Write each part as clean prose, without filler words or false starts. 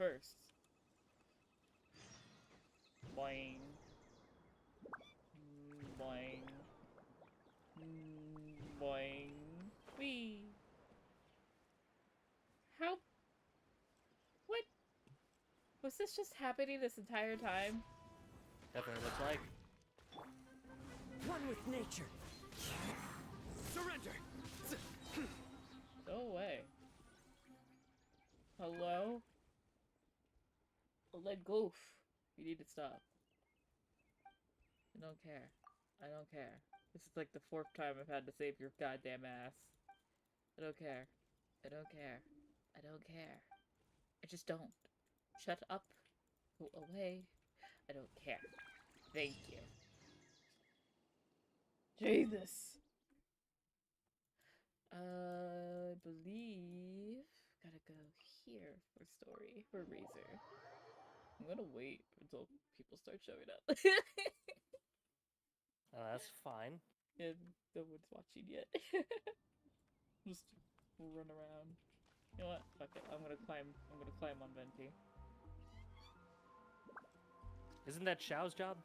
first. Boing. Boing. Boing. Wee. How? What? Was this just happening this entire time? Definitely looks like. One with nature. Surrender. Go away. Hello? Let goof. You need to stop. I don't care. I don't care. This is like the 4th time I've had to save your goddamn ass. I don't care. I don't care. I don't care. I just don't. Shut up. Go away. I don't care. Thank you. Jesus. I believe gotta go here for story for Razor. I'm gonna wait until people start showing up. That's fine. And no one's watching yet. Just run around. You know what? Fuck it. I'm gonna climb on Venti. Isn't that Xiao's job?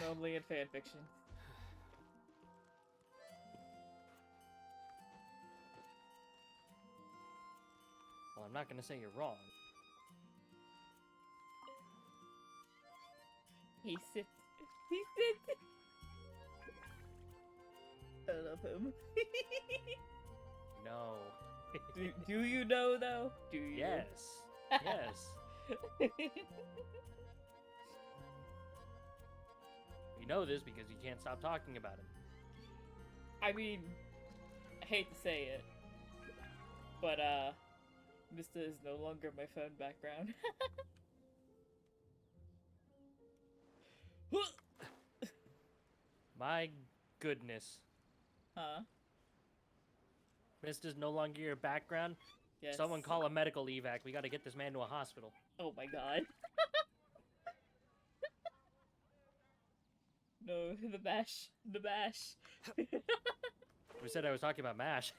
Only in fanfiction. Well, I'm not gonna say you're wrong. He sits. He sits. I love him. No. do you know though? Do you? Yes. Yes. You know this because you can't stop talking about him. I mean, I hate to say it, but Mista is no longer my phone background. My goodness. Huh? Mista's no longer your background? Yes. Someone call a medical evac. We gotta get this man to a hospital. Oh my god. No, the bash. The bash. We said I was talking about MASH.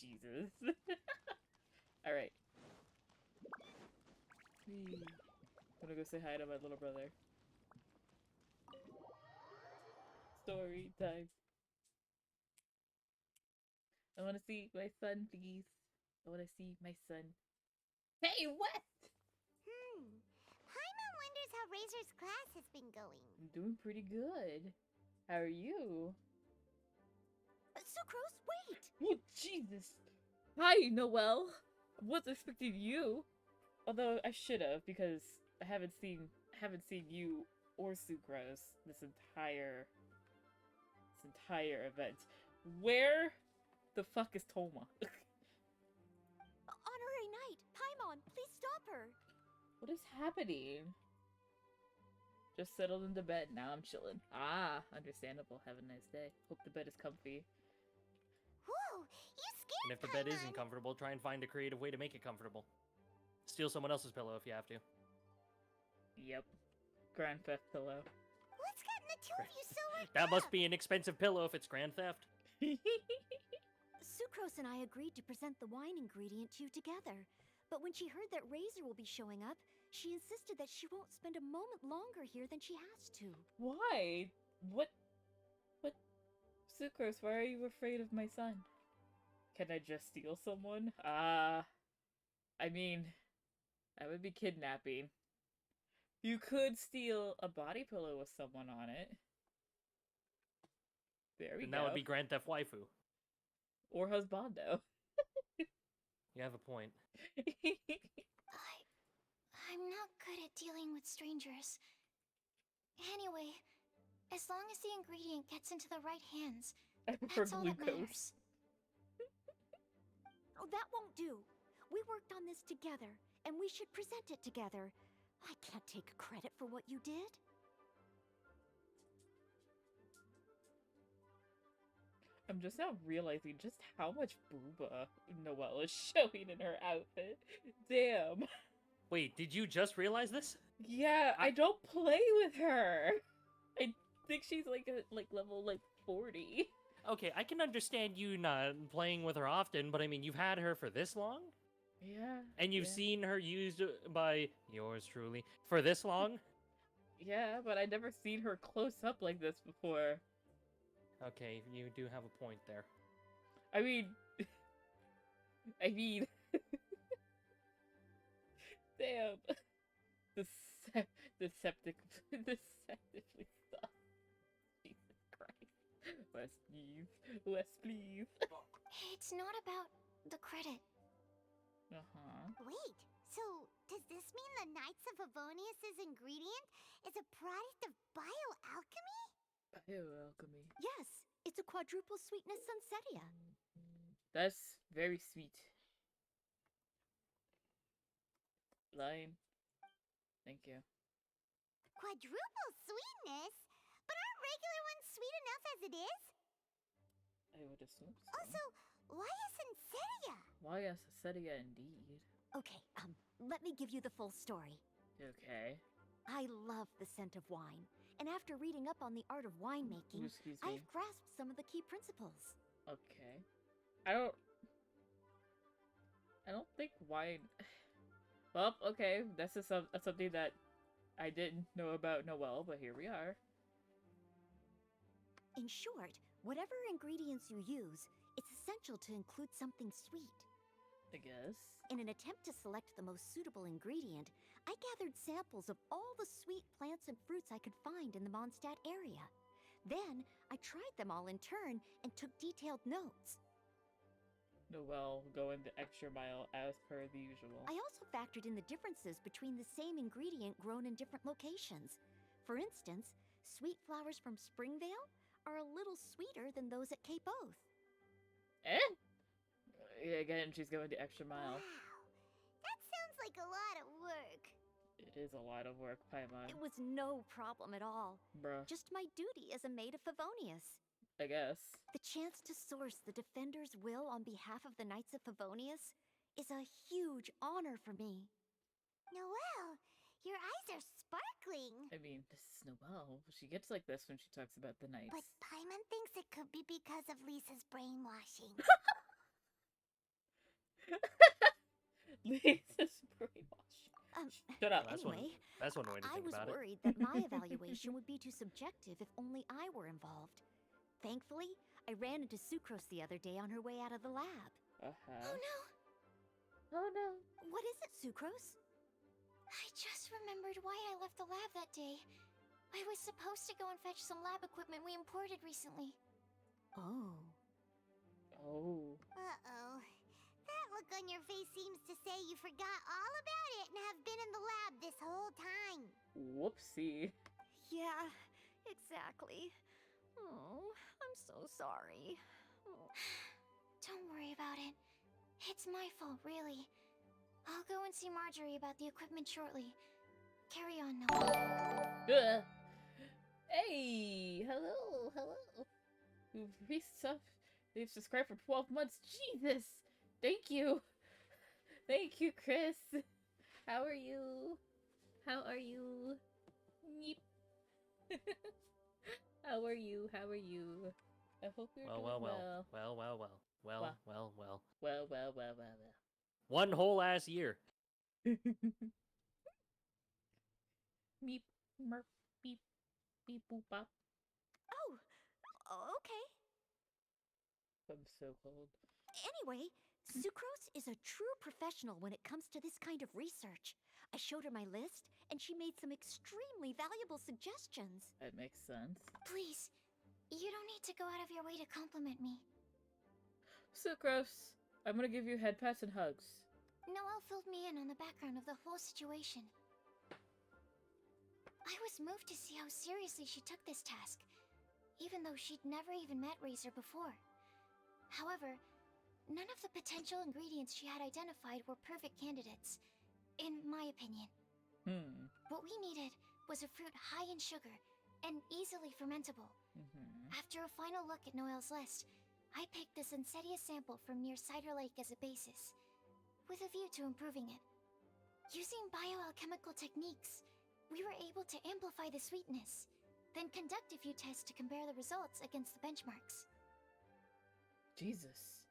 Jesus. Alright. I'm gonna go say hi to my little brother. Story time. I wanna see my son, please. I wanna see my son. Hey, what? Paimon wonders how Razor's class has been going. I'm doing pretty good. How are you? Sucrose, wait! Oh, Jesus. Hi, Noelle. I wasn't expecting you. Although I should have, because I haven't seen you or Sucrose this entire event. Where the fuck is Toma? Honorary Knight, Paimon, please stop her! What is happening? Just settled into bed. Now I'm chilling. Ah, understandable. Have a nice day. Hope the bed is comfy. Whoa, you scared And if the bed Paimon. isn't comfortable, try and find a creative way to make it comfortable. Steal someone else's pillow if you have to. Yep. Grand Theft Pillow. What's gotten the two of you so worked That must up? be an expensive pillow if it's grand theft. Sucrose and I agreed to present the wine ingredient to you together. But when she heard that Razor will be showing up, she insisted that she won't spend a moment longer here than she has to. Why? What? Sucrose, why are you afraid of my son? Can I just steal someone? I mean, that would be kidnapping. You could steal a body pillow with someone on it. There we And go. that would be grand theft waifu. Or husbando. You have a point. I'm not good at dealing with strangers. Anyway, as long as the ingredient gets into the right hands, I prefer that's all that glucose. matters. Oh, that won't do. We worked on this together, and we should present it together. I can't take credit for what you did. I'm just now realizing just how much booba Noelle is showing in her outfit. Damn. Wait, did you just realize this? Yeah, I don't play with her. I think she's like level 40. okay, I can understand you not playing with her often, but I mean, you've had her for this long? Yeah. And you've yeah. seen her used by yours truly for this long? Yeah, but I'd never seen her close up like this before. Okay, you do have a point there. I mean, I mean, damn. Deceptive, deceptively stuff. Jesus Christ. Wes, please. Wes, please. It's not about the credit. Uh-huh. Wait, so does this mean the Knights of Favonius' ingredient is a product of bioalchemy? Bioalchemy. Yes, it's a quadruple sweetness sunsetia. That's very sweet. Lime. Thank you. Quadruple sweetness? But aren't regular ones sweet enough as it is? I would assume so. Also, why a Sensetia? Why a Sacetia indeed? Okay, let me give you the full story. Okay. I love the scent of wine, and after reading up on the art of winemaking, Excuse me. I've grasped some of the key principles. Okay. I don't think wine. Well, okay. This is something that I didn't know about Noelle, but here we are. In short, whatever ingredients you use, it's essential to include something sweet. I guess. In an attempt to select the most suitable ingredient, I gathered samples of all the sweet plants and fruits I could find in the Mondstadt area. Then, I tried them all in turn and took detailed notes. Noelle going the extra mile as per the usual. I also factored in the differences between the same ingredient grown in different locations. For instance, sweet flowers from Springvale are a little sweeter than those at Cape Oath. Eh? Yeah, again, she's going the extra mile. Wow, that sounds like a lot of work. It is a lot of work, Paimon. It was no problem at all. Bruh. Just my duty as a maid of Favonius. I guess. The chance to source the Defender's will on behalf of the Knights of Favonius is a huge honor for me. Noelle, your eyes are sparkling. I mean, this is Noelle. She gets like this when she talks about the knights. But Paimon thinks it could be because of Lisa's brainwashing. Lisa's brainwash. Shut up. Anyway, That's one way to I think was about it. worried that my evaluation would be too subjective if only I were involved. Thankfully, I ran into Sucrose the other day on her way out of the lab. Uh-huh. Oh no! Oh no. What is it, Sucrose? I just remembered why I left the lab that day. I was supposed to go and fetch some lab equipment we imported recently. Oh. Oh. Uh-oh. That look on your face seems to say you forgot all about it and have been in the lab this whole time. Whoopsie. Yeah, exactly. Oh, I'm so sorry. Oh. Don't worry about it. It's my fault, really. I'll go and see Marjorie about the equipment shortly. Carry on, Noelle. Hey! Hello! Hello! They've subscribed for 12 months. Jesus! Thank you! Thank you, Chris! How are you? How are you? Yeep. How are you? How are you? I hope you're doing well. Well. Well. One whole ass year. Meep, merp, beep, beep, boop, bop. Oh, okay. I'm so cold. Anyway, Sucrose is a true professional when it comes to this kind of research. I showed her my list, and she made some extremely valuable suggestions. That makes sense. Please, you don't need to go out of your way to compliment me. Sucrose, I'm gonna give you head pats and hugs. Noelle filled me in on the background of the whole situation. I was moved to see how seriously she took this task, even though she'd never even met Razor before. However, none of the potential ingredients she had identified were perfect candidates, in my opinion. What we needed was a fruit high in sugar and easily fermentable. After a final look at Noelle's list, I picked the Sensetia sample from near Cider Lake as a basis, with a view to improving it. Using bioalchemical techniques, we were able to amplify the sweetness, then conduct a few tests to compare the results against the benchmarks. Jesus.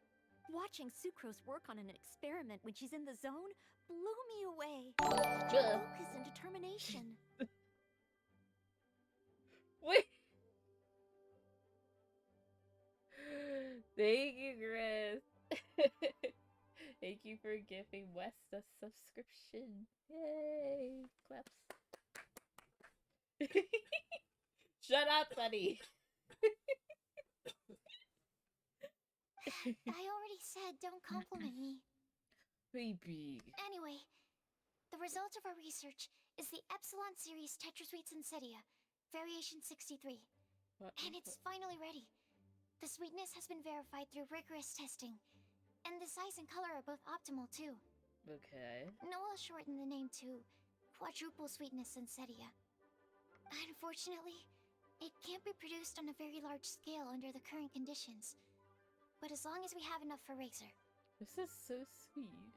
Watching Sucrose work on an experiment when she's in the zone blew me away. Ugh. Focus and determination. Wait. Thank you, Chris. Thank you for giving West a subscription. Yay! Claps. Shut up, buddy. I already said don't compliment me. Baby. Anyway, the result of our research is the Epsilon series Tetrasweet Sensetia, variation 63. What? And it's finally ready. The sweetness has been verified through rigorous testing. And the size and color are both optimal, too. Okay. Noel shortened the name to Quadruple Sweetness Sensetia. Unfortunately, it can't be produced on a very large scale under the current conditions. But as long as we have enough for Razor. This is so sweet.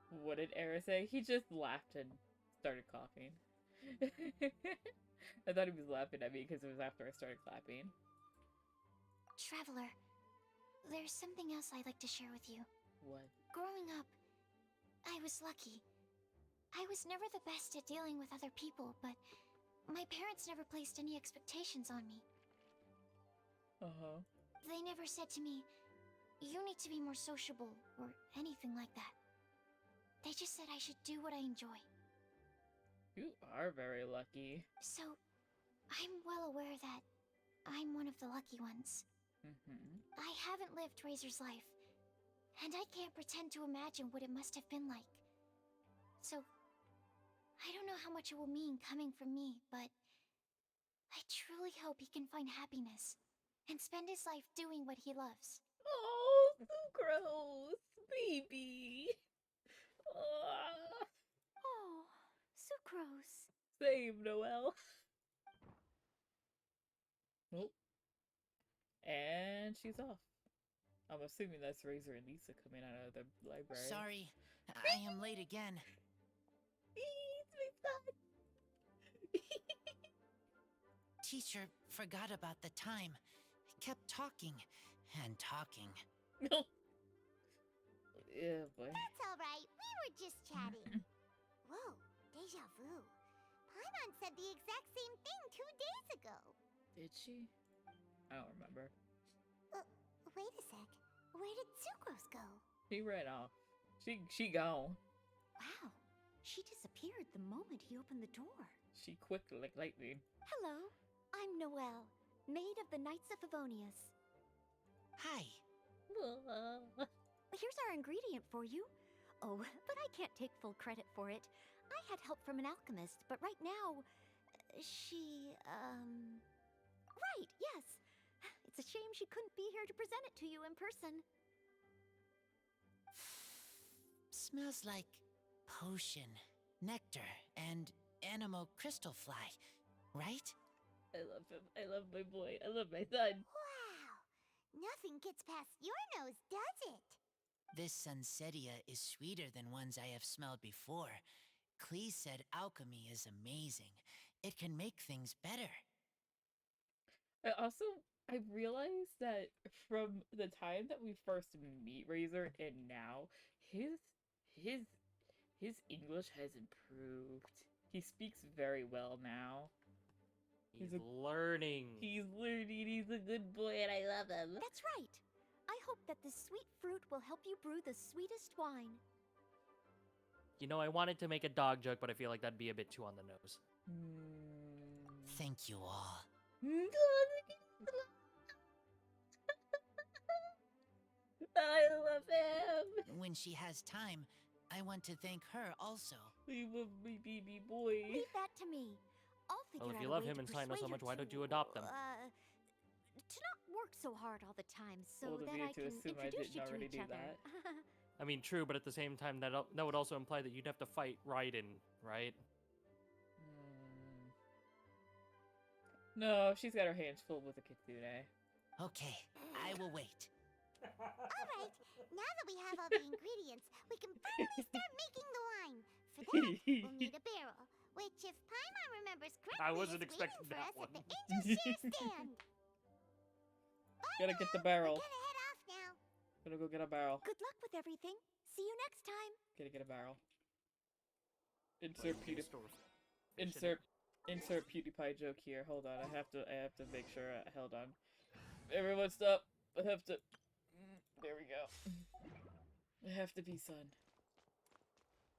What did Era say? He just laughed and started coughing. I thought he was laughing at me because it was after I started clapping. Traveler, there's something else I'd like to share with you. What? Growing up, I was lucky. I was never the best at dealing with other people, but my parents never placed any expectations on me. Uh-huh. They never said to me, you need to be more sociable, or anything like that. They just said I should do what I enjoy. You are very lucky. So, I'm well aware that I'm one of the lucky ones. Mm-hmm. I haven't lived Razor's life, and I can't pretend to imagine what it must have been like. So, I don't know how much it will mean coming from me, but I truly hope he can find happiness and spend his life doing what he loves. Oh, Sucrose, baby. Oh, Sucrose. Same, Noelle. Nope. And she's off. I'm assuming that's Razor and Lisa coming out of the library. Sorry, I am late again. It's my son. Teacher forgot about the time. Kept talking and talking. No. Yeah, boy. That's alright, we were just chatting. Whoa, deja vu. Paimon said the exact same thing 2 days ago. Did she? I don't remember. Wait a sec. Where did Sucrose go? She ran off. She gone. Wow, she disappeared the moment he opened the door. She quick like lightning. Hello, I'm Noelle, maid of the Knights of Favonius. Hi. Here's our ingredient for you. Oh, but I can't take full credit for it. I had help from an alchemist, but right now, she, Right, yes. It's a shame she couldn't be here to present it to you in person. Smells like potion, nectar, and anemo crystal fly, right? I love him. I love my boy. I love my son. Wow! Nothing gets past your nose, does it? This Sunsetia is sweeter than ones I have smelled before. Clee said alchemy is amazing. It can make things better. I realized that from the time that we first meet Razor and now, his English has improved. He speaks very well now. He's learning. He's learning. He's a good boy, and I love him. That's right. I hope that this sweet fruit will help you brew the sweetest wine. You know, I wanted to make a dog joke, but I feel like that'd be a bit too on the nose. Thank you all. I love him. When she has time, I want to thank her also. We love my baby boy. Leave that to me. I'll figure Well, if out you a love way him to and Sino so persuade much, her why don't to, you adopt them? To not work so hard all the time, so Bold of that you I to can assume I introduce didn't you to already each do other. that. I mean, true, but at the same time, that would also imply that you'd have to fight Raiden, right? No, she's got her hands full with a kitsune. Okay, I will wait. Alright, now that we have all the ingredients, we can finally start making the wine. For that, we'll need a barrel, which, if Paimon remembers correctly, I wasn't is expecting waiting for that us one. at the Angel Share stand. Bye Gotta now. get the barrel. We gotta head off now. Gonna go get a barrel. Good luck with everything. See you next time. Gotta get a barrel. Like, Insert in the PewDiePie. store with fish in it. Insert PewDiePie joke here. Hold on, I have to make sure. Hold on. Everyone stop. I have to. There we go. I have to be son.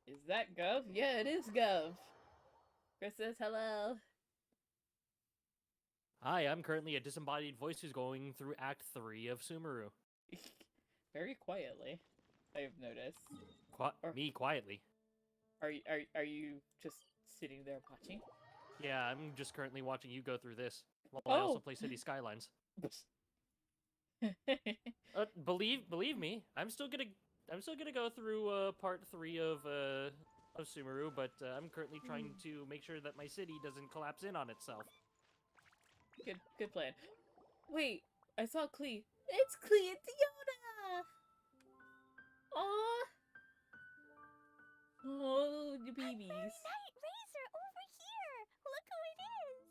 Is that Gov? Yeah, it is Gov. Chris says hello. Hi, I'm currently a disembodied voice who's going through Act 3 of Sumeru. Very quietly, I've noticed. Me quietly. Are you just sitting there watching? Yeah, I'm just currently watching you go through this while I also play City Skylines. Believe me, I'm still gonna go through part 3 of Sumeru, but I'm currently trying to make sure that my city doesn't collapse in on itself. Good plan. Wait, I saw Klee. It's Klee and Diona! Aww! Oh, the babies. Night Razor, over here! Look who it is!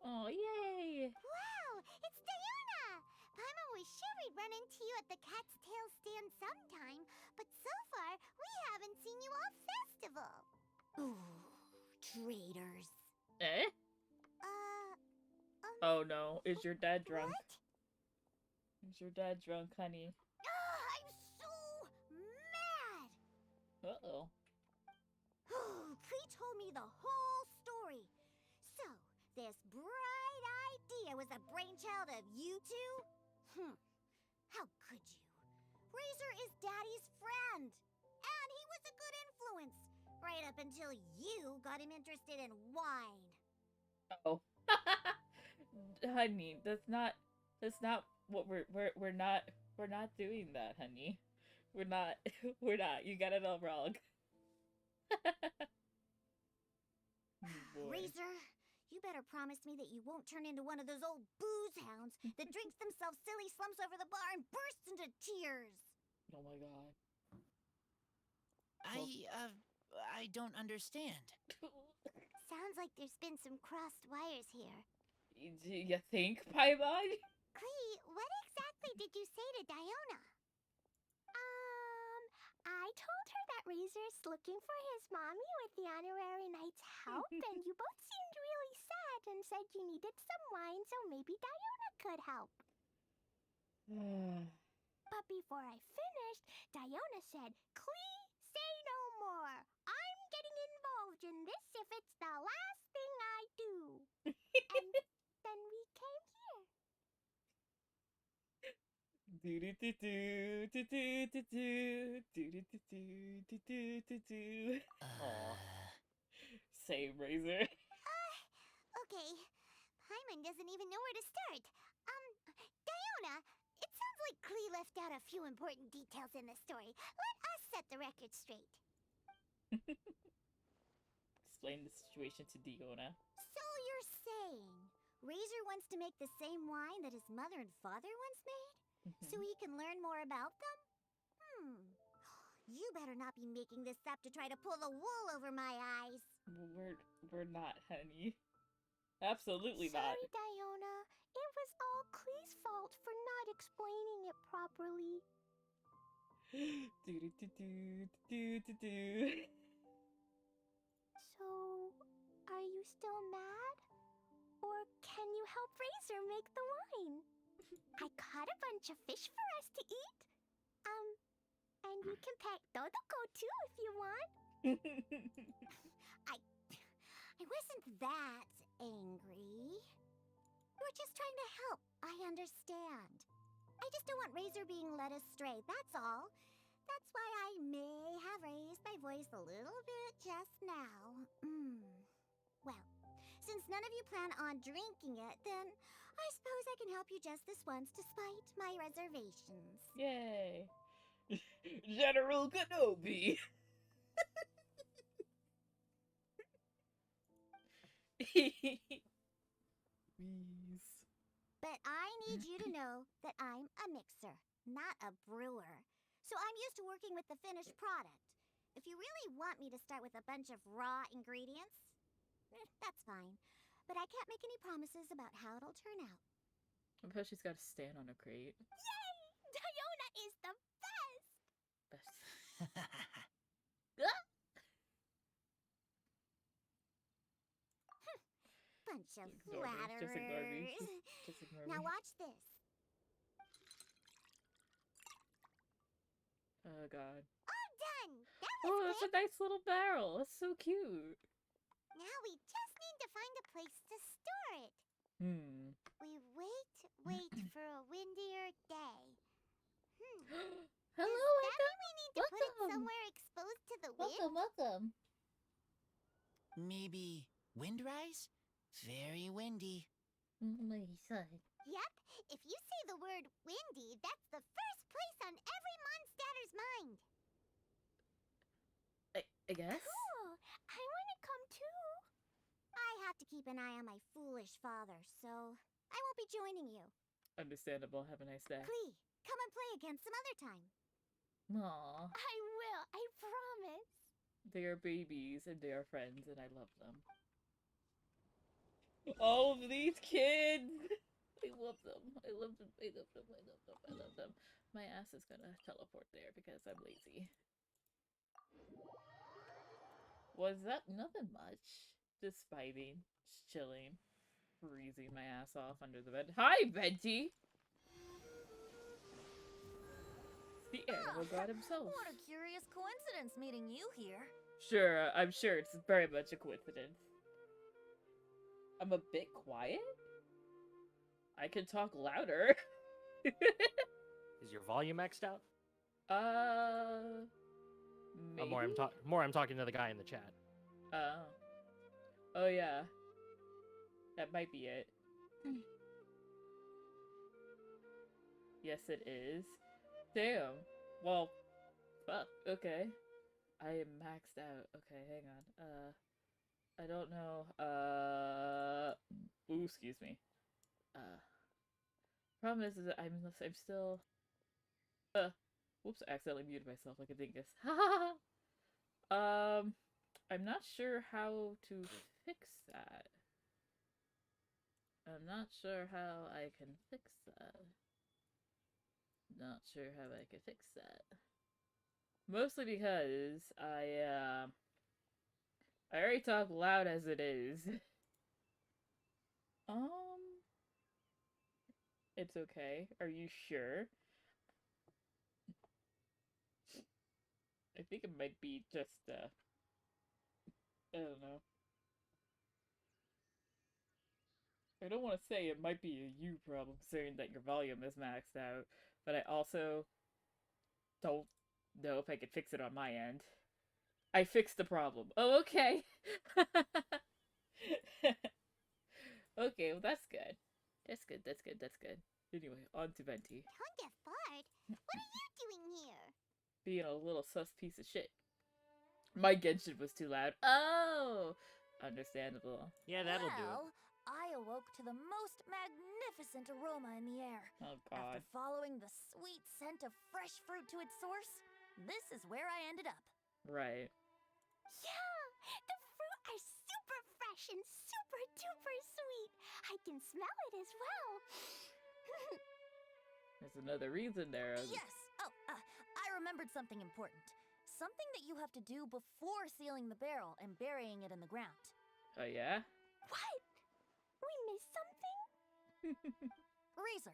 Oh, yay! Wow, it's Diona! Paimon was sure we'd run into you at the Cat's Tail stand sometime, but so far, we haven't seen you all festival. Ooh, traitors. Eh? Oh no, is your dad drunk? What? Is your dad drunk, honey? I'm so mad! Uh-oh. Klee told me the whole story. So, this bright idea was a brainchild of you two? How could you? Razor is Daddy's friend. And he was a good influence. Right up until you got him interested in wine. Oh. Honey, that's not what we're not doing that, honey. We're not. You got it all wrong. Boy. Razor, you better promise me that you won't turn into one of those old booze hounds that drinks themselves silly, slumps over the bar, and bursts into tears. Oh my god. I don't understand. Sounds like there's been some crossed wires here. You think, Paimon? Klee, what exactly did you say to Diona? I told her that Razor's looking for his mommy with the honorary knight's help, and you both seemed really sad and said you needed some wine, so maybe Diona could help. But before I finished, Diona said, Klee, say no more. I'm getting involved in this if it's the last thing I do. And then we came here. Same, Razor. Okay. Paimon doesn't even know where to start. Diona, it sounds like Klee left out a few important details in the story. Let us set the record straight. Explain the situation to Diona. So you're saying Razor wants to make the same wine that his mother and father once made? So he can learn more about them? You better not be making this up to try to pull the wool over my eyes. We're not, honey. Absolutely not. Sorry, Diona. It was all Klee's fault for not explaining it properly. So, are you still mad? Or can you help Razor make the wine? I caught a bunch of fish for us to eat. And you can pet Dodoko too if you want. I wasn't that angry. We're just trying to help. I understand. I just don't want Razor being led astray, that's all. That's why I may have raised my voice a little bit just now. Well, since none of you plan on drinking it, then I suppose I can help you just this once despite my reservations. Yay. General Kenobi. Please. But I need you to know that I'm a mixer, not a brewer. So I'm used to working with the finished product. If you really want me to start with a bunch of raw ingredients, that's fine. But I can't make any promises about how it'll turn out. I bet she's got to stand on a crate. Yay! Diona is the Bunch of Ignore me. Just ignore me. flatterers. Just ignore Now me. watch this. Oh god. All done. That was Oh, it's quick. a nice little barrel. It's so cute. Now we just need to find a place to store it. Hmm. We wait for a windier day. Hello, Does that welcome. mean we need to put it Welcome. somewhere exposed to the wind? Welcome. Maybe windrise? Very windy. My son. Yep. If you say the word windy, that's the first place on every Mondstatter's mind. I guess. Cool. I want to come too. I have to keep an eye on my foolish father, so I won't be joining you. Understandable. Have a nice day. Clee, come and play again some other time. Aww. I will. I promise. They are babies and they are friends and I love them. All of these kids! I love them. I love them. I love them. I love them. I love them. My ass is gonna teleport there because I'm lazy. Was that nothing much? Just vibing. Just chilling. Freezing my ass off under the bed. Hi, Venti! The animal god himself. What a curious coincidence meeting you here. Sure, I'm sure it's very much a coincidence. I'm a bit quiet? I can talk louder. Is your volume maxed out? Maybe? More I'm talking to the guy in the chat. Oh. Oh, yeah. That might be it. Yes, it is. Damn. Well, fuck. Okay. I am maxed out. Okay, hang on. I don't know. Ooh, excuse me. Problem is that I'm still. Whoops! I accidentally muted myself like a dingus. I'm not sure how to fix that. I'm not sure how I can fix that. Not sure how I can fix that. Mostly because I already talk loud as it is. It's okay. Are you sure? I think it might be just, I don't know. I don't want to say it might be a you problem, considering that your volume is maxed out, but I also don't know if I could fix it on my end. I fixed the problem. Oh, okay. Okay, well that's good. That's good, that's good, that's good. Anyway, on to Venti. Tungefart? What are you doing here? Being a little sus piece of shit. My Genshin was too loud. Oh! Understandable. Yeah, that'll do it. Well, I awoke to the most magnificent aroma in the air. Oh After god. following the sweet scent of fresh fruit to its source, this is where I ended up. Right. Yeah! The fruit are super fresh and super duper sweet. I can smell it as well. There's another reason there. Yes! Oh, I remembered something important. Something that you have to do before sealing the barrel and burying it in the ground. Oh yeah? What? We missed something? Razor,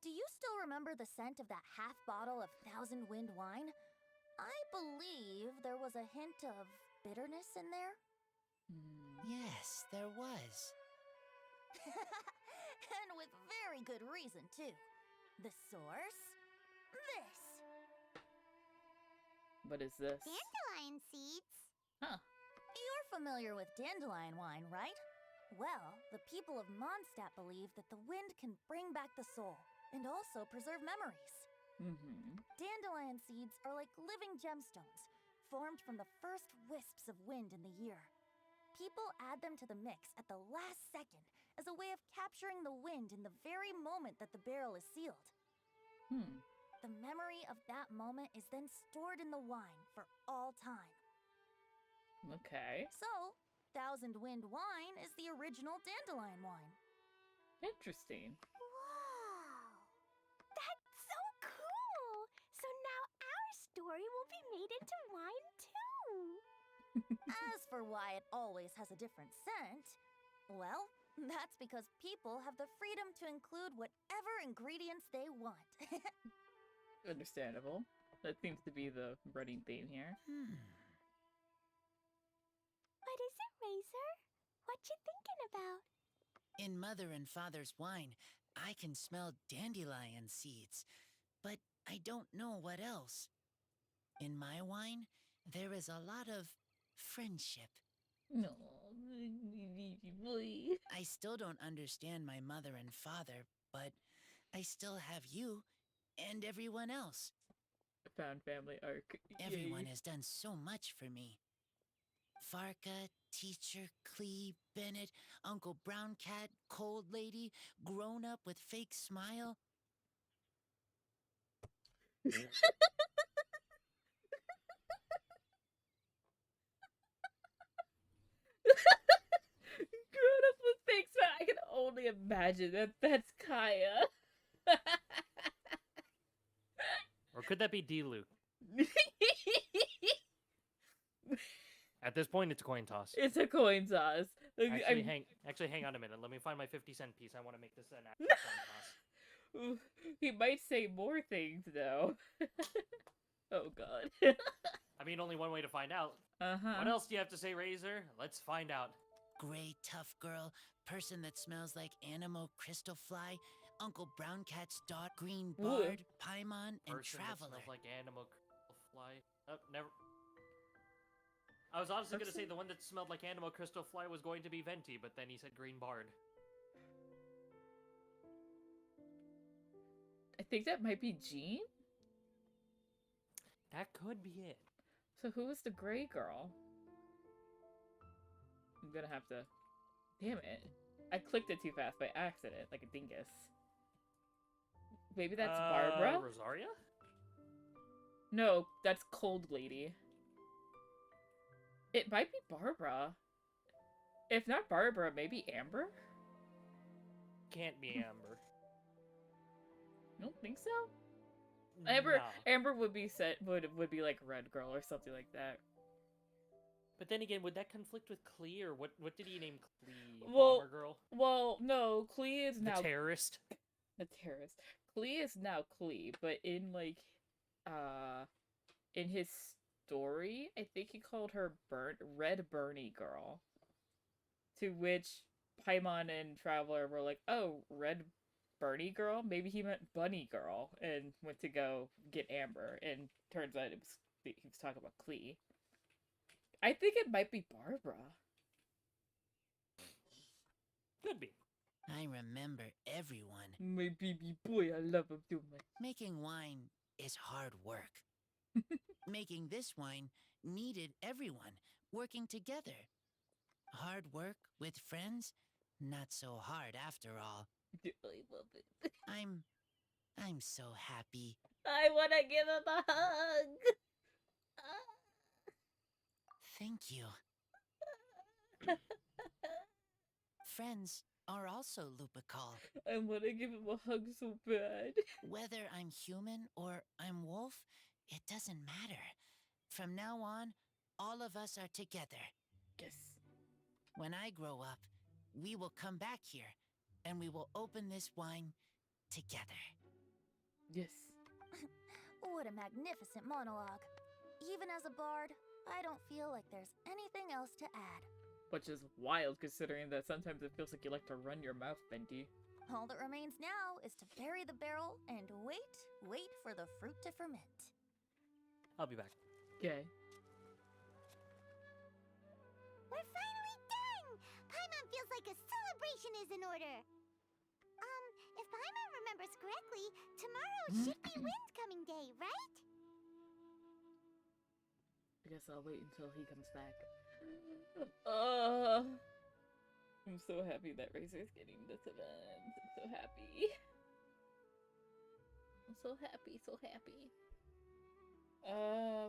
do you still remember the scent of that half bottle of Thousand Wind wine? I believe there was a hint of bitterness in there. Yes, there was. And with very good reason, too. The source? This! What is this? Dandelion seeds. Huh. You're familiar with dandelion wine, right? Well, the people of Mondstadt believe that the wind can bring back the soul and also preserve memories. Mm-hmm. Dandelion seeds are like living gemstones, formed from the first wisps of wind in the year. People add them to the mix at the last second as a way of capturing the wind in the very moment that the barrel is sealed. The memory of that moment is then stored in the wine for all time. Okay. So, Thousand Wind wine is the original dandelion wine. Interesting. Wow. That's so cool. So now our story will be made into wine too. As for why it always has a different scent, well, that's because people have the freedom to include whatever ingredients they want. Understandable. That seems to be the running theme here. What is it, Razor? What you thinking about? In Mother and Father's wine, I can smell dandelion seeds, but I don't know what else. In my wine, there is a lot of friendship. No, boy. I still don't understand my mother and father, but I still have you and everyone else. Found family arc. Everyone Yay. has done so much for me. Farka, Teacher, Clee, Bennett, Uncle Brown Cat, Cold Lady, Grown Up with Fake Smile. Grown up with fake smile. I can only imagine that that's Kaya. Or could that be D-Luke? At this point, it's a coin toss. It's a coin toss. Actually, hang on a minute. Let me find my 50-cent piece. I want to make this an actual coin toss. He might say more things though. Oh god. I mean, only one way to find out. Uh-huh. What else do you have to say, Razor? Let's find out. Gray tough girl, person that smells like Animo Crystal Fly, Uncle Brown Cat's dog, Green Ooh. Bard, Paimon, and Person that Traveler. smells like animal crystal fly. Oh, never. I was honestly going to say the one that smelled like animal crystal fly was going to be Venti, but then he said Green Bard. I think that might be Jean. That could be it. So who was the gray girl? I'm gonna have to... Damn it. I clicked it too fast by accident, like a dingus. Maybe that's Barbara? Rosaria? No, that's Cold Lady. It might be Barbara. If not Barbara, maybe Amber? Can't be Amber. I don't think so. Amber No. Amber would be would be like Red Girl or something like that. But then again, would that conflict with Klee, or what did he name Klee? Well, Bomber Girl? Well, no, Klee is now The terrorist? a terrorist. Klee is now Klee, but in like in his story, I think he called her Red Bernie Girl. To which Paimon and Traveler were like, "Oh, Red Bernie Girl? Maybe he meant Bunny Girl," and went to go get Amber, and turns out he was talking about Klee. I think it might be Barbara. Could be. I remember everyone. My baby boy, I love him too much. Making wine is hard work. Making this wine needed everyone working together. Hard work with friends? Not so hard after all. I love it. I'm so happy. I wanna give him a hug! Thank you. Friends are also Lupical. I wanna give him a hug so bad. Whether I'm human or I'm wolf, it doesn't matter. From now on, all of us are together. Yes. When I grow up, we will come back here, and we will open this wine together. Yes. What a magnificent monologue. Even as a bard, I don't feel like there's anything else to add. Which is wild considering that sometimes it feels like you like to run your mouth, Bendy. All that remains now is to bury the barrel and wait for the fruit to ferment. I'll be back. Okay. We're finally done! Paimon feels like a celebration is in order. If Paimon remembers correctly, tomorrow should be Windcoming Day, right? I guess I'll wait until he comes back. I'm so happy that Razor's getting this event. I'm so happy. I'm so happy, so happy.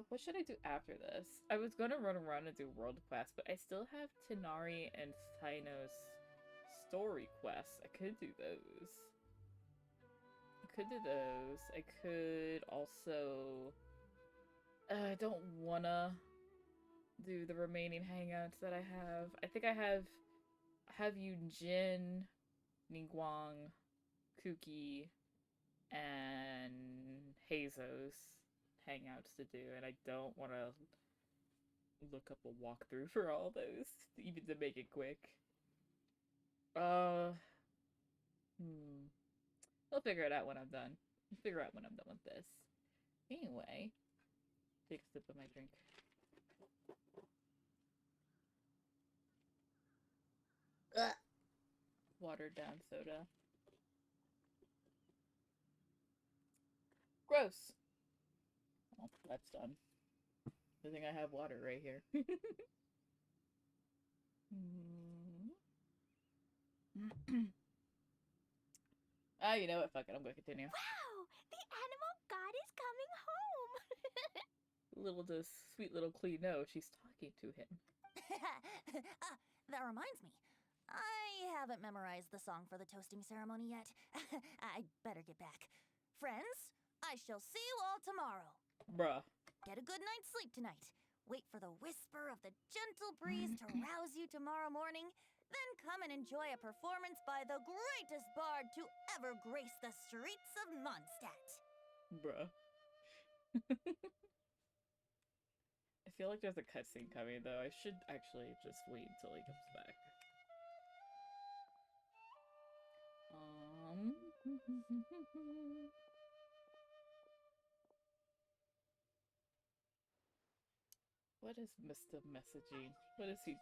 What should I do after this? I was gonna run around and do world quests, but I still have Tanari and Thanos story quests. I could do those. I could also I don't wanna do the remaining hangouts that I have. I think I have you Jin, Ningguang, Kuki, and Hazo's hangouts to do, and I don't want to look up a walkthrough for all those, even to make it quick. I'll figure it out when I'm done. I'll figure out when I'm done with this. Anyway, take a sip of my drink. Ugh. Watered down soda. Gross. Oh, that's done. I think I have water right here. Ah, you know what? Fuck it. I'm gonna continue. Wow! The animal god is coming home! Little does sweet little Clee know she's talking to him. That reminds me. I haven't memorized the song for the toasting ceremony yet. I'd better get back. Friends, I shall see you all tomorrow. Bruh. Get a good night's sleep tonight. Wait for the whisper of the gentle breeze to rouse you tomorrow morning. Then come and enjoy a performance by the greatest bard to ever grace the streets of Mondstadt. Bruh. I feel like there's a cutscene coming, though. I should actually just wait until he comes back. What is Mr. Messaging? What is he?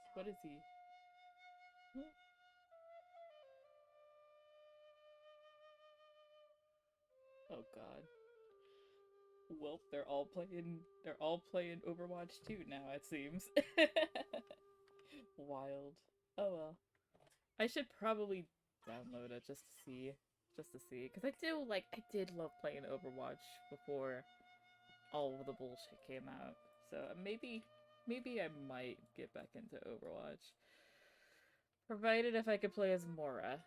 Oh god. Well, they're all playing Overwatch 2 now, it seems. Wild. Oh well. I should probably download it just to see. Because I did love playing Overwatch before all of the bullshit came out. So maybe I might get back into Overwatch. Provided if I could play as Moria,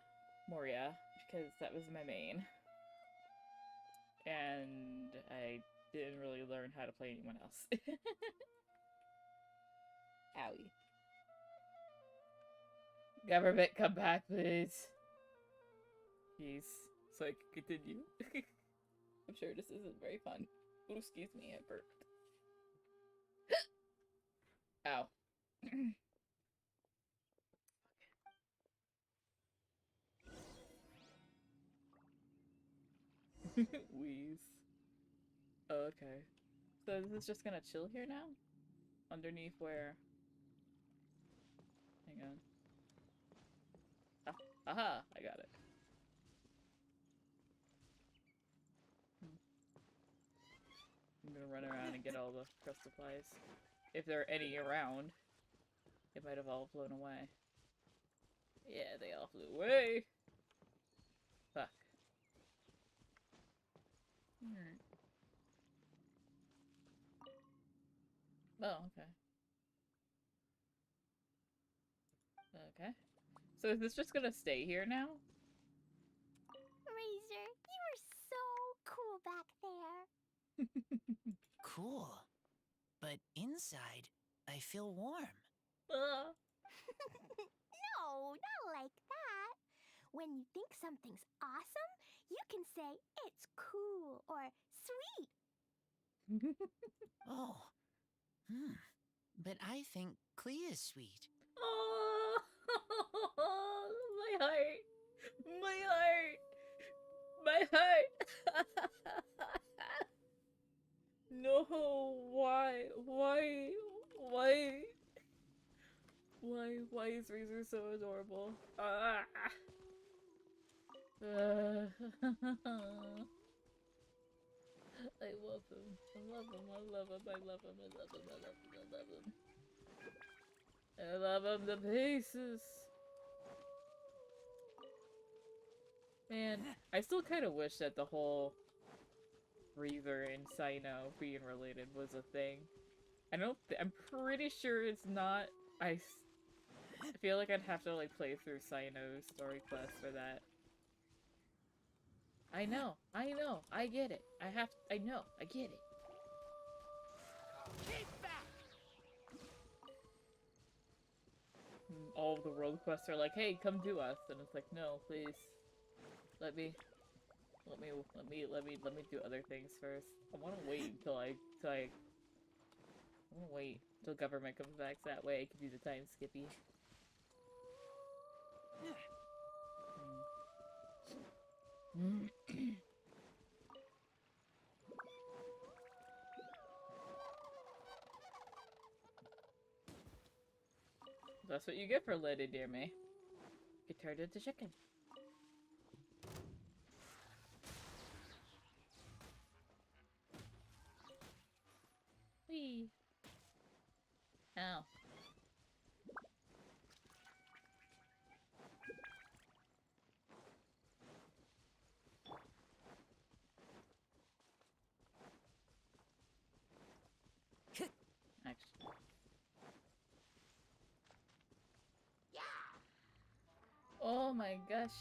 because that was my main. And I didn't really learn how to play anyone else. Owie. Government, come back, please. Jeez. So I can continue. I'm sure this isn't very fun. Ooh, excuse me, I burped. Ow. Wheeze. Oh, okay. So this is just gonna chill here now? Underneath where? Hang on. Ah, aha! I got it. I'm gonna run around and get all the crust supplies. If there are any around. They might have all flown away. Yeah, they all flew away! Fuck. Alright. Oh, okay. Okay. So is this just gonna stay here now? Razor, you are so cool back there. Cool. But inside, I feel warm. No, not like that. When you think something's awesome, you can say it's cool or sweet. Oh. But I think Clea is sweet. Oh, my heart. My heart. My heart. No, why? Why is Razor so adorable? I love him. I love him. I love him. I love him. I love him. I love him. I love him. I love him to pieces. Man, I still kind of wish that the whole Reaver and Sino being related was a thing. I'm pretty sure it's not. I feel like I'd have to like play through Sino's story quest for that. I know, I get it. I get it. Keep back! All of the rogue quests are like, hey, come do us, and it's like, no, please, let me do other things first. I want to wait until I want to wait till government comes back so that way I can do the time skippy. That's what you get for Lady Dear Me. Get turned into chicken. Whee! Ow. Actually. Oh my gosh.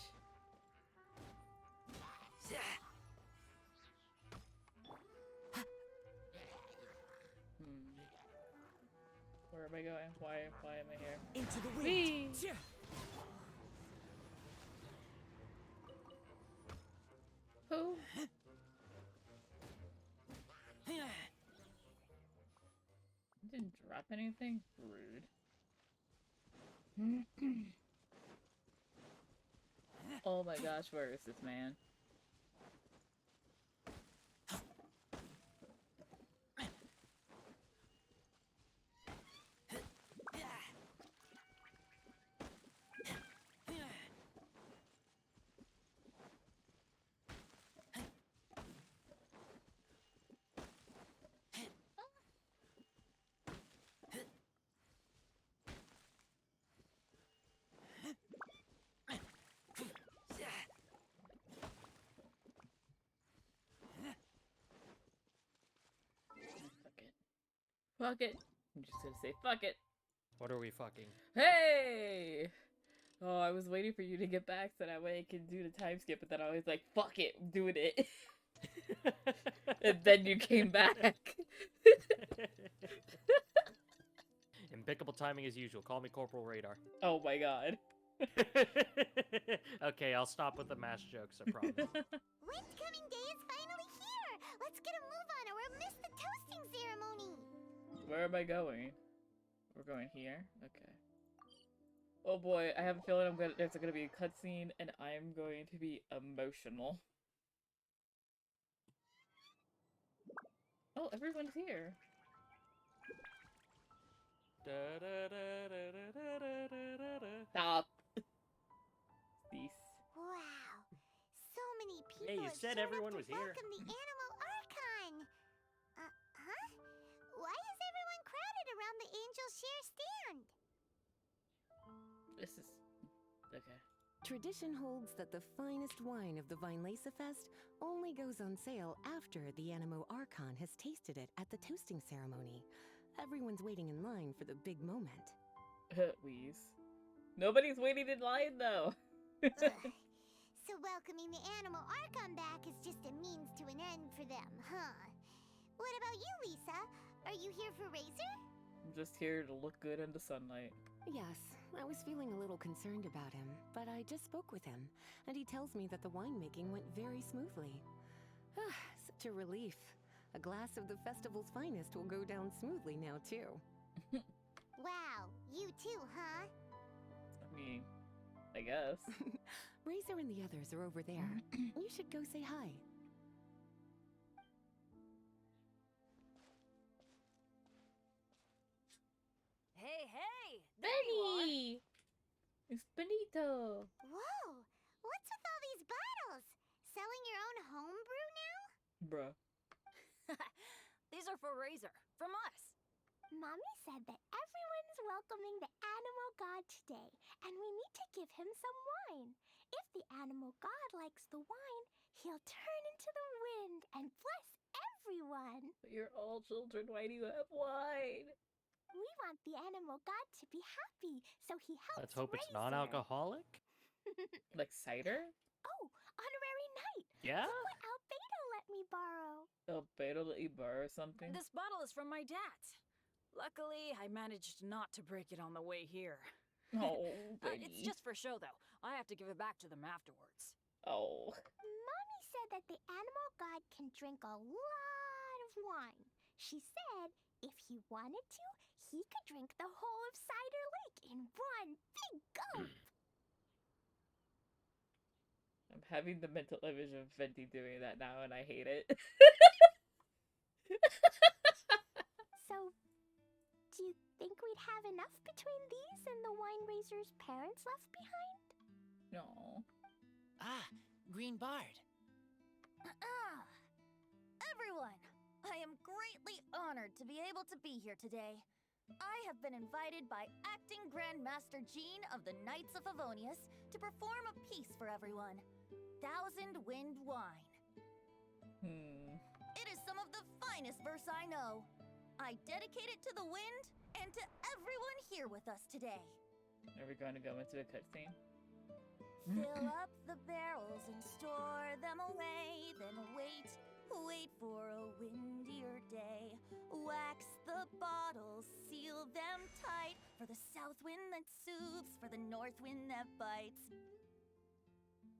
Where am I going? Why am I here? Into the wind! Whee! Who? Didn't drop anything? Rude. Oh my gosh, where is this man? Fuck it. I'm just gonna say fuck it. What are we fucking? Hey! Oh, I was waiting for you to get back so that way I can do the time skip, but then I was like, fuck it, I'm doing it. And then you came back. Impeccable timing as usual. Call me Corporal Radar. Oh my god. Okay, I'll stop with the mass jokes, I promise. Windcoming Day is finally here! Let's get a move on or we'll miss the toasting ceremony! Where am I going? We're going here? Okay. Oh boy, I have a feeling there's gonna be a cutscene and I'm going to be emotional. Oh, everyone's here. Stop. Cease. Wow, so many people Hey, you have said shown everyone up was to here. welcome the Animal Archon! Huh? Why is everyone crowded around the Angel Share stand? This is... okay. Tradition holds that the finest wine of the Vinelasa Fest only goes on sale after the Animo Archon has tasted it at the toasting ceremony. Everyone's waiting in line for the big moment. Wheeze. Nobody's waiting in line though. Ugh. So welcoming the Animal Archon back is just a means to an end for them, huh? What about you, Lisa? Are you here for Razor? I'm just here to look good in the sunlight. Yes, I was feeling a little concerned about him, but I just spoke with him, and he tells me that the winemaking went very smoothly. Such a relief. A glass of the festival's finest will go down smoothly now, too. Wow, you too, huh? I mean, I guess. Razor and the others are over there. You should go say hi. Hey, hey! There you are. Benny! It's Benito! Whoa, what's with all these bottles? Selling your own homebrew now? Bruh. These are for Razor, from us. Mommy said that everyone's welcoming the animal god today, and we need to give him some wine. If the animal god likes the wine, he'll turn into the wind and bless everyone. But you're all children, why do you have wine? We want the animal god to be happy, so he helps Let's hope it's Razor. non-alcoholic. Like cider? Oh, honorary knight! Yeah? Look what Albedo let let me borrow? Oh, Beta let you borrow something? This bottle is from my dad. Luckily, I managed not to break it on the way here. Oh, It's Benny. just for show, though. I have to give it back to them afterwards. Oh. Mommy said that the animal god can drink a lot of wine. She said if he wanted to, he could drink the whole of Cider Lake in one big gulp. I'm having the mental image of Venti doing that now, and I hate it. So, do you think we'd have enough between these and the wine raiser's parents left behind? No. Ah, Green Bard. Everyone, I am greatly honored to be able to be here today. I have been invited by Acting Grandmaster Jean of the Knights of Favonius to perform a piece for everyone. Thousand Wind Wine. It is some of the finest verse I know. I dedicate it to the wind and to everyone here with us today. Are we going to go into a cutscene? Fill up the barrels and store them away, then wait for a windier day. Wax the bottles, seal them tight, for the south wind that soothes, for the north wind that bites.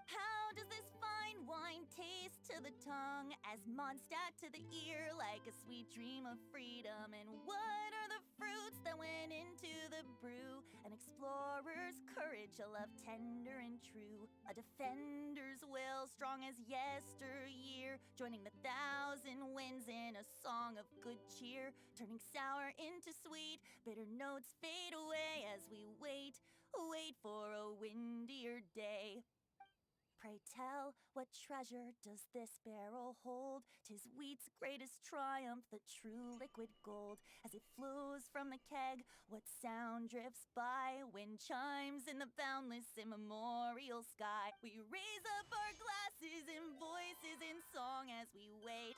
How does this fine wine taste to the tongue, as Mondstadt to the ear, like a sweet dream of freedom? And what are the fruits that went into the brew? An explorer's courage, a love tender and true, a defender's will, strong as yesteryear, joining the thousand winds in a song of good cheer, turning sour into sweet, bitter notes fade away as we wait for a windier day. Pray tell, what treasure does this barrel hold? 'Tis wheat's greatest triumph, the true liquid gold. As it flows from the keg, what sound drifts by? Wind chimes in the boundless immemorial sky. We raise up our glasses and voices in song as we wait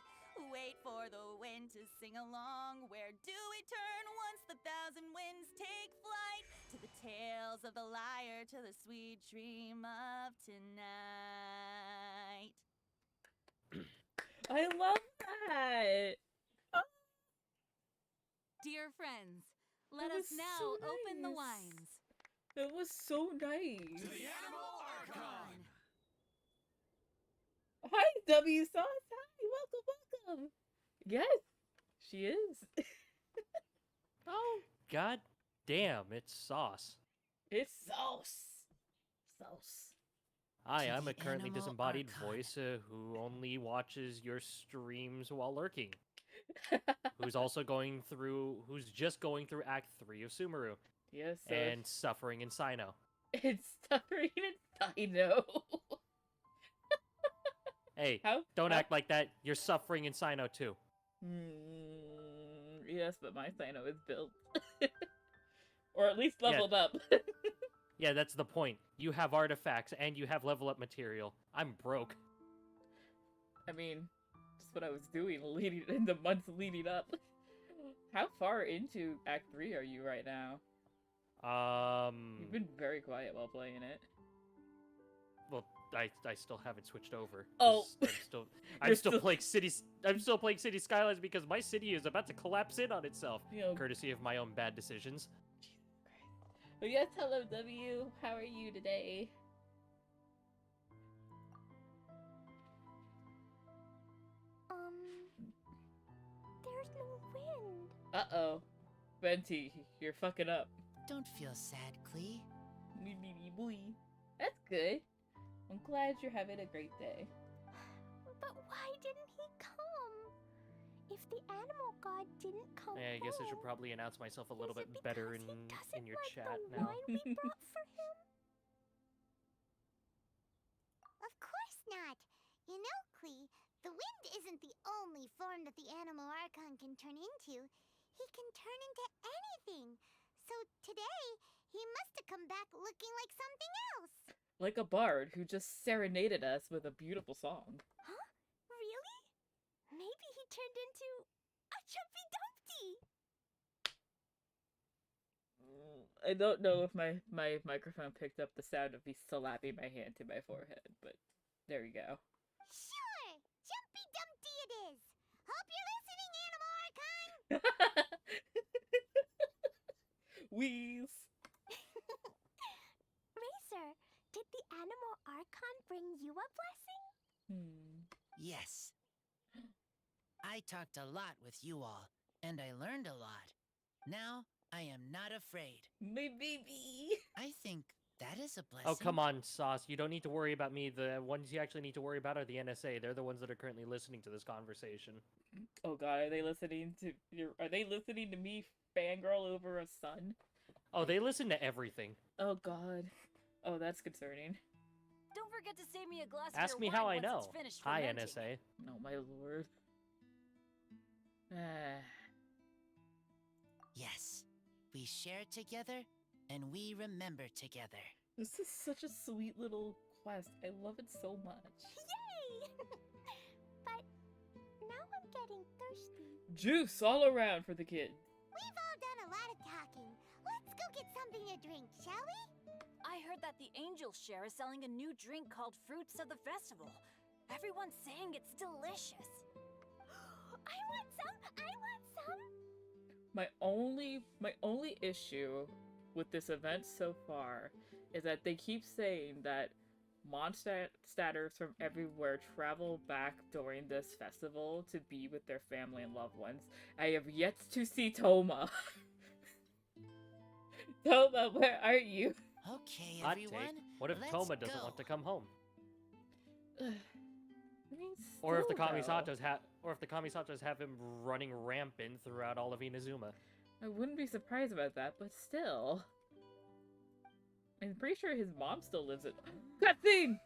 for the wind to sing along. Where do we turn once the thousand winds take flight? To the tales of the lyre, to the sweet dream of tonight. I love that! Dear friends, let That us was now so open the nice. wines. That was so nice. To the Animal Archon! Hi, W Sauce. Hi, welcome. Yes, she is. Oh, god damn, it's sauce. It's sauce. Hi, To I'm the a currently Animal disembodied Archon. voice who only watches your streams while lurking. Who's just going through Act 3 of Sumeru Yes, so and suffering in Sino. it's suffering in Dino. Hey, How? don't how- act like that. You're suffering in Sino too. Yes, but my Sino is built. Or at least leveled up. Yeah, that's the point. You have artifacts and you have level up material. I'm broke. I mean, just what I was doing in the months leading up. How far into Act 3 are you right now? You've been very quiet while playing it. Well, I still haven't switched over. Oh. 'Cause I'm You're still still- playing cities. I'm still playing City Skylines because my city is about to collapse in on itself, You know, courtesy of my own bad decisions. but yes, hello W. How are you today? There's no wind. Uh-oh. Venti, you're fucking up. Don't feel sad, Klee. Boy. That's good. I'm glad you're having a great day. But why didn't he come? If the animal god didn't come I guess I should home, probably announce myself a little is bit it better because in he doesn't your like chat the now. wine we brought for him? Of course not. You know, Klee, the wind isn't the only form that the animal archon can turn into. He can turn into anything. So today, he must have come back looking like something else. Like a bard who just serenaded us with a beautiful song. Huh? Really? Maybe he turned into a Jumpy Dumpty. I don't know if my microphone picked up the sound of me slapping my hand to my forehead, but there we go. Sure, Jumpy Dumpty Hope you're listening, Animal Archon! Wheeze. Racer, did the Animal Archon bring you a blessing? Yes. I talked a lot with you all, and I learned a lot. Now, I am not afraid. My baby. I think that is a blessing. Oh, come on, Sauce. You don't need to worry about me. The ones you actually need to worry about are the NSA. They're the ones that are currently listening to this conversation. Oh god, are they listening to me fangirl over a son? Oh, they listen to everything. Oh god. Oh, that's concerning. Don't forget to save me a glass of Ask your me wine how I once know. it's finished Hi, fermenting. NSA. No, my lord. Yes. We share together, and we remember together. This is such a sweet little quest. I love it so much. Yay! But now I'm getting thirsty. Juice all around for the kid. We've all done a lot of talking. Let's go get something to drink, shall we? I heard that the Angel Share is selling a new drink called Fruits of the Festival. Everyone's saying it's delicious. I want some! I want some! My only issue with this event so far is that they keep saying that Mondstadters from everywhere travel back during this festival to be with their family and loved ones. I have yet to see Toma. Toma, where are you? Okay, Hot everyone. take. What if let's Toma doesn't go. want to come home? I mean, Or if the still, though. Kamisatos have him running rampant throughout all of Inazuma. I wouldn't be surprised about that, but still. I'm pretty sure his mom still lives at cutscene!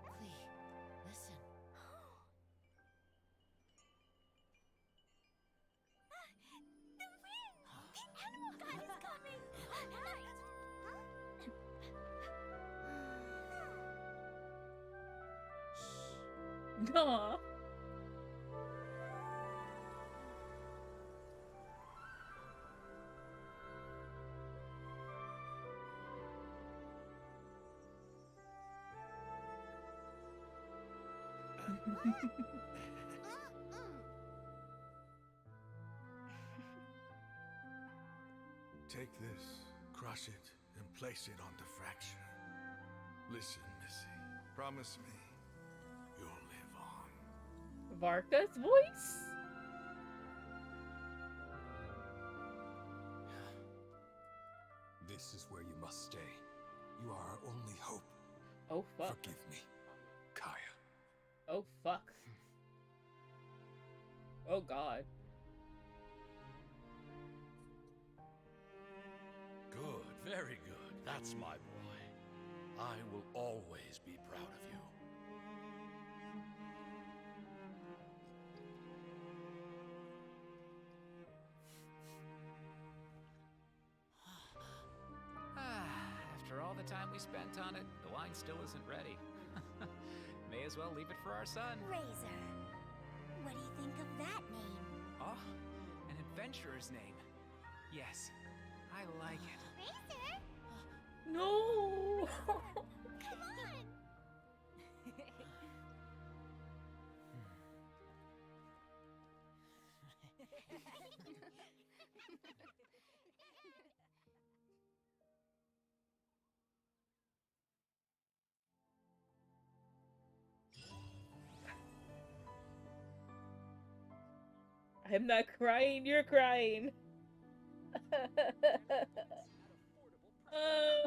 Clee, listen. The wind! The animal god is coming! Aww. Take this, crush it, and place it on the fracture. Listen, Missy. Promise me you'll live on. Varka's voice? This is where you must stay. You are our only hope. Oh fuck. Forgive me, Kaya. Oh fuck. Oh god. Good, very good. That's my boy. I will always be proud of you. After all the time we spent on it, the wine still isn't ready. May as well leave it for our son. Razor, what do you think of that name? Oh, an adventurer's name. Yes, I like it. Razor? No! Come on! I'm not crying, you're crying. Oh.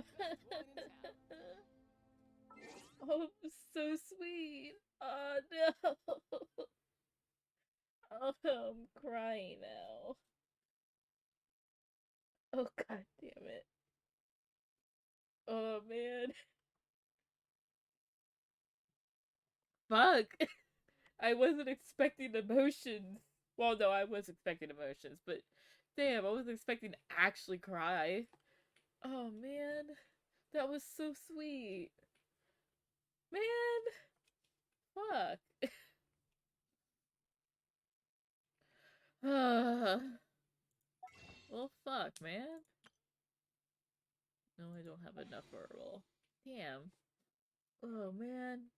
Oh, so sweet. Oh no. Oh, I'm crying now. Oh god damn it. Oh man. Fuck. I wasn't expecting emotions. Well, no, I was expecting emotions, but damn, I wasn't expecting to actually cry. Oh man. That was so sweet. Man. Fuck. Well, fuck, man. No, I don't have enough for a roll. Damn. Oh, man.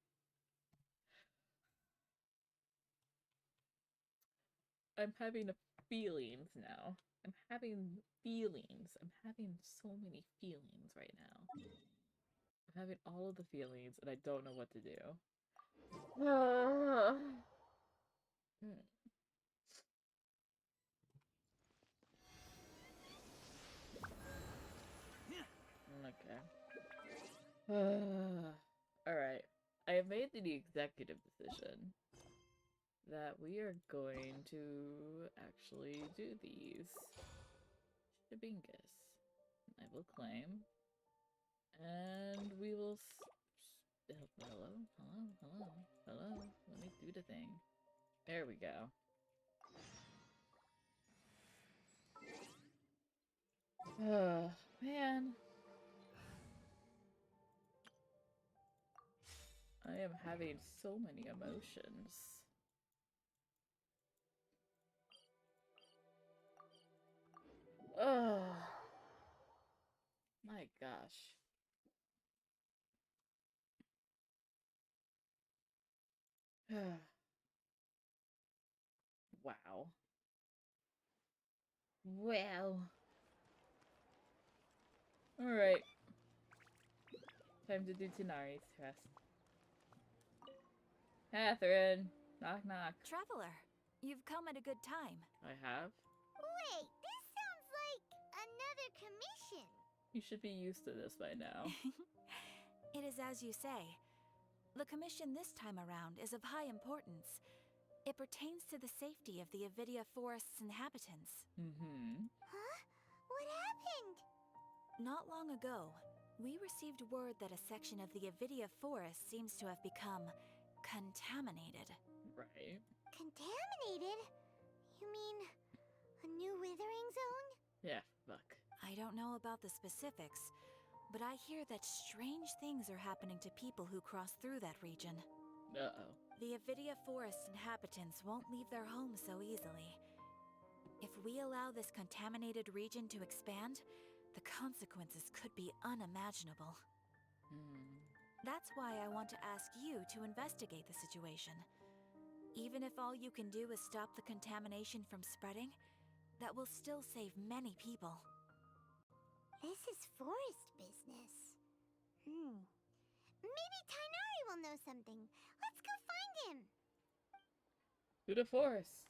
I'm having feelings now. I'm having feelings. I'm having so many feelings right now. I'm having all of the feelings, and I don't know what to do. Okay. Alright. I have made the executive decision that we are going to actually do these. Shabingus. I will claim. And we will hello? Hello? Hello? Hello? Let me do the thing. There we go. Oh, man. I am having so many emotions. Oh. My gosh. Wow. Well. Alright. Time to do Tanari's test. Catherine! Knock knock. Traveler, you've come at a good time. I have? Wait, this sounds like another commission. You should be used to this by now. It is as you say. The commission this time around is of high importance. It pertains to the safety of the Avidia Forest's inhabitants. Huh? What happened? Not long ago, we received word that a section of the Avidia Forest seems to have become contaminated. Right. Contaminated? You mean a new withering zone? Yeah, fuck. I don't know about the specifics, but I hear that strange things are happening to people who cross through that region. Uh-oh. The Avidia Forest inhabitants won't leave their homes so easily. If we allow this contaminated region to expand, the consequences could be unimaginable. That's why I want to ask you to investigate the situation. Even if all you can do is stop the contamination from spreading, that will still save many people. This is forest business. Maybe Tainari will know something. Let's go find him. To the forest.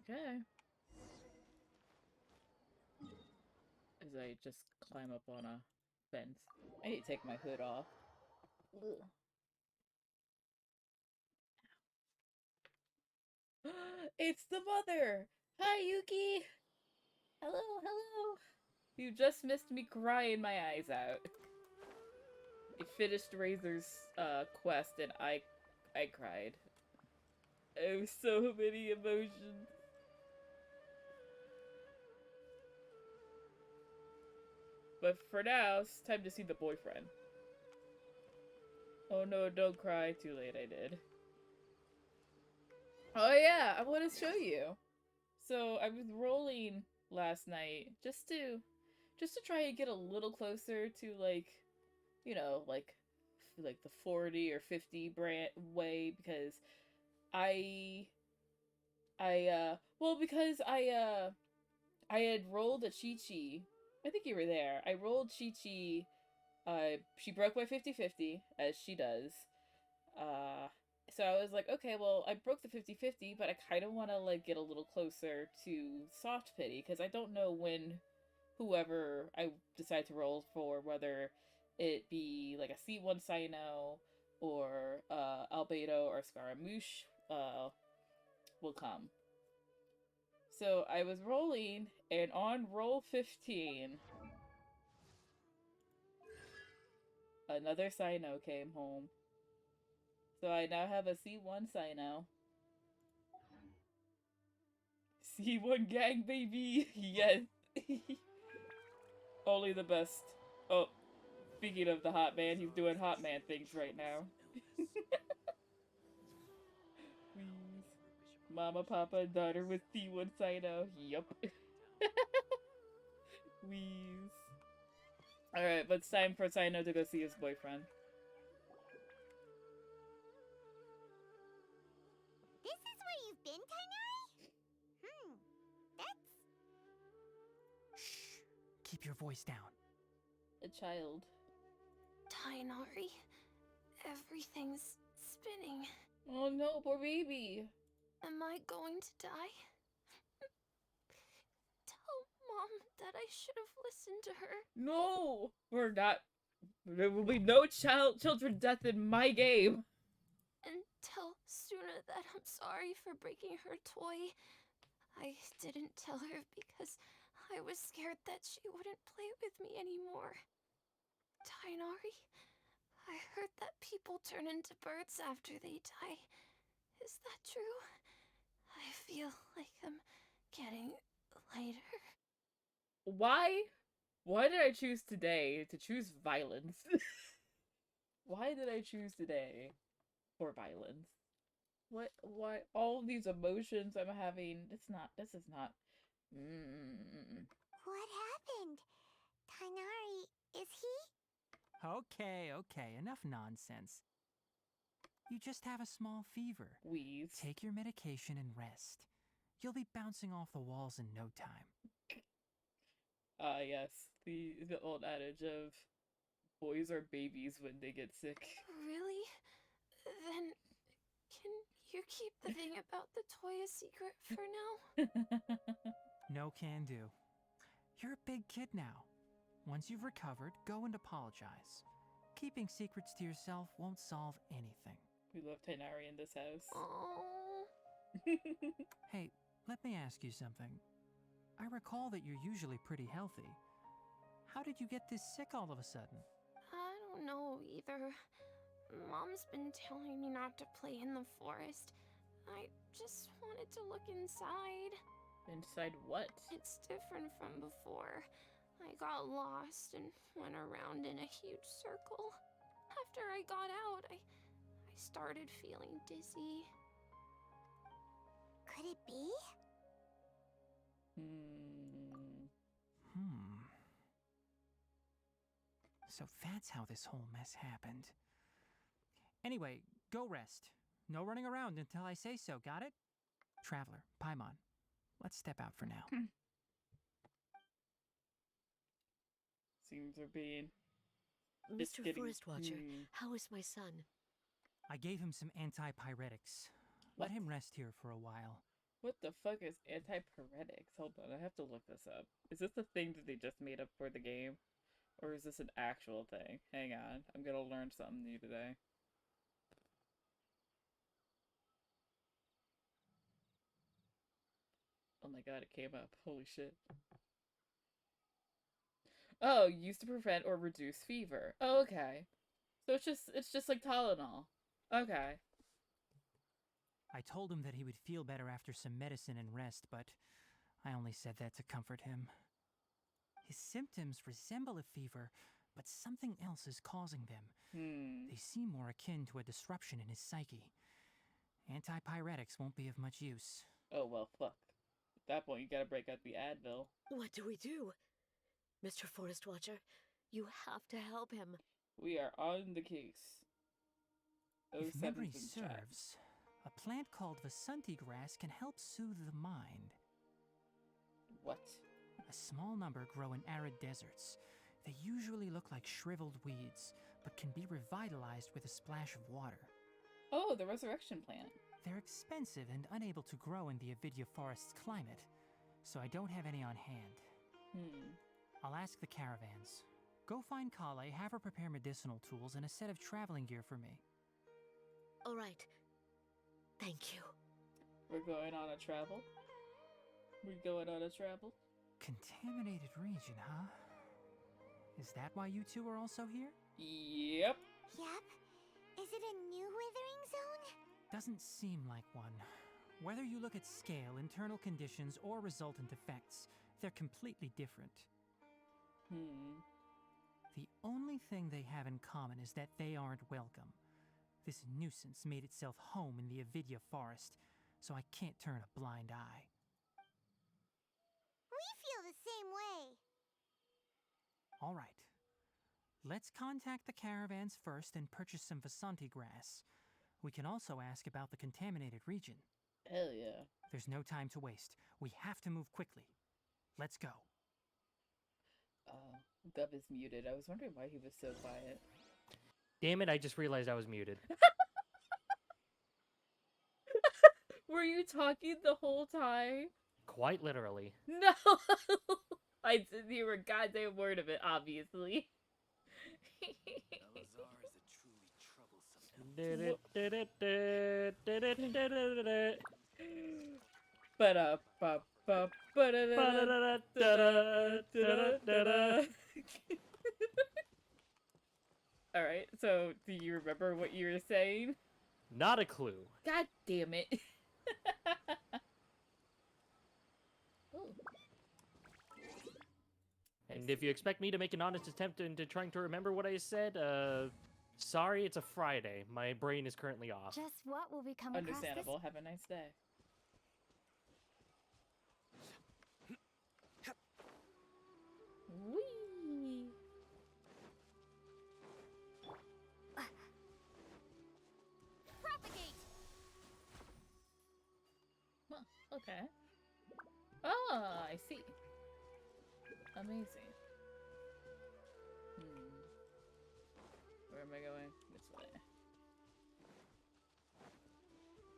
Okay. As I just climb up on a fence. I need to take my hood off. It's the mother! Hi, Yuki! Hello, hello! You just missed me crying my eyes out. I finished Razor's quest and I cried. I have so many emotions. But for now, it's time to see the boyfriend. Oh no, don't cry. Too late, I did. Oh yeah, I want to show you. So I was rolling last night just to try and get a little closer to like, you know, like the 40 or 50 brand way because because I had rolled a Chi-Chi. I think you were there. I rolled Chi-Chi. She broke my 50-50, as she does. So I was like, okay, well, I broke the 50-50, but I kind of want to, like, get a little closer to soft pity, because I don't know when whoever I decide to roll for, whether it be, like, a C1 Sino, or, Albedo, or Scaramouche, will come. So I was rolling, and on roll 15, another Sino came home. So I now have a C1 Sino. C1 gang, baby! Yes! Only the best. Oh, Speaking of the hot man, he's doing hot man things right now. Please. Mama, papa, daughter with T1 Sino. Yup. Please. Alright, but it's time for Sino to go see his boyfriend. This is where you've been, Tainari? That's... Shh. Keep your voice down. A child. Tainari, everything's spinning. Oh no, poor baby. Am I going to die? Tell Mom that I should have listened to her. No! We're not. There will be no children death in my game. And tell Suna that I'm sorry for breaking her toy. I didn't tell her because I was scared that she wouldn't play with me anymore. Tainari, I heard that people turn into birds after they die. Is that true? I feel like I'm getting lighter. Why? Why did I choose today to choose violence? Why did I choose today for violence? What? Why? All these emotions I'm having. This is not. What happened? Tainari, is he? Okay, enough nonsense. You just have a small fever. Wheeze. Take your medication and rest. You'll be bouncing off the walls in no time. Yes. The old adage of boys are babies when they get sick. Really? Then can you keep the thing about the toy a secret for now? No can do. You're a big kid now. Once you've recovered, go and apologize. Keeping secrets to yourself won't solve anything. We love Tainari in this house. Aww. Hey, let me ask you something. I recall that you're usually pretty healthy. How did you get this sick all of a sudden? I don't know either. Mom's been telling me not to play in the forest. I just wanted to look inside. Inside what? It's different from before. I got lost and went around in a huge circle. After I got out, I started feeling dizzy. Could it be? So that's how this whole mess happened. Anyway, go rest. No running around until I say so, got it? Traveler, Paimon, let's step out for now. Seems we're being... Mr. Forest Watcher, how is my son? I gave him some antipyretics. Let him rest here for a while. What the fuck is antipyretics? Hold on, I have to look this up. Is this the thing that they just made up for the game? Or is this an actual thing? Hang on, I'm gonna learn something new today. Oh my god, it came up. Holy shit. Oh, used to prevent or reduce fever. Oh, okay. So it's just like Tylenol. Okay. I told him that he would feel better after some medicine and rest, but I only said that to comfort him. His symptoms resemble a fever, but something else is causing them. They seem more akin to a disruption in his psyche. Antipyretics won't be of much use. Oh, well, fuck. At that point, you gotta break out the Advil. What do we do? Mr. Forest Watcher, you have to help him. We are on the case. If memory serves, a plant called Vasanti grass can help soothe the mind. What? A small number grow in arid deserts. They usually look like shriveled weeds, but can be revitalized with a splash of water. Oh, the resurrection plant. They're expensive and unable to grow in the Avidya forest's climate, so I don't have any on hand. I'll ask the caravans. Go find Kale, have her prepare medicinal tools and a set of traveling gear for me. All right. Thank you. We're going on a travel? We're going on a travel? Contaminated region, huh? Is that why you two are also here? Yep. Yep. Is it a new withering zone? Doesn't seem like one. Whether you look at scale, internal conditions, or resultant effects, they're completely different. The only thing they have in common is that they aren't welcome. This nuisance made itself home in the Avidya forest, so I can't turn a blind eye. We feel the same way. All right. Let's contact the caravans first and purchase some Vasanti grass. We can also ask about the contaminated region. Hell yeah. There's no time to waste. We have to move quickly. Let's go. Gub is muted. I was wondering why he was so quiet. Damn it, I just realized I was muted. Were you talking the whole time? Quite literally. No! I didn't hear a goddamn word of it, obviously. Alright, so do you remember what you were saying? Not a clue. God damn it. And if you expect me to make an honest attempt into trying to remember what I said, sorry, it's a Friday. My brain is currently off. Just what will we come across this? Understandable. Have a nice day. Whee! Propagate! Huh, okay. Ah, I see. Amazing. Where am I going? This way.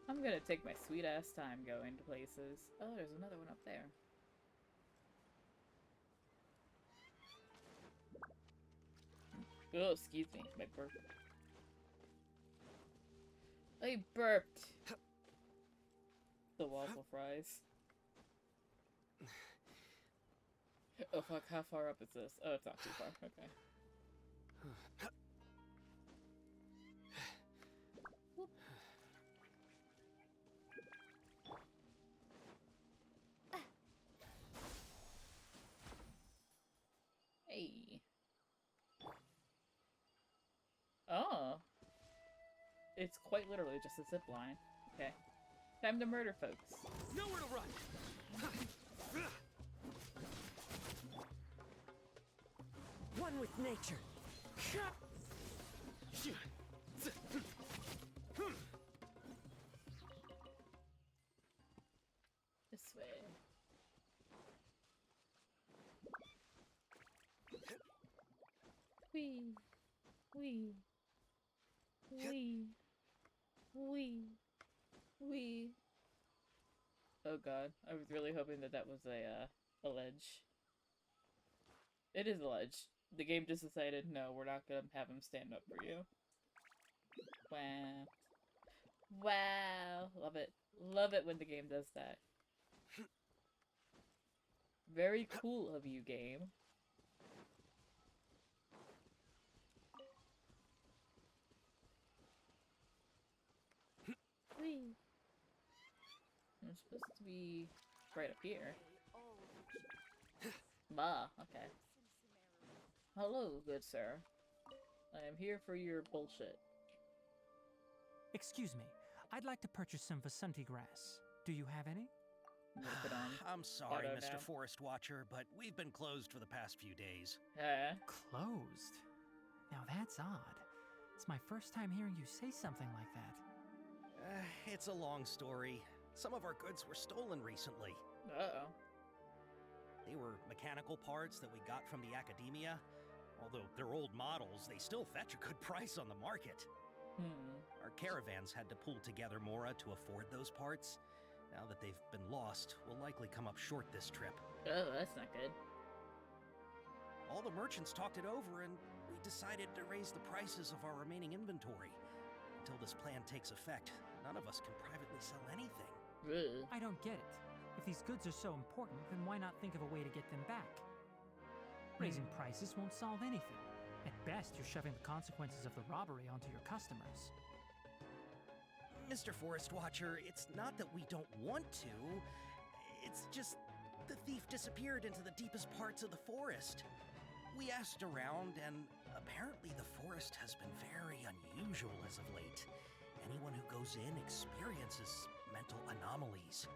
I'm gonna take my sweet ass time going to places. Oh, there's another one up there. Oh, excuse me. My burp. I burped. The waffle fries. Oh fuck, how far up is this? Oh, it's not too far. Okay. Whoop. Hey. Oh. It's quite literally just a zip line. Okay. Time to murder folks. Nowhere to run! One with nature. This way. Wee. Wee. Wee. Wee. Wee. Oh god, I was really hoping that that was a ledge. It is a ledge. The game just decided, no, we're not gonna have him stand up for you. Wow. Wow. Love it. Love it when the game does that. Very cool of you, game. Whee. I'm supposed to be right up here. Bah, okay. Hello, good sir. I am here for your bullshit. Excuse me. I'd like to purchase some Vasanti grass. Do you have any? I'm gonna put on I'm sorry, auto Mr. now. Forest Watcher, but we've been closed for the past few days. Closed? Now that's odd. It's my first time hearing you say something like that. It's a long story. Some of our goods were stolen recently. Uh-oh. They were mechanical parts that we got from the academia. Although they're old models, they still fetch a good price on the market. Our caravans had to pull together Mora to afford those parts. Now that they've been lost, we'll likely come up short this trip. Oh, that's not good. All the merchants talked it over, and we decided to raise the prices of our remaining inventory. Until this plan takes effect, none of us can privately sell anything. I don't get it. If these goods are so important, then why not think of a way to get them back? Raising prices won't solve anything. At best, you're shoving the consequences of the robbery onto your customers. Mr. Forest Watcher, it's not that we don't want to. It's just the thief disappeared into the deepest parts of the forest. We asked around, and apparently the forest has been very unusual as of late. Anyone who goes in experiences mental anomalies.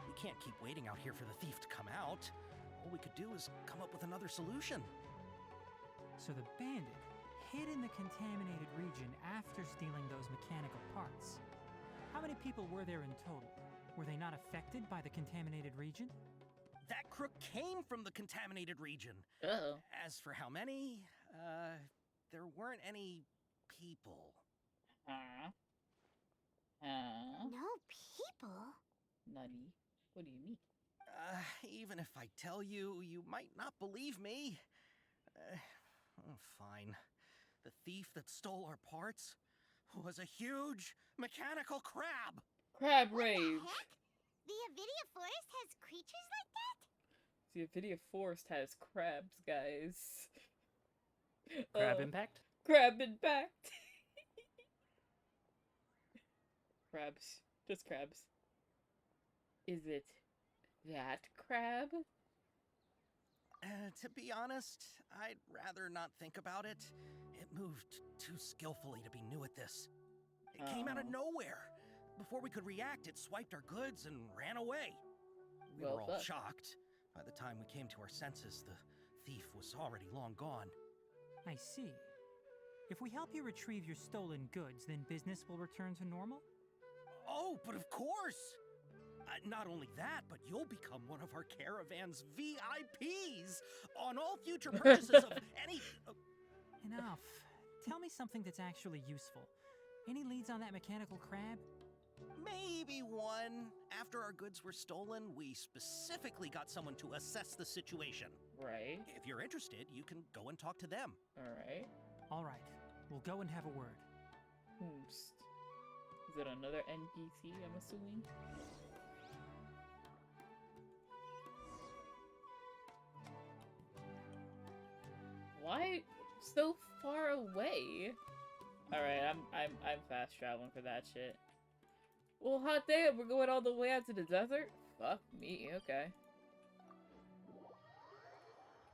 We can't keep waiting out here for the thief to come out. All we could do is come up with another solution. So the bandit hid in the contaminated region after stealing those mechanical parts. How many people were there in total? Were they not affected by the contaminated region? That crook came from the contaminated region. Uh-oh. As for how many, there weren't any people. No people? Nutty. What do you mean? Even if I tell you, you might not believe me. Fine. The thief that stole our parts was a huge mechanical crab. Crab rage. Heck? The Avidia Forest has creatures like that? The Avidia Forest has crabs, guys. Crab impact? Crab impact. Crabs. Just crabs. Is it that crab? To be honest, I'd rather not think about it. It moved too skillfully to be new at this. It came out of nowhere. Before we could react, it swiped our goods and ran away. We were all shocked. By the time we came to our senses, the thief was already long gone. I see. If we help you retrieve your stolen goods, then business will return to normal? Oh, but of course! Not only that, but you'll become one of our caravan's VIPs on all future purchases of any... Enough. Tell me something that's actually useful. Any leads on that mechanical crab? Maybe one. After our goods were stolen, we specifically got someone to assess the situation. Right. If you're interested, you can go and talk to them. Alright. Alright. We'll go and have a word. Is it another NPC, I'm assuming? Why so far away? Alright, I'm fast traveling for that shit. Well, hot damn, we're going all the way out to the desert? Fuck me, okay.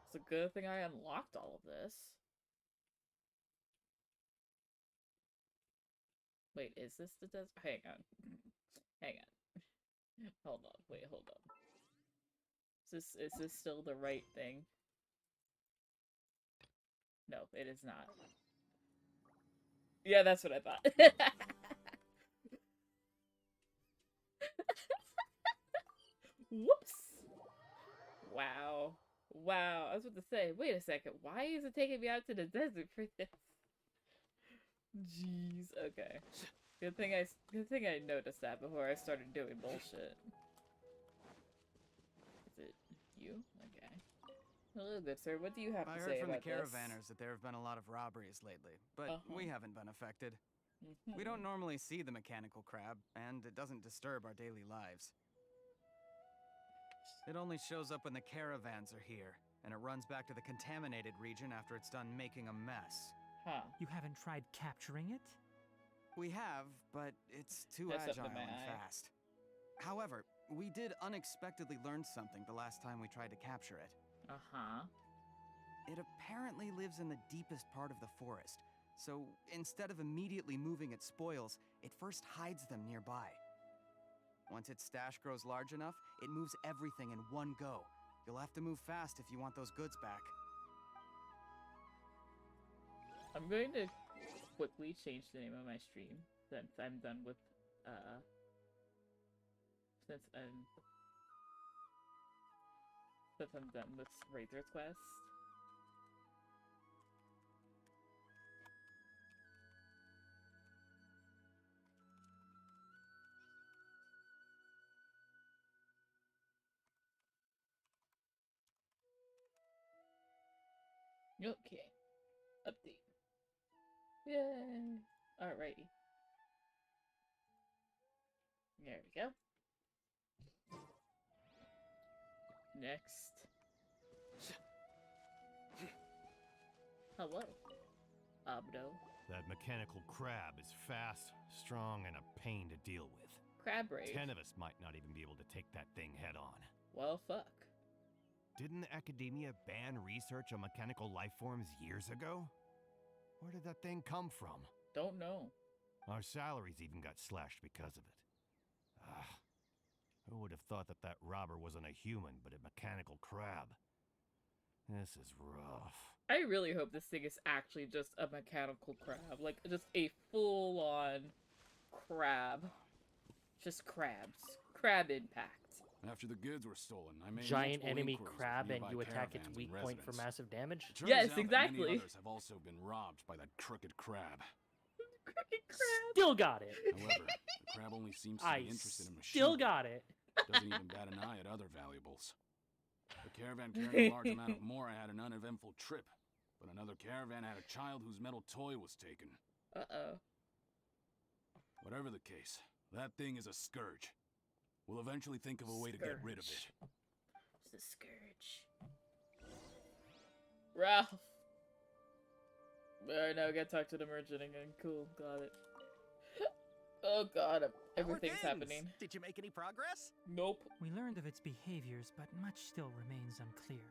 It's a good thing I unlocked all of this. Wait, is this the desert? Hang on. Hang on. Hold on, wait, hold on. Is this still the right thing? No, it is not. Yeah, that's what I thought. Whoops! Wow. Wow, I was about to say, wait a second, why is it taking me out to the desert for this? Jeez, okay. Good thing I noticed that before I started doing bullshit. Is it you? Okay. Hello, good sir. What do you have to say about this? I heard from the caravanners that there have been a lot of robberies lately, but we haven't been affected. We don't normally see the mechanical crab, and it doesn't disturb our daily lives. It only shows up when the caravans are here, and it runs back to the contaminated region after it's done making a mess. Huh. You haven't tried capturing it? We have, but it's too agile and fast. However, we did unexpectedly learn something the last time we tried to capture it. Uh-huh. It apparently lives in the deepest part of the forest, so instead of immediately moving its spoils, it first hides them nearby. Once its stash grows large enough, it moves everything in one go. You'll have to move fast if you want those goods back. I'm going to quickly change the name of my stream since I'm done with, since I'm done with Razor's Quest. Okay. Update. Yay! Alrighty. There we go. Next. Hello, Abdo. That mechanical crab is fast, strong, and a pain to deal with. Crab rage. 10 of us might not even be able to take that thing head on. Well, fuck. Didn't the academia ban research on mechanical life forms years ago? Where did that thing come from? Don't know. Our salaries even got slashed because of it. Ah, who would have thought that that robber wasn't a human, but a mechanical crab? This is rough. I really hope this thing is actually just a mechanical crab. Like, just a full-on crab. Just crabs. Crab impact. After the goods were stolen, I made Giant multiple enemy inquiries with crab and nearby you attack its caravans weak and point for residents. massive damage? It turns Yes, out that exactly. many others have also been robbed by that crooked crab. Crooked crab. Still got it. However, the crab only seems to be interested in still machinery. got it. Doesn't even bat an eye at other valuables. The caravan carried a large amount of more. I had an uneventful trip, but another caravan had a child whose metal toy was taken. Uh-oh. Whatever the case, that thing is a scourge. We'll eventually think of a way to get rid of it. It's a scourge. Ralph! Alright, now we gotta talk to the merchant again. Cool, got it. Oh god, everything's happening. Did you make any progress? Nope. We learned of its behaviors, but much still remains unclear.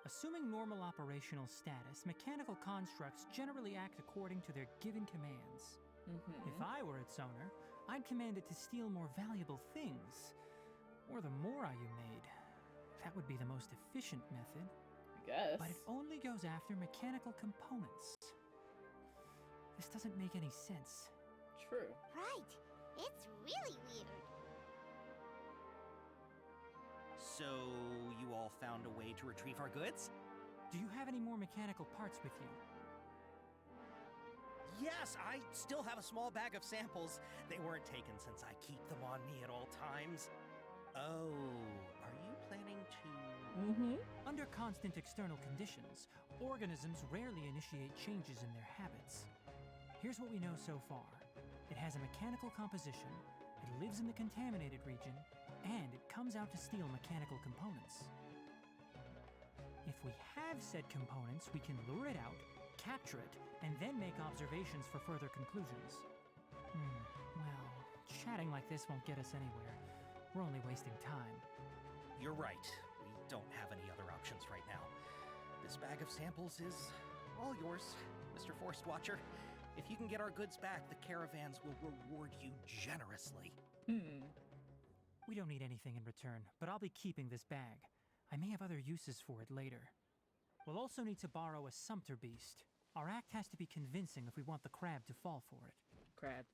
Assuming normal operational status, mechanical constructs generally act according to their given commands. If I were its owner, I'd command it to steal more valuable things. Or the more you made. That would be the most efficient method. I guess. But it only goes after mechanical components. This doesn't make any sense. True. Right. It's really weird. So, you all found a way to retrieve our goods? Do you have any more mechanical parts with you? Yes, I still have a small bag of samples. They weren't taken since I keep them on me at all times. Oh, are you planning to... Under constant external conditions, organisms rarely initiate changes in their habits. Here's what we know so far. It has a mechanical composition, it lives in the contaminated region, and it comes out to steal mechanical components. If we have said components, we can lure it out, capture it, and then make observations for further conclusions. Well, chatting like this won't get us anywhere. We're only wasting time. You're right. We don't have any other options right now. This bag of samples is all yours, Mr. Forest Watcher. If you can get our goods back, the caravans will reward you generously. We don't need anything in return, but I'll be keeping this bag. I may have other uses for it later. We'll also need to borrow a sumpter beast. Our act has to be convincing if we want the crab to fall for it. Crab.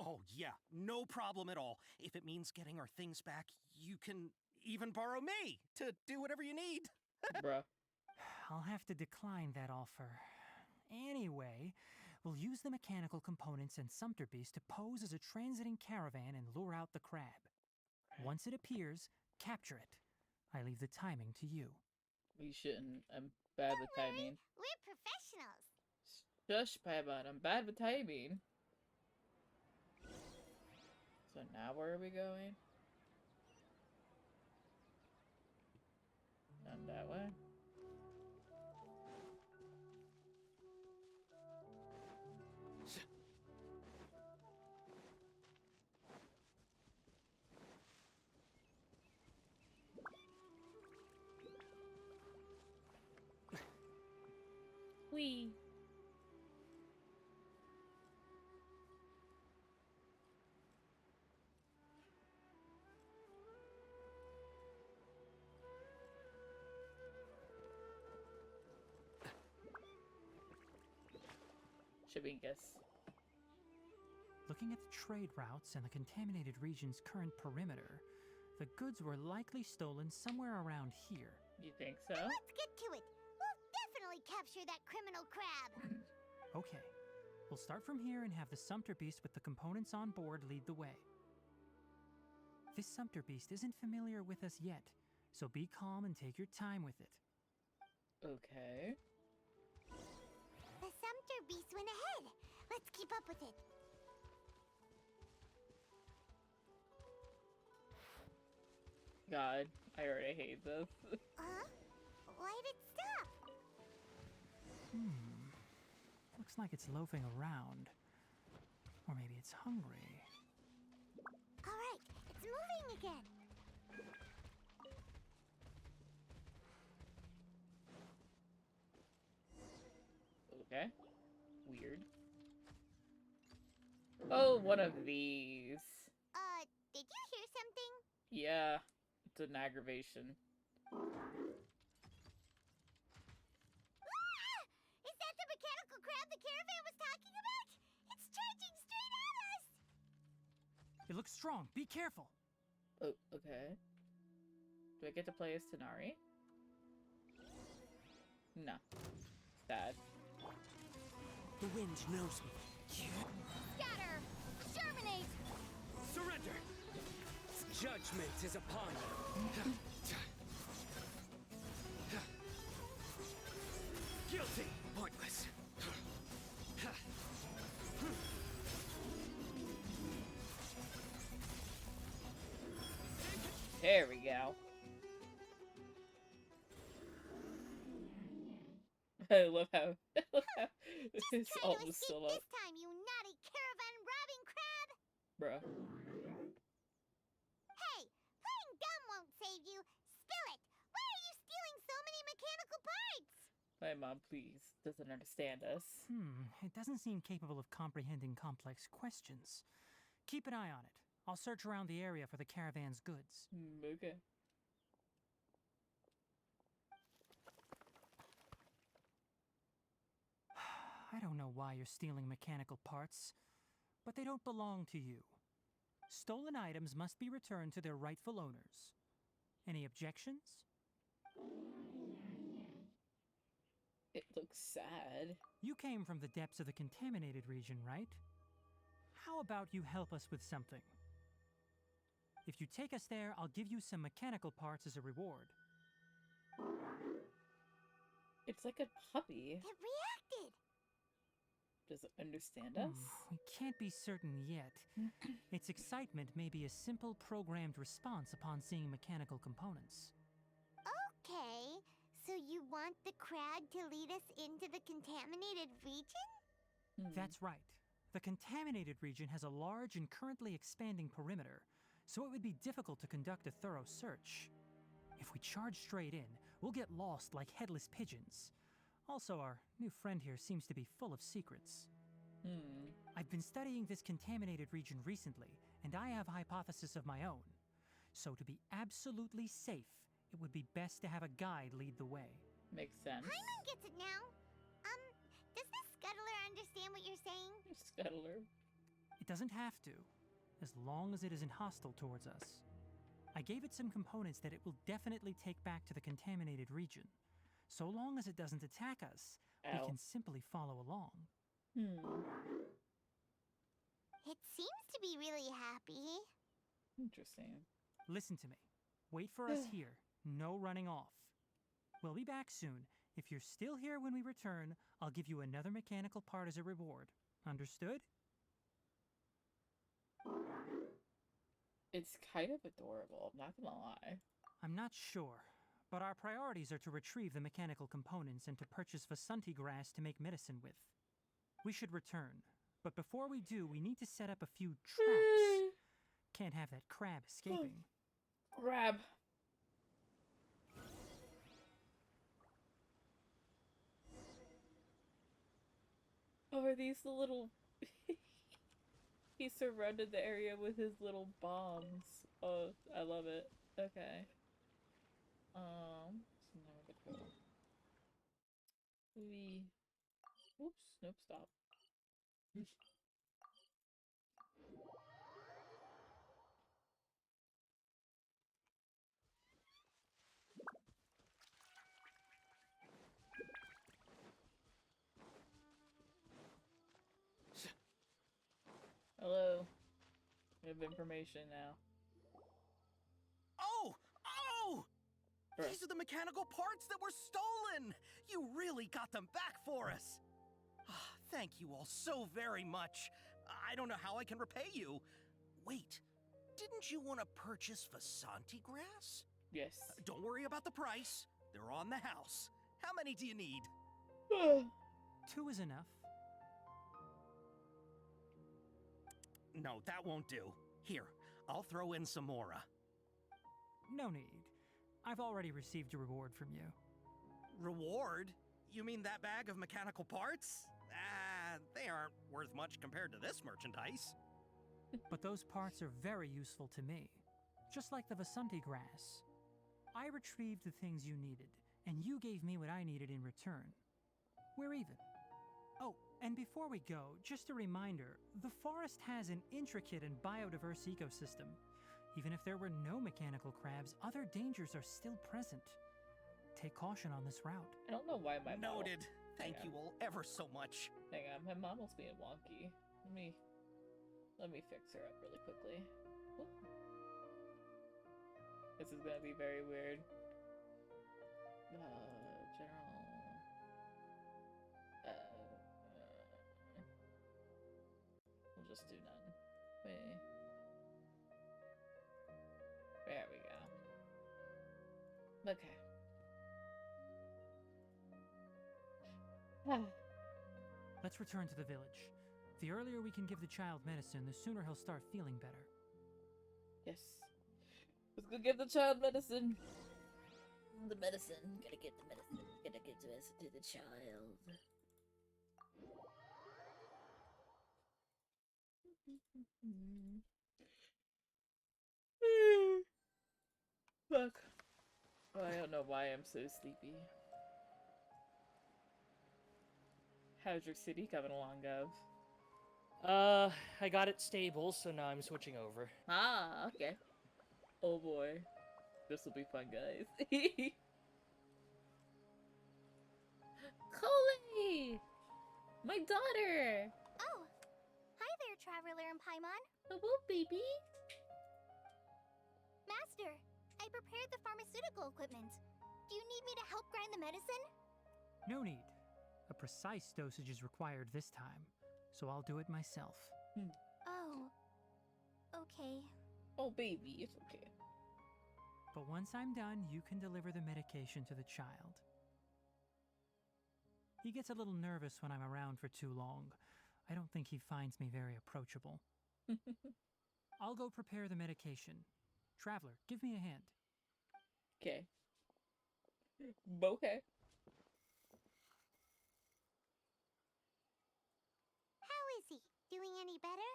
Oh, yeah, no problem at all. If it means getting our things back, you can even borrow me to do whatever you need. Bruh. I'll have to decline that offer. Anyway, we'll use the mechanical components and sumpter beast to pose as a transiting caravan and lure out the crab. Once it appears, capture it. I leave the timing to you. You shouldn't. I'm bad with timing. We're professionals. Shush, Paimon. I'm bad with timing. So now where are we going? Not that way. Wee. Shabingus. Looking at the trade routes and the contaminated region's current perimeter, the goods were likely stolen somewhere around here. You think so? Let's get to it. We'll definitely capture that criminal crab. Okay, we'll start from here and have the sumpter beast with the components on board lead the way. This sumpter beast isn't familiar with us yet, so be calm and take your time with it. Okay. The sumpter beast went ahead. Let's keep up with it. God, I already hate this. Huh? Why'd it stop? Looks like it's loafing around. Or maybe it's hungry. All right, it's moving again. Okay. Weird. Oh, one of these. Did you hear something? Yeah, it's an aggravation. Ah! Is that the mechanical crab the caravan was talking about? It's charging straight at us! It looks strong. Be careful. Oh, okay. Do I get to play as Tanari? No. Sad. The wind knows me. Scatter! Germinate! Surrender! Judgment is upon you. Guilty! Pointless. There we go. I love how his ult was still up. This time, you naughty caravan robbing crab! Bruh. Hey, playing dumb won't save you. Spill it! Why are you stealing so many mechanical parts? My mom, please, doesn't understand us. It doesn't seem capable of comprehending complex questions. Keep an eye on it. I'll search around the area for the caravan's goods. Okay. I don't know why you're stealing mechanical parts, but they don't belong to you. Stolen items must be returned to their rightful owners. Any objections? It looks sad. You came from the depths of the contaminated region, right? How about you help us with something? If you take us there, I'll give you some mechanical parts as a reward. It's like a puppy. It reacted! Does it understand us? We can't be certain yet. Its excitement may be a simple programmed response upon seeing mechanical components. Okay, so you want the crab to lead us into the contaminated region? That's right. The contaminated region has a large and currently expanding perimeter, so it would be difficult to conduct a thorough search. If we charge straight in, we'll get lost like headless pigeons. Also, our new friend here seems to be full of secrets. I've been studying this contaminated region recently, and I have a hypothesis of my own. So to be absolutely safe, it would be best to have a guide lead the way. Makes sense. Paimon gets it now. Does this scuttler understand what you're saying? Scuttler. It doesn't have to, as long as it isn't hostile towards us. I gave it some components that it will definitely take back to the contaminated region. So long as it doesn't attack us, we can simply follow along. It seems to be really happy. Interesting. Listen to me. Wait for us here. No running off. We'll be back soon. If you're still here when we return, I'll give you another mechanical part as a reward. Understood? It's kind of adorable, I'm not gonna lie. I'm not sure, but our priorities are to retrieve the mechanical components and to purchase Vasanti grass to make medicine with. We should return, but before we do, we need to set up a few traps. Can't have that crab escaping. Grab. Oh, are these the little... He surrounded the area with his little bombs. Oh, I love it. Okay. So now we're good to go. Oops, nope, stop. Hello. We have information now. Oh! Oh! These are the mechanical parts that were stolen! You really got them back for us! Thank you all so very much. I don't know how I can repay you. Wait, didn't you want to purchase Vasanti grass? Yes. Don't worry about the price. They're on the house. How many do you need? 2 is enough. No, that won't do. Here, I'll throw in some more. No need. I've already received a reward from you. Reward? You mean that bag of mechanical parts? They aren't worth much compared to this merchandise. But those parts are very useful to me. Just like the Vasanti grass. I retrieved the things you needed, and you gave me what I needed in return. We're even. Oh, and before we go, just a reminder, the forest has an intricate and biodiverse ecosystem. Even if there were no mechanical crabs, other dangers are still present. Take caution on this route. I don't know why my model... Noted. Thank you all ever so much. Hang on, my model's being wonky. Let me fix her up really quickly. Whoop. This is gonna be very weird. General... we'll just do none. Wait. There we go. Okay. Let's return to the village. The earlier we can give the child medicine, the sooner he'll start feeling better. Yes. Let's go give the child medicine. The medicine. Gotta get the medicine. Gotta get the medicine to the child. Fuck. Oh, I don't know why I'm so sleepy. How's your city coming along, Gov? I got it stable, so now I'm switching over. Ah, okay. Oh boy. This will be fun, guys. Chloe! My daughter! Oh, hi there, Traveler and Paimon. Hello, baby. Master, I prepared the pharmaceutical equipment. Do you need me to help grind the medicine? No need. A precise dosage is required this time, so I'll do it myself. Oh, okay. Oh, baby, it's okay. But once I'm done, you can deliver the medication to the child. He gets a little nervous when I'm around for too long. I don't think he finds me very approachable. I'll go prepare the medication. Traveler, give me a hand. Okay. Okay. How is he? Doing any better?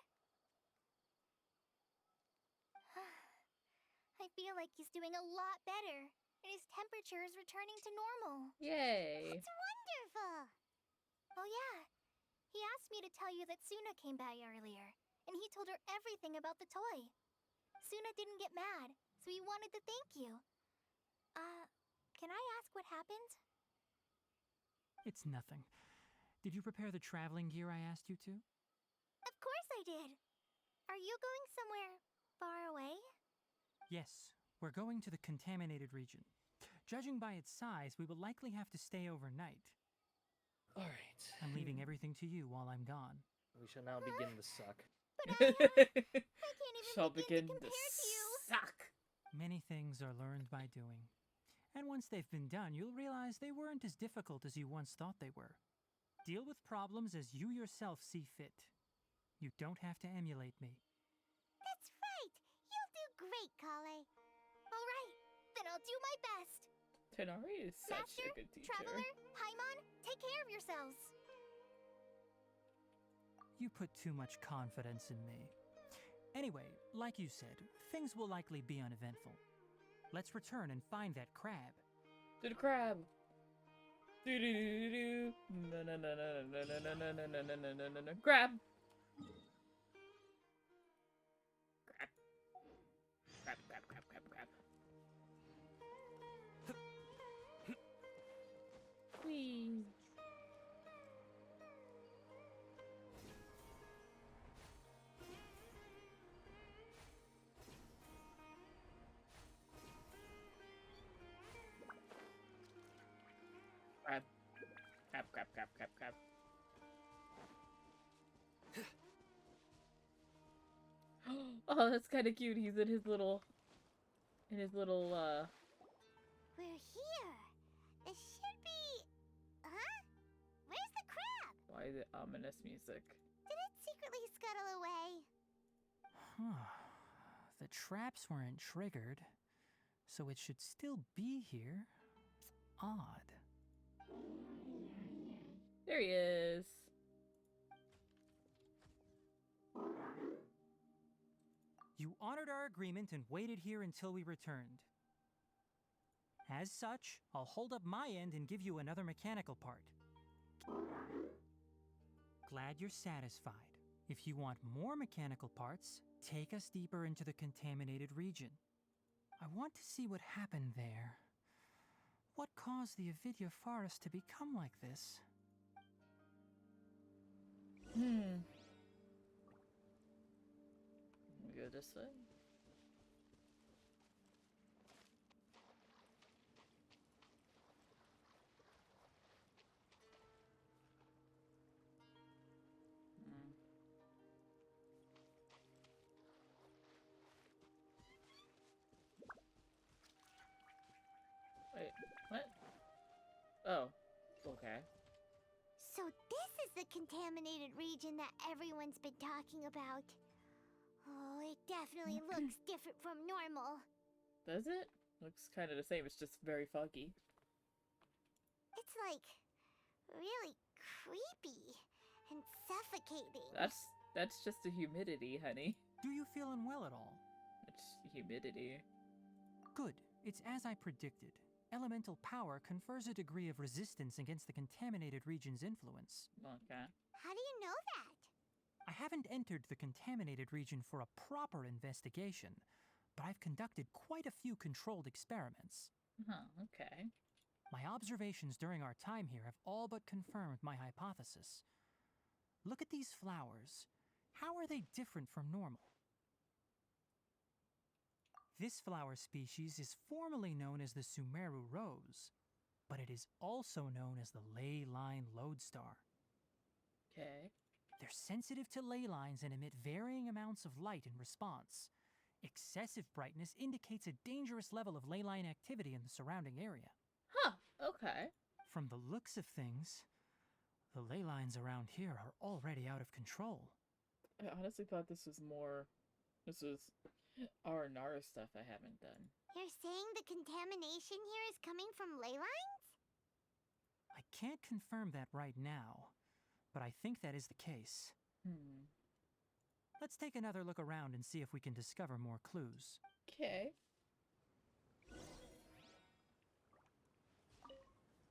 I feel like he's doing a lot better, and his temperature is returning to normal. Yay. That's wonderful! Oh yeah, he asked me to tell you that Suna came by earlier, and he told her everything about the toy. Suna didn't get mad, so he wanted to thank you. Can I ask what happened? It's nothing. Did you prepare the traveling gear I asked you to? Of course I did! Are you going somewhere far away? Yes, we're going to the contaminated region. Judging by its size, we will likely have to stay overnight. Alright. I'm leaving everything to you while I'm gone. We shall now begin the suck. But I can't even Shall begin begin to to compare to you. suck. Many things are learned by doing. And once they've been done, you'll realize they weren't as difficult as you once thought they were. Deal with problems as you yourself see fit. You don't have to emulate me. That's right! You'll do great, Kale. Alright, then I'll do my best. Tenari is such Master, a good teacher. Traveler, Paimon, take care of yourselves. You put too much confidence in me. Anyway, like you said, things will likely be uneventful. Let's return and find that crab. To the crab. Do do do do. No no no no no no no no no no no no no. Crab. Crab. Crab crab crab crab crab. Whee. Crab. Crab, crab, crab, crab, crab. Oh, that's kind of cute. He's in his little... We're here. It should be... Huh? Where's the crab? Why is it ominous music? Did it secretly scuttle away? The traps weren't triggered, so it should still be here. Odd. There he is. You honored our agreement and waited here until we returned. As such, I'll hold up my end and give you another mechanical part. Glad you're satisfied. If you want more mechanical parts, take us deeper into the contaminated region. I want to see what happened there. What caused the Avidya forest to become like this? We go this way. Wait, what? Oh, okay. So this is the contaminated region that everyone's been talking about. Oh, it definitely looks different from normal. Does it? Looks kind of the same, it's just very foggy. It's like really creepy and suffocating. That's just the humidity, honey. Do you feel unwell at all? It's humidity. Good. It's as I predicted. Elemental power confers a degree of resistance against the contaminated region's influence. Okay. How do you know that? I haven't entered the contaminated region for a proper investigation, but I've conducted quite a few controlled experiments. Huh, okay. My observations during our time here have all but confirmed my hypothesis. Look at these flowers. How are they different from normal? This flower species is formally known as the Sumeru rose, but it is also known as the ley line lodestar. Okay. They're sensitive to ley lines and emit varying amounts of light in response. Excessive brightness indicates a dangerous level of ley line activity in the surrounding area. Huh, okay. From the looks of things, the ley lines around here are already out of control. I honestly thought this was R&R stuff I haven't done. You're saying the contamination here is coming from ley lines? I can't confirm that right now, but I think that is the case. Let's take another look around and see if we can discover more clues. Okay.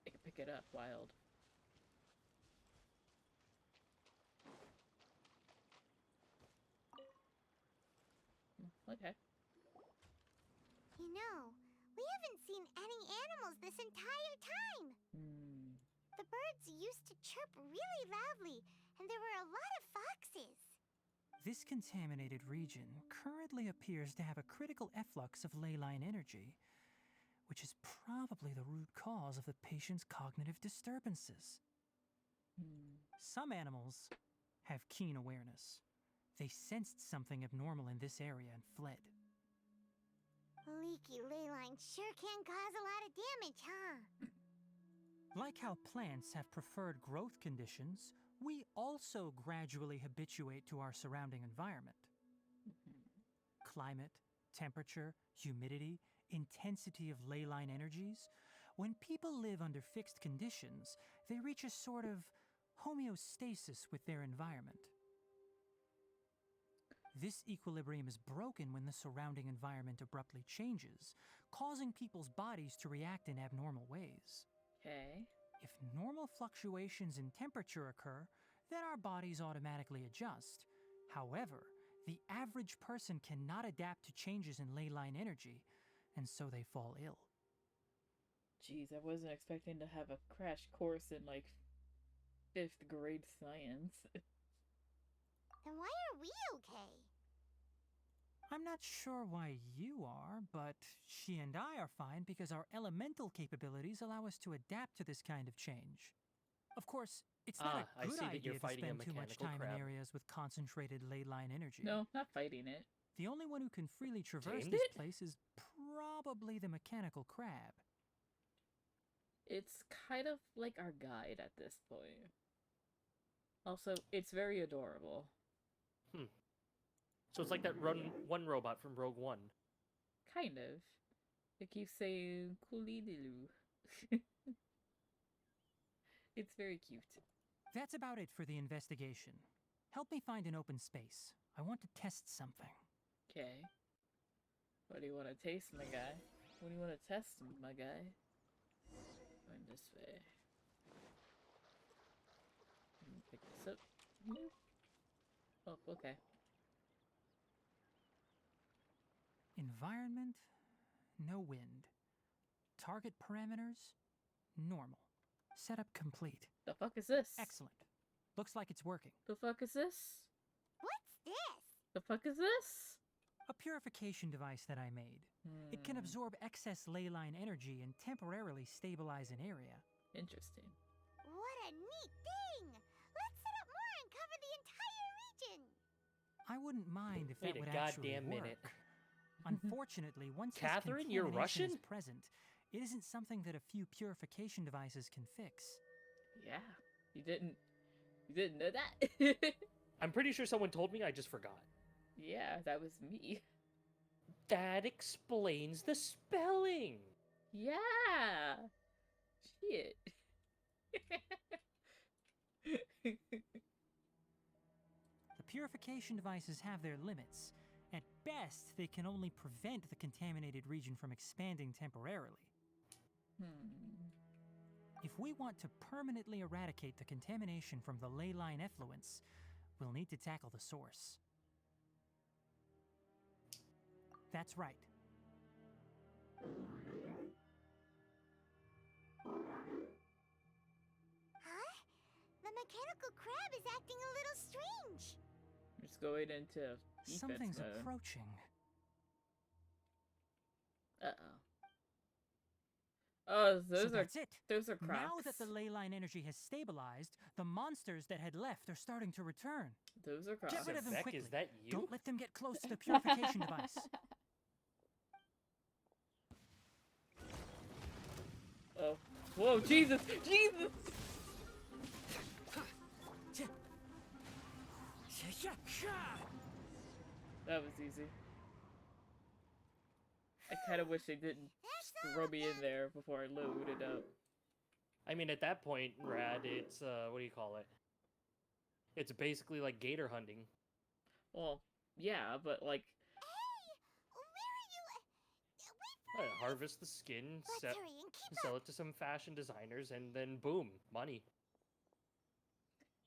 I can pick it up, wild. Okay. You know, we haven't seen any animals this entire time. The birds used to chirp really loudly, and there were a lot of foxes. This contaminated region currently appears to have a critical efflux of ley line energy, which is probably the root cause of the patient's cognitive disturbances. Some animals have keen awareness. They sensed something abnormal in this area and fled. Leaky ley lines sure can cause a lot of damage, huh? Like how plants have preferred growth conditions, we also gradually habituate to our surrounding environment. Climate, temperature, humidity, intensity of ley line energies. When people live under fixed conditions, they reach a sort of homeostasis with their environment. This equilibrium is broken when the surrounding environment abruptly changes, causing people's bodies to react in abnormal ways. Okay. If normal fluctuations in temperature occur, then our bodies automatically adjust. However, the average person cannot adapt to changes in ley line energy, and so they fall ill. Jeez, I wasn't expecting to have a crash course in, like, 5th grade science. Then why are we okay? I'm not sure why you are, but she and I are fine because our elemental capabilities allow us to adapt to this kind of change. Of course, it's not I a good see that idea you're to fighting a spend too much mechanical time crab. in areas with concentrated ley line energy. No, not fighting it. The only one who can freely traverse Tamed this it? place is probably the mechanical crab. It's kind of like our guide at this point. Also, it's very adorable. So it's like that one robot from Rogue One. Kind of. It keeps saying Kulidilu. It's very cute. That's about it for the investigation. Help me find an open space. I want to test something. Okay. What do you want to taste, my guy? What do you want to test, my guy? Going this way. Let me pick this up. Oh, okay. Environment, no wind. Target parameters, normal. Setup complete. The fuck is this? Excellent. Looks like it's working. The fuck is this? What's this? The fuck is this? A purification device that I made. It can absorb excess ley line energy and temporarily stabilize an area. Interesting. What a neat thing! Let's set up more and cover the entire region! I wouldn't mind if Wait that a would actually goddamn work. minute. Unfortunately, once Catherine, this you're contamination Russian? is present, it isn't something that a few purification devices can fix. Yeah. You didn't know that? I'm pretty sure someone told me, I just forgot. Yeah, that was me. That explains the spelling! Yeah! Shit. The purification devices have their limits. At best, they can only prevent the contaminated region from expanding temporarily. If we want to permanently eradicate the contamination from the ley line effluents, we'll need to tackle the source. That's right. Huh? The mechanical crab is acting a little strange. Just going into defense Something's mode. approaching. Uh-oh. Oh, So those are that's it. those are crocs. Now that the ley line energy has stabilized, the monsters that had left are starting to return. Those are crocs. Get rid of them Vec, quickly. is that you? Don't let them get close to the purification device. Oh. Whoa, Jesus! Jesus! That was easy. I kind of wish they didn't just throw me in there before I loaded up. I mean, at that point, Rad, it's, what do you call it? It's basically like gator hunting. Well, yeah, but like... Harvest the skin, Let's hurry and keep sell it to some fashion designers, and then boom, money.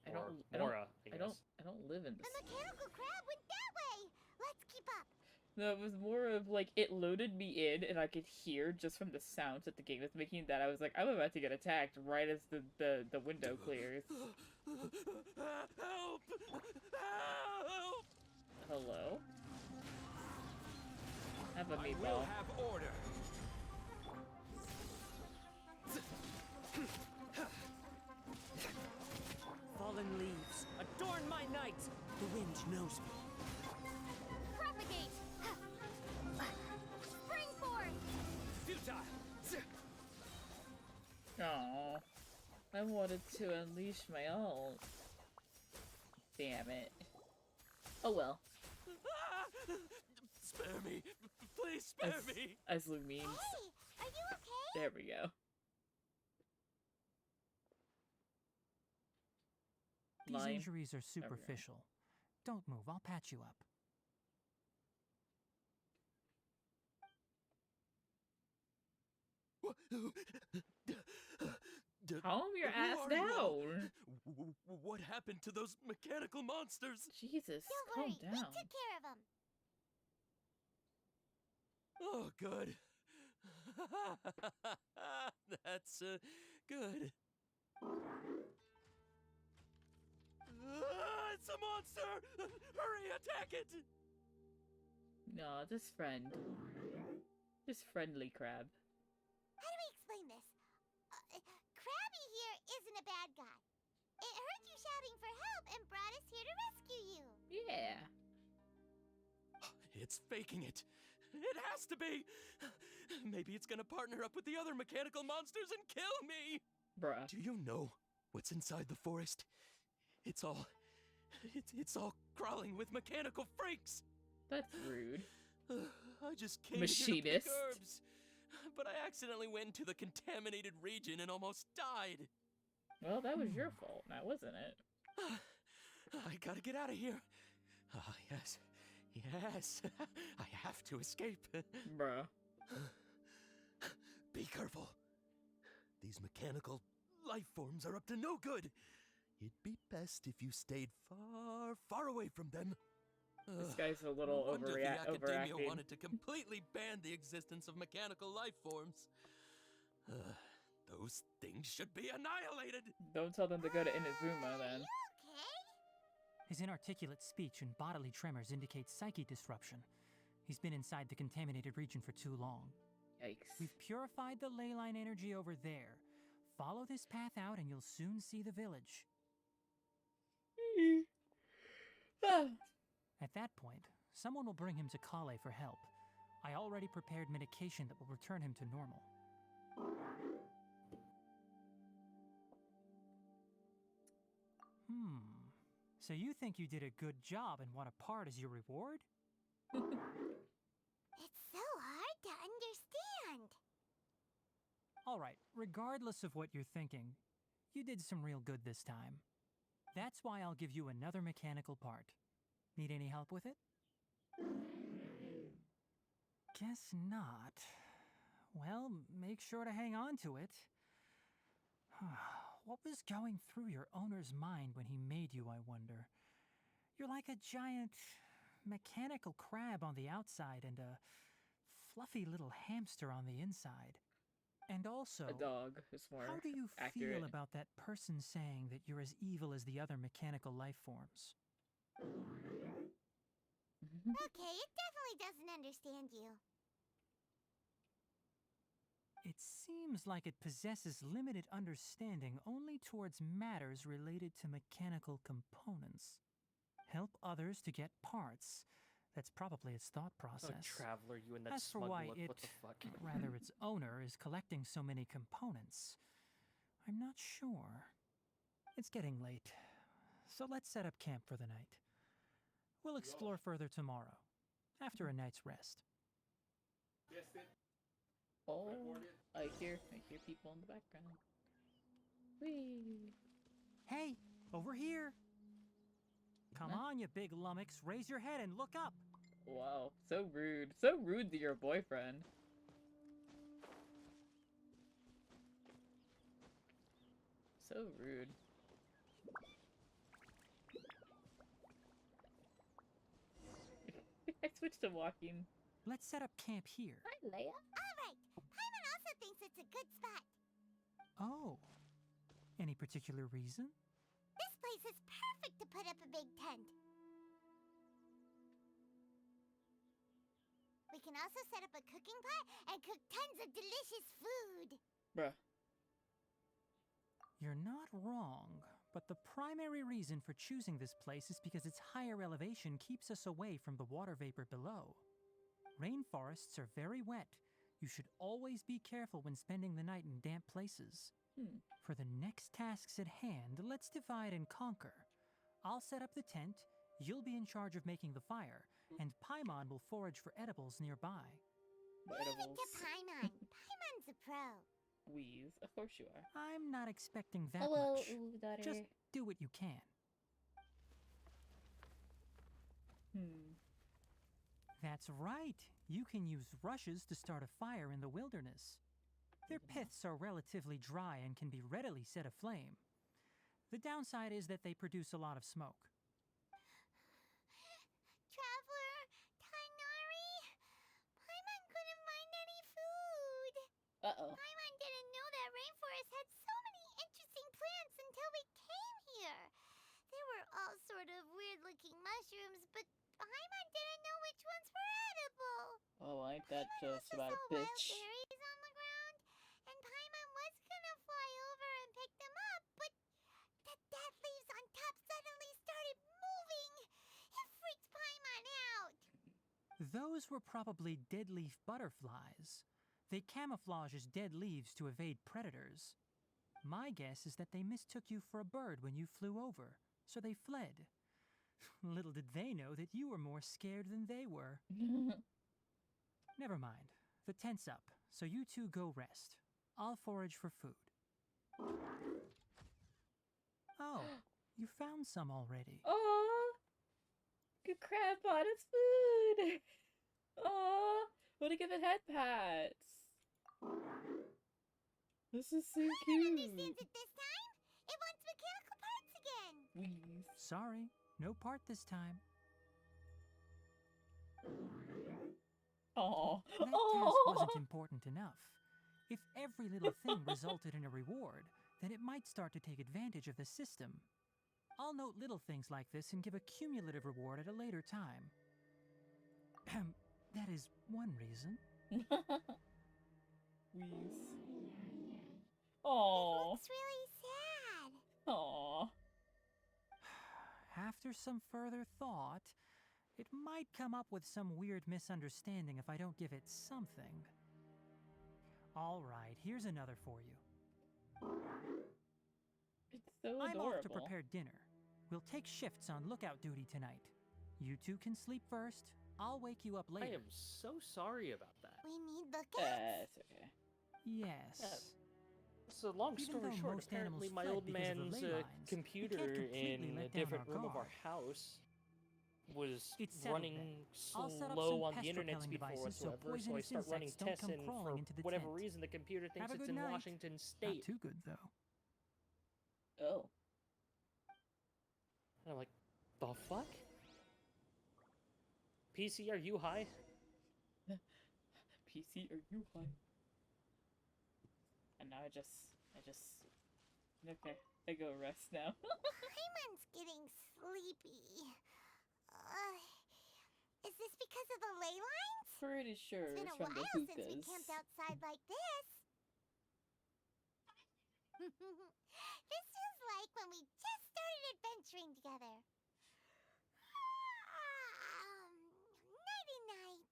I Or don't Mora, I guess. I don't live in The this. mechanical crab went that way! Let's keep up! No, it was more of like it loaded me in and I could hear just from the sounds that the game was making that I was like, I'm about to get attacked right as the window clears. Help! Help! Hello? Have a I will meatball. have order. Fallen leaves, adorn my night. The wind knows me. Propagate! Spring forth! Futile! Aww. I wanted to unleash my ult. Damn it. Oh well. Spare me. Please spare me. As Lou means. Hey, are you okay? There we go. These Line. injuries are There we go. superficial. Don't move, I'll patch you up. Calm your ass Who are you all? down. What happened to those mechanical monsters? Jesus, Don't calm worry, we down. took care of them. Oh, good. That's good. It's a monster! Hurry, attack it! No, just friend. Just friendly crab. How do we explain this? Krabby here isn't a bad guy. It heard you shouting for help and brought us here to rescue you. Yeah. It's faking it. It has to be. Maybe it's gonna partner up with the other mechanical monsters and kill me. Bruh. Do you know what's inside the forest? It's all crawling with mechanical freaks. That's rude. I just came here to pick Machinist. herbs, but I accidentally went into the contaminated region and almost died. Well, that was your fault, now wasn't it? I gotta get out of here. Ah, yes. Yes. I have to escape. Bruh. Be careful. These mechanical life forms are up to no good. It'd be best if you stayed far, far away from them. This guy's a little no wonder the Academia overacting. wanted to completely ban the existence of mechanical life forms. Those things should be annihilated. Don't tell them to go to Inazuma then. His inarticulate speech and bodily tremors indicate psyche disruption. He's been inside the contaminated region for too long. Yikes. We've purified the ley line energy over there. Follow this path out and you'll soon see the village. At that point, someone will bring him to Kale for help. I already prepared medication that will return him to normal. So you think you did a good job and want a part as your reward? It's so hard to understand. Alright, regardless of what you're thinking, you did some real good this time. That's why I'll give you another mechanical part. Need any help with it? Guess not. Well, make sure to hang on to it. What was going through your owner's mind when he made you, I wonder? You're like a giant mechanical crab on the outside and a fluffy little hamster on the inside. And also, a dog is more how do you accurate. feel about that person saying that you're as evil as the other mechanical life forms? Okay, it definitely doesn't understand you. It seems like it possesses limited understanding only towards matters related to mechanical components. Help others to get parts. That's probably its thought process. Oh, Traveler, you and that As for smug why look, it, what the fuck? rather its owner, is collecting so many components, I'm not sure. It's getting late, so let's set up camp for the night. We'll explore further tomorrow, after a night's rest. Oh, I hear people in the background. Whee! Hey, over here! Come on, you big lummox, raise your head and look up! Wow, so rude. So rude to your boyfriend. So rude. I switched to walking. Let's set up camp here. Hi, Leia. Alright, Paimon also thinks it's a good spot. Oh. Any particular reason? This place is perfect to put up a big tent. We can also set up a cooking pot and cook tons of delicious food. Bruh. You're not wrong, but the primary reason for choosing this place is because its higher elevation keeps us away from the water vapor below. Rainforests are very wet. You should always be careful when spending the night in damp places. For the next tasks at hand, let's divide and conquer. I'll set up the tent, you'll be in charge of making the fire, and Paimon will forage for edibles nearby. Leave it to Paimon. Paimon's a pro. Wheeze, of course you are. I'm not expecting that Hello, much. daughter. Just do what you can. That's right. You can use rushes to start a fire in the wilderness. Their piths are relatively dry and can be readily set aflame. The downside is that they produce a lot of smoke. Traveler, Tainari, Paimon couldn't find any food. Uh-oh. Paimon didn't know that rainforest had so many interesting plants until we came here. They were all sort of weird-looking mushrooms, but Paimon didn't know which ones were edible. Oh, ain't that Paimon just also about a saw wild bitch? berries on the ground, and Paimon was gonna fly over and pick them up, but the dead leaves on top suddenly started moving. It freaked Paimon out. Those were probably dead leaf butterflies. They camouflage as dead leaves to evade predators. My guess is that they mistook you for a bird when you flew over, so they fled. Little did they know that you were more scared than they were. Never mind. The tent's up, so you two go rest. I'll forage for food. Oh, you found some already. Oh, good crab bought us food. Oh, wanna give it head pats. This is so cute. Understands it this time. It wants mechanical parts again. Wheeze. Sorry, no part this time. Oh, That task wasn't important enough. If every little thing resulted in a reward, then it might start to take advantage of the system. I'll note little things like this and give a cumulative reward at a later time. That is one reason. Wheeze. Oh. Looks really sad. Aw. After some further thought, it might come up with some weird misunderstanding if I don't give it something. All right, here's another for you. It's so I'm adorable. off to prepare dinner. We'll take shifts on lookout duty tonight. You two can sleep first. I'll wake you up later. I am so sorry about that. We need lookouts. It's okay. Yes. So long Even story though short, most apparently animals my fled old because of the man's ley lines, we computer can't completely in a let down different our room of our guard. house was It's settled running then. I'll set up slow some on the pest internet repelling speed for devices so whatsoever, so I poisonous start running insects don't tests, come and crawling for into the whatever tent. reason the computer thinks Have a it's good in night. Washington Not State. too good though. Oh. And I'm like, the fuck? PC, are you high? PC, are you high? And now I just, okay, I go rest now. Paimon's getting sleepy. Is this because of the ley lines? Pretty sure It's been it's a from the while since we hookahs. camped outside like this. This is like when we just started adventuring together. Nighty-night.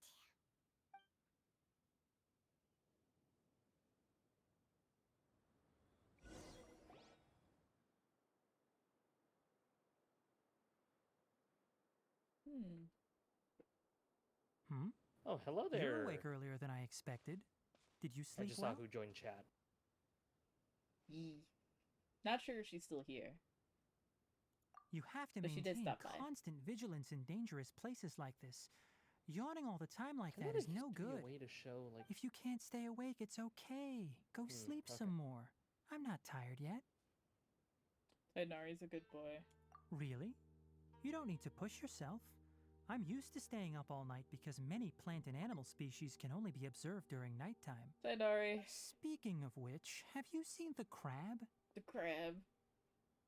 Oh, hello there. You're awake earlier than I expected. Did you I sleep just well? saw who joined chat. Yee. Not sure if she's still here. You have to But she did maintain stop by. constant vigilance in dangerous places like this. Yawning all the time like Can that there is no just be good. a way to show, like... If you can't stay awake, it's okay. Go sleep okay. some more. I'm not tired yet. Nari's a good boy. Really? You don't need to push yourself. I'm used to staying up all night because many plant and animal species can only be observed during nighttime. Nari. Speaking of which, have you seen the crab? The crab.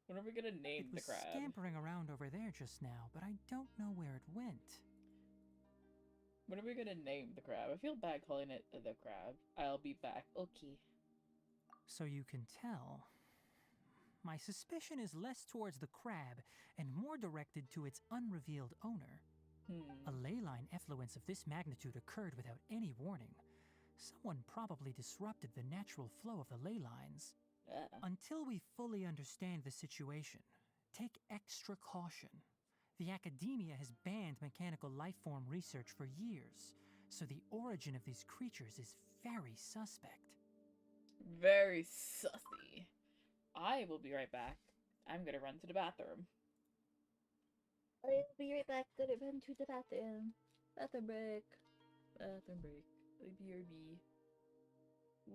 When are we gonna name It the was crab? scampering around over there just now, but I don't know where it went. When are we gonna name the crab? I feel bad calling it the crab. I'll be back. Okay. So you can tell. My suspicion is less towards the crab and more directed to its unrevealed owner. A ley line effluence of this magnitude occurred without any warning. Someone probably disrupted the natural flow of the ley lines. Until we fully understand the situation, take extra caution. The academia has banned mechanical lifeform research for years, so the origin of these creatures is very suspect. Very sussy. I will be right back. I'm gonna run to the bathroom. I'll be right back. Gonna run to the bathroom. Bathroom break. Bathroom break. BRB. Ooh.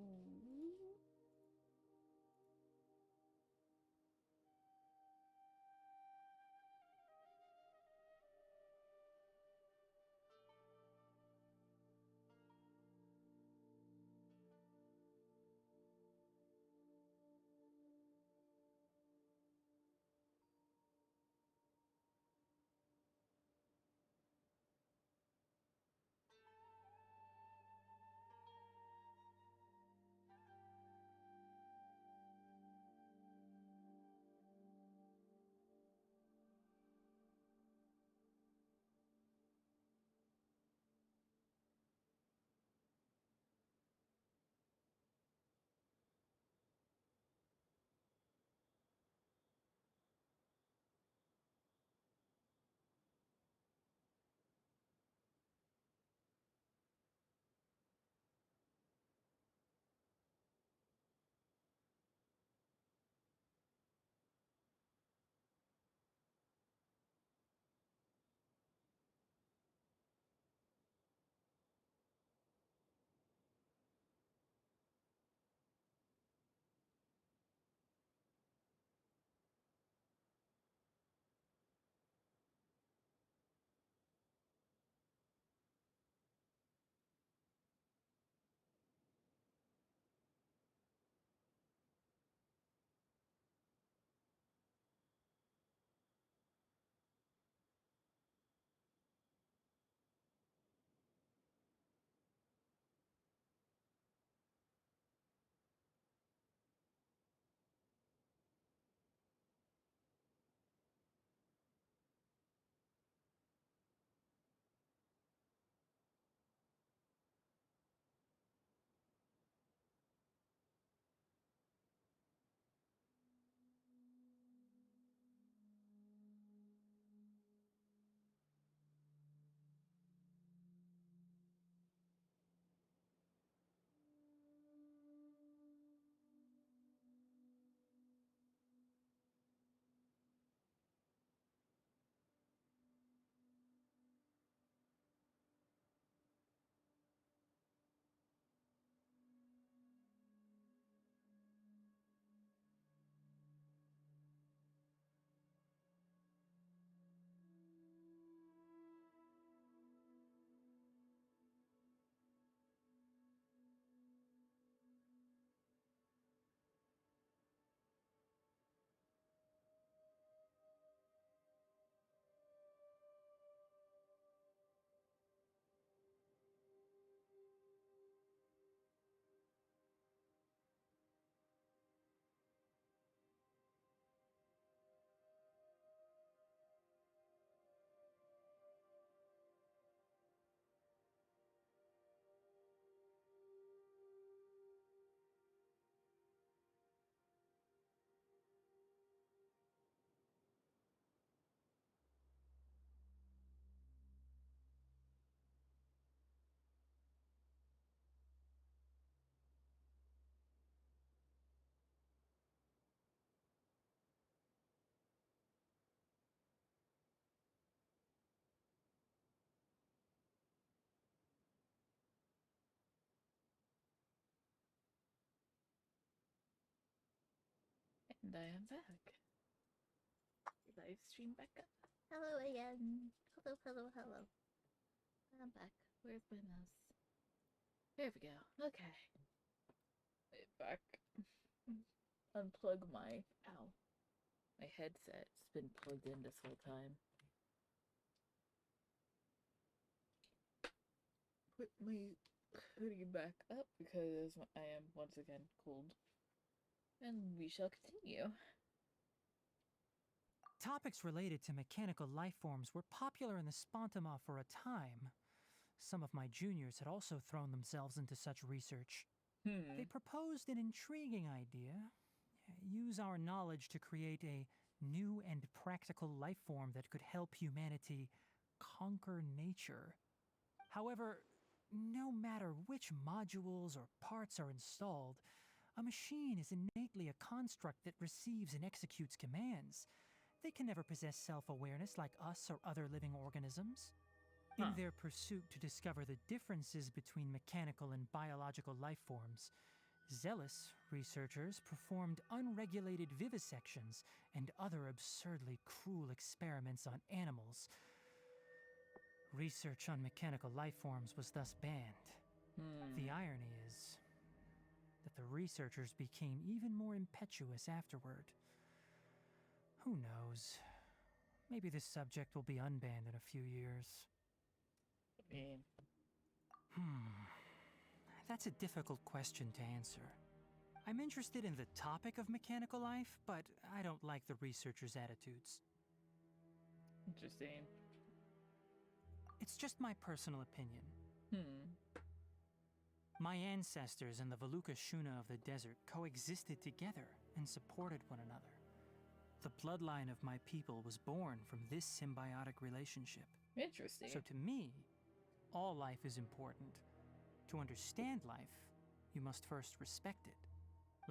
And I am back. Live stream back up. Hello again. Hello, hello, hello. I'm back. Where's my mouse? There we go. Okay. Wait, back. Unplug my my headset. It's been plugged in this whole time. Put my hoodie back up because I am once again cold. And we shall continue. Topics related to mechanical life forms were popular in the Spontama for a time. Some of my juniors had also thrown themselves into such research. They proposed an intriguing idea. Use our knowledge to create a new and practical life form that could help humanity conquer nature. However, no matter which modules or parts are installed, a machine is innately a construct that receives and executes commands. They can never possess self-awareness like us or other living organisms. In their pursuit to discover the differences between mechanical and biological life forms, zealous researchers performed unregulated vivisections and other absurdly cruel experiments on animals. Research on mechanical life forms was thus banned. The irony is that the researchers became even more impetuous afterward. Who knows? Maybe this subject will be unbanned in a few years. That's a difficult question to answer. I'm interested in the topic of mechanical life, but I don't like the researchers' attitudes. Interesting. It's just my personal opinion. My ancestors and the Valuka Shuna of the desert coexisted together and supported one another. The bloodline of my people was born from this symbiotic relationship. Interesting. So to me, all life is important. To understand life, you must first respect it.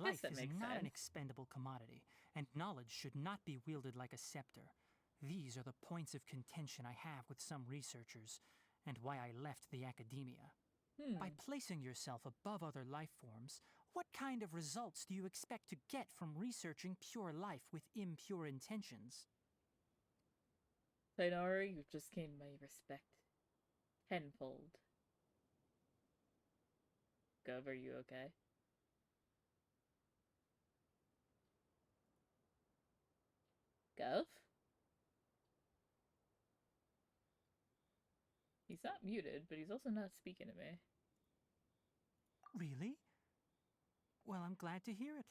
Life is not an expendable commodity, and knowledge should not be wielded like a scepter. These are the points of contention I have with some researchers, and why I left the academia. By placing yourself above other life forms, what kind of results do you expect to get from researching pure life with impure intentions? Sainara, you've just gained my respect tenfold. Gov, are you okay? Gov? He's not muted, but he's also not speaking to me. Really? Well, I'm glad to hear it.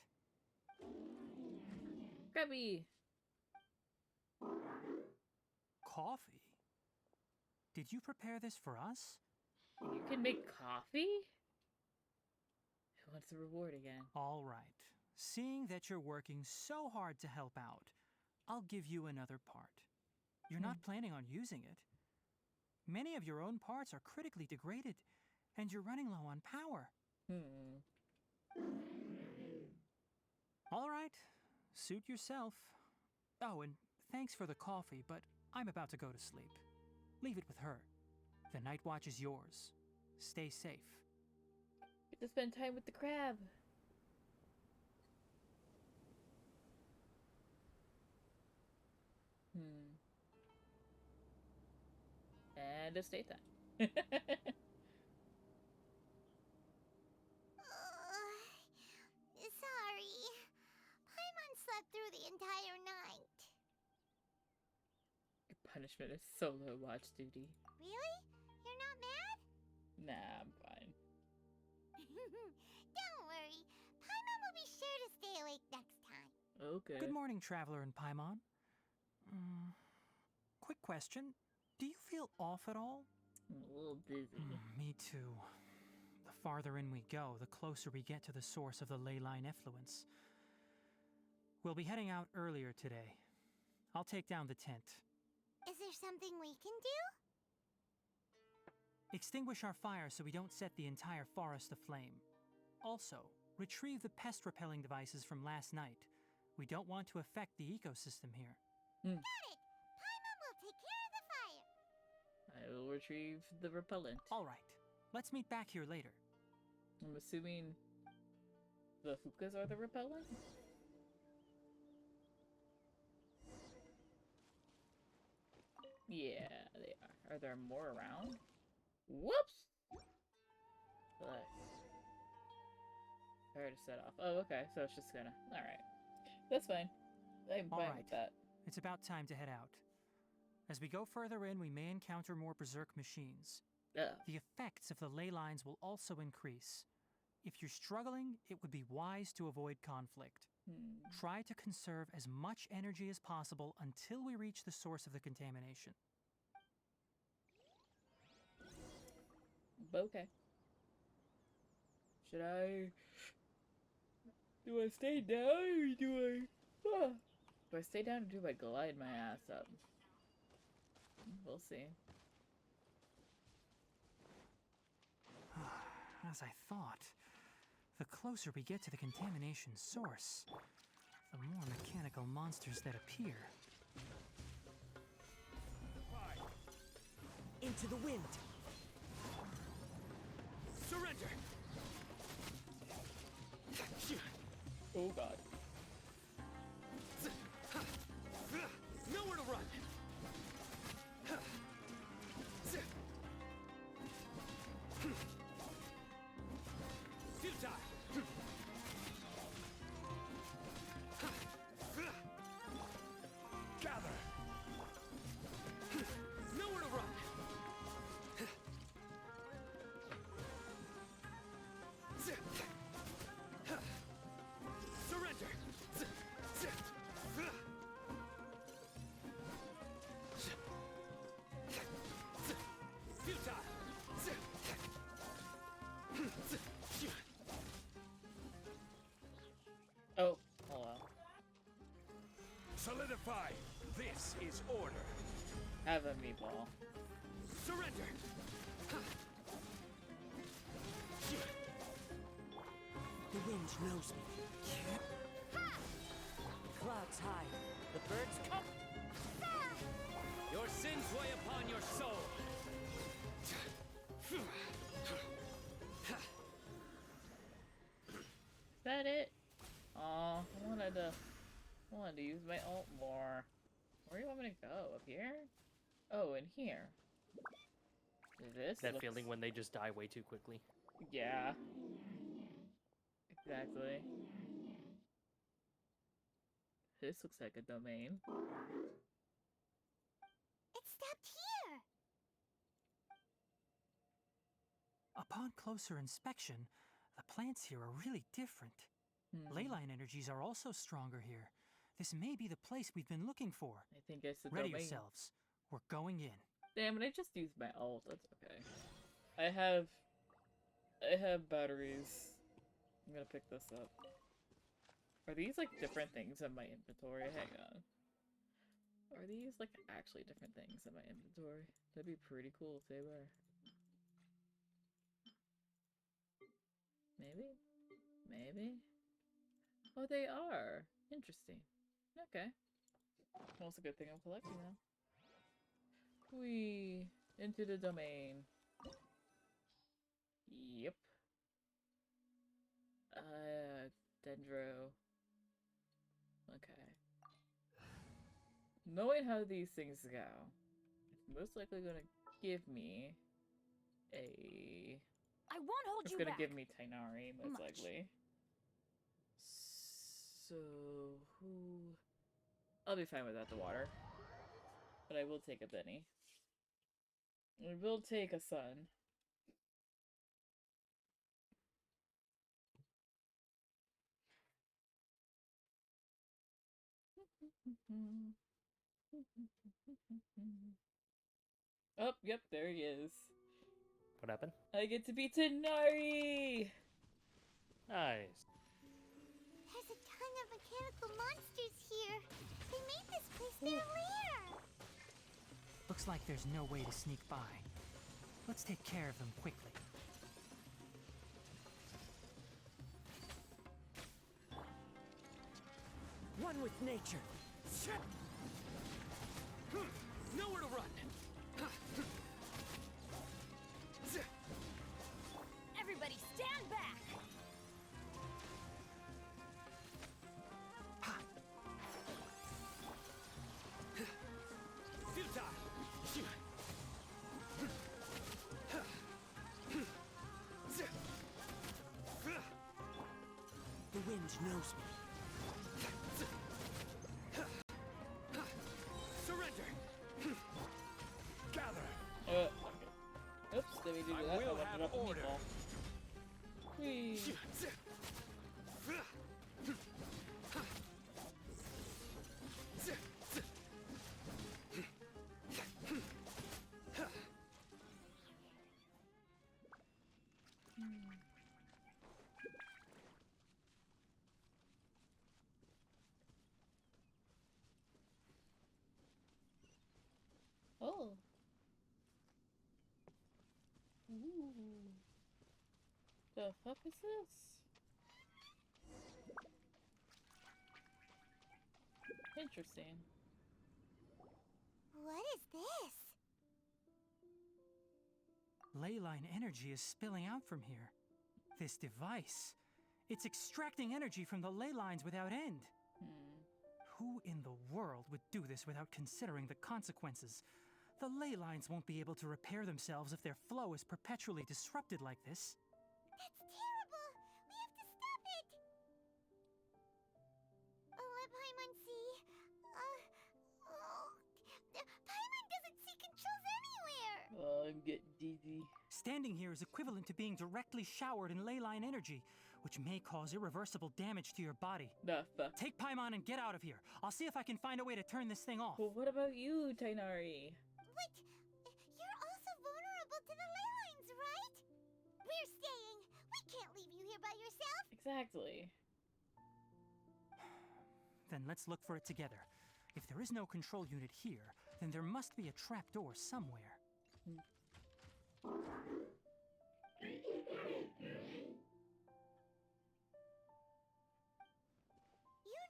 Grubby! Coffee? Did you prepare this for us? You can make coffee? Who wants the reward again? All right. Seeing that you're working so hard to help out, I'll give you another part. You're not planning on using it. Many of your own parts are critically degraded, and you're running low on power. All right. Suit yourself. Oh, and thanks for the coffee, but I'm about to go to sleep. Leave it with her. The night watch is yours. Stay safe. Get to spend time with the crab. And a stay time. Sorry. Paimon slept through the entire night. Your punishment is solo watch duty. Really? You're not mad? Nah, I'm fine. Don't worry. Paimon will be sure to stay awake next time. Okay. Good morning, Traveler and Paimon. Quick question. Do you feel off at all? I'm a little dizzy. Me too. The farther in we go, the closer we get to the source of the ley line effluence. We'll be heading out earlier today. I'll take down the tent. Is there something we can do? Extinguish our fire so we don't set the entire forest aflame. Also, retrieve the pest-repelling devices from last night. We don't want to affect the ecosystem here. Got it! Paimon will take care of the fire. I will retrieve the repellent. All right. Let's meet back here later. I'm assuming the hookahs are the repellent? Yeah, they are. Are there more around? Whoops! Relax. Already set off. Oh, okay. So it's just gonna. Alright. That's fine. I'm fine with that. It's about time to head out. As we go further in, we may encounter more berserk machines. The effects of the ley lines will also increase. If you're struggling, it would be wise to avoid conflict. Try to conserve as much energy as possible until we reach the source of the contamination. Okay. Should I... Do I stay down or do I... Do I stay down or do I glide my ass up? We'll see. As I thought, the closer we get to the contamination source, the more mechanical monsters that appear. Into the wind! Surrender! Oh god. Nowhere to run! Futile! Gather! Nowhere to run! Surrender! Futile! Oh, hello. Solidify! This is order! Have a meatball. Surrender! The wind knows me. Clouds high. The birds come. Your sins weigh upon your soul. Is that it? Aw, I wanted to use my ult more. Where do you want me to go? Up here? Oh, in here. This That looks... feeling when they just die way too quickly. Yeah. Exactly. This looks like a domain. It stopped here! Upon closer inspection, the plants here are really different. Ley line energies are also stronger here. This may be the place we've been looking for. I think it's the Ready domain. yourselves. We're going in. Damn it, I just used my ult. That's okay. I have batteries. I'm gonna pick this up. Are these like different things in my inventory? Hang on. Are these like actually different things in my inventory? That'd be pretty cool if they were. Maybe? Maybe? Oh, they are. Interesting. Okay. Well, it's a good thing I'm collecting them. Whee! Into the domain. Yep. Dendro. Okay. Knowing how these things go, it's most likely gonna give me a... I won't hold it's you gonna back. give me Tainari, most Much. likely. So, who... I'll be fine without the water. But I will take a Benny. I will take a Sun. Oh, yep, there he is. What happened? I get to be Tainari! Nice. There's a ton of mechanical monsters here. They made this place their lair. Looks like there's no way to sneak by. Let's take care of them quickly. One with nature. Nowhere to run. Everybody stand back! Futile. range knows me. Surrender! Gather! Oops, did we do that? I will wanted have up a order. meatball. Whee. Oh. Ooh. The fuck is this? Interesting. What is this? Leyline energy is spilling out from here. This device, it's extracting energy from the ley lines without end. Who in the world would do this without considering the consequences? The ley lines won't be able to repair themselves if their flow is perpetually disrupted like this. That's terrible! We have to stop it! Let Paimon see. Paimon doesn't see controls anywhere! Oh, I'm getting dizzy. Standing here is equivalent to being directly showered in ley line energy, which may cause irreversible damage to your body. The fuck? Take Paimon and get out of here. I'll see if I can find a way to turn this thing off. Well, what about you, Tainari? Wait! You're also vulnerable to the ley lines, right? We're staying! We can't leave you here by yourself! Exactly. Then let's look for it together. If there is no control unit here, then there must be a trapdoor somewhere. You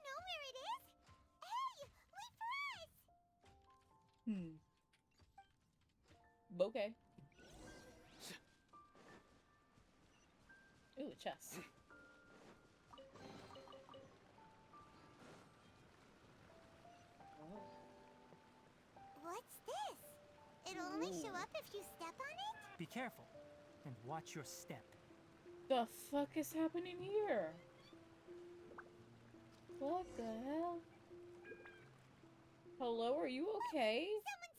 know where it is? Hey! Wait for us! Okay. Ooh, a chest. What's this? It'll only show up if you step on it? Be careful, and watch your step. The fuck is happening here? What the hell? Hello, are you okay?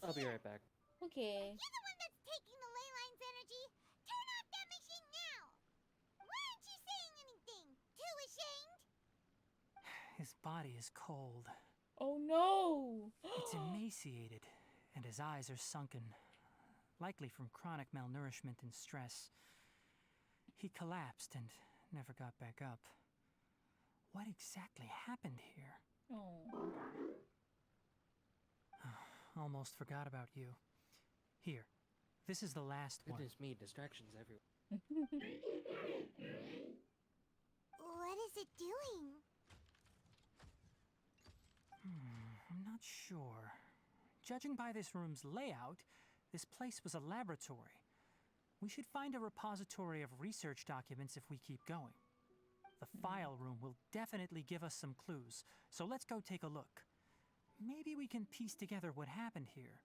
I'll be right back. Okay. You're the one that's taking the ley line's energy! Turn off that machine now! Why aren't you saying anything? Too ashamed? His body is cold. Oh no! It's emaciated, and his eyes are sunken, likely from chronic malnourishment and stress. He collapsed and never got back up. What exactly happened here? Oh. Almost forgot about you. Here, this is the last one. Goodness me, distractions everywhere. What is it doing? I'm not sure. Judging by this room's layout, this place was a laboratory. We should find a repository of research documents if we keep going. The file room will definitely give us some clues, so let's go take a look. Maybe we can piece together what happened here.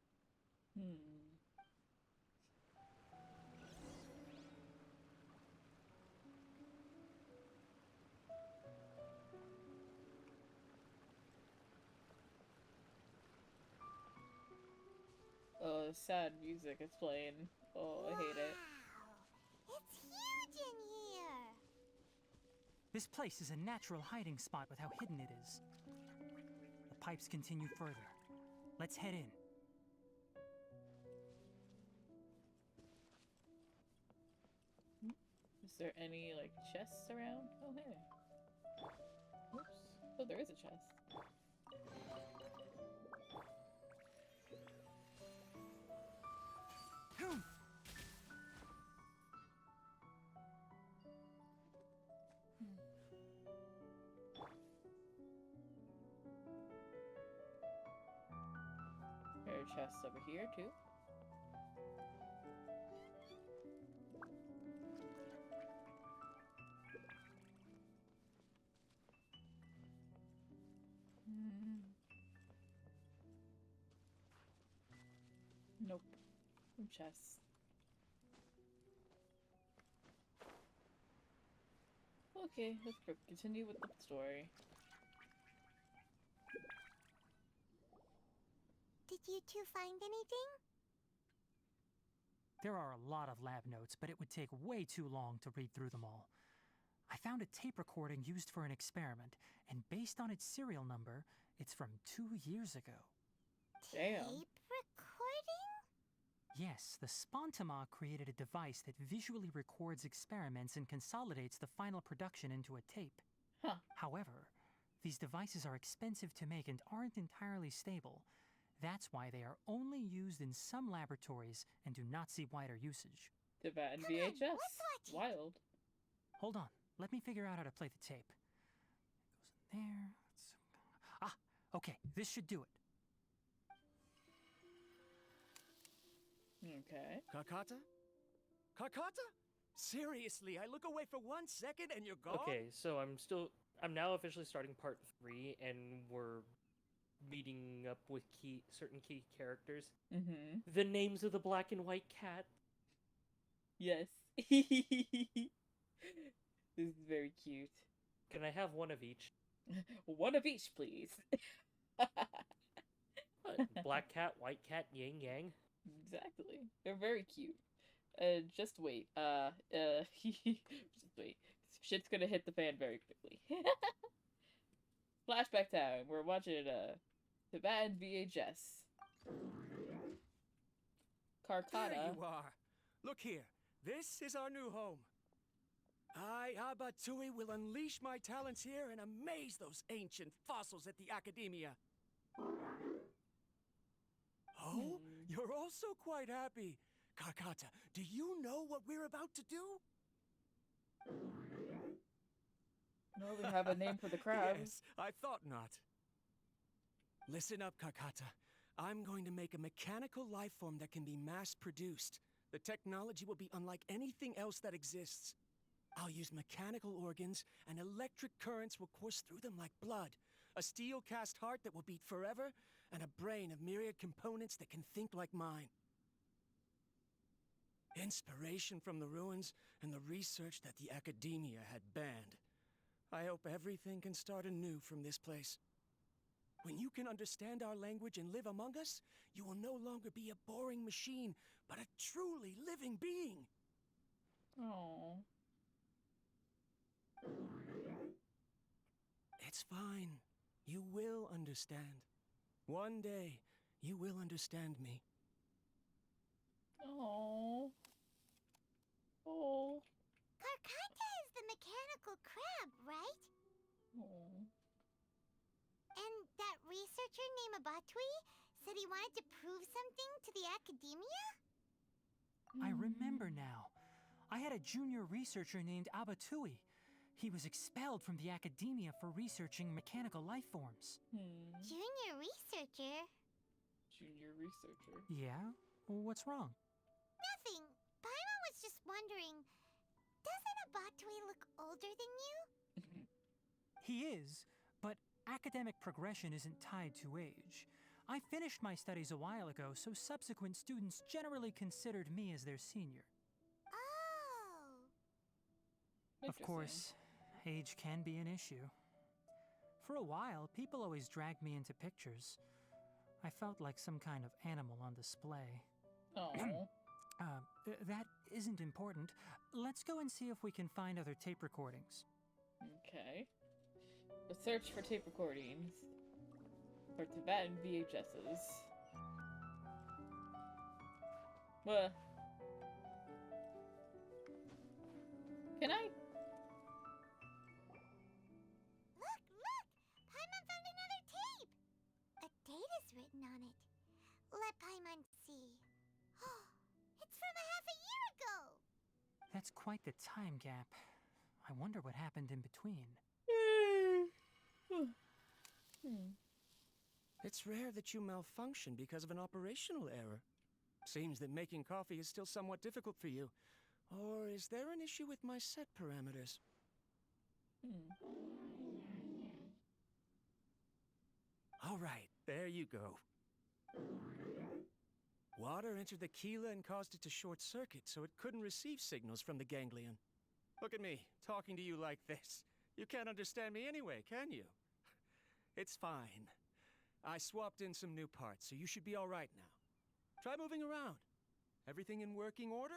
Oh, sad music is playing. Oh, I hate it. It's huge in here! This place is a natural hiding spot with how hidden it is. The pipes continue further. Let's head in. Is there any, like, chests around? Oh, hey. Oops. Oh, there is a chest. There are chests over here, too. Nope. No chests. Okay, let's continue with the story. Did you two find anything? There are a lot of lab notes, but it would take way too long to read through them all. I found a tape recording used for an experiment, and based on its serial number, it's from 2 years ago. Damn. Tape recording? Yes, the Spontama created a device that visually records experiments and consolidates the final production into a tape. Huh. However, these devices are expensive to make and aren't entirely stable. That's why they are only used in some laboratories and do not see wider usage. Tibetan VHS. Wild. Hold on, let me figure out how to play the tape. It goes in there. Ah, okay, this should do it. Okay. Kakata? Kakata? Seriously, I look away for 1 second and you're gone? Okay, so I'm now officially starting part 3, and we're meeting up with certain key characters. Mm-hmm. The names of the black and white cat. Yes. This is very cute. Can I have one of each? One of each, please. Black cat, white cat, yin yang. Exactly. They're very cute. Just wait. Just wait. Shit's gonna hit the fan very quickly. Flashback time. We're watching Tibetan VHS. Karkata. There you are. Look here. This is our new home. I, Abatui, will unleash my talents here and amaze those ancient fossils at the Academia. Oh, you're also quite happy. Karkata, do you know what we're about to do? No, we have a name for the crab. Yes, I thought not. Listen up, Karkata. I'm going to make a mechanical life form that can be mass-produced. The technology will be unlike anything else that exists. I'll use mechanical organs, and electric currents will course through them like blood. A steel-cast heart that will beat forever, and a brain of myriad components that can think like mine. Inspiration from the ruins and the research that the Academia had banned. I hope everything can start anew from this place. When you can understand our language and live among us, you will no longer be a boring machine, but a truly living being. Oh. It's fine. You will understand. One day, you will understand me. Oh. Oh. Karkata is the mechanical crab, right? Oh. And that researcher named Abatui said he wanted to prove something to the Academia? I remember now. I had a junior researcher named Abatui. He was expelled from the Academia for researching mechanical life forms. Junior researcher? Junior researcher. Yeah? What's wrong? Nothing. Paimon was just wondering, doesn't Abatui look older than you? He is, but academic progression isn't tied to age. I finished my studies a while ago, so subsequent students generally considered me as their senior. Oh. Of course, age can be an issue. For a while, people always dragged me into pictures. I felt like some kind of animal on display. Oh. That isn't important. Let's go and see if we can find other tape recordings. Okay. Let's search for tape recordings. For Tibetan VHSs. Well. Can I? Look! Paimon found another tape! A date is written on it. Let Paimon see. It's from a half a year ago! That's quite the time gap. I wonder what happened in between. It's rare that you malfunction because of an operational error. Seems that making coffee is still somewhat difficult for you. Or is there an issue with my set parameters? All right, there you go. Water entered the chela and caused it to short circuit, so it couldn't receive signals from the ganglion. Look at me, talking to you like this. You can't understand me anyway, can you? It's fine. I swapped in some new parts, so you should be all right now. Try moving around. Everything in working order?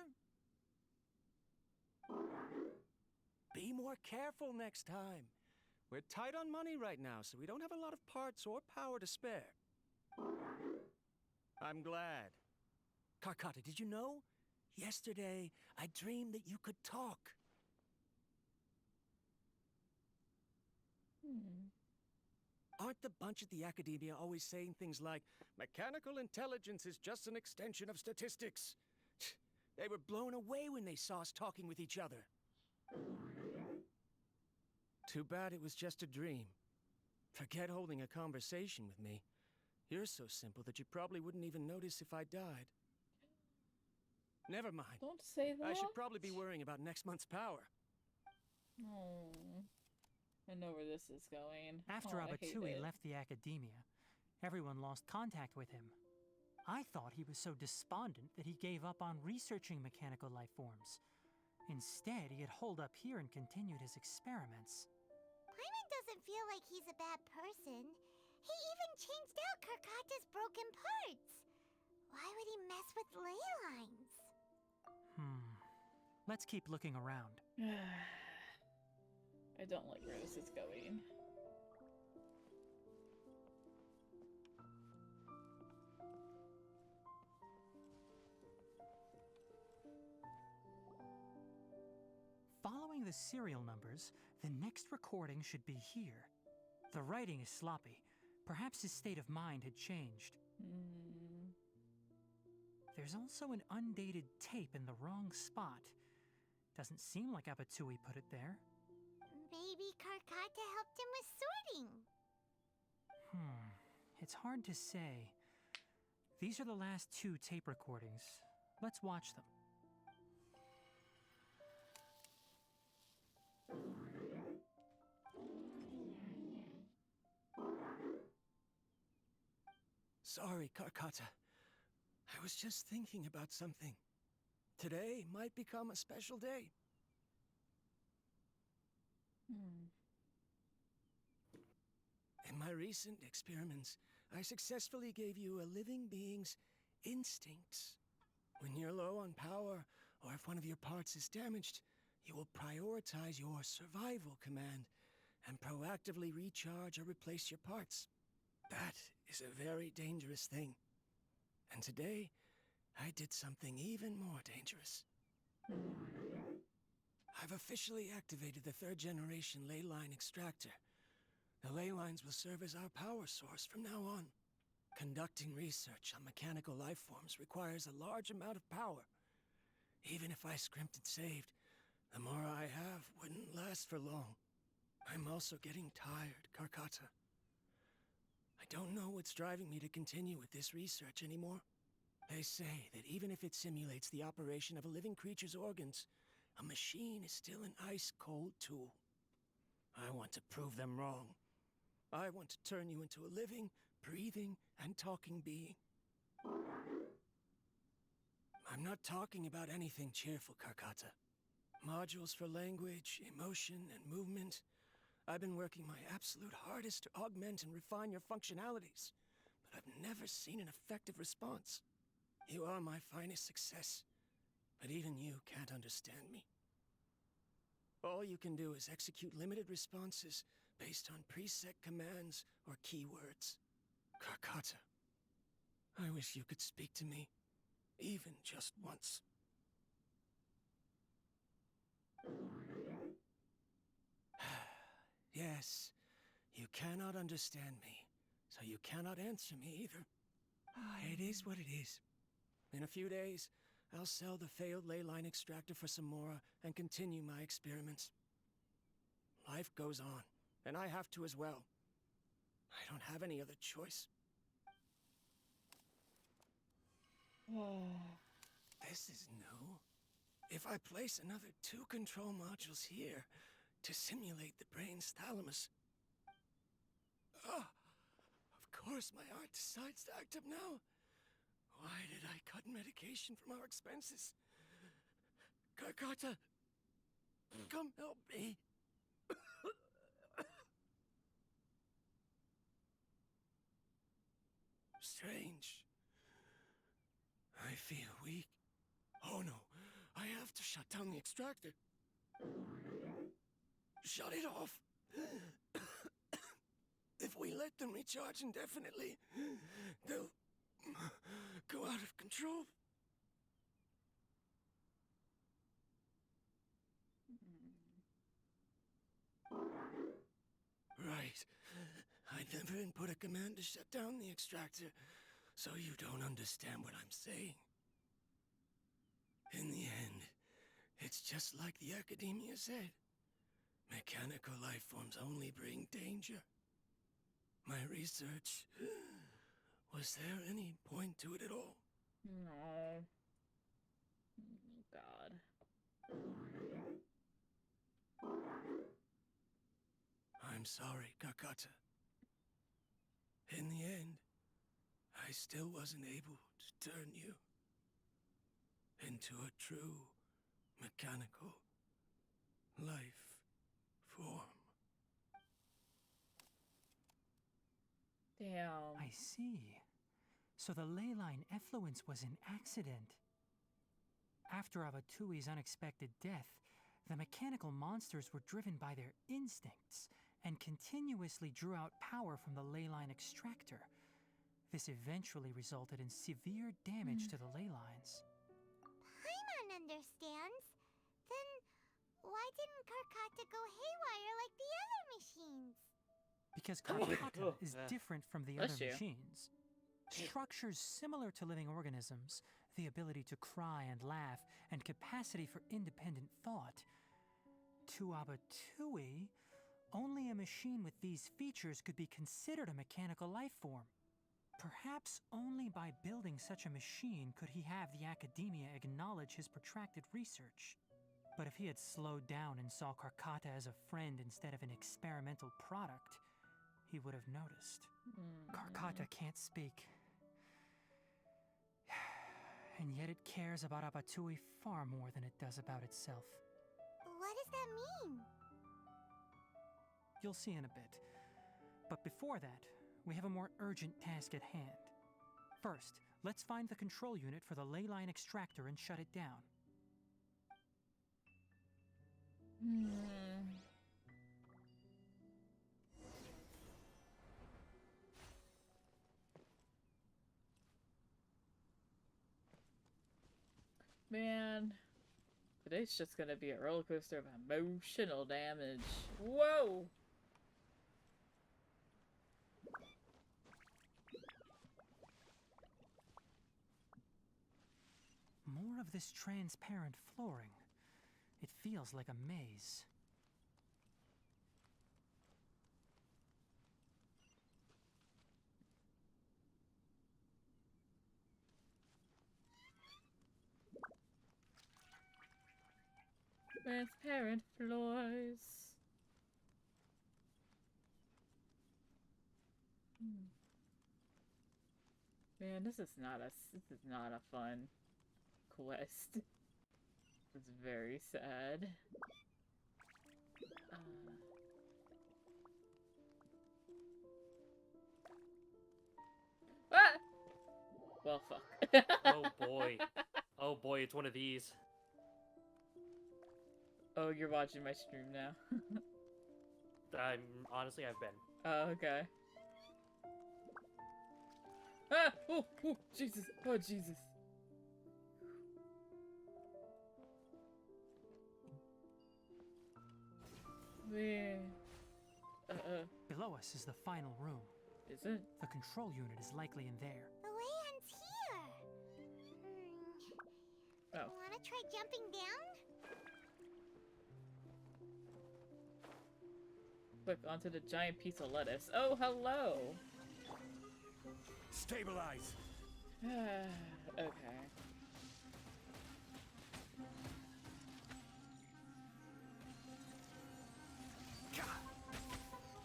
Be more careful next time. We're tight on money right now, so we don't have a lot of parts or power to spare. I'm glad. Karkata, did you know? Yesterday, I dreamed that you could talk. Aren't the bunch at the Academia always saying things like, mechanical intelligence is just an extension of statistics? They were blown away when they saw us talking with each other. Too bad it was just a dream. Forget holding a conversation with me. You're so simple that you probably wouldn't even notice if I died. Never mind. Don't say that. I should probably be worrying about next month's power. Oh, I know where this is going. After I hate Abatui it. left the Academia, everyone lost contact with him. I thought he was so despondent that he gave up on researching mechanical life forms. Instead, he had holed up here and continued his experiments. Paimon doesn't feel like he's a bad person. He even changed out Karkata's broken parts. Why would he mess with ley lines? Let's keep looking around. I don't like where this is going. Following the serial numbers, the next recording should be here. The writing is sloppy. Perhaps his state of mind had changed. There's also an undated tape in the wrong spot. Doesn't seem like Abatui put it there. Maybe Karkata helped him with sorting. It's hard to say. These are the last 2 tape recordings. Let's watch them. Sorry, Karkata. I was just thinking about something. Today might become a special day. In my recent experiments, I successfully gave you a living being's instincts. When you're low on power, or if one of your parts is damaged, you will prioritize your survival command and proactively recharge or replace your parts. That is a very dangerous thing. And today, I did something even more dangerous. I've officially activated the 3rd generation ley line extractor. The ley lines will serve as our power source from now on. Conducting research on mechanical life forms requires a large amount of power. Even if I scrimped and saved, the more I have wouldn't last for long. I'm also getting tired, Karkata. I don't know what's driving me to continue with this research anymore. They say that even if it simulates the operation of a living creature's organs, a machine is still an ice-cold tool. I want to prove them wrong. I want to turn you into a living, breathing, and talking being. I'm not talking about anything cheerful, Karkata. Modules for language, emotion, and movement. I've been working my absolute hardest to augment and refine your functionalities, but I've never seen an effective response. You are my finest success, but even you can't understand me. All you can do is execute limited responses based on preset commands or keywords. Karkata, I wish you could speak to me, even just once. Yes, you cannot understand me, so you cannot answer me either. It is what it is. In a few days, I'll sell the failed ley line extractor for some more and continue my experiments. Life goes on, and I have to as well. I don't have any other choice. This is new. If I place another 2 control modules here to simulate the brain's thalamus... Of course my heart decides to act up now. Why did I cut medication from our expenses? Karkata! Come help me. Strange. I feel weak. Oh no, I have to shut down the extractor. Shut it off. If we let them recharge indefinitely, they'll go out of control. Right. I never input a command to shut down the extractor, so you don't understand what I'm saying. In the end, it's just like the Academia said. Mechanical life forms only bring danger. My research... Was there any point to it at all? No. Oh, God. I'm sorry, Kakata. In the end, I still wasn't able to turn you into a true mechanical life form. Damn. I see. So the ley line effluence was an accident. After Abatui's unexpected death, the mechanical monsters were driven by their instincts and continuously drew out power from the ley line extractor. This eventually resulted in severe damage to the ley lines. Paimon understands. Then why didn't Karkata go haywire like the other machines? Because Karkata is different from the other Bless you. machines. Structures similar to living organisms, the ability to cry and laugh, and capacity for independent thought. To Abatui, only a machine with these features could be considered a mechanical life form. Perhaps only by building such a machine could he have the Academia acknowledge his protracted research. But if he had slowed down and saw Karkata as a friend instead of an experimental product, he would have noticed. Karkata can't speak. And yet it cares about Abatui far more than it does about itself. What does that mean? You'll see in a bit. But before that, we have a more urgent task at hand. First, let's find the control unit for the ley line extractor and shut it down. Man, today's just gonna be a roller coaster of emotional damage. Whoa! More of this transparent flooring. It feels like a maze. Transparent floors. Man, this is not a fun quest. It's very sad. Ah! Well, fuck. Oh boy. Oh boy, it's one of these. Oh, you're watching my stream now. Honestly, I've been. Oh, okay. Ah! Oh, oh, Jesus. Oh, Jesus. Man. Below us is the final room. Is it? The control unit is likely in there. The way ends here. Oh. Wanna try jumping down? Click onto the giant piece of lettuce. Oh, hello. Stabilize. Okay.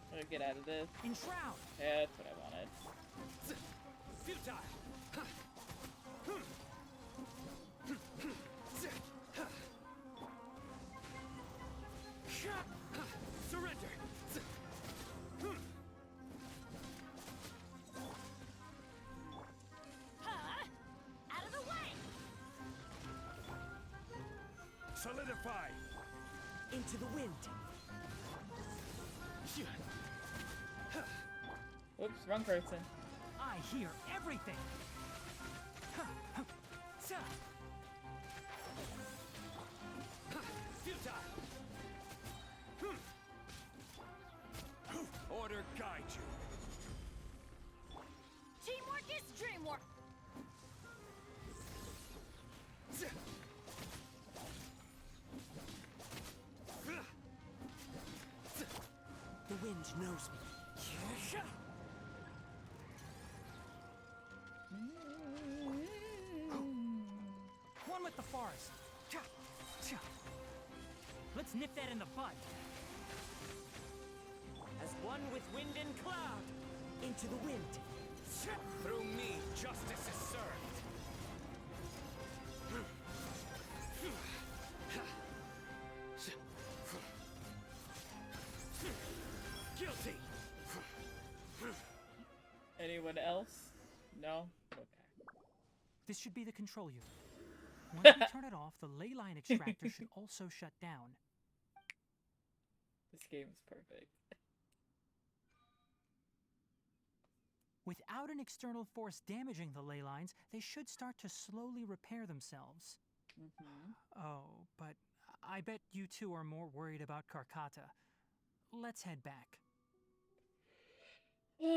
I'm gonna get out of this. Enshroud. Yeah, that's what I wanted. Futile. Solidify! Into the wind! Oops, wrong person. I hear everything! Futile! Order guide you. Teamwork is dreamwork! The wind knows me. One with the forest. Let's nip that in the bud. As one with wind and cloud. Into the wind. Through me, justice is served. Guilty. Anyone else? No? Okay. This should be the control unit. Once we turn it off, the ley line extractor should also shut down. This game is perfect. Without an external force damaging the ley lines, they should start to slowly repair themselves. Oh, but I bet you two are more worried about Karkata. Let's head back. Is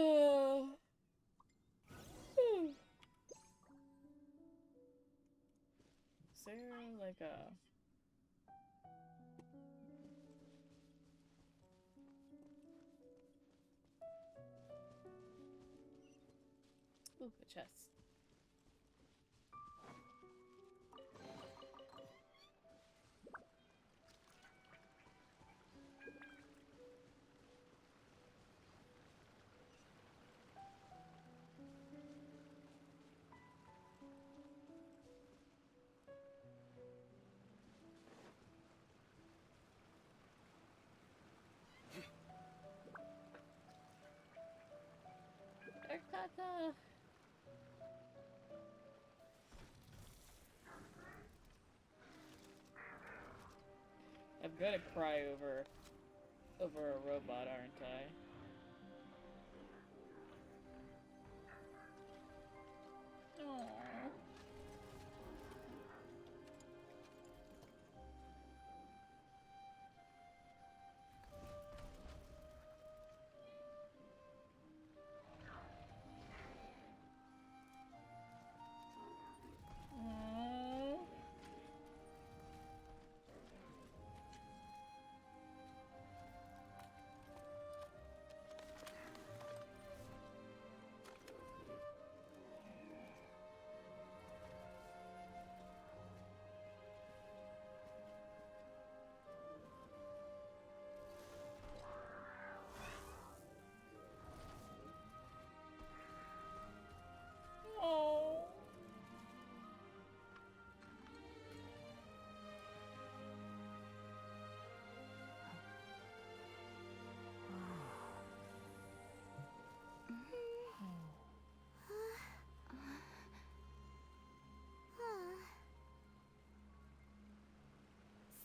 there like a... Ooh, a chest. Karkata! I'm gonna cry over a robot, aren't I? Aww.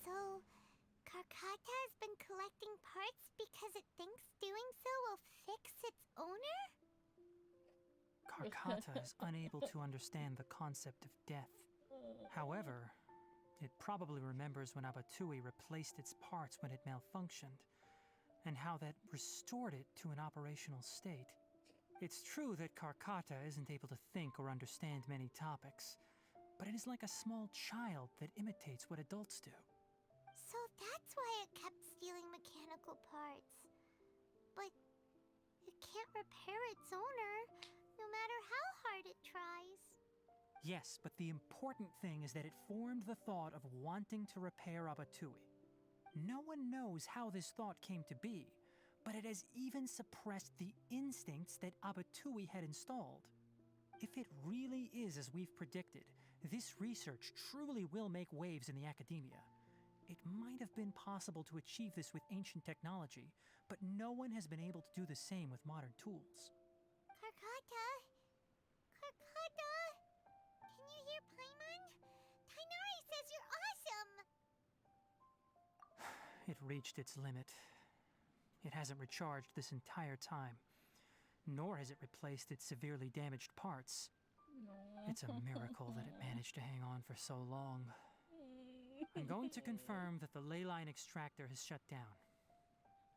So, Karkata has been collecting parts because it thinks doing so will fix its owner? Karkata is unable to understand the concept of death. However, it probably remembers when Abatui replaced its parts when it malfunctioned, and how that restored it to an operational state. It's true that Karkata isn't able to think or understand many topics, but it is like a small child that imitates what adults do. So that's why it kept stealing mechanical parts. But it can't repair its owner, no matter how hard it tries. Yes, but the important thing is that it formed the thought of wanting to repair Abatui. No one knows how this thought came to be, but it has even suppressed the instincts that Abatui had installed. If it really is as we've predicted, this research truly will make waves in the academia. It might have been possible to achieve this with ancient technology, but no one has been able to do the same with modern tools. Karkata? Karkata? Can you hear Paimon? Tainari says you're awesome! It reached its limit. It hasn't recharged this entire time, nor has it replaced its severely damaged parts. It's a miracle that it managed to hang on for so long. I'm going to confirm that the ley line extractor has shut down.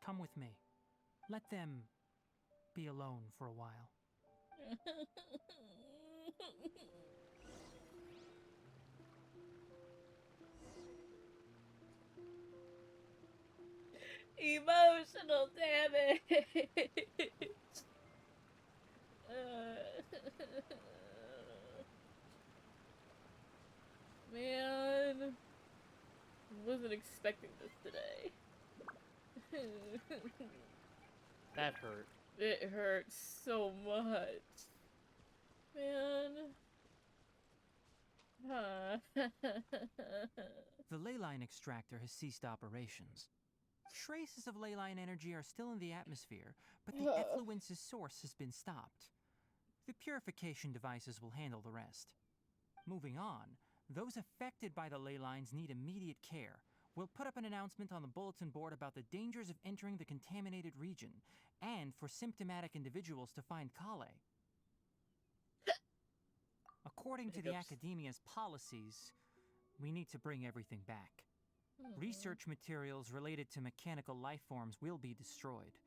Come with me. Let them be alone for a while. Emotional damage. Man, wasn't expecting this today. That hurt. It hurts so much. Man. The ley line extractor has ceased operations. Traces of ley line energy are still in the atmosphere, but the effluence's source has been stopped. The purification devices will handle the rest. Moving on, those affected by the ley lines need immediate care. We'll put up an announcement on the bulletin board about the dangers of entering the contaminated region, and for symptomatic individuals to find Kale. According to the Academia's policies, we need to bring everything back. Research materials related to mechanical life forms will be destroyed,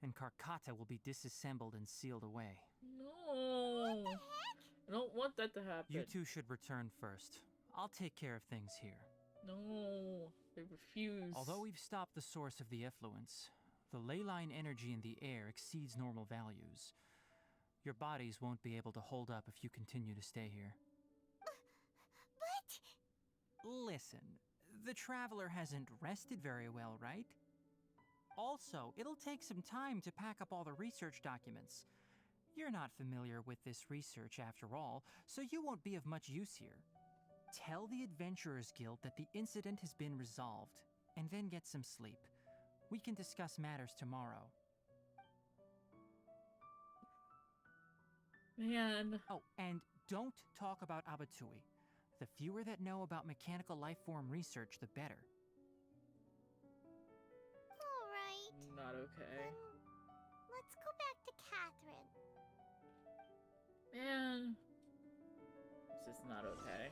and Karkata will be disassembled and sealed away. No! I don't want that to happen. You two should return first. I'll take care of things here. No, they refuse. Although we've stopped the source of the effluence, the ley line energy in the air exceeds normal values. Your bodies won't be able to hold up if you continue to stay here. But... Listen, the traveler hasn't rested very well, right? Also, it'll take some time to pack up all the research documents. You're not familiar with this research after all, so you won't be of much use here. Tell the Adventurers Guild that the incident has been resolved, and then get some sleep. We can discuss matters tomorrow. Man. Oh, and don't talk about Abatui. The fewer that know about mechanical life form research, the better. Alright. Not okay. Let's go back to Catherine. Man. This is not okay.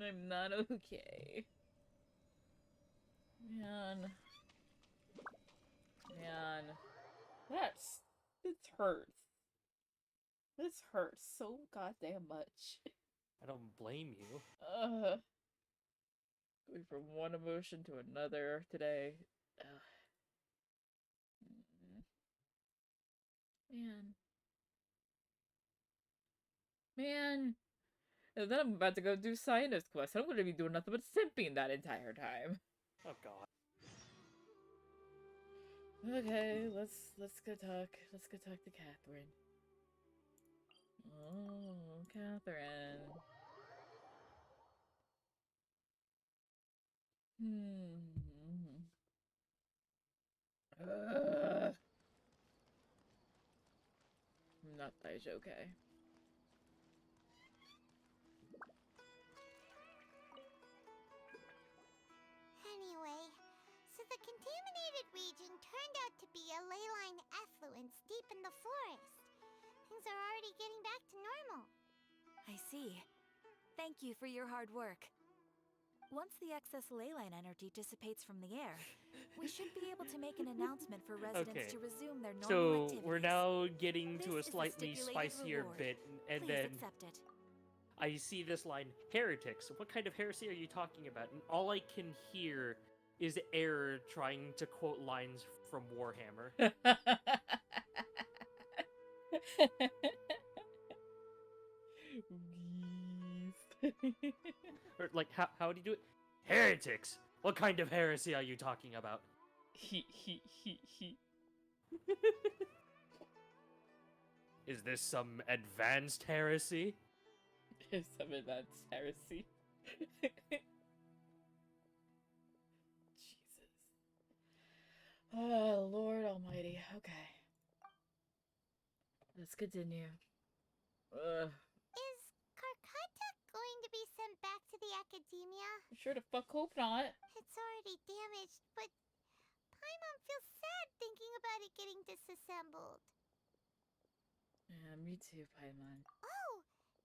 I'm not okay. Man. Man. This hurts. This hurts so goddamn much. I don't blame you. Going from one emotion to another today. Man. Man. And then I'm about to go do Scientist Quest. I'm gonna be doing nothing but simping that entire time. Oh god. Okay, let's go talk. Let's go talk to Catherine. Oh, Catherine. Not okay. Anyway, so the contaminated region turned out to be a ley line effluence deep in the forest. Things are already getting back to normal. I see. Thank you for your hard work. Once the excess ley line energy dissipates from the air, we should be able to make an announcement for residents to resume their normal activities. So we're now getting to a This is slightly stipulated spicier reward. bit, and Please then accept it. I see this line, heretics. What kind of heresy are you talking about? And all I can hear is Air trying to quote lines from Warhammer. Or, like, how do you do it? Heretics! What kind of heresy are you talking about? Is this some advanced heresy? Is some advanced heresy. Jesus. Oh, Lord Almighty. Okay. Let's continue. Is Karkata going to be sent back to the academia? Sure the fuck hope not. It's already damaged, but Paimon feels sad thinking about it getting disassembled. Yeah, me too, Paimon. Oh,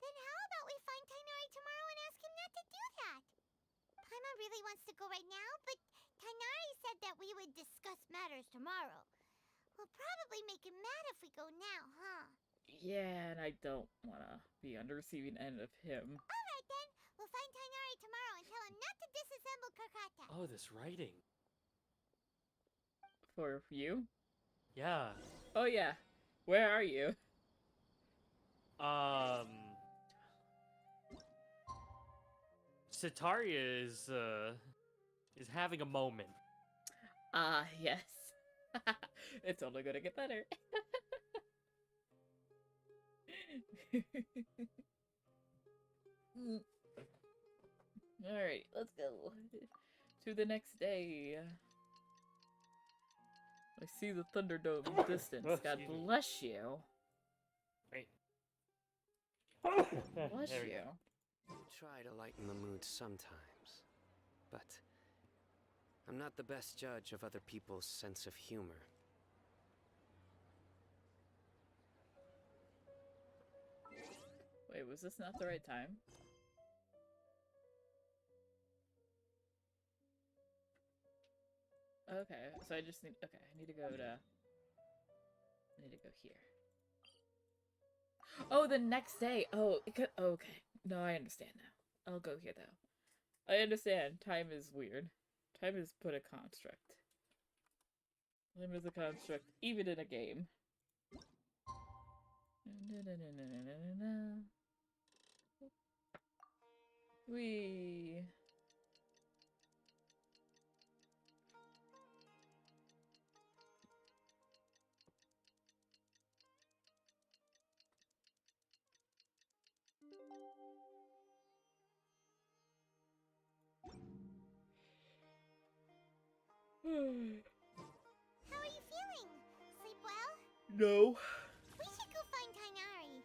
then how about we find Tainari tomorrow and ask him not to do that? Paimon really wants to go right now, but Tainari said that we would discuss matters tomorrow. We'll probably make him mad if we go now, huh? Yeah, and I don't wanna be on the receiving end of him. Alright then, we'll find Tainari tomorrow and tell him not to disassemble Karkata. Oh, this writing. For you? Yeah. Oh yeah. Where are you? Sataria is having a moment. Ah, yes. It's only gonna get better. Alright, let's go to the next day. I see the Thunderdome in the distance. God bless you. Wait. Bless There we you. go. Try to lighten the mood sometimes, but I'm not the best judge of other people's sense of humor. Wait, was this not the right time? Okay, so I just need. Okay, I need to go to. I need to go here. Oh, the next day. Oh, it could. Okay, no, I understand now. I'll go here though. I understand. Time is weird. Time is but a construct. Time is a construct, even in a game. Wee. How are you feeling? Sleep well? No. We should go find Tainari.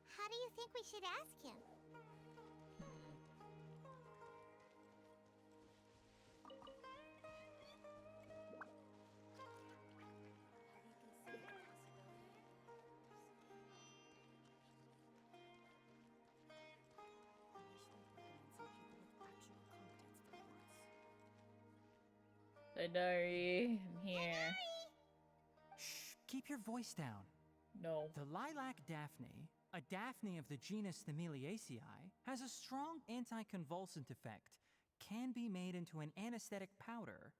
How do you think we should ask him? Tainari, I'm here. Shh, keep your voice down. No. The lilac daphne, a daphne of the genus Thameliaceae, has a strong anticonvulsant effect, can be made into an anesthetic powder.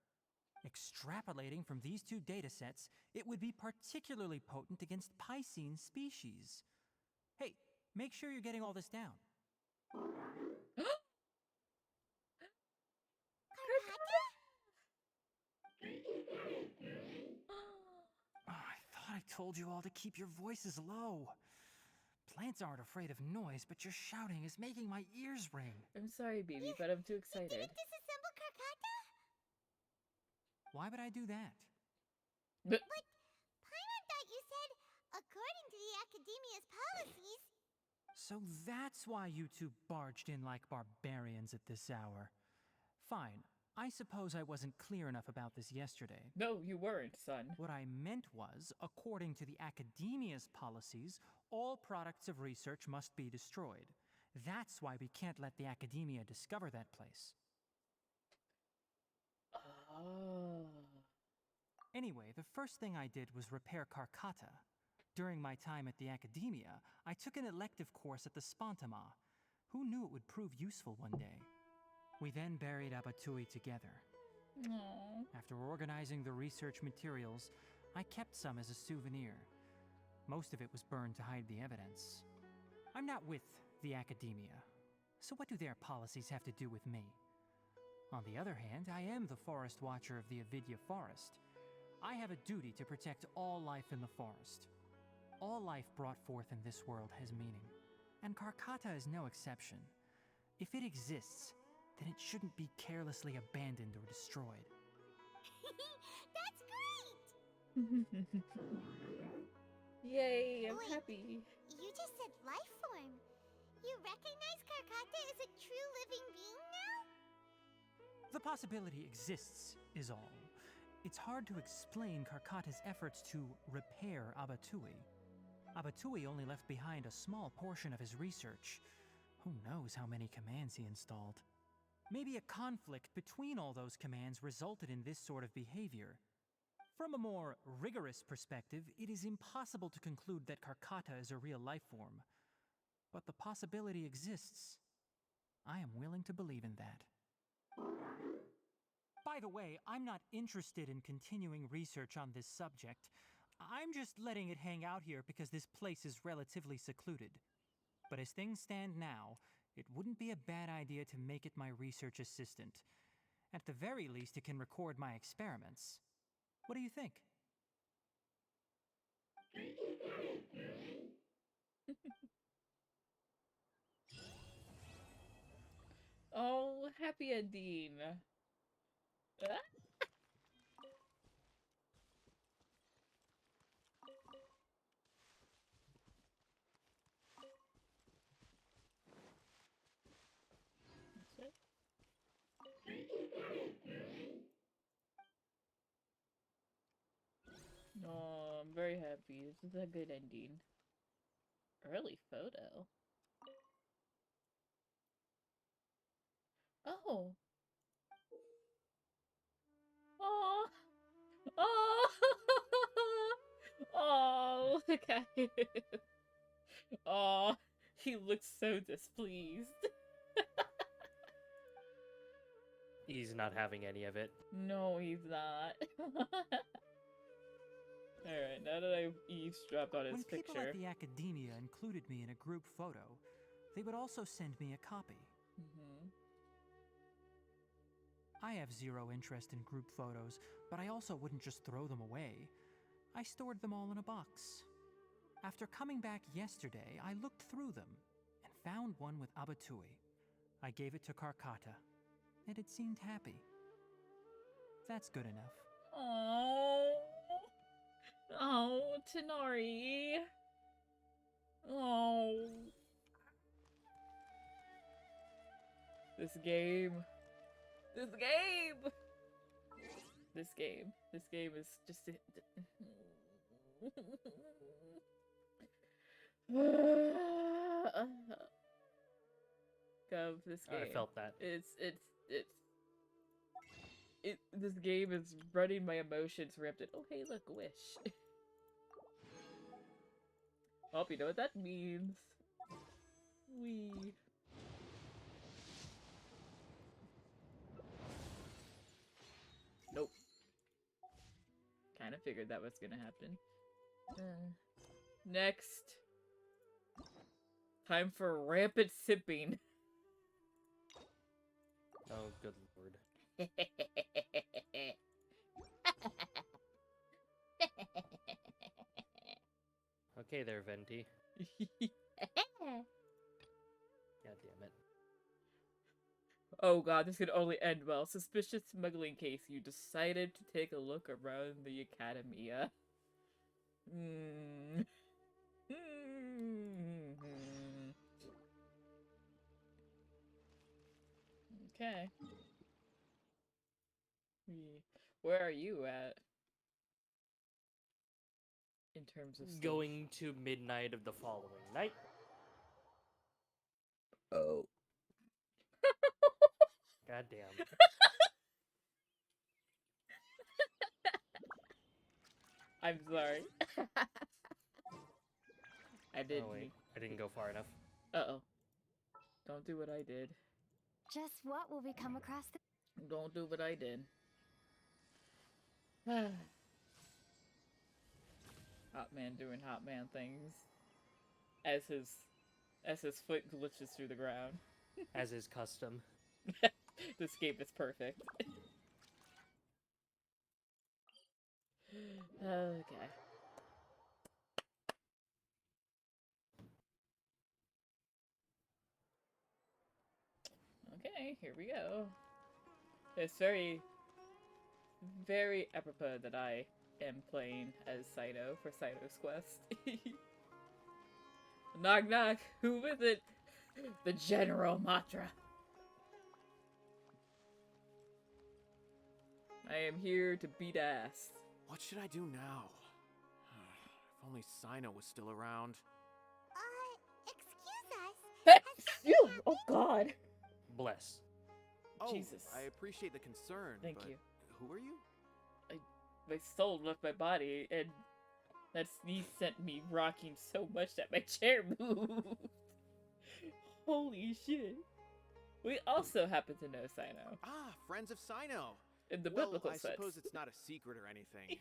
Extrapolating from these two datasets, it would be particularly potent against Piscine species. Hey, make sure you're getting all this down. Oh, I thought I told you all to keep your voices low. Plants aren't afraid of noise, but your shouting is making my ears ring. I'm sorry, baby, but I'm too excited. You didn't disassemble Karkata? Why would I do that? But Paimon thought you said, according to the Academia's policies... So that's why you two barged in like barbarians at this hour. Fine. I suppose I wasn't clear enough about this yesterday. No, you weren't, son. What I meant was, according to the Academia's policies, all products of research must be destroyed. That's why we can't let the Academia discover that place. Oh. Anyway, the first thing I did was repair Karkata. During my time at the Academia, I took an elective course at the Spantama. Who knew it would prove useful one day? We then buried Abatui together. Aww. After organizing the research materials, I kept some as a souvenir. Most of it was burned to hide the evidence. I'm not with the Academia, so what do their policies have to do with me? On the other hand, I am the Forest Watcher of the Avidya Forest. I have a duty to protect all life in the forest. All life brought forth in this world has meaning, and Karkata is no exception. If it exists, then it shouldn't be carelessly abandoned or destroyed. That's great! Yay, I'm Wait, happy. You just said life form. You recognize Karkata as a true living being now? The possibility exists, is all. It's hard to explain Karkata's efforts to repair Abatui. Abatui only left behind a small portion of his research. Who knows how many commands he installed? Maybe a conflict between all those commands resulted in this sort of behavior. From a more rigorous perspective, it is impossible to conclude that Karkata is a real life form. But the possibility exists. I am willing to believe in that. By the way, I'm not interested in continuing research on this subject. I'm just letting it hang out here because this place is relatively secluded. But as things stand now, it wouldn't be a bad idea to make it my research assistant. At the very least, it can record my experiments. What do you think? Oh, happy ending. Ah. No, I'm very happy. This is a good ending. Early photo. Oh. Oh. Oh. Oh, look at him. Oh, he looks so displeased. He's not having any of it. No, he's not. Alright, now that I've eavesdropped on his When picture. people at the academia included me in a group photo, they would also send me a copy. I have zero interest in group photos, but I also wouldn't just throw them away. I stored them all in a box. After coming back yesterday, I looked through them and found one with Abatui. I gave it to Karkata, and it seemed happy. That's good enough. Oh. Oh, Tenari. Oh. This game. This game. This game. This game is just. Gov, this game. I felt that. This game is running my emotions rampant. Oh, hey, look, wish. Oh, you know what that means. Wee. Nope. Kind of figured that was gonna happen. Next. Time for rampant sipping. Oh, good lord. Okay there, Venti. God damn it. Oh god, this could only end well. Suspicious smuggling case. You decided to take a look around the academia. Okay. Where are you at? In terms of stage? Going to midnight of the following night. Oh. God damn. I'm sorry. I didn't. Oh wait, I didn't go far enough. Uh-oh. Don't do what I did. Just what will we come across? Don't do what I did. Hot man doing hot man things. As his foot glitches through the ground. As is custom. This game is perfect. Okay. Okay, here we go. It's very very apropos that I am playing as Saito for Saito's Quest. Knock knock, who is it? The General Matra. I am here to beat ass. What should I do now? If only Sino was still around. Excuse us. Phew! Oh god. Bless. Oh, Jesus. I appreciate the concern. Thank but you. Who are you? My soul left my body, and that sneeze sent me rocking so much that my chair moved. Holy shit. We also happen to know Sino. Ah, friends of Sino. In the well, biblical I sense. suppose it's not a secret or anything.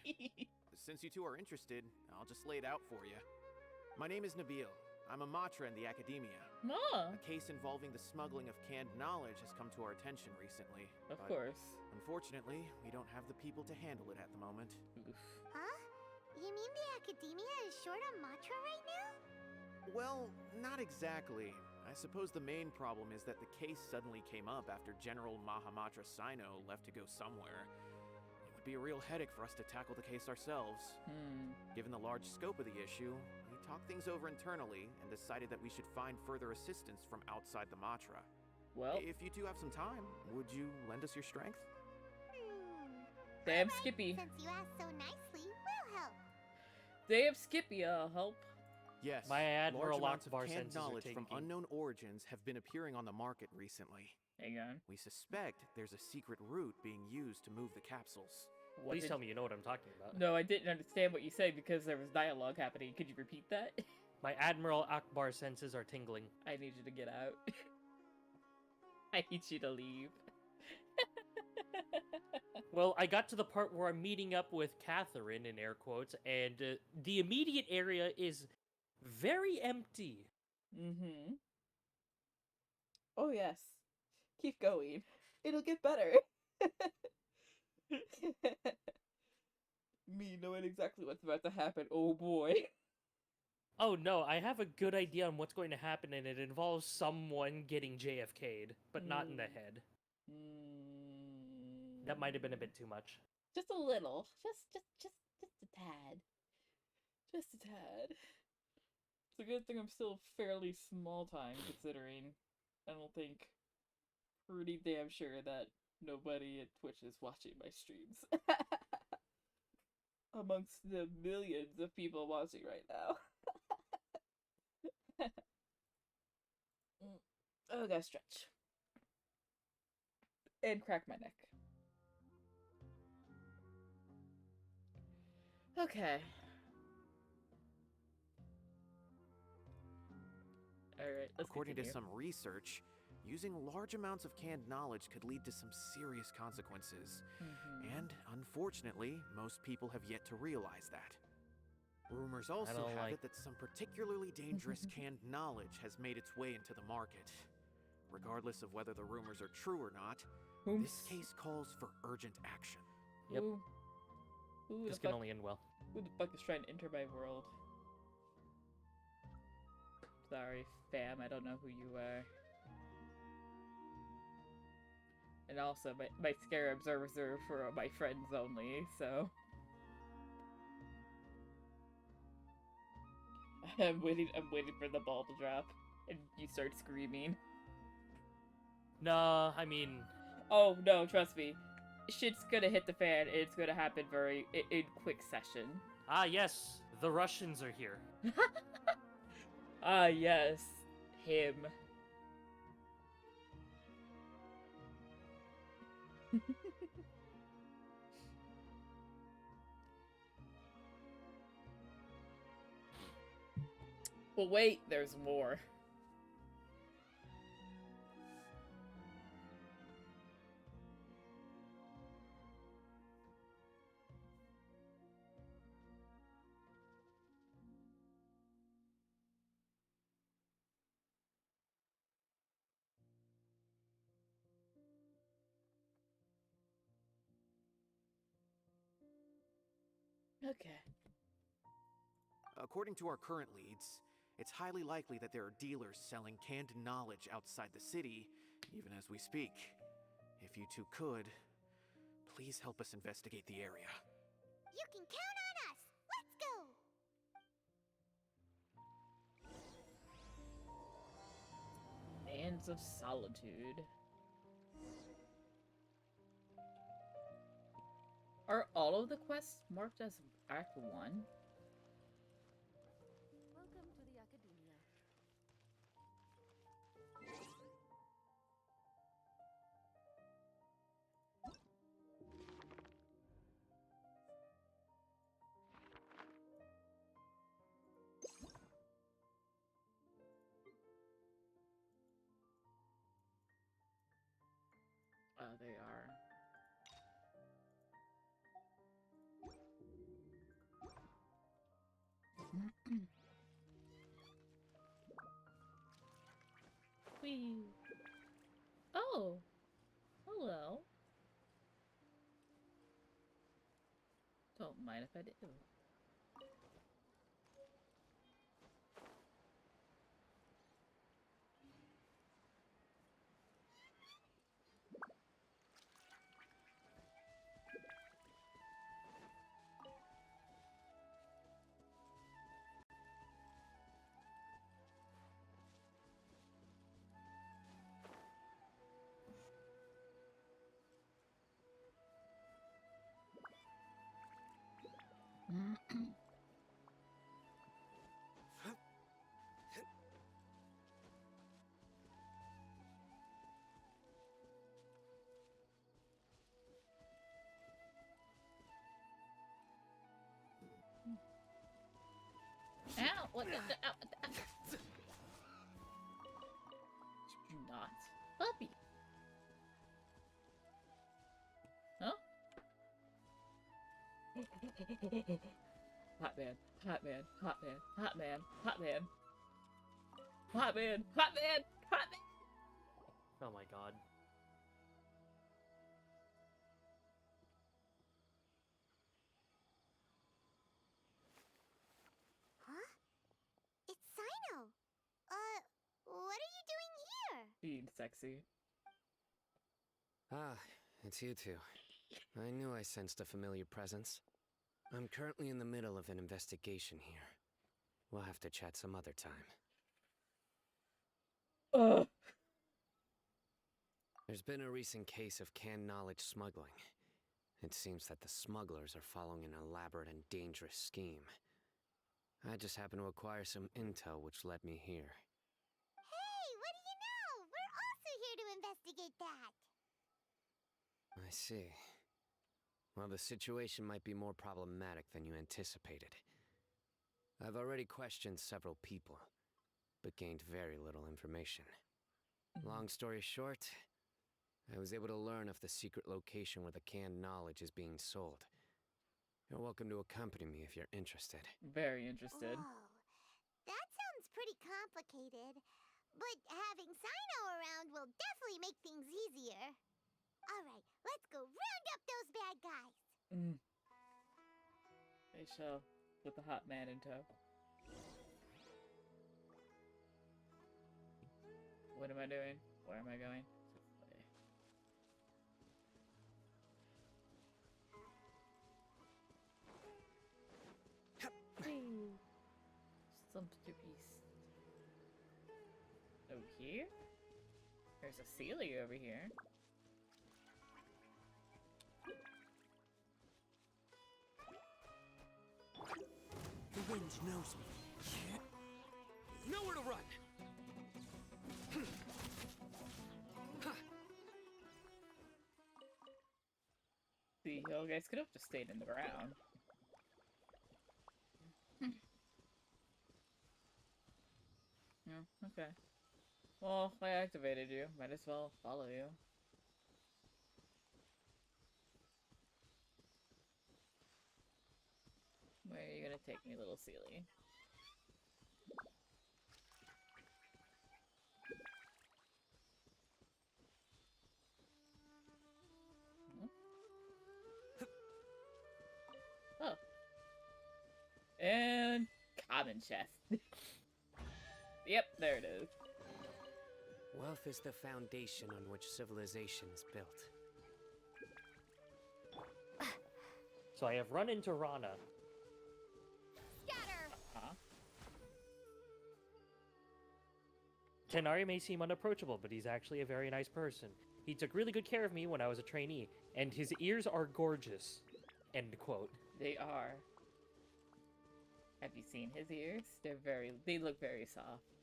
Since you two are interested, I'll just lay it out for you. My name is Nabil. I'm a Matra in the Academia. Ah. A case involving the smuggling of canned knowledge has come to our attention recently. Of but course. Unfortunately, we don't have the people to handle it at the moment. Huh? You mean the Academia is short on Matra right now? Well, not exactly. I suppose the main problem is that the case suddenly came up after General Mahamatra Sino left to go somewhere. It would be a real headache for us to tackle the case ourselves. Given the large scope of the issue, we talked things over internally and decided that we should find further assistance from outside the Matra. Well, if you two have some time, would you lend us your strength? Damn Skippy. Since you asked so nicely, we'll help. Damn Skippy, I'll help. Yes, My Admiral large amounts of Akbar canned senses are knowledge from taking. unknown origins have been appearing on the market recently. Hang on. We suspect there's a secret route being used to move the capsules. Please tell me you know what I'm talking about. No, I didn't understand what you said because there was dialogue happening. Could you repeat that? My Admiral Akbar senses are tingling. I need you to get out. I need you to leave. Well, I got to the part where I'm meeting up with Catherine, in air quotes, and the immediate area is very empty. Mm-hmm. Oh, yes. Keep going. It'll get better. Me knowing exactly what's about to happen. Oh, boy. Oh no, I have a good idea on what's going to happen, and it involves someone getting JFK'd, but not in the head. That might have been a bit too much. Just a little. Just a tad. Just a tad. It's a good thing I'm still fairly small time, considering I don't think pretty damn sure that nobody at Twitch is watching my streams. Amongst the millions of people watching right now. Oh, I gotta stretch. And crack my neck. Okay. Alright, let's According continue. to some research, using large amounts of canned knowledge could lead to some serious consequences. And, unfortunately, most people have yet to realize that. Rumors also have it that some particularly dangerous canned knowledge has made its way into the market. Regardless of whether the rumors are true or not, this case calls for urgent action. Yep. Who This can only end well. Who the fuck is trying to enter my world? Sorry, fam, I don't know who you are. And also, my scarabs are reserved for my friends only, so... I'm waiting for the ball to drop, and you start screaming. Nah, I mean... Oh, no, trust me. Shit's gonna hit the fan, and it's gonna happen in quick session. Ah, yes, the Russians are here. Ah, yes, him. But wait, there's more. Okay. According to our current leads, it's highly likely that there are dealers selling canned knowledge outside the city, even as we speak. If you two could, please help us investigate the area. You can count on us! Let's go! Sands of Solitude. Are all of the quests marked as Act 1? Welcome to the Academia. They are. Whee! Oh! Hello. Don't mind if I do. Ow! What the? Ow, not puppy. Huh? Hot man, hot man, hot man, hot man, hot man. Hot man, hot man, hot man. Oh my god. Huh? It's Sino! What are you doing here? Being sexy. Ah, it's you two. I knew I sensed a familiar presence. I'm currently in the middle of an investigation here. We'll have to chat some other time. Ugh. There's been a recent case of canned knowledge smuggling. It seems that the smugglers are following an elaborate and dangerous scheme. I just happened to acquire some intel which led me here. Hey, what do you know? We're also here to investigate that! I see. Well, the situation might be more problematic than you anticipated. I've already questioned several people, but gained very little information. Long story short, I was able to learn of the secret location where the canned knowledge is being sold. You're welcome to accompany me if you're interested. Very interested. Whoa. That sounds pretty complicated. But having Sino around will definitely make things easier. Alright, let's go round up those bad guys! They shall, with the hot man in tow. What am I doing? Where am I going? Sumpter beast. Over here? There's a Sealy over here. The wind knows me. Nowhere to run! See, you guys could have just stayed in the ground. Yeah, okay. Well, I activated you. Might as well follow you. Where are you gonna take me, little Sealy? Oh. And common chest. Yep, there it is. Wealth is the foundation on which civilization is built. So I have run into Rana. Scatter! Huh? Tenari may seem unapproachable, but he's actually a very nice person. He took really good care of me when I was a trainee, and his ears are gorgeous. End quote. They are. Have you seen his ears? They look very soft.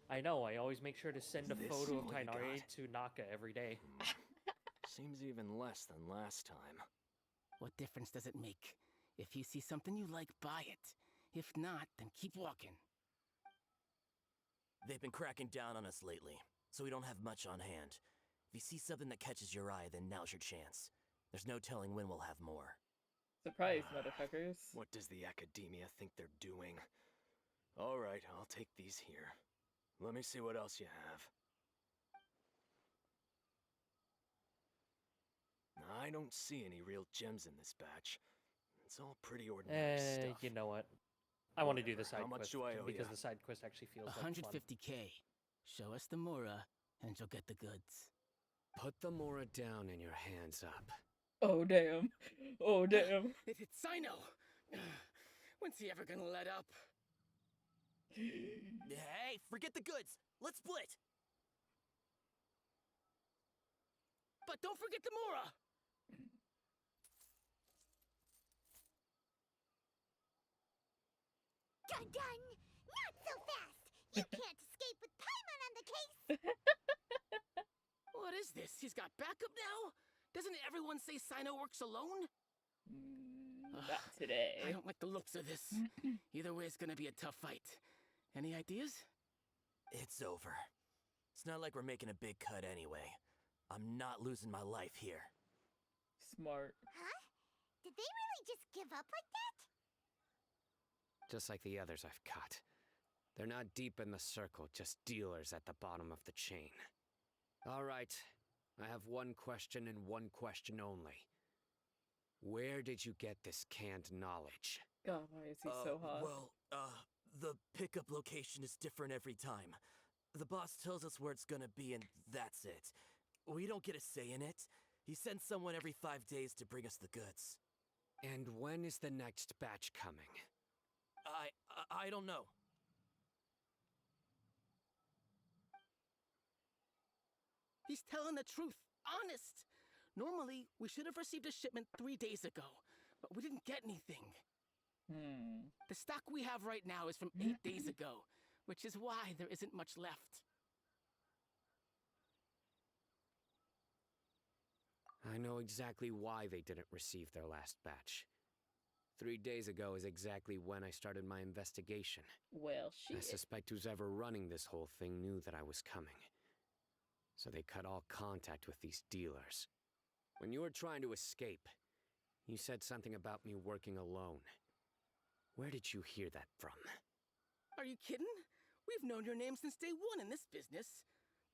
I know, I always make sure to send a This photo of what you Tainari got? to Naka every day. Seems even less than last time. What difference does it make? If you see something you like, buy it. If not, then keep walking. They've been cracking down on us lately, so we don't have much on hand. If you see something that catches your eye, then now's your chance. There's no telling when we'll have more. Surprise, motherfuckers. What does the Academia think they're doing? Alright, I'll take these here. Let me see what else you have. I don't see any real gems in this batch. It's all pretty ordinary stuff. You know what? I want to do the Whatever. side How much quest do I owe because ya? the side quest actually feels like fun. 150K. Show us the Mora, and you'll get the goods. Put the Mora down and your hands up. Oh, damn. Oh, damn. It's Sino! When's he ever gonna let up? Hey, forget the goods! Let's split! But don't forget the Mora! Dun dun! Not so fast! You can't escape with Paimon on the case! What is this? He's got backup now? Doesn't everyone say Sino works alone? Not today. I don't like the looks of this. Either way, it's gonna be a tough fight. Any ideas? It's over. It's not like we're making a big cut anyway. I'm not losing my life here. Smart. Huh? Did they really just give up like that? Just like the others I've caught. They're not deep in the circle, just dealers at the bottom of the chain. All right, I have one question and one question only. Where did you get this canned knowledge? God, why is he so hot? Well, the pickup location is different every time. The boss tells us where it's gonna be and that's it. We don't get a say in it. He sends someone every 5 days to bring us the goods. And when is the next batch coming? I don't know. He's telling the truth. Honest. Normally, we should have received a shipment 3 days ago, but we didn't get anything. The stock we have right now is from 8 days ago, which is why there isn't much left. I know exactly why they didn't receive their last batch. 3 days ago is exactly when I started my investigation. Well, I suspect who's ever running this whole thing knew that I was coming. So they cut all contact with these dealers. When you were trying to escape, you said something about me working alone. Where did you hear that from? Are you kidding? We've known your name since day one in this business.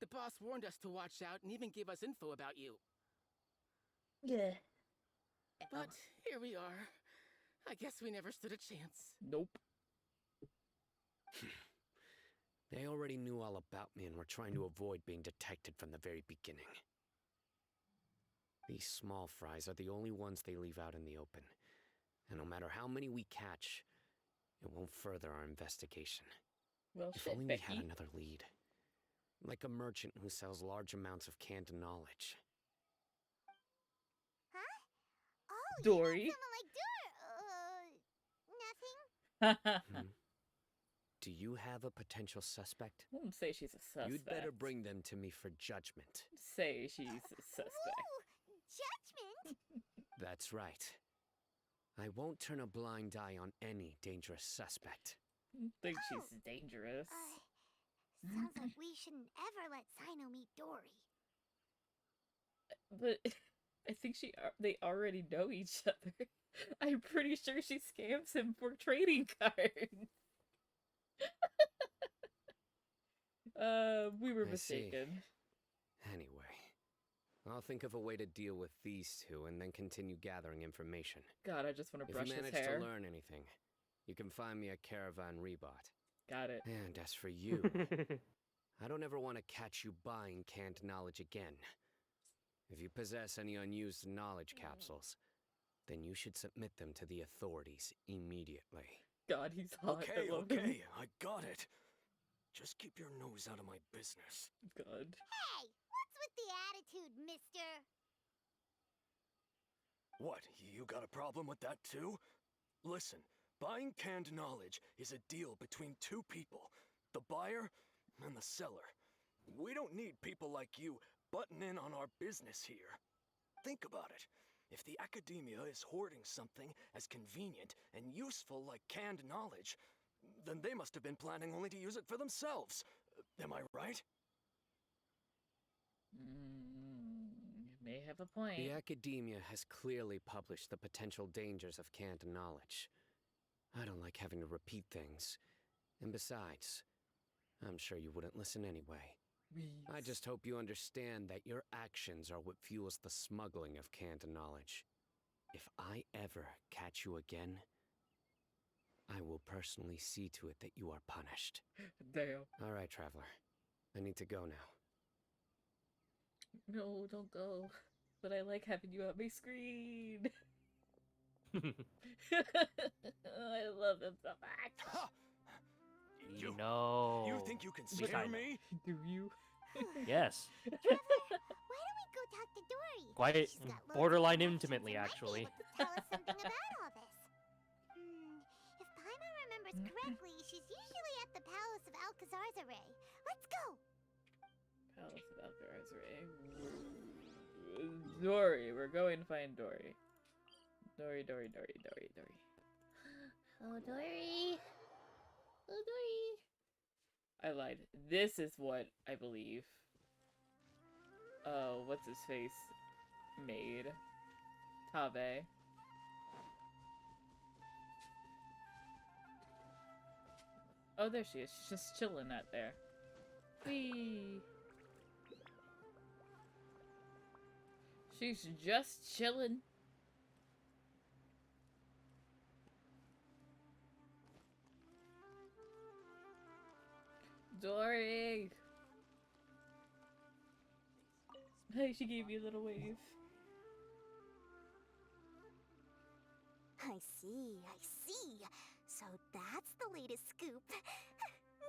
The boss warned us to watch out and even gave us info about you. Yeah. But here we are. I guess we never stood a chance. Nope. They already knew all about me and were trying to avoid being detected from the very beginning. These small fries are the only ones they leave out in the open. And no matter how many we catch, it won't further our investigation. Well, if shit, only Becky. we had another lead. Like a merchant who sells large amounts of canned knowledge. Huh? Oh, Dory? you meant someone like nothing? Do you have a potential suspect? I wouldn't say she's a suspect. You'd better bring them to me for judgment. Say she's a suspect. Ooh, judgment? That's right. I won't turn a blind eye on any dangerous suspect. I don't think she's dangerous. Sounds like we shouldn't ever let Sino meet Dory. But I think they already know each other. I'm pretty sure she scams him for trading cards. We were I see. mistaken. Anyway, I'll think of a way to deal with these two and then continue gathering information. God, I just want to brush If you his manage hair. to learn anything, you can find me at Caravan Rebot. Got it. And as for you, I don't ever want to catch you buying canned knowledge again. If you possess any unused knowledge capsules, then you should submit them to the authorities immediately. God, he's hot. Okay, I love him. okay, I got it. Just keep your nose out of my business. God. Hey, what's with the attitude, mister? What, you got a problem with that too? Listen, buying canned knowledge is a deal between two people, the buyer and the seller. We don't need people like you butting in on our business here. Think about it. If the academia is hoarding something as convenient and useful like canned knowledge, then they must have been planning only to use it for themselves. Am I right? You may have a point. The academia has clearly published the potential dangers of canned knowledge. I don't like having to repeat things. And besides, I'm sure you wouldn't listen anyway. I just hope you understand that your actions are what fuels the smuggling of canned knowledge. If I ever catch you again, I will personally see to it that you are punished. Damn. All right, Traveler. I need to go now. No, don't go. But I like having you on my screen. I love him so much. You think you can scare me? Do you? Yes. Why don't we go talk to Dory? Quite She's got loads of borderline connections and intimately, might be actually. able to tell us something about all this. If Paimon remembers correctly, she's usually at the Palace of Alcazar's-Array. Let's go! Palace of Alcazar. Dory, we're going to find Dory. Dory. Oh, Dory. Oh, Dory. I lied. This is what I believe. Oh, what's his face made? Tabe. Oh, there she is. She's just chilling out there. Whee! She's just chilling. Dory! Hey, she gave me a little wave. I see. So that's the latest scoop.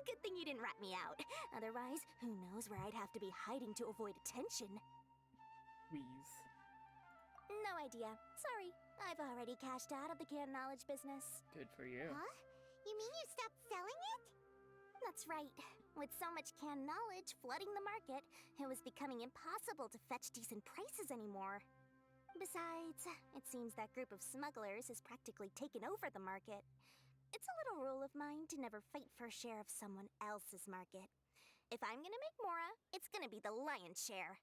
Good thing you didn't rat me out. Otherwise, who knows where I'd have to be hiding to avoid attention. Wheeze. No idea. Sorry. I've already cashed out of the canned knowledge business. Good for you. Huh? You mean you stopped selling it? That's right. With so much canned knowledge flooding the market, it was becoming impossible to fetch decent prices anymore. Besides, it seems that group of smugglers has practically taken over the market. It's a little rule of mine to never fight for a share of someone else's market. If I'm gonna make Mora, it's gonna be the lion's share.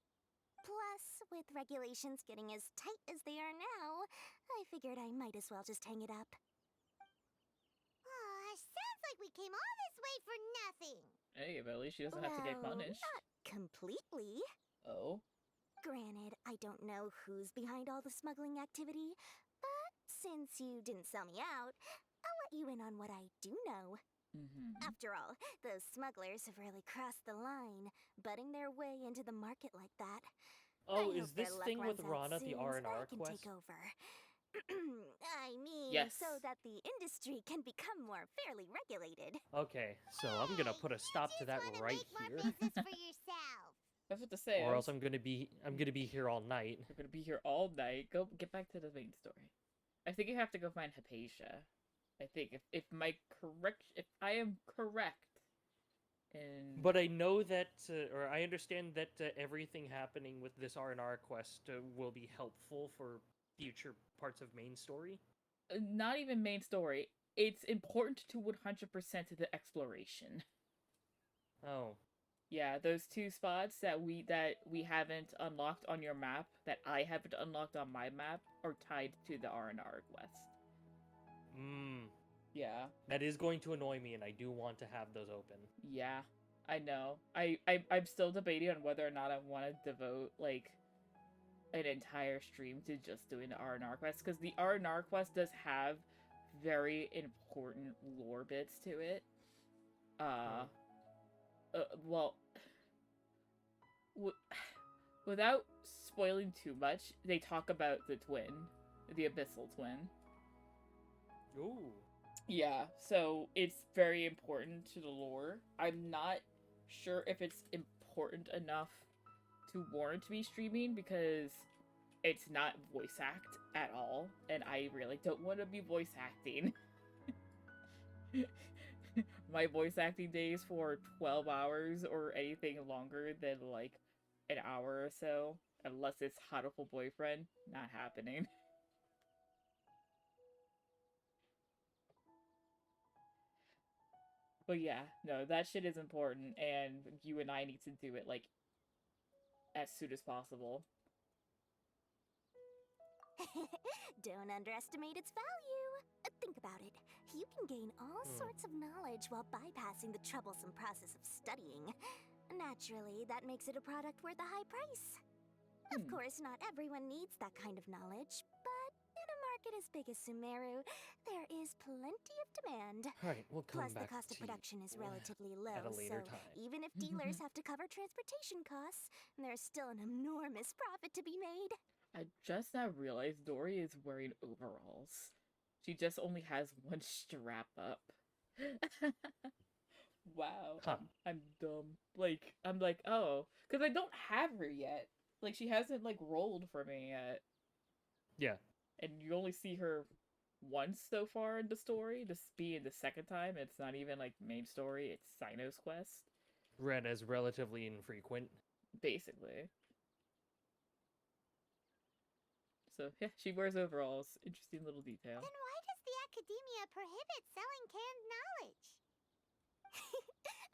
Plus, with regulations getting as tight as they are now, I figured I might as well just hang it up. Sounds like we came all this way for nothing. Hey, but at least she doesn't have to get punished. Not completely. Oh? Granted, I don't know who's behind all the smuggling activity, but since you didn't sell me out, I'll let you in on what I do know. After all, those smugglers have really crossed the line, butting their way into the market like that. Oh, I is hope their this luck thing with runs out Rana the soon so R&R I can quest? take over. I mean, Yes. so that the industry can become more fairly regulated. Okay, so I'm gonna put a stop to that right here. Business for yourself. I was about to say. Or else I'm gonna be here all night. You're gonna be here all night. Go get back to the main story. I think you have to go find Hypatia. I think if I am correct. But I know that, or I understand that everything happening with this R&R quest will be helpful for future parts of main story. Not even main story. It's important to 100% of the exploration. Oh. Yeah, those two spots that we haven't unlocked on your map, that I haven't unlocked on my map, are tied to the R&R quest. Yeah. That is going to annoy me, and I do want to have those open. Yeah, I know. I'm still debating on whether or not I want to devote, like, an entire stream to just doing the R&R quest, because the R&R quest does have very important lore bits to it. Well, without spoiling too much, they talk about the twin. the Abyssal Twin. Ooh. Yeah, so it's very important to the lore. I'm not sure if it's important enough to warrant me streaming because it's not voice act at all, and I really don't want to be voice acting. My voice acting days for 12 hours or anything longer than like an hour or so, unless it's Hatoful Boyfriend, not happening. But yeah, no, that shit is important, and you and I need to do it, like, as soon as possible. Don't underestimate its value. Think about it. You can gain all sorts of knowledge while bypassing the troublesome process of studying. Naturally, that makes it a product worth a high price. Of course, not everyone needs that kind of knowledge, but in a market as big as Sumeru, there is plenty of demand. Alright, we'll come Plus, back the cost of to production is you relatively at low, a later so time. even if dealers have to cover transportation costs, there's still an enormous profit to be made. I just now realized Dory is wearing overalls. She just only has one strap up. Wow, Huh. I'm dumb. Like, I'm like, oh, because I don't have her yet. Like, she hasn't, like, rolled for me yet. Yeah. And you only see her once so far in the story. This being the second time. It's not even, like, main story. It's Sino's quest. Read as relatively infrequent. Basically. So, yeah, she wears overalls. Interesting little detail. Then why does the Academia prohibit selling canned knowledge?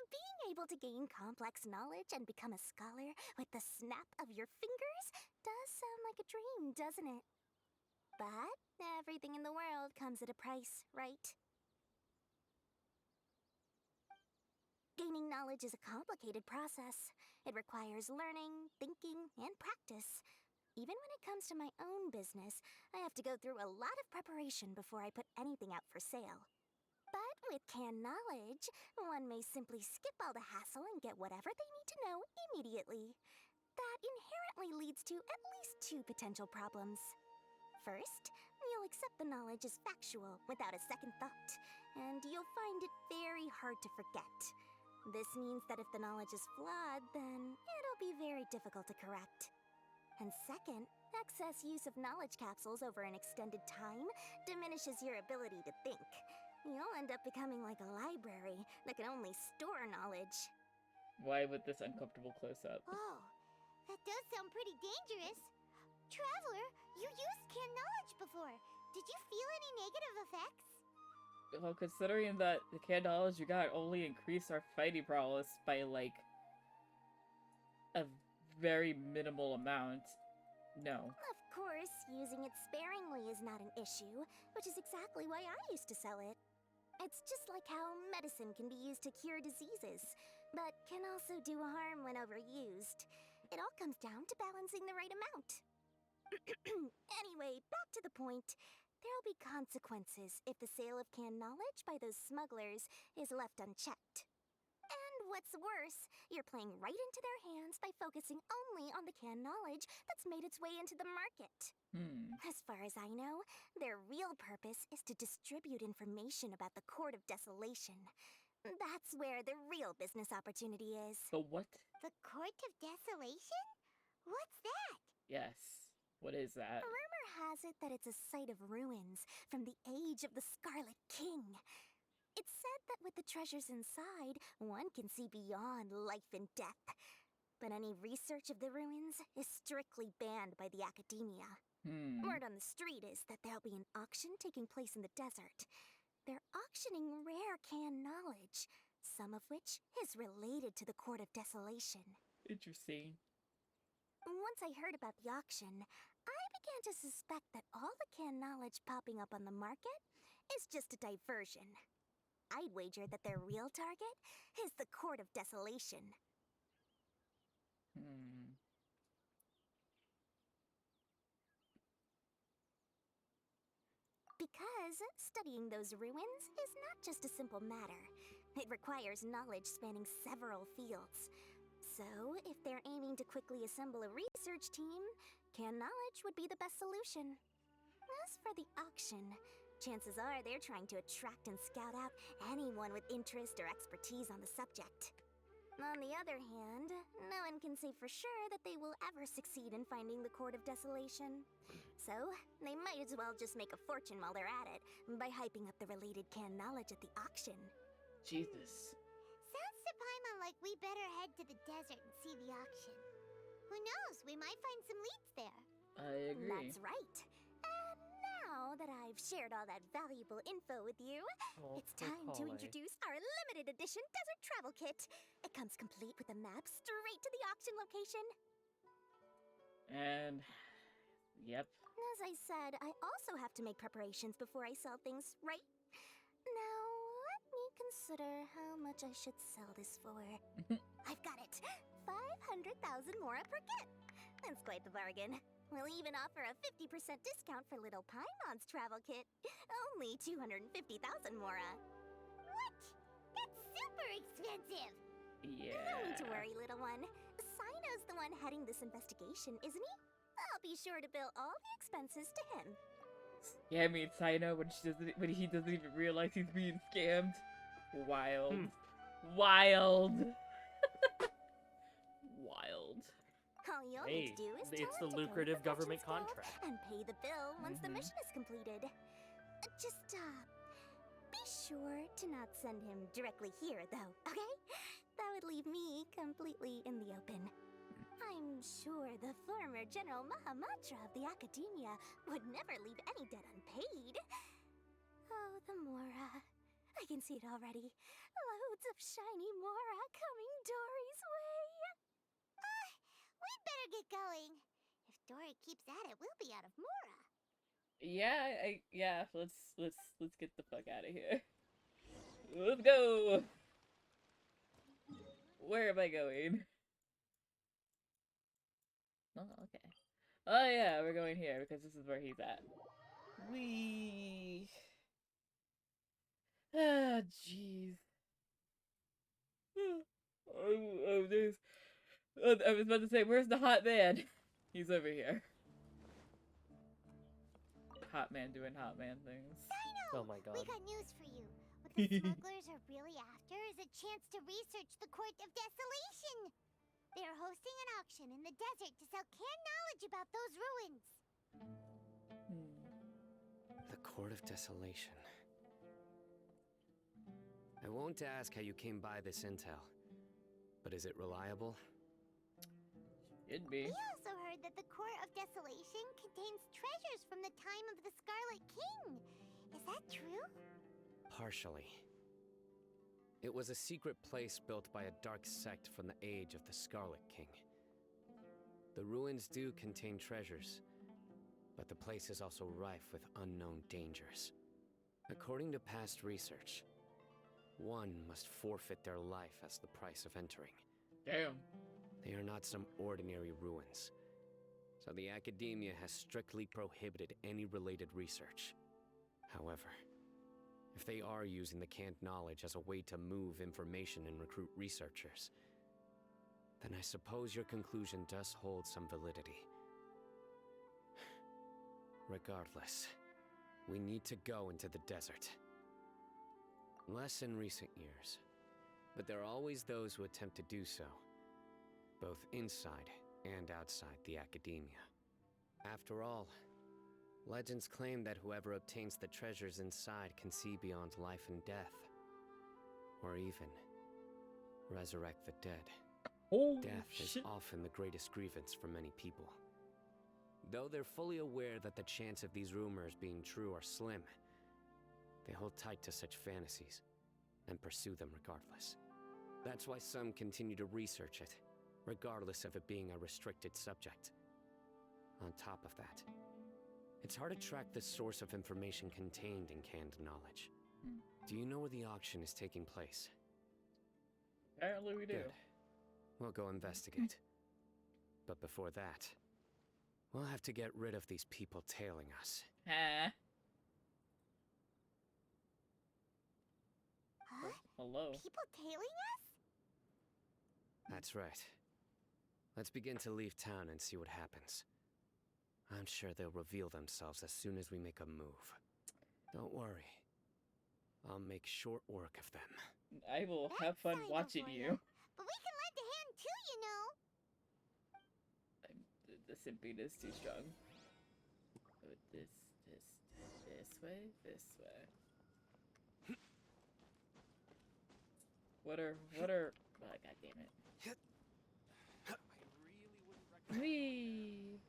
Being able to gain complex knowledge and become a scholar with the snap of your fingers does sound like a dream, doesn't it? But everything in the world comes at a price, right? Gaining knowledge is a complicated process. It requires learning, thinking, and practice. Even when it comes to my own business, I have to go through a lot of preparation before I put anything out for sale. But with canned knowledge, one may simply skip all the hassle and get whatever they need to know immediately. That inherently leads to at least two potential problems. First, you'll accept the knowledge as factual without a second thought, and you'll find it very hard to forget. This means that if the knowledge is flawed, then it'll be very difficult to correct. And second, excess use of knowledge capsules over an extended time diminishes your ability to think. You'll end up becoming like a library that can only store knowledge. Why with this uncomfortable close-up? Oh, that does sound pretty dangerous. Traveler, you used canned knowledge before. Did you feel any negative effects? Well, considering that the canned knowledge you got only increased our fighting prowess by, like, a very minimal amount, no. Of course, using it sparingly is not an issue, which is exactly why I used to sell it. It's just like how medicine can be used to cure diseases, but can also do harm when overused. It all comes down to balancing the right amount. Anyway, back to the point. There'll be consequences if the sale of canned knowledge by those smugglers is left unchecked. And what's worse, you're playing right into their hands by focusing only on the canned knowledge that's made its way into the market. As far as I know, their real purpose is to distribute information about the Court of Desolation. That's where the real business opportunity is. The what? The Court of Desolation? What's that? Yes. What is that? Rumor has it that it's a site of ruins from the age of the Scarlet King. It's said that with the treasures inside, one can see beyond life and death. But any research of the ruins is strictly banned by the Academia. Word on the street is that there'll be an auction taking place in the desert. They're auctioning rare canned knowledge, some of which is related to the Court of Desolation. Interesting. Once I heard about the auction, I began to suspect that all the canned knowledge popping up on the market is just a diversion. I'd wager that their real target is the Court of Desolation. Because studying those ruins is not just a simple matter. It requires knowledge spanning several fields. So, if they're aiming to quickly assemble a research team, canned knowledge would be the best solution. As for the auction, chances are they're trying to attract and scout out anyone with interest or expertise on the subject. On the other hand, no one can say for sure that they will ever succeed in finding the Court of Desolation. So, they might as well just make a fortune while they're at it by hyping up the related canned knowledge at the auction. Jesus. Sounds to Paimon like we better head to the desert and see the auction. Who knows, we might find some leads there. I agree. That's right. And now that I've shared all that valuable info with you, it's time to introduce our limited edition desert travel kit. It comes complete with a map straight to the auction location. And yep. As I said, I also have to make preparations before I sell things, right? Now, let me consider how much I should sell this for. I've got it! 500,000 mora per kit! That's quite the bargain. We'll even offer a 50% discount for little Paimon's travel kit. Only 250,000 mora. What? That's super expensive! Yeah. No need to worry, little one. Sino's the one heading this investigation, isn't he? I'll be sure to bill all the expenses to him. Yeah, I mean, Sino when he doesn't even realize he's being scammed. Wild. Wild. Wild. All you'll Hey, need to do is it's tell the him to go to lucrative government Merchant's Guild contract. and pay the bill once the mission is completed. Just be sure to not send him directly here, though. Okay? That would leave me completely in the open. I'm sure the former General Mahamatra of the Academia would never leave any debt unpaid. Oh, the Mora. I can see it already. Loads of shiny Mora coming Dory's way. We'd better get going. If Dory keeps at it, we'll be out of Mora. Yeah, let's get the fuck out of here. Let's go. Where am I going? Oh, okay. Oh yeah, we're going here because this is where he's at. Wee. Ah, jeez. Oh, there's. I was about to say, where's the hot man? He's over here. Hot man doing hot man things. Sino! Oh my god. We got news for you. What the smugglers are really after is a chance to research the Court of Desolation. They're hosting an auction in the desert to sell canned knowledge about those ruins. The Court of Desolation. I won't ask how you came by this intel, but is it reliable? It'd be. We also heard that the Court of Desolation contains treasures from the time of the Scarlet King. Is that true? Partially. It was a secret place built by a dark sect from the age of the Scarlet King. The ruins do contain treasures, but the place is also rife with unknown dangers. According to past research, one must forfeit their life as the price of entering. Damn. They are not some ordinary ruins, so the Academia has strictly prohibited any related research. However, if they are using the canned knowledge as a way to move information and recruit researchers, then I suppose your conclusion does hold some validity. Regardless, we need to go into the desert. Less in recent years, but there are always those who attempt to do so, both inside and outside the Academia. After all, legends claim that whoever obtains the treasures inside can see beyond life and death, or even resurrect the dead. Death is often the greatest grievance for many people. Though they're fully aware that the chance of these rumors being true are slim, they hold tight to such fantasies and pursue them regardless. That's why some continue to research it, regardless of it being a restricted subject. On top of that, it's hard to track the source of information contained in canned knowledge. Do you know where the auction is taking place? Apparently we do. Good. We'll go investigate. But before that, we'll have to get rid of these people tailing us. Huh? Huh? Hello. People tailing us? That's right. Let's begin to leave town and see what happens. I'm sure they'll reveal themselves as soon as we make a move. Don't worry. I'll make short work of them. I will have fun watching you. But we can lend a hand too, you know. The simping is too strong. Oh, this way, this way. What are, oh, god damn it. Whee!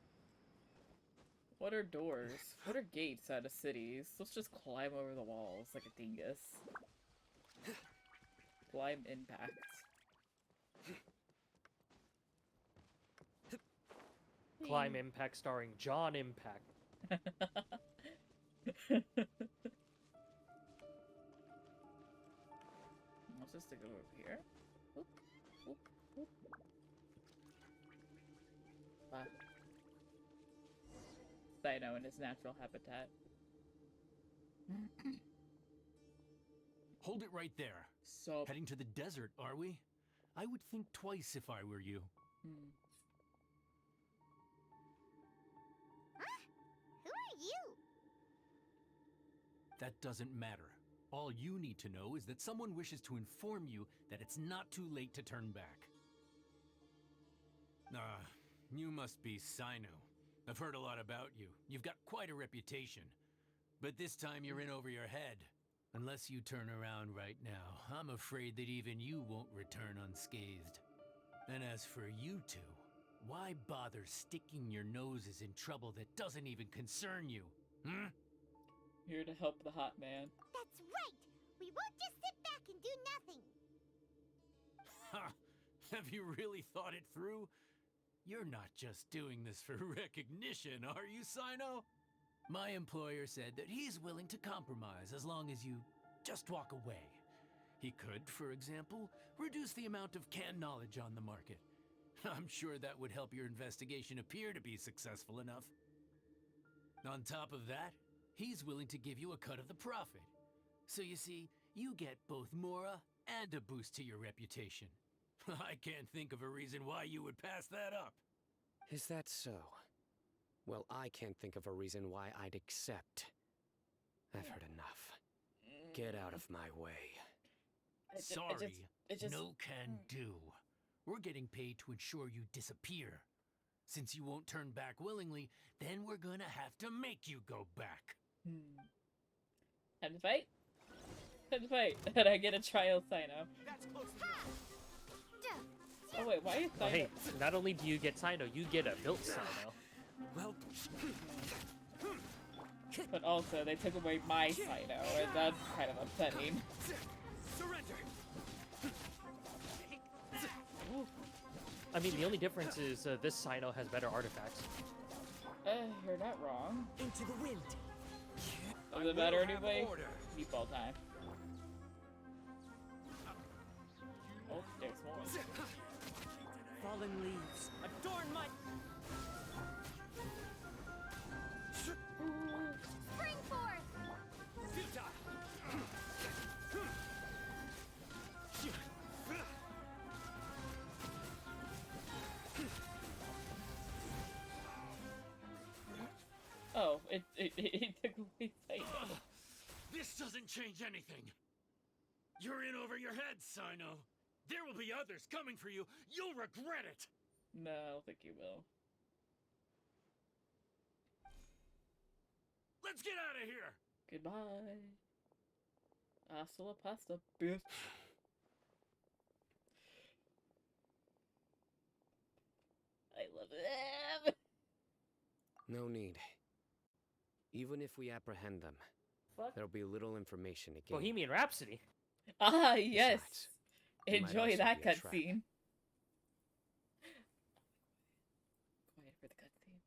What are doors? What are gates out of cities? Let's just climb over the walls like a dingus. Climb impact. Climb Impact starring John Impact. Let's just go over here. Oop, oop, oop. Wow. Dino in his natural habitat. Hold it right there. So heading to the desert, are we? I would think twice if I were you. Who are you? That doesn't matter. All you need to know is that someone wishes to inform you that it's not too late to turn back. You must be Sino. I've heard a lot about you. You've got quite a reputation. But this time you're in over your head. Unless you turn around right now, I'm afraid that even you won't return unscathed. And as for you two, why bother sticking your noses in trouble that doesn't even concern you? Here to help the hot man. That's right! We won't just sit back and do nothing! Ha! Have you really thought it through? You're not just doing this for recognition, are you, Sino? My employer said that he's willing to compromise as long as you just walk away. He could, for example, reduce the amount of canned knowledge on the market. I'm sure that would help your investigation appear to be successful enough. On top of that, he's willing to give you a cut of the profit. So you see, you get both Mora and a boost to your reputation. I can't think of a reason why you would pass that up. Is that so? Well, I can't think of a reason why I'd accept. I've heard enough. Get out of my way. Sorry, no can do. We're getting paid to ensure you disappear. Since you won't turn back willingly, then we're gonna have to make you go back. Time to fight? Time to fight. And I get a trial Sino. Oh wait, why is Sino? Well, hey, not only do you get Sino, you get a built Sino. Well, but also they took away my Sino, and that's kind of upsetting. Surrender. I mean, the only difference is this Sino has better artifacts. You're not wrong. Into the wind. Does it matter anyway? Meatball time. Oh, there's more. Fallen leaves adorn my. Spring forth! Futile. Oh, it took away Sino. This doesn't change anything. You're in over your head, Sino. There will be others coming for you. You'll regret it. No, I don't think you will. Let's get out of here. Goodbye. Hasta la pasta, bitch. I love them. No need. Even if we apprehend them, there'll be little information to gain. Bohemian Rhapsody. Ah, yes. Besides, it might Enjoy also that be a trap. cutscene. Quiet for the cutscene.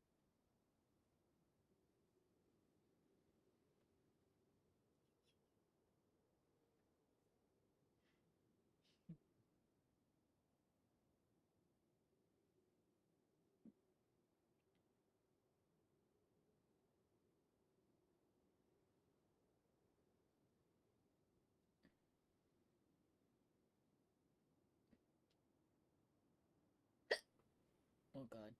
Oh god.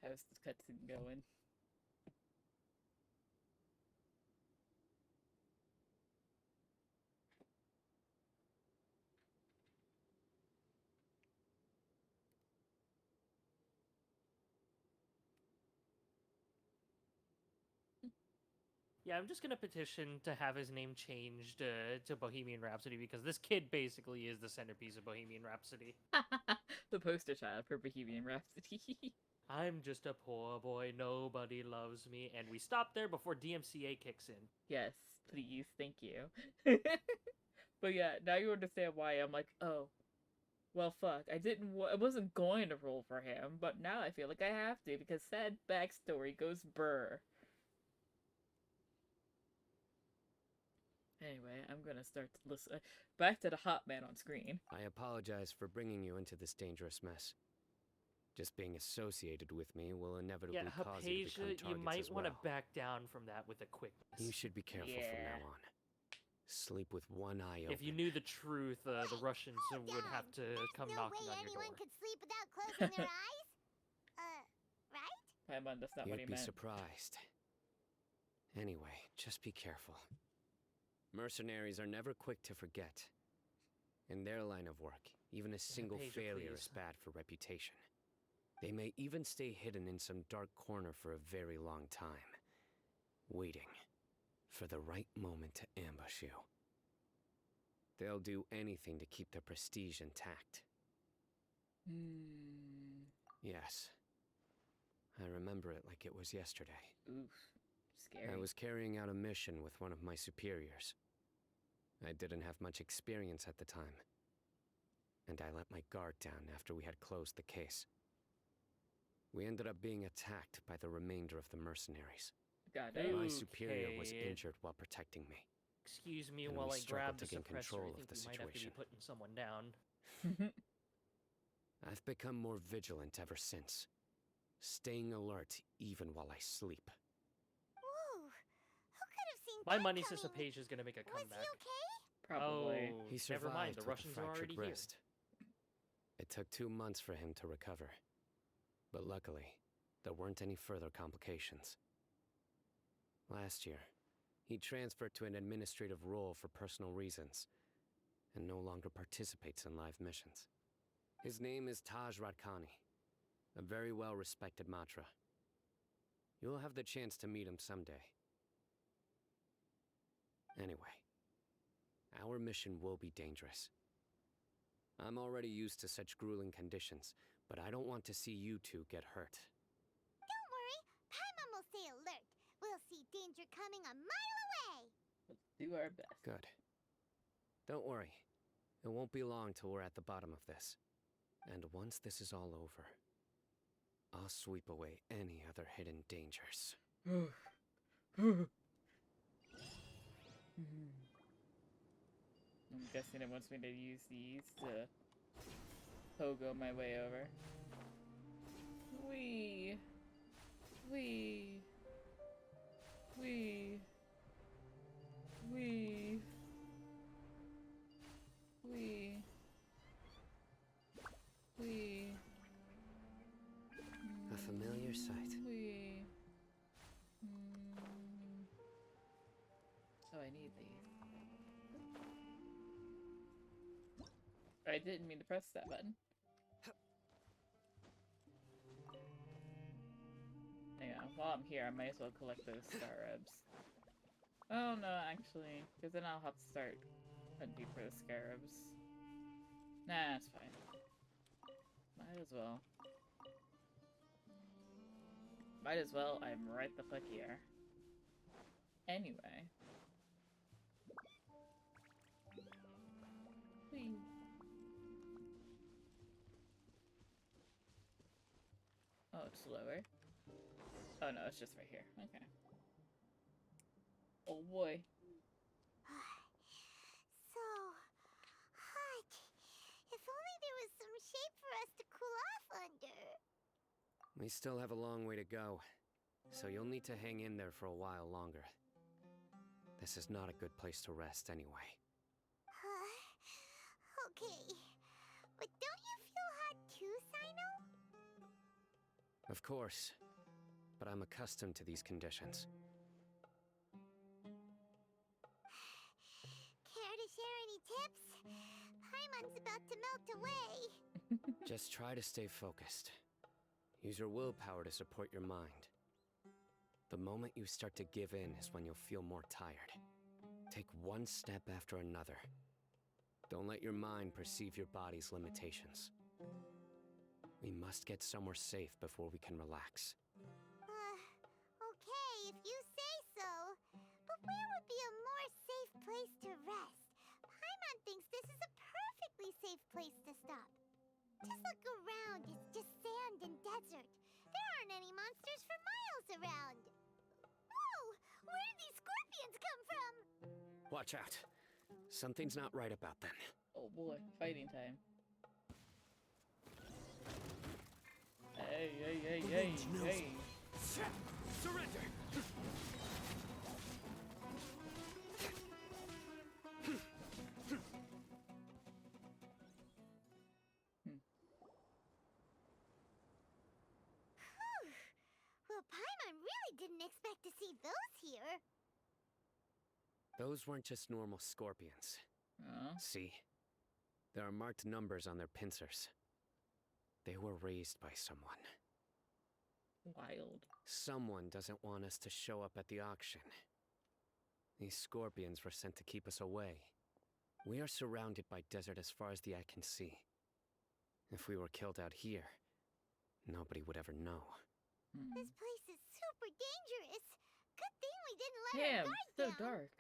How's the cutscene going? Yeah, I'm just gonna petition to have his name changed to Bohemian Rhapsody because this kid basically is the centerpiece of Bohemian Rhapsody. The poster child for Bohemian Rhapsody. I'm just a poor boy, nobody loves me, and we stop there before DMCA kicks in. Yes, please, thank you. But yeah, now you understand why I'm like, oh, well, fuck. I wasn't going to roll for him, but now I feel like I have to because sad backstory goes burr. Anyway, I'm gonna start to listen back to the hot man on screen. I apologize for bringing you into this dangerous mess. Just being associated with me will inevitably cause you to become targets you might want to well. back down from that with a quickness. You should be careful from now on. Sleep with one eye open. If you knew the truth, the Russians would have to come knocking on your door. Anyone could sleep without closing their eyes? Right? Paimon, that's not what he You'd be meant. surprised. Anyway, just be careful. Mercenaries are never quick to forget. In their line of work, even a single failure is bad for reputation. They may even stay hidden in some dark corner for a very long time, waiting for the right moment to ambush you. They'll do anything to keep their prestige intact. Yes. I remember it like it was yesterday. Oof. Scary. I was carrying out a mission with one of my superiors. I didn't have much experience at the time, and I let my guard down after we had closed the case. We ended up being attacked by the remainder of the mercenaries. My superior was injured while protecting me. Excuse me and while we I grab struggled the to gain suppressor. control I of think the we might have to be situation. putting someone down. I've become more vigilant ever since, staying alert even while I sleep. Whoa! Who could have seen My that money says coming? Sapage is gonna make a comeback. Was he okay? Probably. Oh, He survived never mind. The with Russians a are fractured already here. wrist. It took 2 months for him to recover, but luckily, there weren't any further complications. Last year, he transferred to an administrative role for personal reasons, and no longer participates in live missions. His name is Taj Radkani, a very well-respected Matra. You'll have the chance to meet him someday. Anyway, our mission will be dangerous. I'm already used to such grueling conditions, but I don't want to see you two get hurt. Don't worry, Paimon will stay alert. We'll see danger coming a mile away. Let's do our best. Good. Don't worry. It won't be long till we're at the bottom of this. And once this is all over, I'll sweep away any other hidden dangers. I'm guessing it wants me to use these to pogo my way over. Wee. Wee. Wee. Wee. Wee. Wee. A familiar sight. Wee. So I need these. I didn't mean to press that button. Hang on, while I'm here, I might as well collect those scarabs. Oh no, actually, because then I'll have to start hunting for the scarabs. Nah, it's fine. Might as well. Might as well, I'm right the fuck here. Anyway. Whee. Oh, it's lower. Oh no, it's just right here. Okay. Oh boy. So hot. If only there was some shade for us to cool off under. We still have a long way to go, so you'll need to hang in there for a while longer. This is not a good place to rest anyway. Okay. But don't you feel hot too, Sino? Of course, but I'm accustomed to these conditions. Care to share any tips? Paimon's about to melt away. Just try to stay focused. Use your willpower to support your mind. The moment you start to give in is when you'll feel more tired. Take one step after another. Don't let your mind perceive your body's limitations. We must get somewhere safe before we can relax. Okay, if you say so. But where would be a more safe place to rest? Paimon thinks this is a perfectly safe place to stop. Just look around, it's just sand and desert. There aren't any monsters for miles around. Whoa! Where did these scorpions come from? Watch out. Something's not right about them. Oh boy, fighting time. Hey, hey, hey, hey, hey. Surrender! Well, Paimon really didn't expect to see those here. Those weren't just normal scorpions. See? There are marked numbers on their pincers. They were raised by someone. Wild. Someone doesn't want us to show up at the auction. These scorpions were sent to keep us away. We are surrounded by desert as far as the eye can see. If we were killed out here, nobody would ever know. This place is super dangerous. Good thing we didn't let our Damn, guard so down. dark.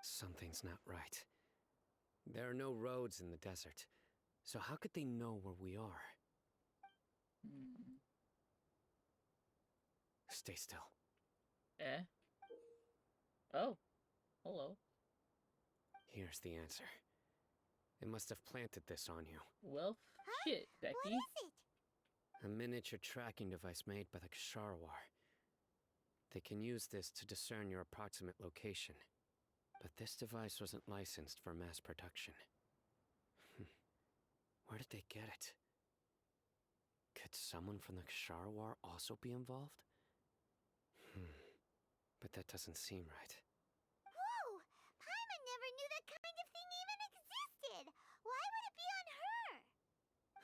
Something's not right. There are no roads in the desert, so how could they know where we are? Stay still. Eh? Oh. Hello. Here's the answer. They must have planted this on you. Well, shit, Becky. What is it? A miniature tracking device made by the Ksharwar. They can use this to discern your approximate location. But this device wasn't licensed for mass production. Where did they get it? Could someone from the Ksharwar also be involved? But that doesn't seem right. Whoa! Paimon never knew that kind of thing even existed. Why would it be on her?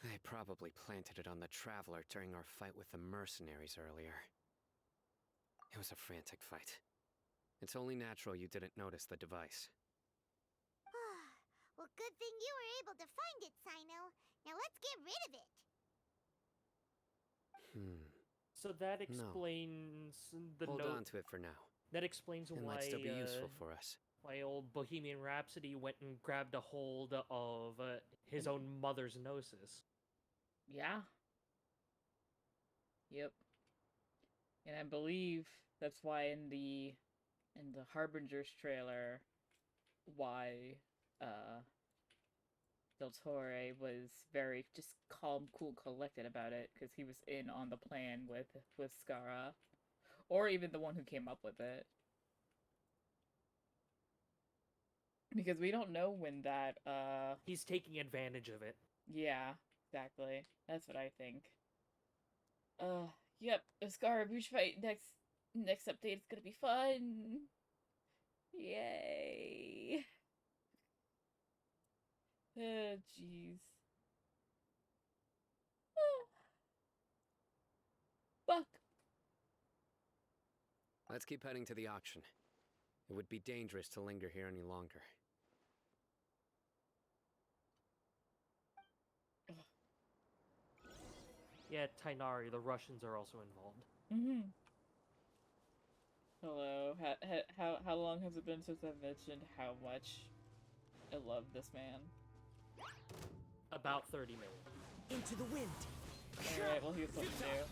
They probably planted it on the Traveler during our fight with the mercenaries earlier. It was a frantic fight. It's only natural you didn't notice the device. Well, good thing you were able to find it, Sino. Now let's get rid of it. So that explains the Hold note. on to it for now. That explains It why might still be useful for us. Why old Bohemian Rhapsody went and grabbed a hold of his own mother's gnosis. Yeah. Yep. And I believe that's why in the Harbinger's trailer, why Del Torre was very just calm, cool, collected about it, because he was in on the plan with Skara, or even the one who came up with it. Because we don't know when that he's taking advantage of it. Yeah, exactly. That's what I think. Yep, Skara Bush fight next update is gonna be fun. Yay. Oh, jeez. Fuck. Let's keep heading to the auction. It would be dangerous to linger here any longer. Yeah, Tainari, the Russians are also involved. Mm-hmm. Hello. How long has it been since I've mentioned how much I love this man? About 30 million. Into the wind. Alright, well here's something new.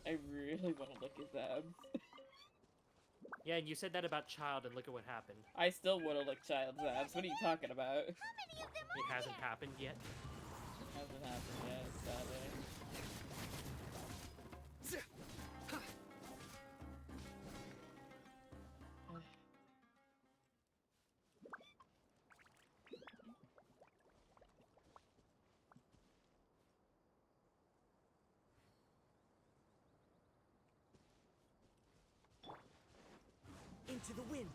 I really want to lick his abs. Yeah, and you said that about Child, and look at what happened. I still want to lick Child's abs. What are you talking about? It hasn't happened yet. It hasn't happened yet, sadly. to the wind.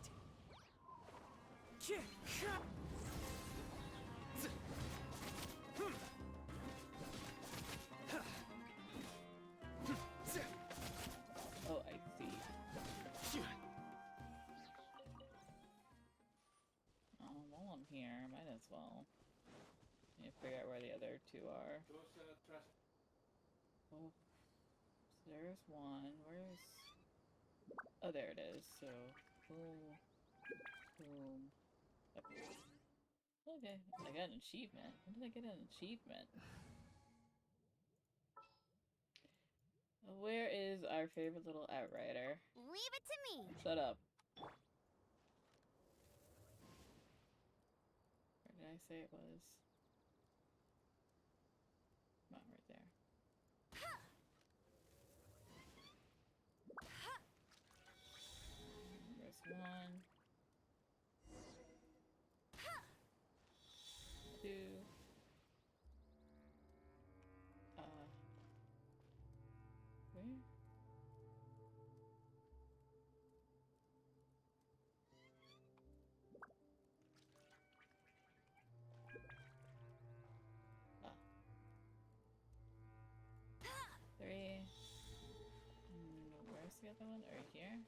Oh, I see. Oh, while I'm here, might as well. Need to figure out where the other two are. Oh, so there's one. Where's... Oh, there it is. So, boom, boom. Okay, I got an achievement. When did I get an achievement? Where is our favorite little outrider? Leave it to me. Shut up. Where did I say it was? Come on, right there. There's one. Two. Where? Three. Where's the other one? Right here?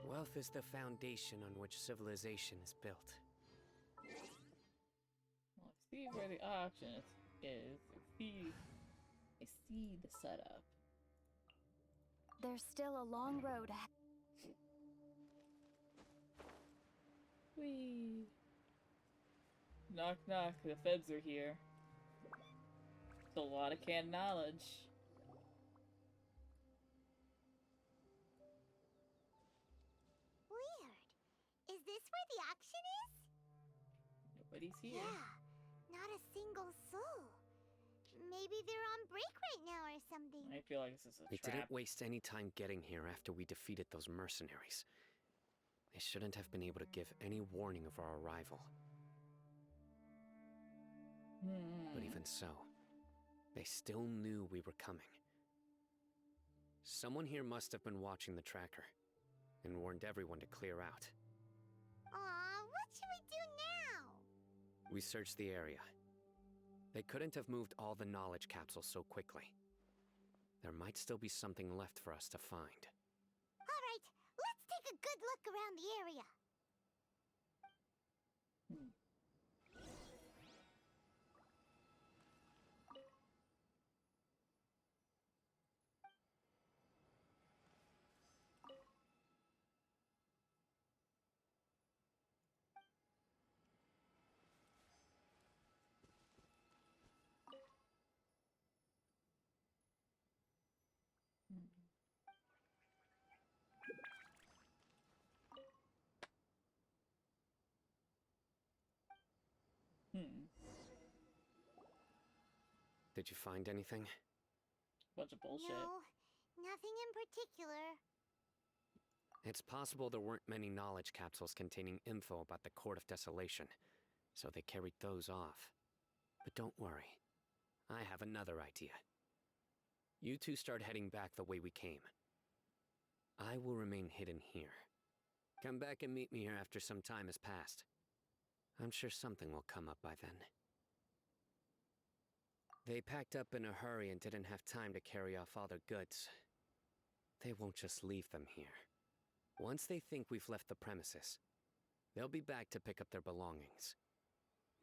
Wealth is the foundation on which civilization is built. Well, I see where the auction is. I see the setup. There's still a long road ahead. Whee! Knock knock, the feds are here. It's a lot of canned knowledge. Weird. Is this where the auction is? Nobody's here. Yeah, not a single soul. Maybe they're on break right now or something. I feel like this is a They trap. didn't waste any time getting here after we defeated those mercenaries. They shouldn't have been able to give any warning of our arrival. But even so, they still knew we were coming. Someone here must have been watching the tracker and warned everyone to clear out. Aw, what should we do now? We searched the area. They couldn't have moved all the knowledge capsules so quickly. There might still be something left for us to find. All right, let's take a good look around the area. Did you find anything? Bunch of bullshit. No, nothing in particular. It's possible there weren't many knowledge capsules containing info about the Court of Desolation, so they carried those off. But don't worry. I have another idea. You two start heading back the way we came. I will remain hidden here. Come back and meet me here after some time has passed. I'm sure something will come up by then. They packed up in a hurry and didn't have time to carry off all their goods. They won't just leave them here. Once they think we've left the premises, they'll be back to pick up their belongings.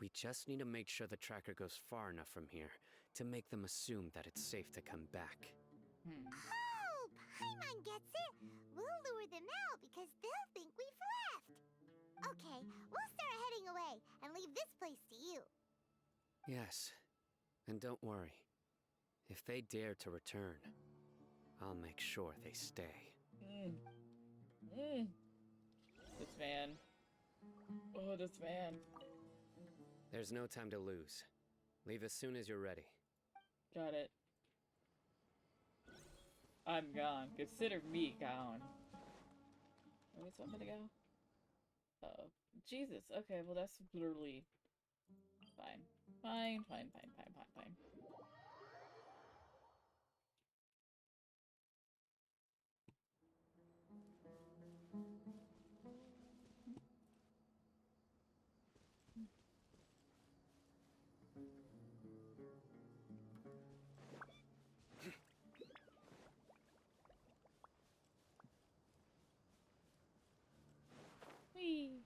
We just need to make sure the tracker goes far enough from here to make them assume that it's safe to come back. Oh, Paimon gets it. We'll lure them out because they'll think we've left. Okay, we'll start heading away and leave this place to you. Yes, and don't worry. If they dare to return, I'll make sure they stay. This man. Oh, this man. There's no time to lose. Leave as soon as you're ready. Got it. I'm gone. Consider me gone. Where's somebody to go? Oh, Jesus. Okay, well that's literally Fine. Fine, fine, fine, fine, fine, fine. Whee!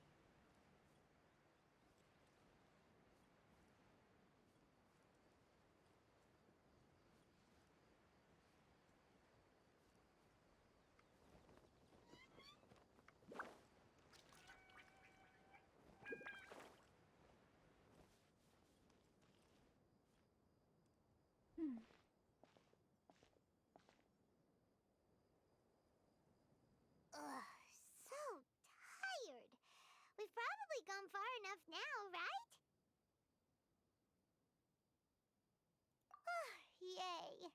Ugh, so tired. We've probably gone far enough now, right? Yay.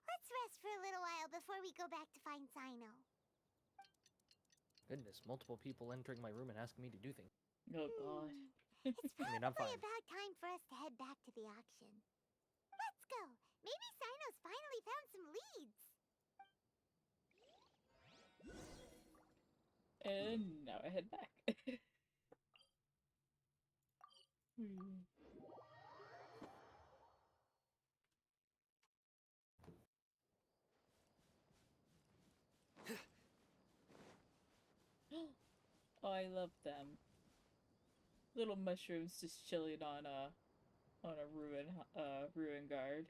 Let's rest for a little while before we go back to find Sino. Goodness, multiple people entering my room and asking me to do things. Oh god. It's I mean, I'm probably fine. about time for us to head back to the auction. Let's go. Maybe Sino's finally found some leads. And now I head back. Oh, I love them. Little mushrooms just chilling on a ruin guard.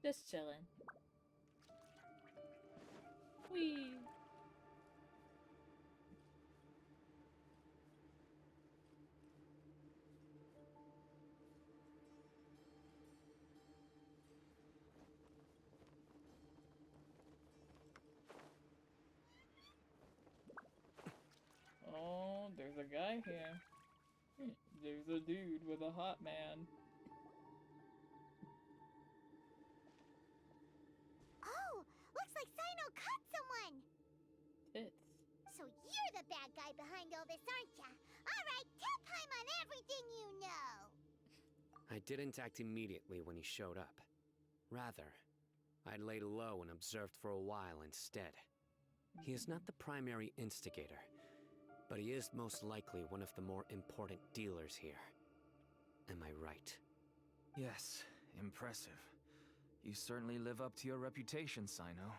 Just chilling. Whee! Oh, there's a guy here. There's a dude with a hot man. Oh, looks like Sino caught someone. Tits. So you're the bad guy behind all this, aren't ya? All right, tell Paimon everything you know. I didn't act immediately when he showed up. Rather, I laid low and observed for a while instead. He is not the primary instigator, but he is most likely one of the more important dealers here. Am I right? Yes, impressive. You certainly live up to your reputation, Sino.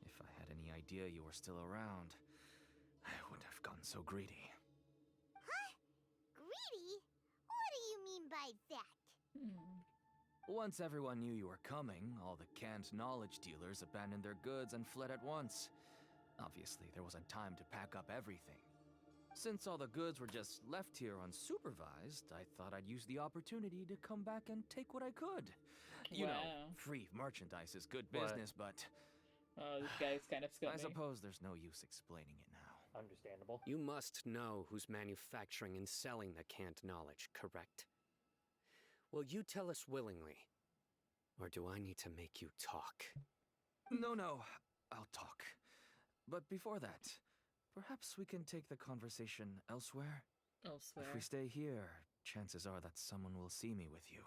If I had any idea you were still around, I wouldn't have gotten so greedy. Huh? Greedy? What do you mean by that? Once everyone knew you were coming, all the canned knowledge dealers abandoned their goods and fled at once. Obviously, there wasn't time to pack up everything. Since all the goods were just left here unsupervised, I thought I'd use the opportunity to come back and take what I could. You know, free merchandise is good business, but... Oh, this guy's kind of scummy. I suppose there's no use explaining it now. Understandable. You must know who's manufacturing and selling the canned knowledge, correct? Will you tell us willingly? Or do I need to make you talk? No, I'll talk. But before that, perhaps we can take the conversation elsewhere? Elsewhere. If we stay here, chances are that someone will see me with you.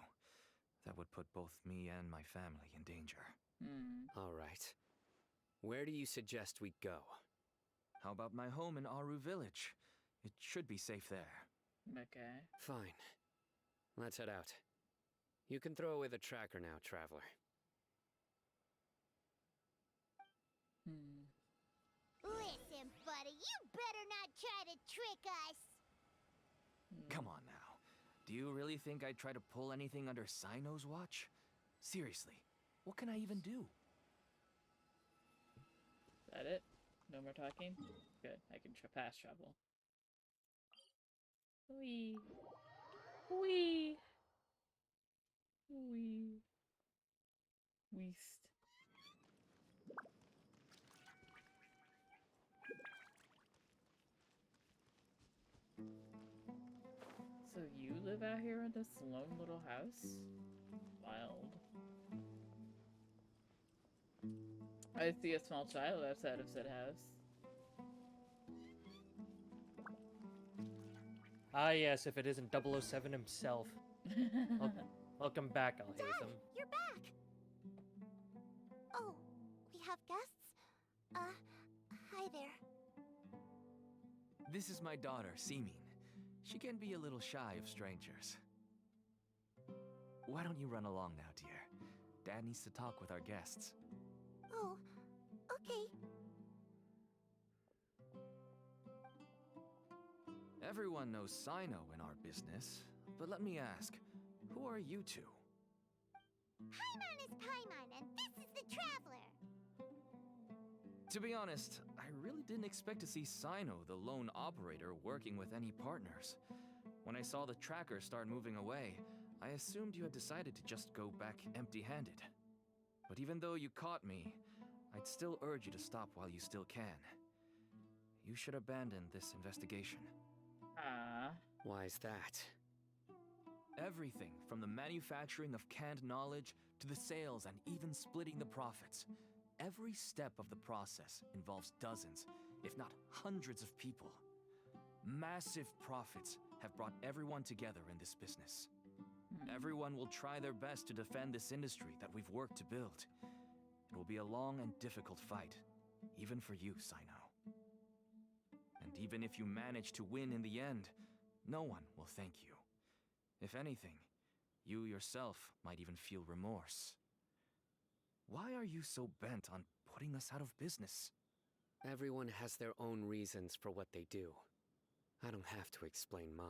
That would put both me and my family in danger. All right. Where do you suggest we go? How about my home in Aru Village? It should be safe there. Okay. Fine. Let's head out. You can throw away the tracker now, traveler. Listen, buddy, you better not try to trick us. Come on now. Do you really think I'd try to pull anything under Sino's watch? Seriously, what can I even do? Is that it? No more talking? Good, I can fast travel. Wee. Wee. Wee. Weast. So you live out here in this lone little house? Wild. I see a small child outside of said house. Ah, yes, if it isn't 007 himself. Welcome back, Al-Haytham. You're back! Oh, we have guests? Hi there. This is my daughter, Simin. She can be a little shy of strangers. Why don't you run along now, dear? Dad needs to talk with our guests. Oh, okay. Everyone knows Sino in our business, but let me ask, who are you two? Paimon is Paimon, and this is the Traveler. To be honest, I really didn't expect to see Sino, the lone operator, working with any partners. When I saw the tracker start moving away, I assumed you had decided to just go back empty-handed. But even though you caught me, I'd still urge you to stop while you still can. You should abandon this investigation. Why is that? Everything from the manufacturing of canned knowledge to the sales and even splitting the profits. Every step of the process involves dozens, if not hundreds of people. Massive profits have brought everyone together in this business. Everyone will try their best to defend this industry that we've worked to build. It will be a long and difficult fight, even for you, Sino. And even if you manage to win in the end, no one will thank you. If anything, you yourself might even feel remorse. Why are you so bent on putting us out of business? Everyone has their own reasons for what they do. I don't have to explain mine.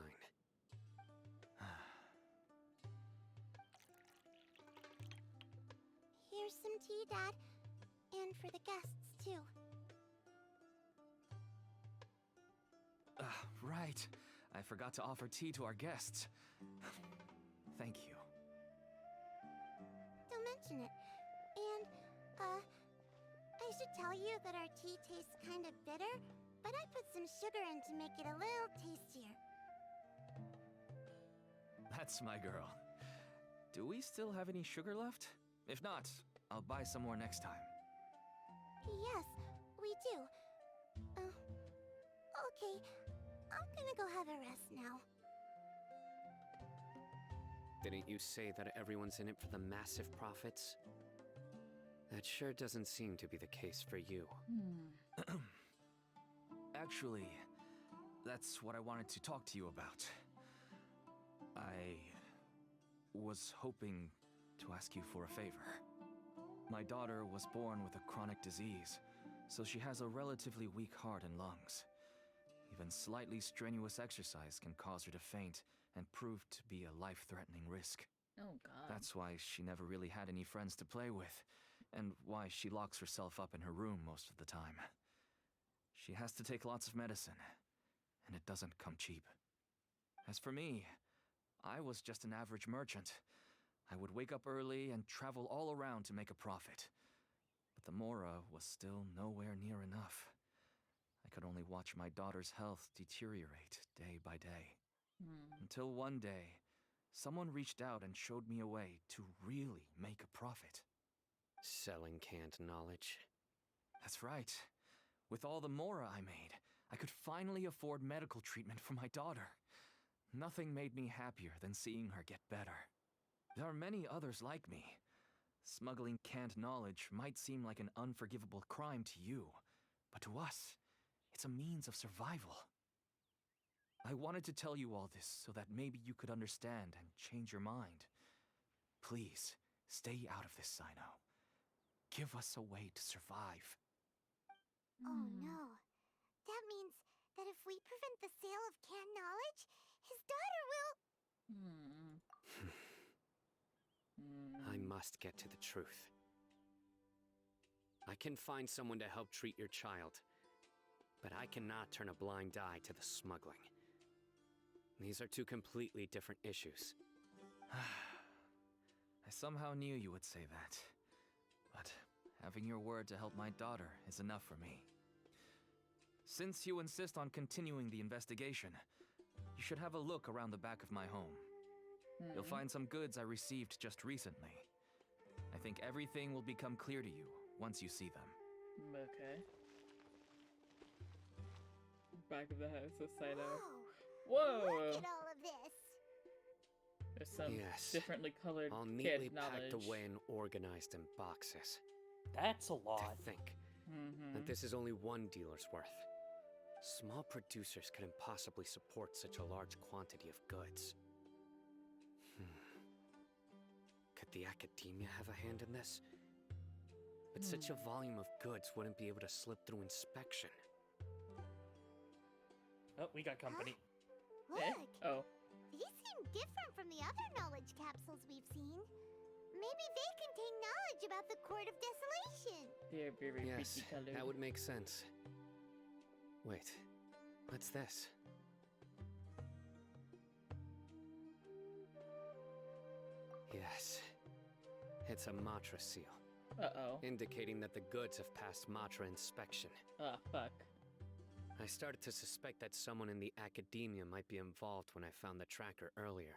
Here's some tea, Dad. And for the guests, too. Right. I forgot to offer tea to our guests. Thank you. Don't mention it. And, I should tell you that our tea tastes kind of bitter, but I put some sugar in to make it a little tastier. That's my girl. Do we still have any sugar left? If not, I'll buy some more next time. Yes, we do. Okay. I'm gonna go have a rest now. Didn't you say that everyone's in it for the massive profits? That sure doesn't seem to be the case for you. Actually, that's what I wanted to talk to you about. I was hoping to ask you for a favor. My daughter was born with a chronic disease, so she has a relatively weak heart and lungs. Even slightly strenuous exercise can cause her to faint and prove to be a life-threatening risk. Oh, God. That's why she never really had any friends to play with, and why she locks herself up in her room most of the time. She has to take lots of medicine, and it doesn't come cheap. As for me, I was just an average merchant. I would wake up early and travel all around to make a profit. But the Mora was still nowhere near enough. I could only watch my daughter's health deteriorate day by day. Until one day, someone reached out and showed me a way to really make a profit. Selling canned knowledge? That's right. With all the Mora I made, I could finally afford medical treatment for my daughter. Nothing made me happier than seeing her get better. There are many others like me. Smuggling canned knowledge might seem like an unforgivable crime to you, but to us, it's a means of survival. I wanted to tell you all this so that maybe you could understand and change your mind. Please, stay out of this, Sino. Give us a way to survive. Oh no. That means that if we prevent the sale of canned knowledge, his daughter will... I must get to the truth. I can find someone to help treat your child, but I cannot turn a blind eye to the smuggling. These are two completely different issues. I somehow knew you would say that. But having your word to help my daughter is enough for me. Since you insist on continuing the investigation, you should have a look around the back of my home. You'll find some goods I received just recently. I think everything will become clear to you once you see them. Okay. Back of the house with Sino. Whoa, Whoa! Look at all of this. There's some Yes. differently colored All kid neatly knowledge. packed away and organized in boxes. That's a lot. To think Mm-hmm. that this is only one dealer's worth. Small producers couldn't possibly support such a large quantity of goods. Could the academia have a hand in this? But such a volume of goods wouldn't be able to slip through inspection. Oh, we got company. Look. Oh. These seem different from the other knowledge capsules we've seen. Maybe they contain knowledge about the Court of Desolation. They're very Yes, pretty colored. that would make sense. Wait, what's this? Yes, it's a Matra seal. Uh-oh. Indicating that the goods have passed Matra inspection. Ah, fuck. I started to suspect that someone in the academia might be involved when I found the tracker earlier.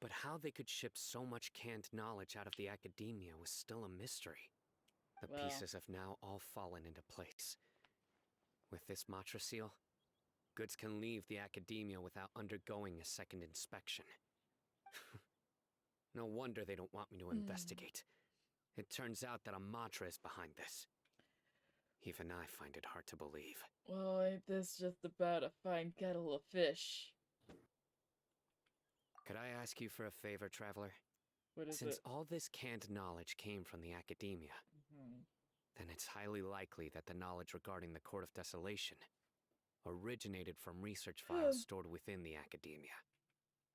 But how they could ship so much canned knowledge out of the academia was still a mystery. The Well. pieces have now all fallen into place. With this Matra seal, goods can leave the academia without undergoing a second inspection. No wonder they don't want me to investigate. It turns out that a Matra is behind this. Even I find it hard to believe. Well, ain't this just about a fine kettle of fish? Could I ask you for a favor, Traveler? What is Since it? all this canned knowledge came from the academia, then it's highly likely that the knowledge regarding the Court of Desolation originated from research files stored within the academia.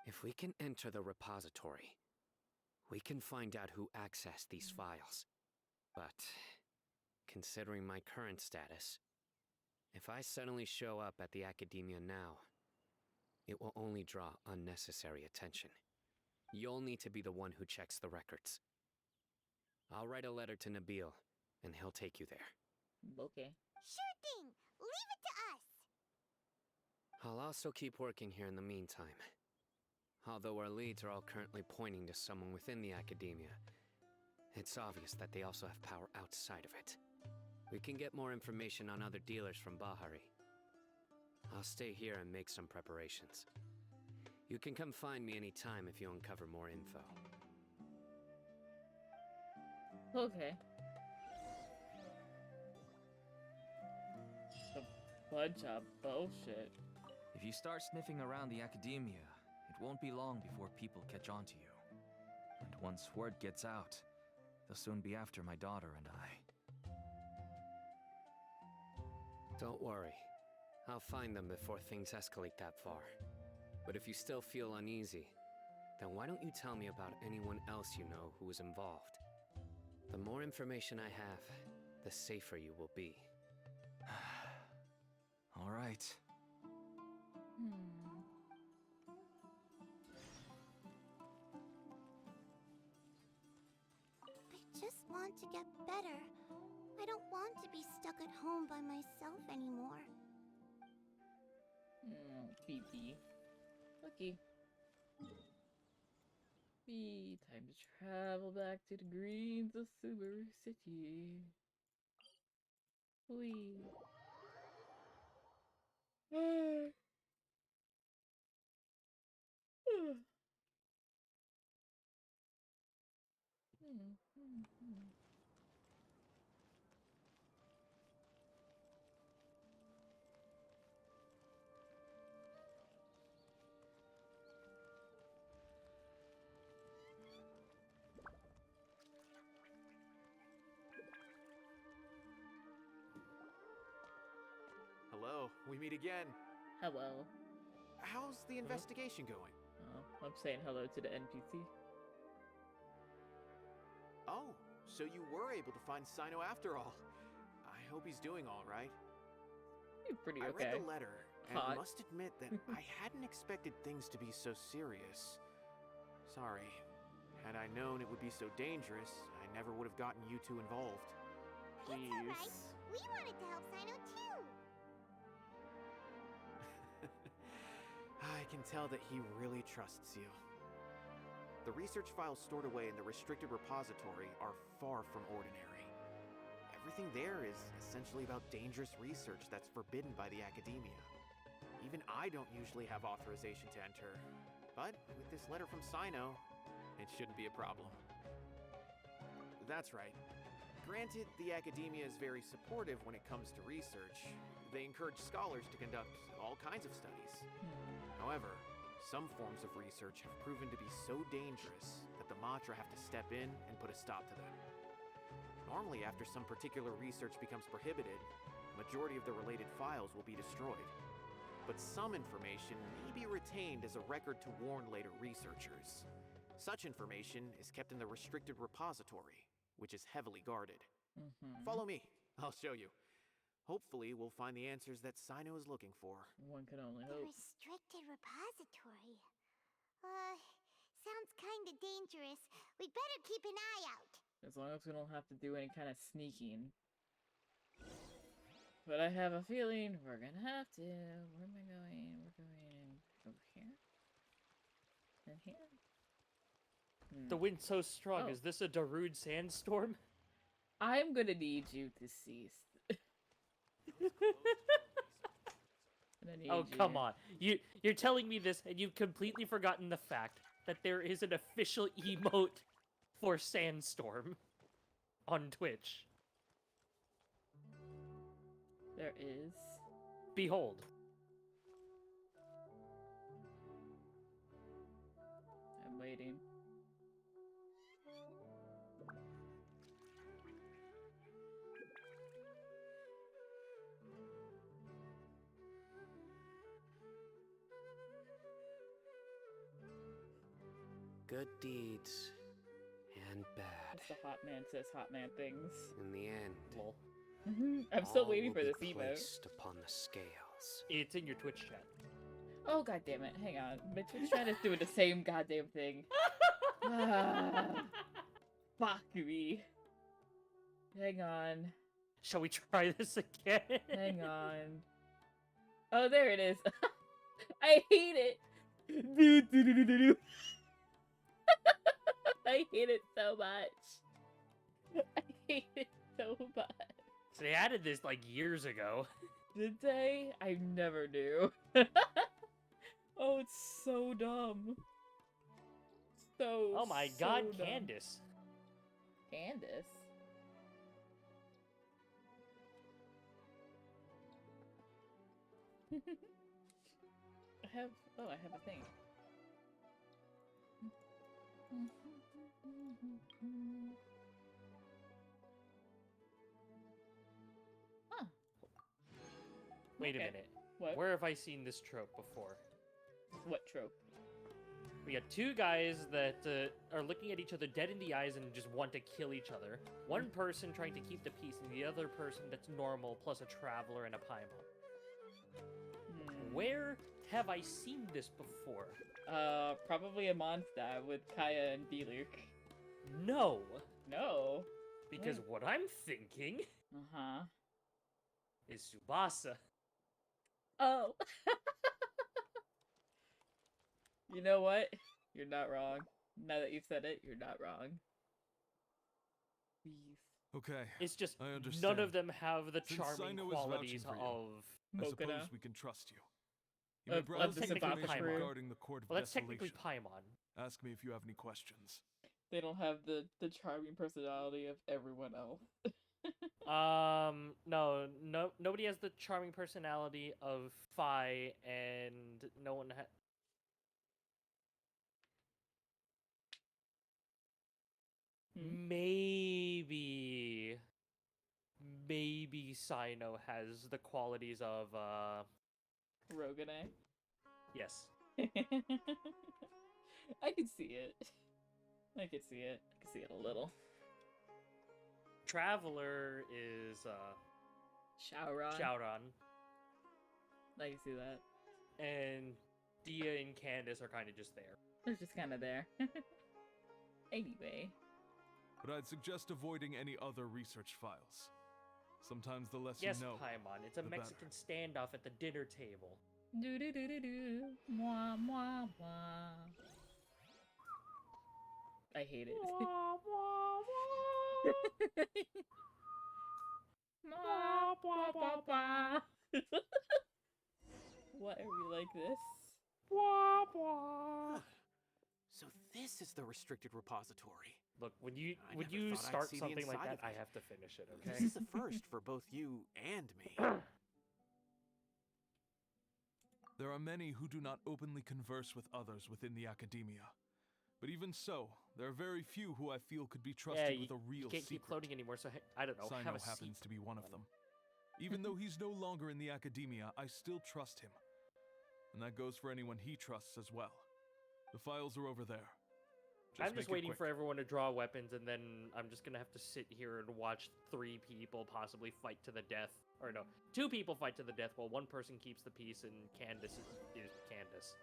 If we can enter the repository, we can find out who accessed these files. But, considering my current status, if I suddenly show up at the academia now, it will only draw unnecessary attention. You'll need to be the one who checks the records. I'll write a letter to Nabil, and he'll take you there. Okay. Sure thing. Leave it to us. I'll also keep working here in the meantime. Although our leads are all currently pointing to someone within the academia, it's obvious that they also have power outside of it. We can get more information on other dealers from Bahari. I'll stay here and make some preparations. You can come find me anytime if you uncover more info. Okay. A bunch of bullshit. If you start sniffing around the academia, it won't be long before people catch on to you. And once word gets out, they'll soon be after my daughter and I. Don't worry. I'll find them before things escalate that far. But if you still feel uneasy, then why don't you tell me about anyone else you know who is involved? The more information I have, the safer you will be. All right. I just want to get better. I don't want to be stuck at home by myself anymore. Phoebe. Okay. Time to travel back to the greens of Subaru City. Whee. Hello, we meet again. Hello. How's the investigation going? I'm saying hello to the NPC. Oh, so you were able to find Sino after all. I hope he's doing all right. You're pretty I okay. read the letter, and Hot. must admit that I hadn't expected things to be so serious. Sorry. Had I known it would be so dangerous, I never would have gotten you two involved. It's alright. We wanted to help Sino too. I can tell that he really trusts you. The research files stored away in the restricted repository are far from ordinary. Everything there is essentially about dangerous research that's forbidden by the academia. Even I don't usually have authorization to enter. But with this letter from Sino, it shouldn't be a problem. That's right. Granted, the academia is very supportive when it comes to research. They encourage scholars to conduct all kinds of studies. However, some forms of research have proven to be so dangerous that the Matra have to step in and put a stop to them. Normally, after some particular research becomes prohibited, the majority of the related files will be destroyed. But some information may be retained as a record to warn later researchers. Such information is kept in the restricted repository, which is heavily guarded. Follow me, I'll show you. Hopefully, we'll find the answers that Sino is looking for. One can only The hope. restricted repository. Sounds kinda dangerous. We'd better keep an eye out. As long as we don't have to do any kind of sneaking. But I have a feeling we're gonna have to. Where am I going? We're going over here? And here? The wind's so strong. Oh. Is this a Darude sandstorm? I'm gonna need you to cease. Oh, come on. You're telling me this and you've completely forgotten the fact that there is an official emote for Sandstorm on Twitch. There is. Behold. I'm waiting. Good deeds and bad. That's the hot man says hot man things. In the end, Lol. I'm still all waiting will for be this emote. placed upon the scales. It's in your Twitch chat. Oh, god damn it. Hang on. My Twitch chat is doing the same goddamn thing. Fuck me. Hang on. Shall we try this again? Hang on. Oh, there it is. I hate it. I hate it so much. I hate it so much. So they added this like years ago. Did they? I never knew. Oh, it's so dumb. Oh my god, dumb. Candace. Candace? I have a thing. Huh. Wait a Okay. minute. What? Where have I seen this trope before? What trope? We got two guys that are looking at each other dead in the eyes and just want to kill each other. One person trying to keep the peace, and the other person that's normal, plus a traveler and a Paimon. Where have I seen this before? Probably a Mondstadt with Kaya and Diluc. No. No. Because what I'm thinking is Tsubasa. Oh. You know what? You're not wrong. Now that you've said it, you're not wrong. Please. Okay. It's just I understand. none of them have the Since charming Sino is qualities vouching for you, of I suppose we can trust you. You may browse that's the technically information Paimon. regarding the Court of Well, that's Desolation. technically Paimon. Ask me if you have any questions. They don't have the charming personality of everyone else. No, nobody has the charming personality of Fi, and no one Maybe Sino has the qualities of, Rogane? Yes. I can see it. I can see it. I can see it a little. Traveler is, Shauron. I can see that. And Dia and Candace are kind of just there. They're just kind of there. Anyway. But I'd suggest avoiding any other research files. Sometimes the less Yes, you know, Paimon, it's a the Mexican standoff at the dinner table. Do do do do do. Mwah mwah mwah. I hate it. Mwah mwah mwah. Mwah, mwah, mwah, mwah. Why are we like this? Wah, wah. So this is the restricted repository. Look, when you I when never you thought I'd start see the something like inside that, of I it. have to finish it. This Okay. is a first for both you and me. There are many who do not openly converse with others within the academia. But even so, there are very few who I feel could be trusted with a real you can't keep secret. floating anymore. So I don't know. Have Sino a happens seat. to be one of them. Even though he's no longer in the academia, I still trust him. And that goes for anyone he trusts as well. The files are over there. I'm make just it waiting quick. for everyone to draw weapons, and then I'm just gonna have to sit here and watch 3 people possibly fight to the death. Or no, 2 people fight to the death while one person keeps the peace, and Candace is Candace.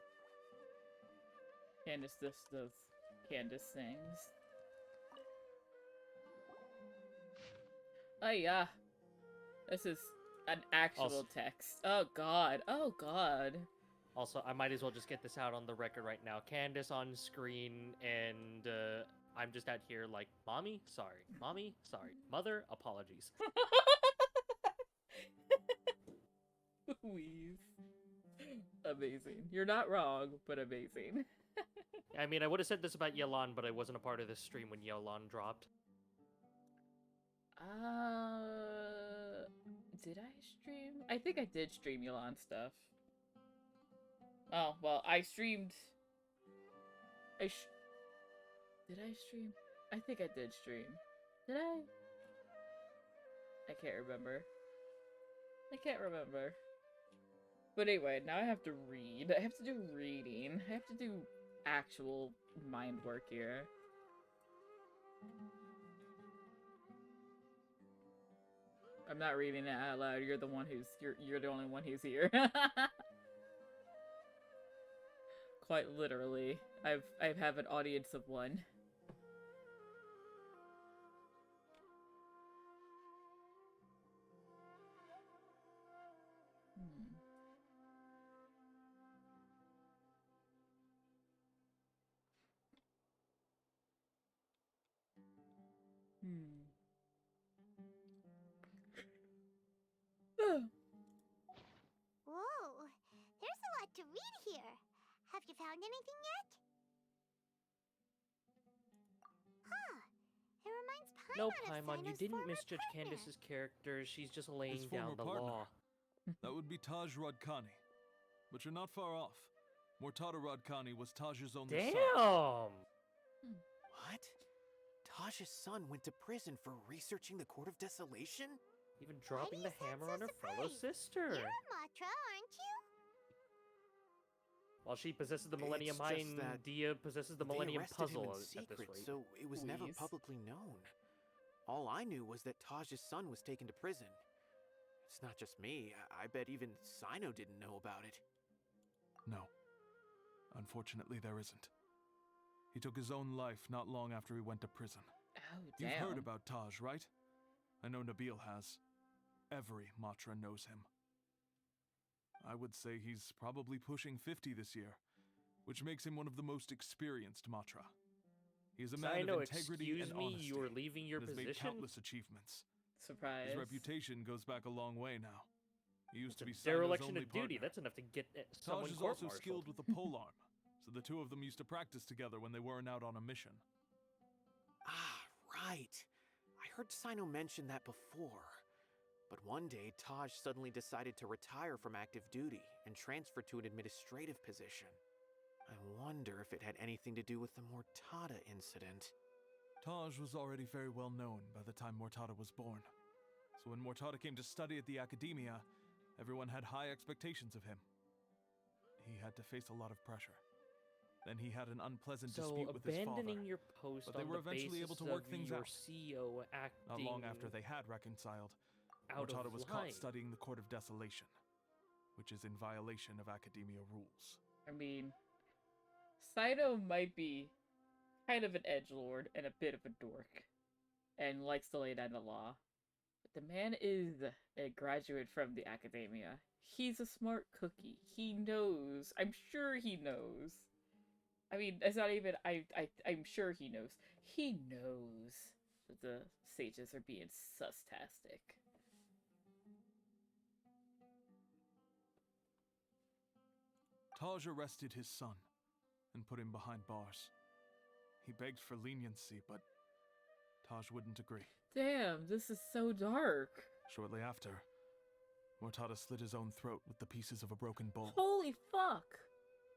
Candace just does Candace things. Oh yeah. This is an actual Also- text. Oh god. Oh god. Also, I might as well just get this out on the record right now. Candace on screen, and I'm just out here like, Mommy, sorry. Mommy, sorry. Mother, apologies. Please. Amazing. You're not wrong, but amazing. I mean, I would have said this about Yelan, but I wasn't a part of this stream when Yelan dropped. Did I stream? I think I did stream Yelan stuff. Oh, well, I streamed... Did I stream? I think I did stream. Did I? I can't remember. I can't remember. But anyway, now I have to read. I have to do reading. I have to do actual mind work here. I'm not reading it out loud. You're the one who's you're the only one who's here. Quite literally. I have an audience of one. Whoa, there's a lot to read here. Have you found anything yet? Huh. It reminds Paimon No, of Paimon, you Sino's didn't former misjudge partner. Candace's character. She's just laying His down former the partner. law. That would be Taj Radkani. But you're not far off. Mortada Radkani was Taj's only son. Damn! What? Taj's son went to prison for researching the Court of Desolation? Even dropping the hammer on her fellow sister. You're a Matra, aren't you? While she possesses the Millennium It's Eye just and that Dia possesses the they Millennium arrested Puzzle him in at this secret, rate. so it was never Please. publicly known. All I knew was that Taj's son was taken to prison. It's not just me. I bet even Sino didn't know about it. No. Unfortunately, there isn't. He took his own life not long after he went to prison. Oh, You've damn. heard about Taj, right? I know Nabil has. Every Matra knows him. I would say he's probably pushing 50 this year, which makes him one of the most experienced Matra. He is a man Sino, of integrity excuse and me, honesty. you are leaving your and has made position? countless achievements. Surprise. His reputation goes back a long way now. He used to be Sino's Dereliction only of duty. partner. That's enough to get someone Taj is also court-martialed. skilled with the polearm, so the two of them used to practice together when they weren't out on a mission. Ah, right. I heard Sino mention that before. But one day, Taj suddenly decided to retire from active duty and transfer to an administrative position. I wonder if it had anything to do with the Mortada incident. Taj was already very well known by the time Mortada was born. So when Mortada came to study at the academia, everyone had high expectations of him. He had to face a lot of pressure. Then he had an unpleasant So dispute with his father. abandoning your post But they on were the eventually able basis to work of things your out. CEO acting Not long after they had reconciled, out Mortada of was line. caught studying the Court of Desolation, which is in violation of academia rules. I mean, Sino might be kind of an edgelord and a bit of a dork, and likes to lay down the law. But the man is a graduate from the academia. He's a smart cookie. He knows. I'm sure he knows. I mean, it's not even. I'm sure he knows. He knows that the sages are being sus-tastic. Taj arrested his son and put him behind bars. He begged for leniency, but Taj wouldn't agree. Damn, this is so dark. Shortly after, Mortada slit his own throat with the pieces of a broken bowl. Holy fuck!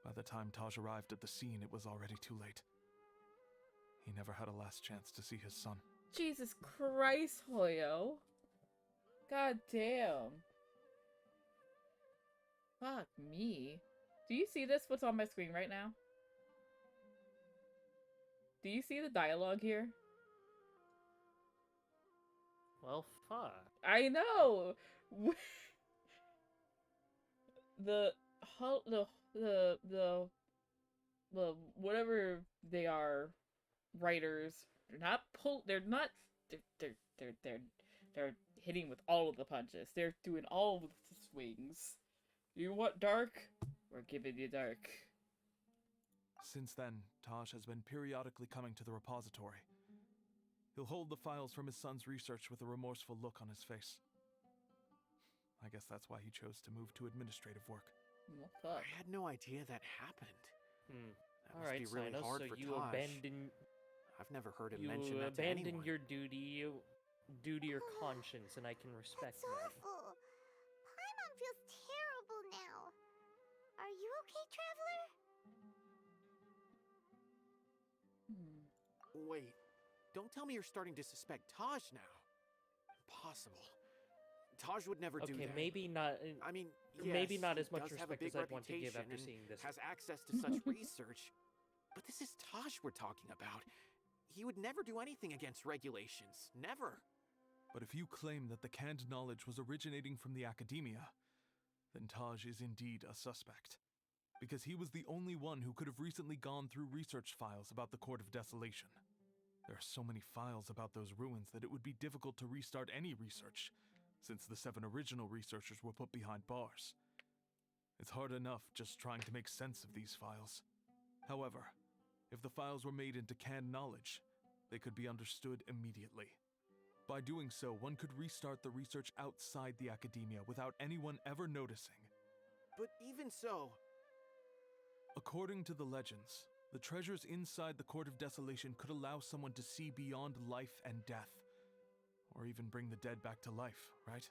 By the time Taj arrived at the scene, it was already too late. He never had a last chance to see his son. Jesus Christ, Hoyo. God damn. Fuck me. Do you see this? What's on my screen right now? Do you see the dialogue here? Well, fuck. I know. the whatever they are, writers. They're hitting with all of the punches. They're doing all of the swings. You want dark? We're giving you dark. Since then, Taj has been periodically coming to the repository. He'll hold the files from his son's research with a remorseful look on his face. I guess that's why he chose to move to administrative work. Well, fuck. I had no idea that happened. That must Alright, be really Sino, hard so for you Taj. abandon... I've never heard him You mention that to abandon anyone. your duty due to your conscience, and I can respect That's that. awful. Paimon feels terrible now. Are you okay, Traveler? Wait, don't tell me you're starting to suspect Taj now. Impossible. Taj would never do that. Okay, maybe not. I mean, maybe yes, not he as much does have a respect big as I'd want to give reputation after and seeing this. has access to such research. But this is Taj we're talking about. He would never do anything against regulations. Never. But if you claim that the canned knowledge was originating from the academia, then Taj is indeed a suspect. Because he was the only one who could have recently gone through research files about the Court of Desolation. There are so many files about those ruins that it would be difficult to restart any research, since the 7 original researchers were put behind bars. It's hard enough just trying to make sense of these files. However, if the files were made into canned knowledge, they could be understood immediately. By doing so, one could restart the research outside the academia without anyone ever noticing. But even so... According to the legends, the treasures inside the Court of Desolation could allow someone to see beyond life and death. Or even bring the dead back to life, right?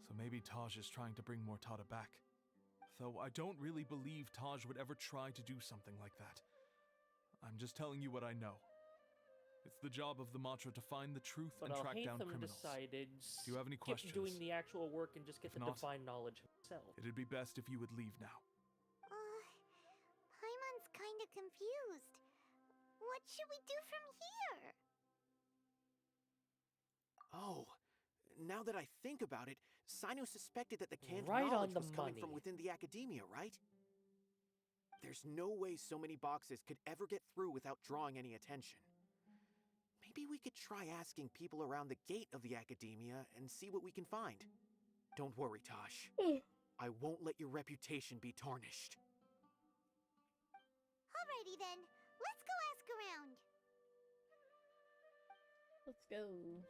So maybe Taj is trying to bring Mortada back. Though I don't really believe Taj would ever try to do something like that. I'm just telling you what I know. It's the job of the Matra to find the truth But and track down Alhaitham criminals. decided Do you have any skip questions? doing the actual work and just get If the not, divine knowledge himself. It'd be best if you would leave now. Paimon's kind of confused. What should we do from here? Oh, now that I think about it, Sino suspected that the canned Right on knowledge the was coming money. from within the academia, right? There's no way so many boxes could ever get through without drawing any attention. Maybe we could try asking people around the gate of the academia and see what we can find. Don't worry, Tosh. I won't let your reputation be tarnished. Alrighty then, let's go ask around. Let's go.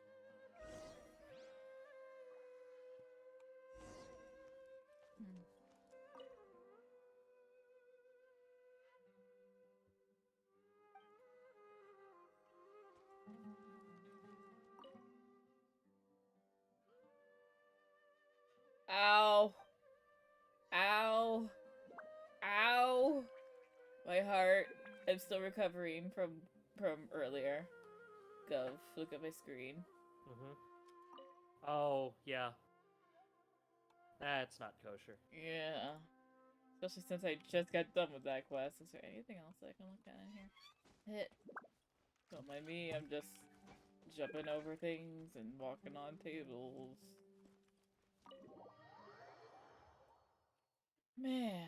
Ow. Ow. Ow. My heart. I'm still recovering from earlier. Gov, look at my screen. Oh, yeah. That's not kosher. Yeah. Especially since I just got done with that quest. Is there anything else I can look at in here? Hit. Don't mind me, I'm just jumping over things and walking on tables. Man.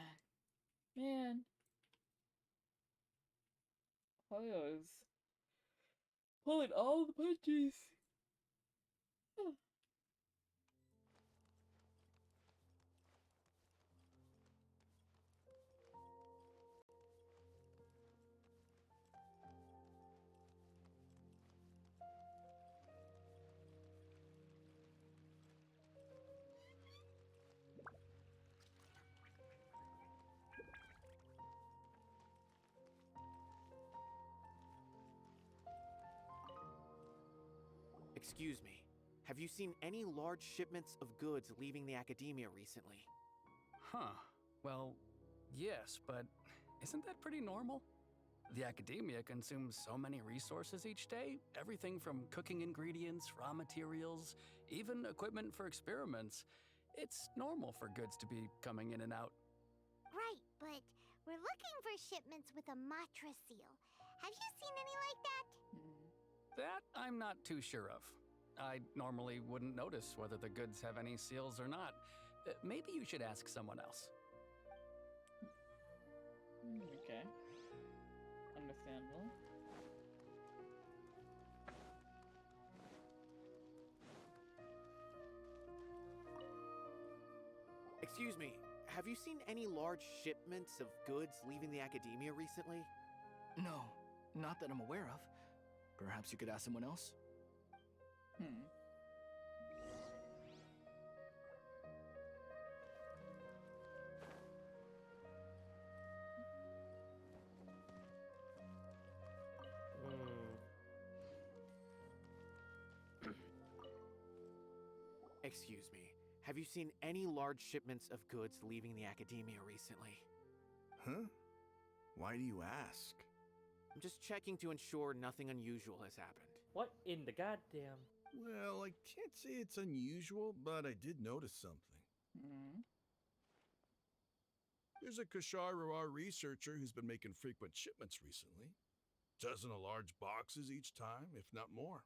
Hoyo is pulling all the punches. Excuse me. Have you seen any large shipments of goods leaving the academia recently? Huh. Well, yes, but isn't that pretty normal? The academia consumes so many resources each day, everything from cooking ingredients, raw materials, even equipment for experiments. It's normal for goods to be coming in and out. Right, but we're looking for shipments with a Matra seal. Have you seen any like that? That I'm not too sure of. I normally wouldn't notice whether the goods have any seals or not. Maybe you should ask someone else. Okay. Understandable. Excuse me, have you seen any large shipments of goods leaving the academia recently? No, not that I'm aware of. Perhaps you could ask someone else? Excuse me, have you seen any large shipments of goods leaving the academia recently? Huh? Why do you ask? I'm just checking to ensure nothing unusual has happened. What in the goddamn? Well, I can't say it's unusual, but I did notice something. There's a Kashar researcher who's been making frequent shipments recently. Dozen of large boxes each time, if not more.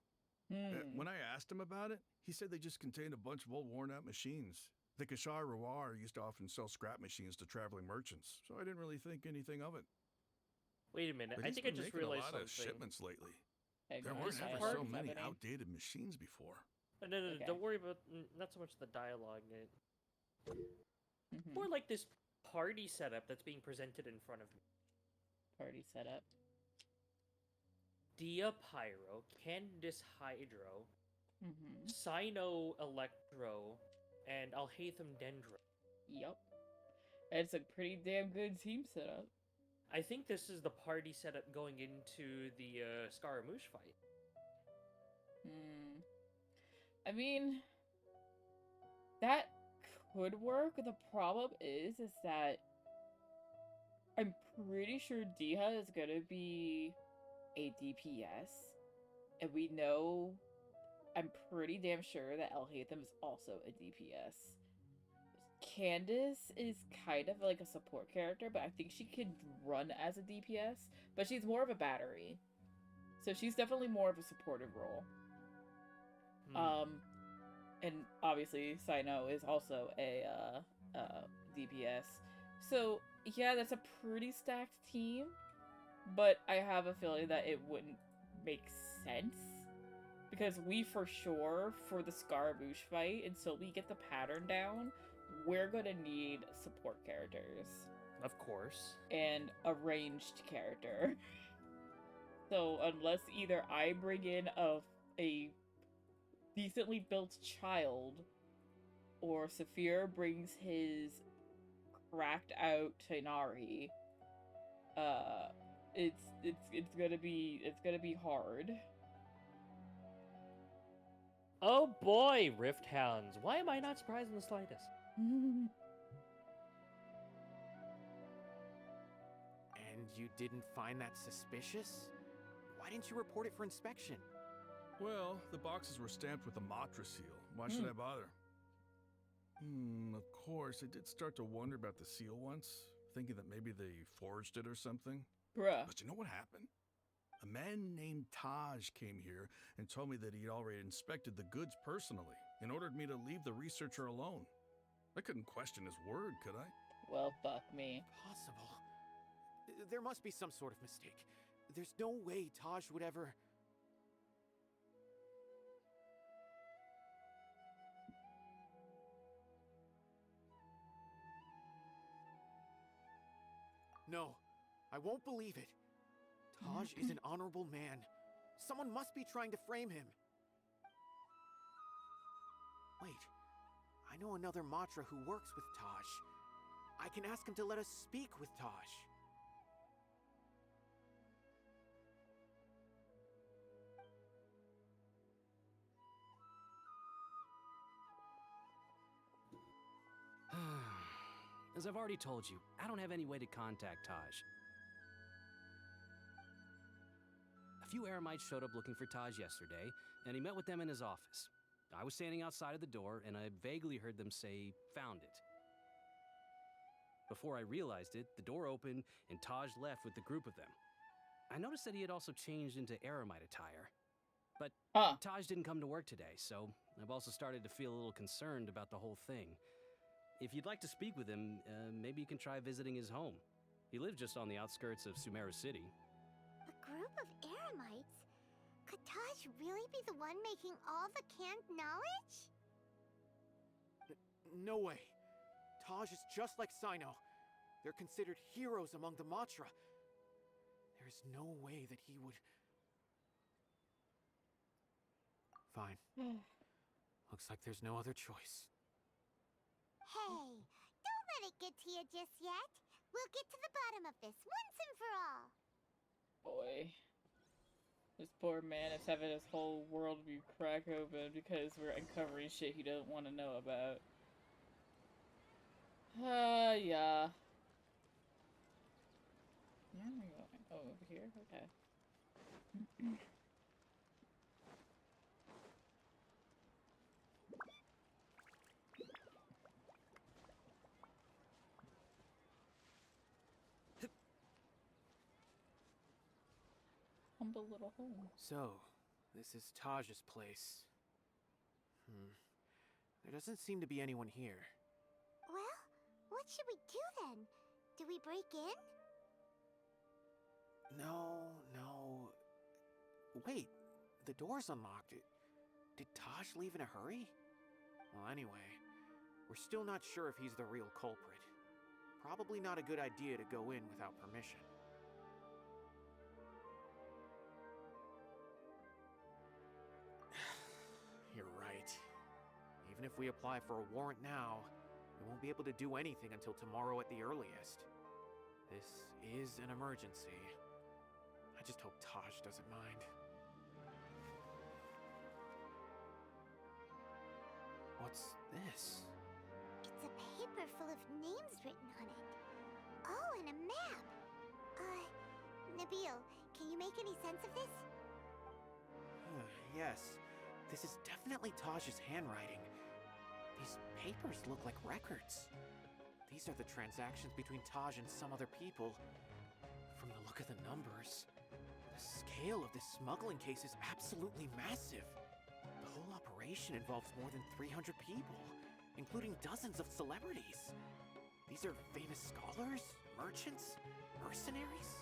When I asked him about it, he said they just contained a bunch of old worn-out machines. The Kashar used to often sell scrap machines to traveling merchants, so I didn't really think anything of it. Wait a minute, But I he's think I been just making realized a lot something. of shipments lately. Hey, There guys, weren't I ever have so what's many happening. outdated machines before. No, Okay. don't worry about not so much the dialogue. More like this party setup that's being presented in front of me. Party setup. Dia Pyro, Candice Hydro, Sino Electro, and Alhaitham Dendro. Yup. It's a pretty damn good team setup. I think this is the party setup going into the Scaramouche fight. I mean, that could work. The problem is that I'm pretty sure Diha is gonna be a DPS, and we know, I'm pretty damn sure that Alhaitham is also a DPS. Candice is kind of like a support character, but I think she could run as a DPS, but she's more of a battery. So she's definitely more of a supportive role. And obviously Sino is also a DPS. So yeah, that's a pretty stacked team, but I have a feeling that it wouldn't make sense. Because we for sure, for the Scaramouche fight, until we get the pattern down, we're gonna need support characters. Of course. And a ranged character. So unless either I bring in a decently built child, or Saphir brings his cracked out Tainari, it's gonna be hard. Oh boy, Rift Hounds. Why am I not surprised in the slightest? And you didn't find that suspicious? Why didn't you report it for inspection? Well, the boxes were stamped with the Matra seal. Why should I bother? Of course, I did start to wonder about the seal once, thinking that maybe they forged it or something. Bruh. But you know what happened? A man named Taj came here and told me that he'd already inspected the goods personally and ordered me to leave the researcher alone. I couldn't question his word, could I? Well, fuck me. Possible. There must be some sort of mistake. There's no way Taj would ever... No, I won't believe it. Taj is an honorable man. Someone must be trying to frame him. Wait, I know another Matra who works with Taj. I can ask him to let us speak with Taj. As I've already told you, I don't have any way to contact Taj. A few Eremites showed up looking for Taj yesterday, and he met with them in his office. I was standing outside of the door, and I vaguely heard them say, "Found it." Before I realized it, the door opened, and Taj left with the group of them. I noticed that he had also changed into Eremite attire. But Taj didn't come to work today, so I've also started to feel a little concerned about the whole thing. If you'd like to speak with him, maybe you can try visiting his home. He lives just on the outskirts of Sumeru City. A group of Eremites? Could Taj really be the one making all the canned knowledge? No way. Taj is just like Sino. They're considered heroes among the Matra. There's no way that he would... Fine. Looks like there's no other choice. Hey, don't let it get to you just yet. We'll get to the bottom of this once and for all. Boy. This poor man is having his whole world be crack open because we're uncovering shit he doesn't want to know about. Yeah. Where am I going? Oh, over here? Okay. Humble little home. So, this is Taj's place. There doesn't seem to be anyone here. Well, what should we do then? Do we break in? No. Wait, the door's unlocked. Did Taj leave in a hurry? Well, anyway, we're still not sure if he's the real culprit. Probably not a good idea to go in without permission. You're right. Even if we apply for a warrant now, we won't be able to do anything until tomorrow at the earliest. This is an emergency. I just hope Taj doesn't mind. What's this? It's a paper full of names written on it. Oh, and a map. Nabil, can you make any sense of this? Yes, this is definitely Taj's handwriting. These papers look like records. These are the transactions between Taj and some other people. From the look of the numbers, the scale of this smuggling case is absolutely massive. The whole operation involves more than 300 people, including dozens of celebrities. These are famous scholars, merchants, mercenaries.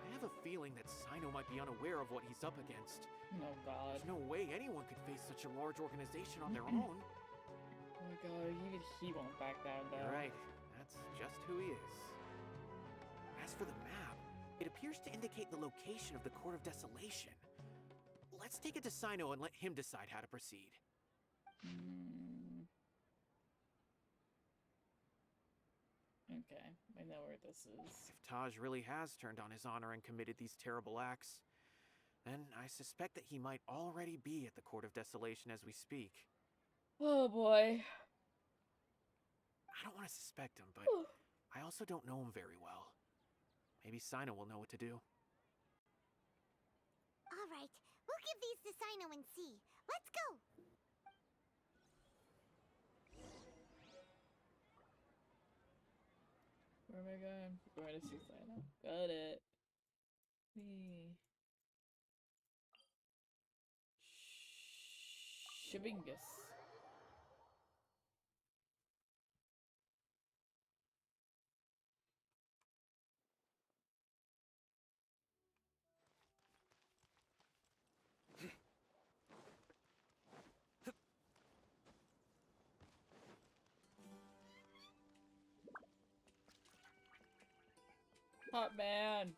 I have a feeling that Sino might be unaware of what he's up against. Oh god. There's no way anyone could face such a large organization on their own. Oh my god, even he won't back down though. You're right. That's just who he is. As for the map, it appears to indicate the location of the Court of Desolation. Let's take it to Sino and let him decide how to proceed. Okay, I know where this is. If Taj really has turned on his honor and committed these terrible acts, then I suspect that he might already be at the Court of Desolation as we speak. Oh boy. I don't want to suspect him, but I also don't know him very well. Maybe Sino will know what to do. All right, we'll give these to Sino and see. Let's go! Where am I going? Going to see Sino. Got it. Shibingus. Hot man.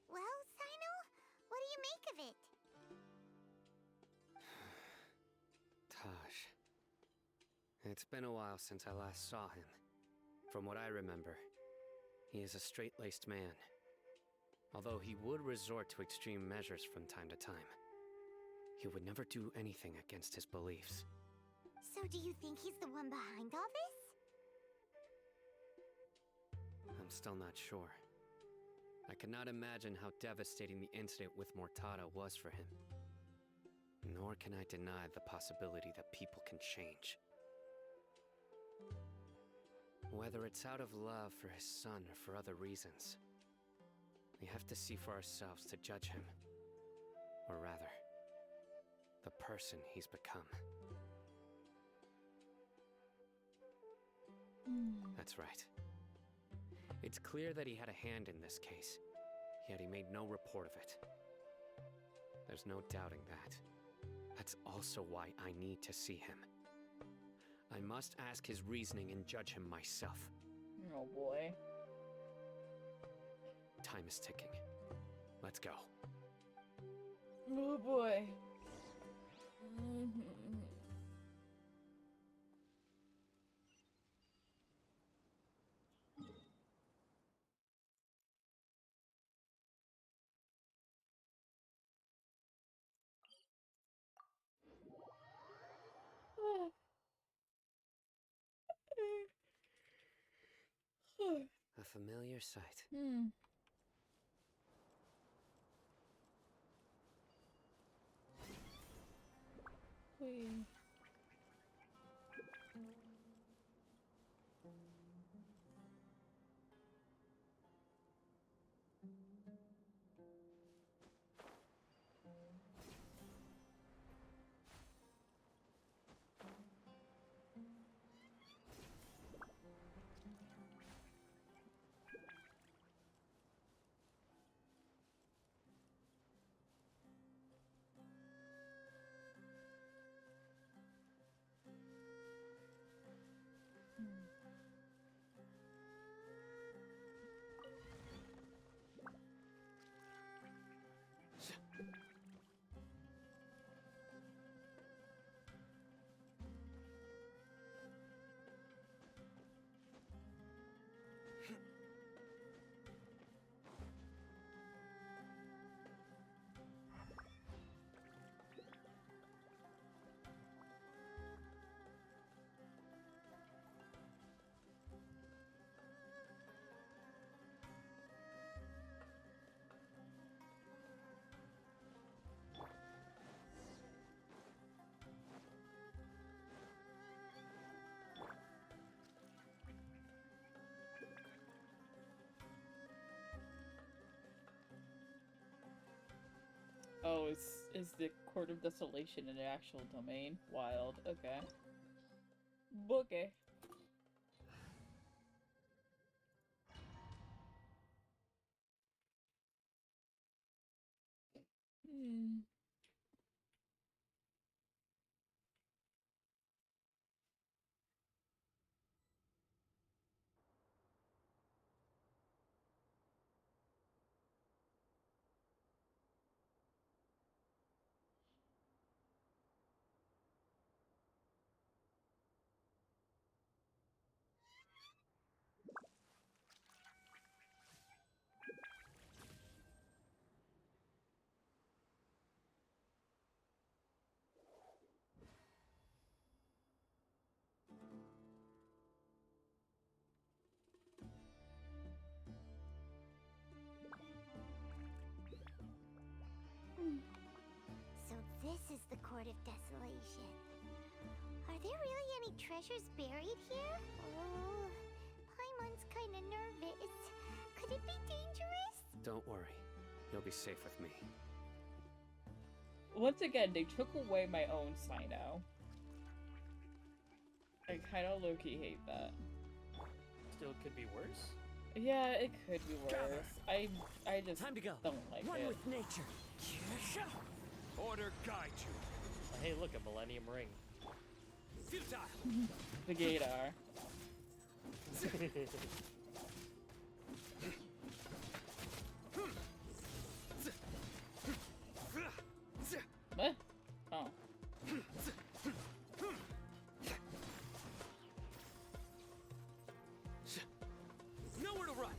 Well, Sino, what do you make of it? Taj. It's been a while since I last saw him. From what I remember, he is a straight-laced man. Although he would resort to extreme measures from time to time, he would never do anything against his beliefs. So do you think he's the one behind all this? I'm still not sure. I cannot imagine how devastating the incident with Mortada was for him. Nor can I deny the possibility that people can change. Whether it's out of love for his son or for other reasons, we have to see for ourselves to judge him. Or rather, the person he's become. That's right. It's clear that he had a hand in this case, yet he made no report of it. There's no doubting that. That's also why I need to see him. I must ask his reasoning and judge him myself. Oh boy. Time is ticking. Let's go. Oh boy. A familiar sight. Wait. Oh, is the Court of Desolation an actual domain? Wild. Okay. Okay. So this is the Court of Desolation. Are there really any treasures buried here? Oh, Paimon's kinda nervous. Could it be dangerous? Don't worry. You'll be safe with me. Once again, they took away my own Sino. I kinda low-key hate that. Still could be worse? Yeah, it could be worse. I just Time to go. don't like One it. with nature. Order guide you. Hey, look, a Millennium Ring. Futile. The Gator. What? Oh. Nowhere to run.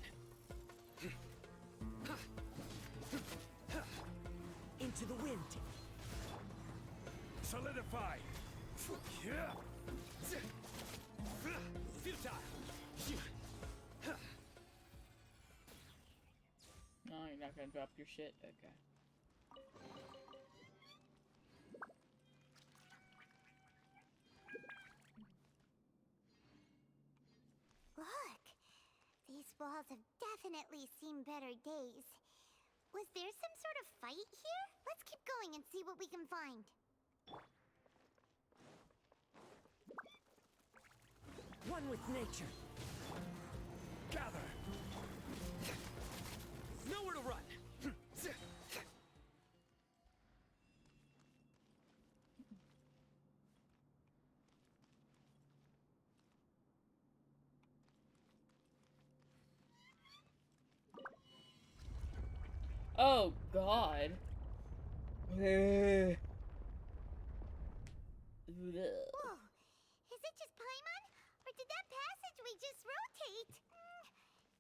Fortified! Futile! No, you're not gonna drop your shit? Okay. Look! These walls have definitely seen better days. Was there some sort of fight here? Let's keep going and see what we can find. One with nature. Gather. Nowhere to run. Oh God. Whoa! Is it just Paimon? Or did that passageway just rotate?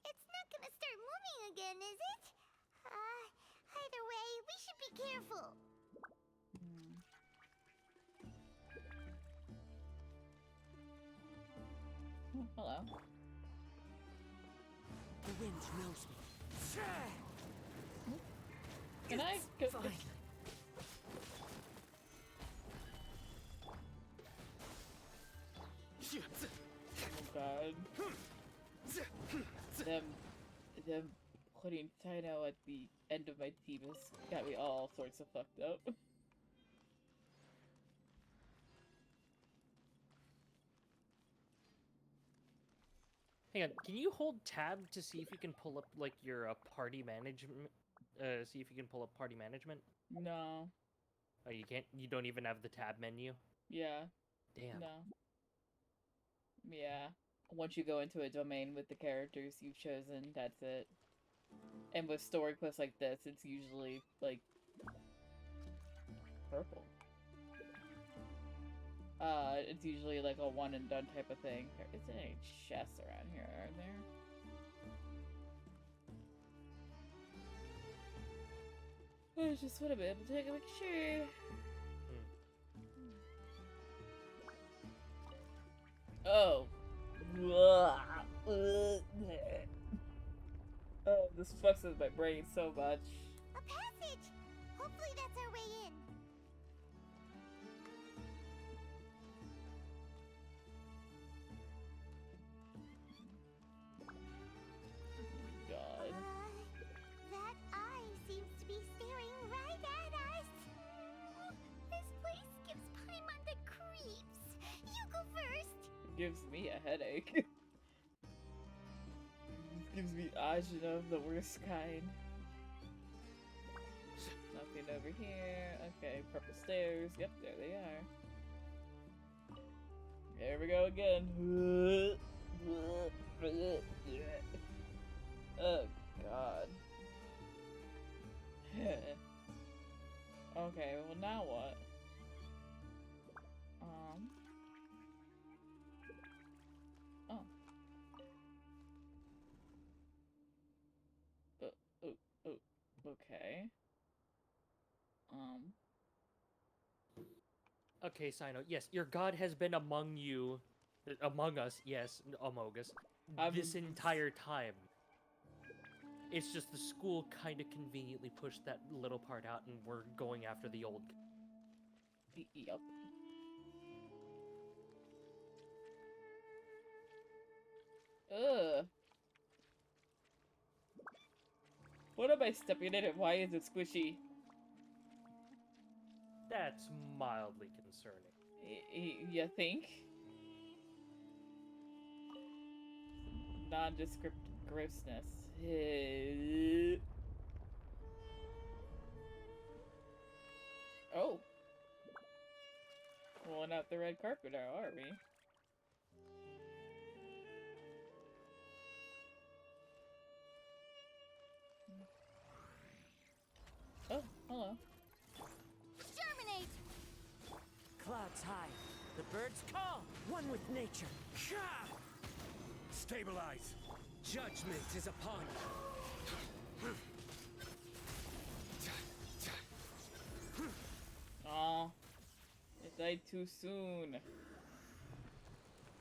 It's not gonna start moving again, is it? Either way, we should be careful. Hello. The wind knows me. Can I go? Fine. Oh God. Them putting Tino at the end of my team has got me all sorts of fucked up. Hang on, can you hold tab to see if you can pull up like your party management? See if you can pull up party management. No. Oh, you can't. You don't even have the tab menu. Yeah. Damn. No. Yeah. Once you go into a domain with the characters you've chosen, that's it. And with story quests like this, it's usually like purple. It's usually like a one and done type of thing. Is there any chests around here, are there? I just want to be able to take a picture. Oh. Oh, this fucks with my brain so much. A passage! Hopefully that's our way in. God. That eye seems to be staring right at us. This place gives Paimon the creeps. You go first. It gives me a headache. It gives me agita of the worst kind. Nothing over here. Okay, purple stairs. Yep, there they are. There we go again. Oh, God. Okay, well now what? Oh. Okay. Okay, Sino. Yes, your god has been among you, among us. Yes, among us, this entire time. It's just the school kind of conveniently pushed that little part out, and we're going after the old. Yep. Ugh. What am I stepping in and why is it squishy? That's mildly concerning. You think? Nondescript grossness. Oh. Rolling out the red carpet now, are we? Oh, hello. Germinate! Clouds high. The birds call. One with nature. Stabilize. Judgment is upon you. Aw. It Died too soon.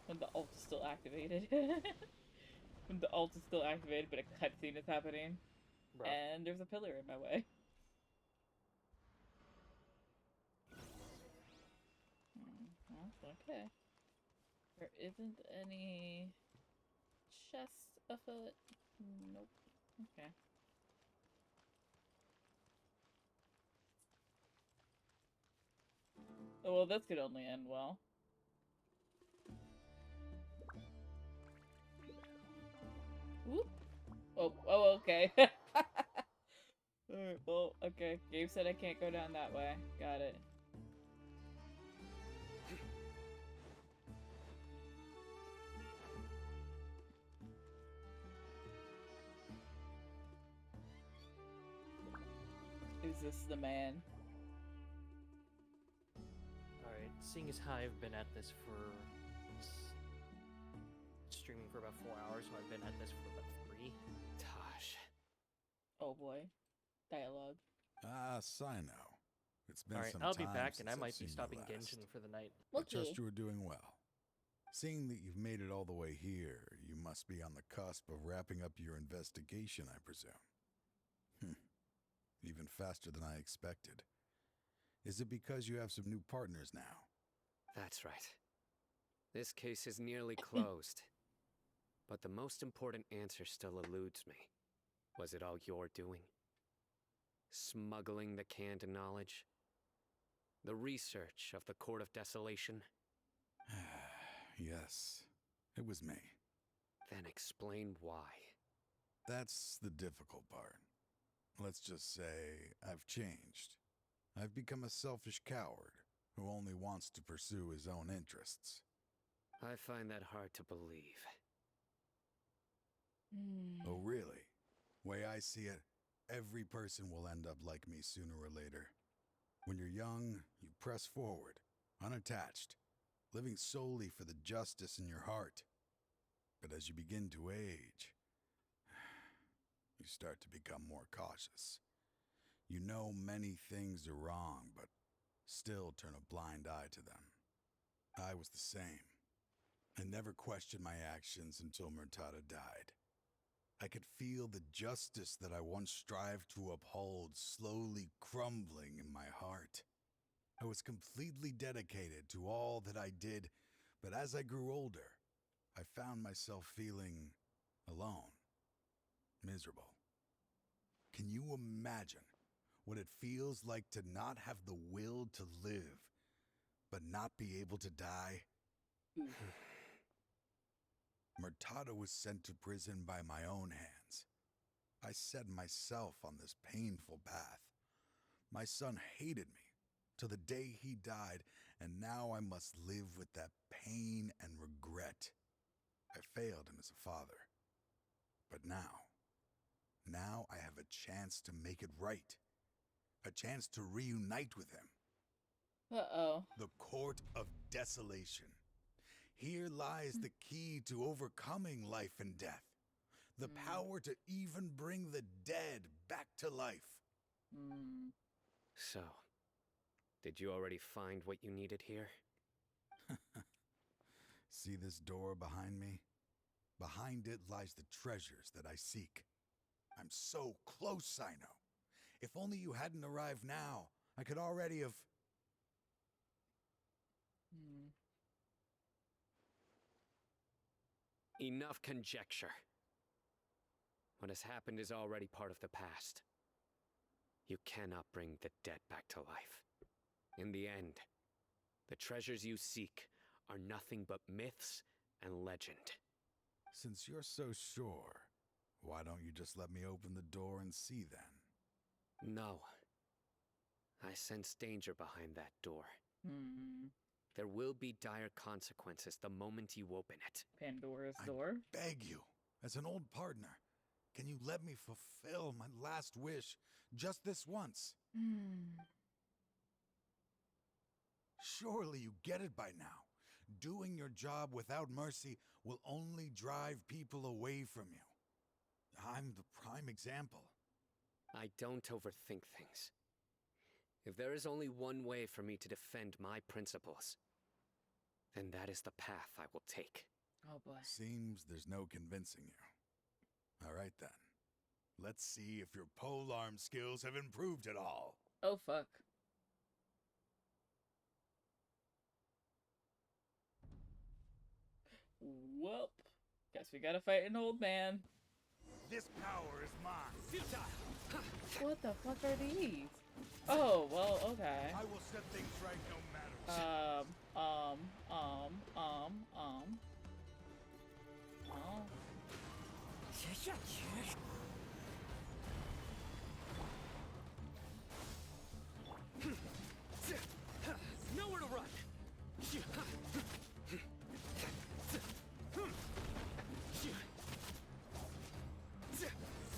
When the ult is still activated. When the ult is still activated, but a cutscene is happening. Bruh. And there's a pillar in my way. Well, okay. There isn't any chest afoot. Nope. Okay. Oh, well, this could only end well. Whoop. Oh, okay. Alright, well, okay. Gabe said I can't go down that way. Got it. Is this the man? Alright, seeing as how I've been at this for... streaming for about 4 hours, so I've been at this for about 3. Taj. Oh boy. Dialogue. Ah, Sino. It's been Alright, some I'll time be back, and I since I've might be seen you stopping last. Genshin for the night. I trust you are doing well. Seeing that you've made it all the way here, you must be on the cusp of wrapping up your investigation, I presume. Even faster than I expected. Is it because you have some new partners now? That's right. This case is nearly closed. But the most important answer still eludes me. Was it all your doing? Smuggling the canned knowledge? The research of the Court of Desolation? Yes, it was me. Then explain why. That's the difficult part. Let's just say I've changed. I've become a selfish coward who only wants to pursue his own interests. I find that hard to believe. Oh, really? Way I see it, every person will end up like me sooner or later. When you're young, you press forward, unattached, living solely for the justice in your heart. But as you begin to age, you start to become more cautious. You know many things are wrong, but still turn a blind eye to them. I was the same. I never questioned my actions until Murtada died. I could feel the justice that I once strived to uphold slowly crumbling in my heart. I was completely dedicated to all that I did, but as I grew older, I found myself feeling alone, miserable. Can you imagine what it feels like to not have the will to live, but not be able to die? Murtada was sent to prison by my own hands. I set myself on this painful path. My son hated me till the day he died, and now I must live with that pain and regret. I failed him as a father. But now I have a chance to make it right. A chance to reunite with him. Uh-oh. The Court of Desolation. Here lies the key to overcoming life and death. The power to even bring the dead back to life. So, did you already find what you needed here? See this door behind me? Behind it lies the treasures that I seek. I'm so close, Sino. If only you hadn't arrived now, I could already have... Enough conjecture. What has happened is already part of the past. You cannot bring the dead back to life. In the end, the treasures you seek are nothing but myths and legend. Since you're so sure, why don't you just let me open the door and see then? No. I sense danger behind that door. There will be dire consequences the moment you open it. Pandora's door? I beg you, as an old partner, can you let me fulfill my last wish just this once? Surely you get it by now. Doing your job without mercy will only drive people away from you. I'm the prime example. I don't overthink things. If there is only one way for me to defend my principles, then that is the path I will take. Oh boy. Seems there's no convincing you. All right then. Let's see if your polearm skills have improved at all. Oh fuck. Well, guess we gotta fight an old man. This power is mine. Futile. What the fuck are these? Oh, well, okay. I will set things right no matter what. Oh. Nowhere to run.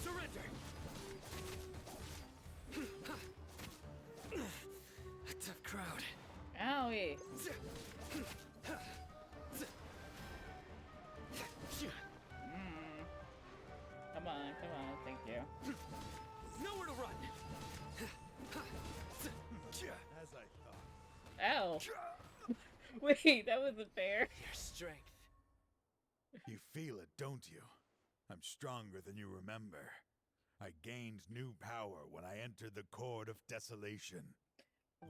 Surrender. A tough crowd. Owie. Come on, thank you. Nowhere to run. As I thought. Ow. Wait, that wasn't fair. Your strength. You feel it, don't you? I'm stronger than you remember. I gained new power when I entered the Court of Desolation.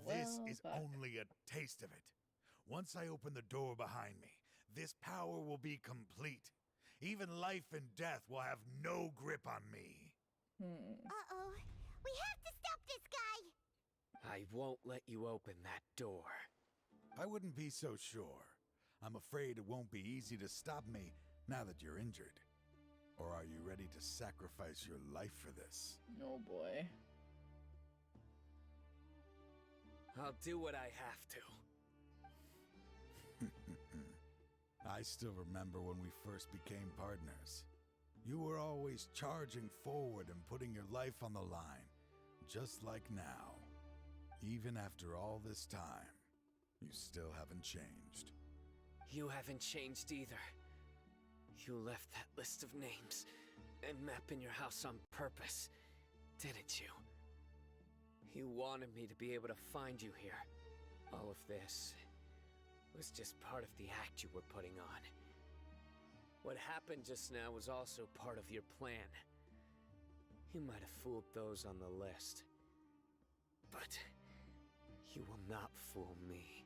This is only a taste of it. Once I open the door behind me, this power will be complete. Even life and death will have no grip on me. Uh-oh. We have to stop this guy! I won't let you open that door. I wouldn't be so sure. I'm afraid it won't be easy to stop me now that you're injured. Or are you ready to sacrifice your life for this? Oh boy. I'll do what I have to. I still remember when we first became partners. You were always charging forward and putting your life on the line, just like now. Even after all this time, you still haven't changed. You haven't changed either. You left that list of names and map in your house on purpose, didn't you? You wanted me to be able to find you here. All of this was just part of the act you were putting on. What happened just now was also part of your plan. You might have fooled those on the list, but you will not fool me.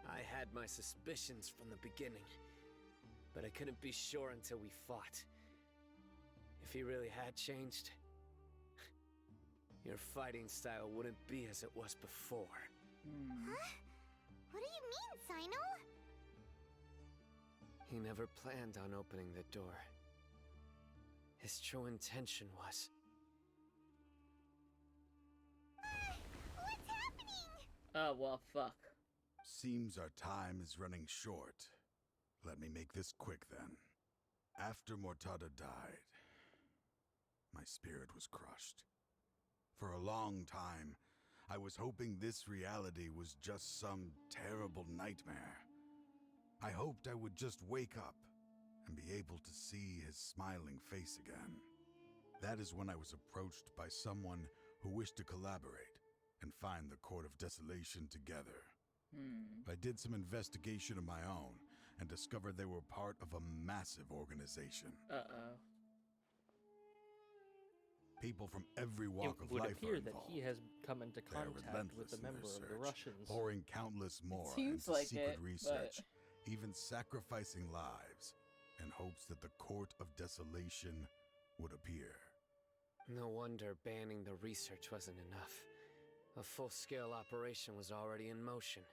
I had my suspicions from the beginning, but I couldn't be sure until we fought. If he really had changed, your fighting style wouldn't be as it was before. Huh? What do you mean, Sino? He never planned on opening the door. His true intention was... What's happening? Oh, well, fuck. Seems our time is running short. Let me make this quick then. After Mortada died, my spirit was crushed. For a long time, I was hoping this reality was just some terrible nightmare. I hoped I would just wake up and be able to see his smiling face again. That is when I was approached by someone who wished to collaborate and find the Court of Desolation together. I did some investigation of my own and discovered they were part of a massive organization. Uh-oh. People from every walk it of would life appear are that involved. he has come into They are contact with relentless a in their member of the search, Russians. pouring countless more seems into like secret it, research, but- even sacrificing lives in hopes that the Court of Desolation would appear. No wonder banning the research wasn't enough. A full-scale operation was already in motion.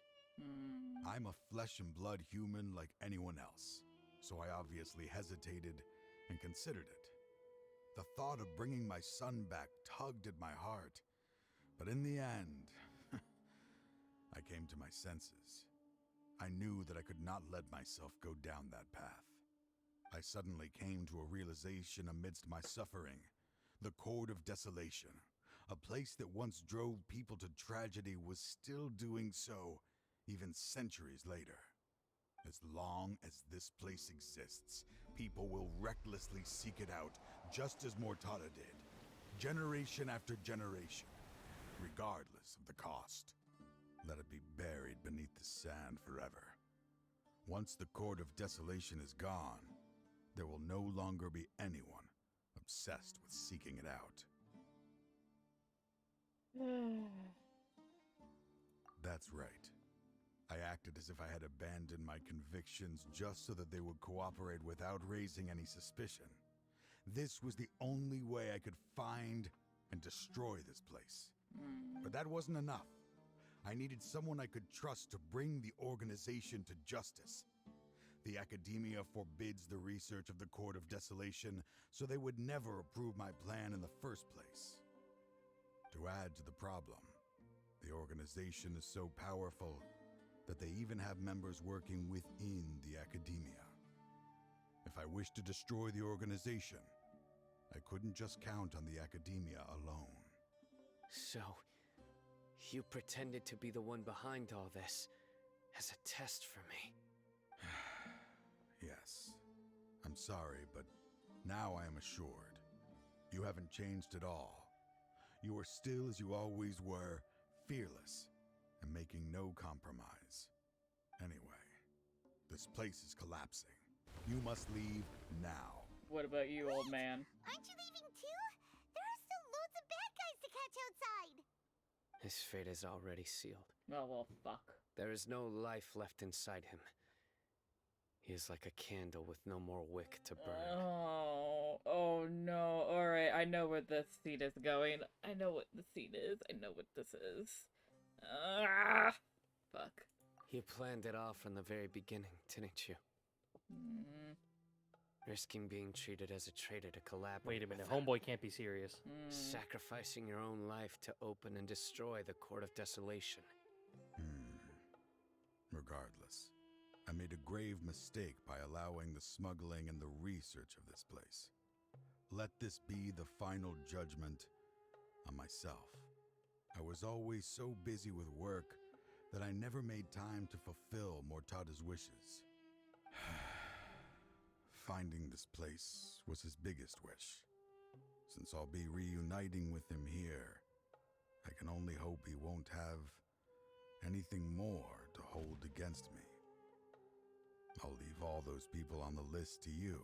I'm a flesh and blood human like anyone else, so I obviously hesitated and considered it. The thought of bringing my son back tugged at my heart, but in the end, I came to my senses. I knew that I could not let myself go down that path. I suddenly came to a realization amidst my suffering. The Court of Desolation, a place that once drove people to tragedy, was still doing so even centuries later. As long as this place exists, people will recklessly seek it out, just as Mortada did, generation after generation. regardless of the cost. Let it be buried beneath the sand forever. Once the Court of Desolation is gone, there will no longer be anyone obsessed with seeking it out. That's right. I acted as if I had abandoned my convictions just so that they would cooperate without raising any suspicion. This was the only way I could find and destroy this place. But that wasn't enough. I needed someone I could trust to bring the organization to justice. The Academia forbids the research of the Court of Desolation, so they would never approve my plan in the first place. To add to the problem, the organization is so powerful that they even have members working within the Academia. If I wished to destroy the organization, I couldn't just count on the Academia alone. So, you pretended to be the one behind all this as a test for me. Yes. I'm sorry, but now I am assured. You haven't changed at all. You are still as you always were, fearless, and making no compromise. Anyway, this place is collapsing. You must leave now. What about you, old man? Aren't you leaving too? There are still loads of bad guys to catch outside. His fate is already sealed. Oh, well, fuck. There is no life left inside him. He is like a candle with no more wick to burn. Oh no. Alright, I know where this scene is going. I know what the scene is. I know what this is. Fuck. You planned it all from the very beginning, didn't you? Risking being treated as a traitor to collaborate. Wait a minute, homeboy can't be serious. Sacrificing your own life to open and destroy the Court of Desolation. Regardless, I made a grave mistake by allowing the smuggling and the research of this place. Let this be the final judgment on myself. I was always so busy with work that I never made time to fulfill Mortada's wishes. Finding this place was his biggest wish. Since I'll be reuniting with him here, I can only hope he won't have anything more to hold against me. I'll leave all those people on the list to you.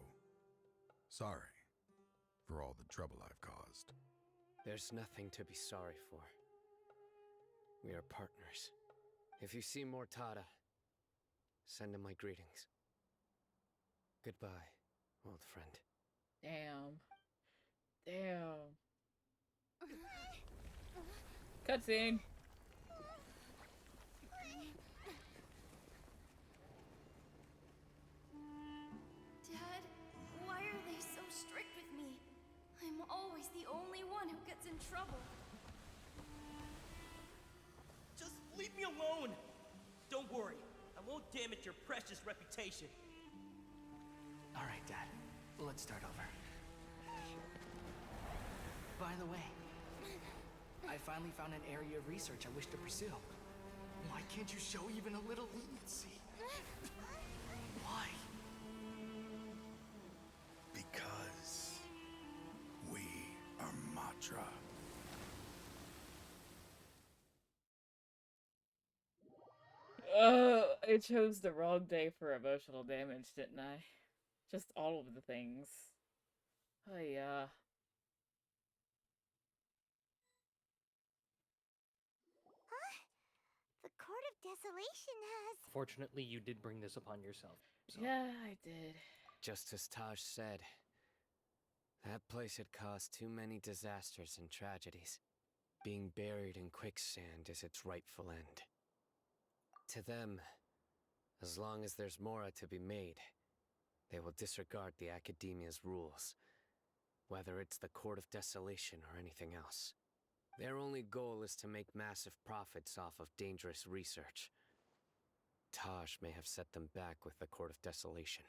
Sorry for all the trouble I've caused. There's nothing to be sorry for. We are partners. If you see Mortada, send him my greetings. Goodbye, old friend. Damn. Damn. Cutscene. Dad, why are they so strict with me? I'm always the only one who gets in trouble. Just leave me alone! Don't worry, I won't damage your precious reputation. Alright, Dad. Let's start over. By the way, I finally found an area of research I wish to pursue. Why can't you show even a little leniency? Why? Because we are Matra. I chose the wrong day for emotional damage, didn't I? Just all of the things. Oh yeah. The Court of Desolation has... Fortunately, you did bring this upon yourself. So. Yeah, I did. Just as Taj said, that place had caused too many disasters and tragedies. Being buried in quicksand is its rightful end. To them, as long as there's more to be made, they will disregard the Academia's rules, whether it's the Court of Desolation or anything else. Their only goal is to make massive profits off of dangerous research. Taj may have set them back with the Court of Desolation,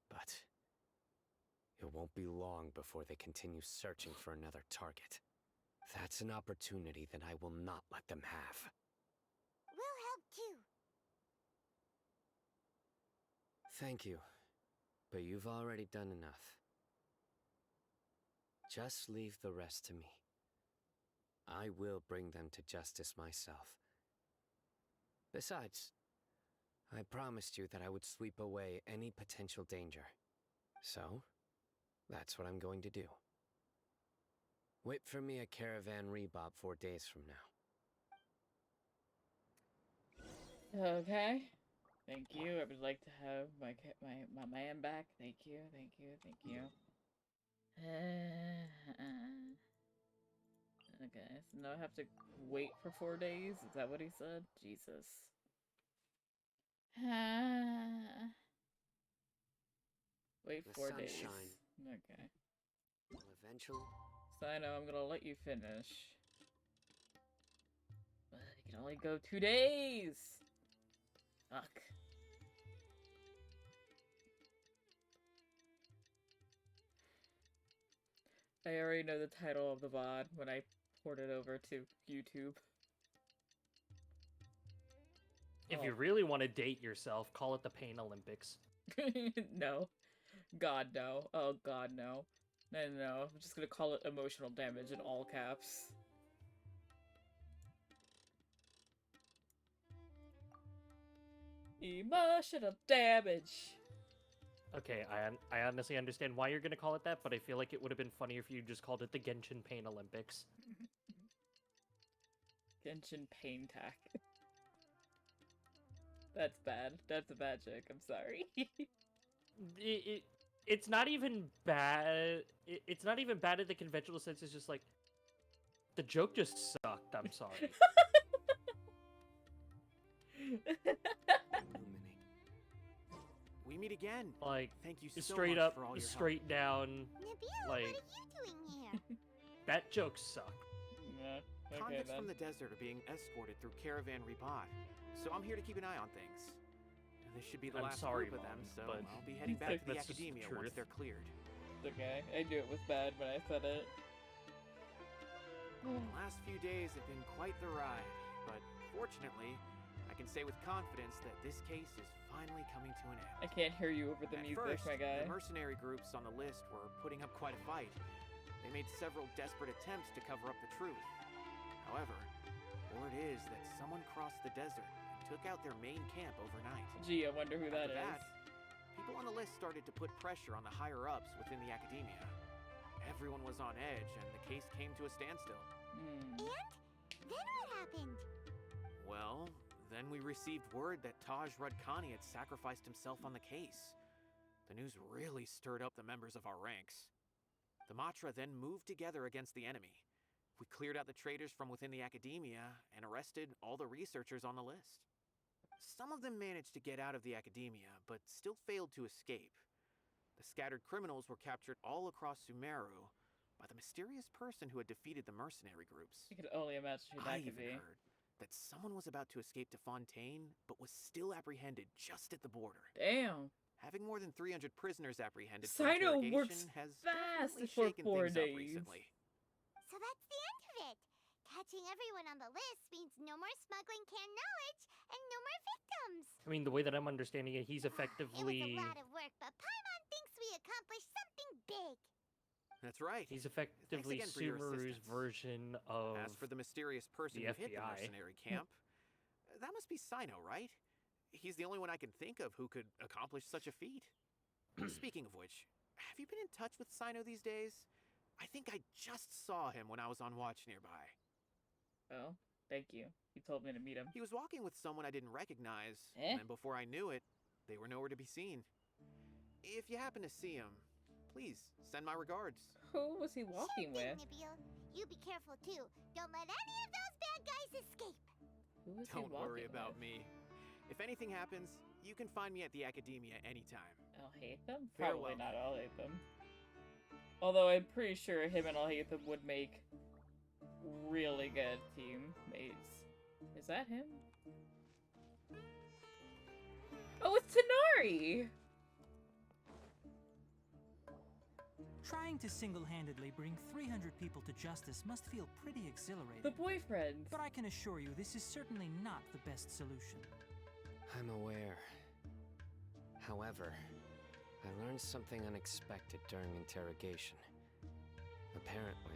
but it won't be long before they continue searching for another target. That's an opportunity that I will not let them have. We'll help too. Thank you, but you've already done enough. Just leave the rest to me. I will bring them to justice myself. Besides, I promised you that I would sweep away any potential danger. So, that's what I'm going to do. Wait for me at Caravan Rebob 4 days from now. Okay. Thank you. I would like to have my man back. Thank you. Thank you. Thank you. Okay, so now I have to wait for 4 days? Is that what he said? Jesus. Wait The 4 days. sunshine Okay. will eventually... Sino, I'm gonna let you finish. But you can only go 2 days! Fuck. I already know the title of the VOD when I port it over to YouTube. If you really want to date yourself, call it the Pain Olympics. No. God, no. Oh, God, no. No, no, no. I'm just gonna call it emotional damage in all caps. Emotional damage. Okay, I honestly understand why you're gonna call it that, but I feel like it would have been funnier if you just called it the Genshin Pain Olympics. Genshin Pain Tack. That's bad. That's a bad joke. I'm sorry. It's not even bad. It's not even bad in the conventional sense. It's just like the joke just sucked. I'm sorry. We meet again. Like, thank you so straight much up, for all your straight help. down. Nabil, Like, what are you doing here? that joke sucked. Yeah. Okay, Convicts then. from the desert are being escorted through Caravan Rebob, so I'm here to keep an eye on things. This should be the I'm last sorry, group of them, Mom, so but I'll be heading back to the that's just academia truth. once they're cleared. It's okay. I knew it was bad when I said it. The last few days have been quite the ride, but fortunately, I can say with confidence that this case is finally coming to an end. I can't hear you over the At music, first, my guy. the mercenary groups on the list were putting up quite a fight. They made several desperate attempts to cover up the truth. However, word is that someone crossed the desert and took out their main camp overnight. Gee, I wonder who that After is. People on the list started to put pressure on the higher-ups within the academia. Everyone was on edge, and the case came to a standstill. And? Then what happened? Well, then we received word that Taj Rudkani had sacrificed himself on the case. The news really stirred up the members of our ranks. The Matra then moved together against the enemy. We cleared out the traitors from within the academia and arrested all the researchers on the list. Some of them managed to get out of the academia, but still failed to escape. The scattered criminals were captured all across Sumeru by the mysterious person who had defeated the mercenary groups. I could only imagine who I that could even be. heard that someone was about to escape to Fontaine, but was still apprehended just at the border. Damn. Having more than 300 prisoners apprehended for Sino interrogation works has fast definitely for shaken 4 things up days. recently. So that's the end of it. Catching everyone on the list means no more smuggling canned knowledge and no more victims. I mean, the way that I'm understanding it, he's It was effectively a lot of work, but Paimon thinks we accomplished something big. That's right. he's effectively again for your Sumeru's assistance. version of As for the mysterious person the who hit the FBI. mercenary camp, that must be Sino, right? He's the only one I can think of who could accomplish such a feat. Speaking of which, have you been in touch with Sino these days? I think I just saw him when I was on watch nearby. Oh, thank you. You told me to meet him. He was walking with someone I didn't recognize, Eh? and then before I knew it, they were nowhere to be seen. If you happen to see him, please send my regards. Who was he walking Sure with? thing, Nabil. You be careful too. Don't let any of those bad guys escape. Who was Don't he walking worry about with? me. If anything happens, you can find me at the academia anytime. Alhaitham? Farewell. Probably not Alhaitham. Although I'm pretty sure him and Alhaitham would make really good teammates. Is that him? Oh, it's Tanari! Trying to single-handedly bring 300 people to justice must feel pretty exhilarating. The boyfriend! But I can assure you this is certainly not the best solution. I'm aware. However, I learned something unexpected during interrogation. Apparently,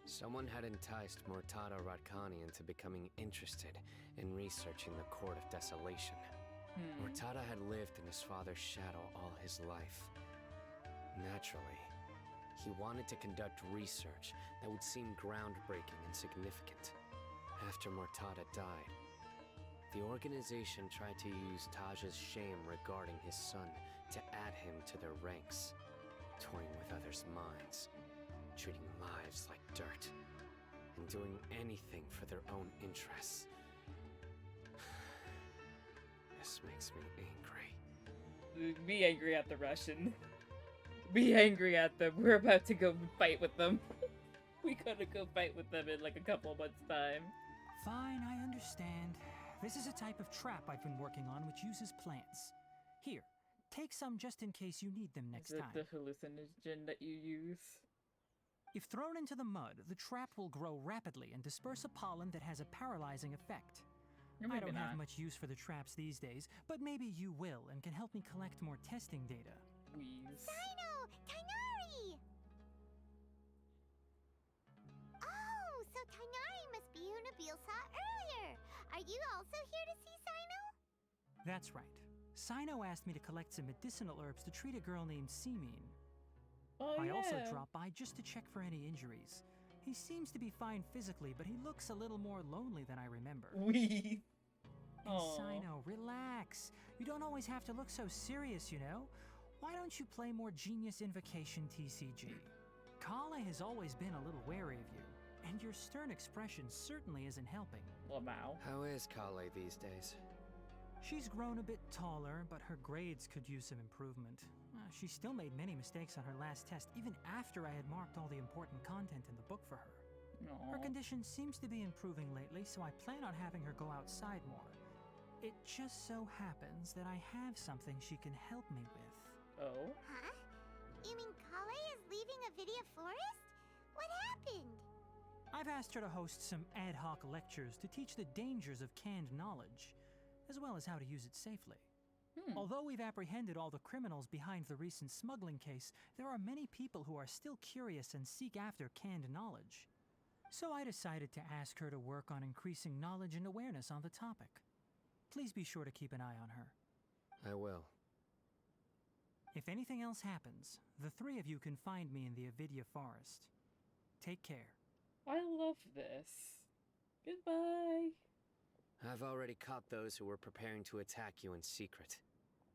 Someone had enticed Mortada Radkani into becoming interested in researching the Court of Desolation. Mortada had lived in his father's shadow all his life. Naturally, he wanted to conduct research that would seem groundbreaking and significant. After Mortada died, the organization tried to use Taj's shame regarding his son to add him to their ranks, toying with others' minds, treating lives like dirt, and doing anything for their own interests. This makes me angry. Be angry at the Russian. Be angry at them. We're about to go fight with them. We gotta go fight with them in like a couple months' time. Fine, I understand. This is a type of trap I've been working on which uses plants. Here, take some just in case you need them next Is it time. the hallucinogen that you use? If thrown into the mud, the trap will grow rapidly and disperse a pollen that has a paralyzing effect. Or I maybe don't have not. much use for the traps these days, but maybe you will and can help me collect more testing data. Wheeze. Sino! Tainari! Oh, so Tainari must be who Nabil saw earlier. Are you also here to see Sino? That's right. Sino asked me to collect some medicinal herbs to treat a girl named Seemine. Oh, I also yeah. dropped by just to check for any injuries. He seems to be fine physically, but he looks a little more lonely than I remember. Wheeze. And Aw. Sino, relax. You don't always have to look so serious, you know? Why don't you play more Genius Invocation TCG? Kale has always been a little wary of you, and your stern expression certainly isn't helping. Lamau. How is Kale these days? She's grown a bit taller, but her grades could use some improvement. She still made many mistakes on her last test, even after I had marked all the important content in the book for her. Her condition seems to be improving lately, so I plan on having her go outside more. It just so happens that I have something she can help me with. Oh? Huh? You mean Kale is leaving Avidia Forest? What happened? I've asked her to host some ad hoc lectures to teach the dangers of canned knowledge, as well as how to use it safely. Although we've apprehended all the criminals behind the recent smuggling case, there are many people who are still curious and seek after canned knowledge. So I decided to ask her to work on increasing knowledge and awareness on the topic. Please be sure to keep an eye on her. I will. If anything else happens, the three of you can find me in the Avidia Forest. Take care. I love this. Goodbye. I've already caught those who were preparing to attack you in secret.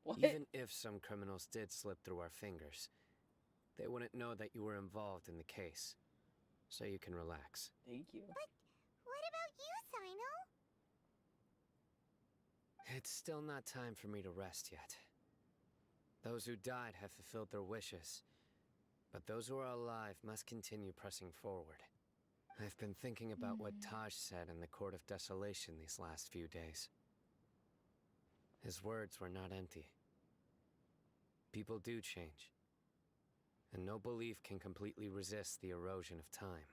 What? Even if some criminals did slip through our fingers, they wouldn't know that you were involved in the case. So you can relax. Thank you. But what about you, Sino? It's still not time for me to rest yet. Those who died have fulfilled their wishes, but those who are alive must continue pressing forward. I've been thinking about what Taj said in the Court of Desolation these last few days. His words were not empty. People do change, and no belief can completely resist the erosion of time.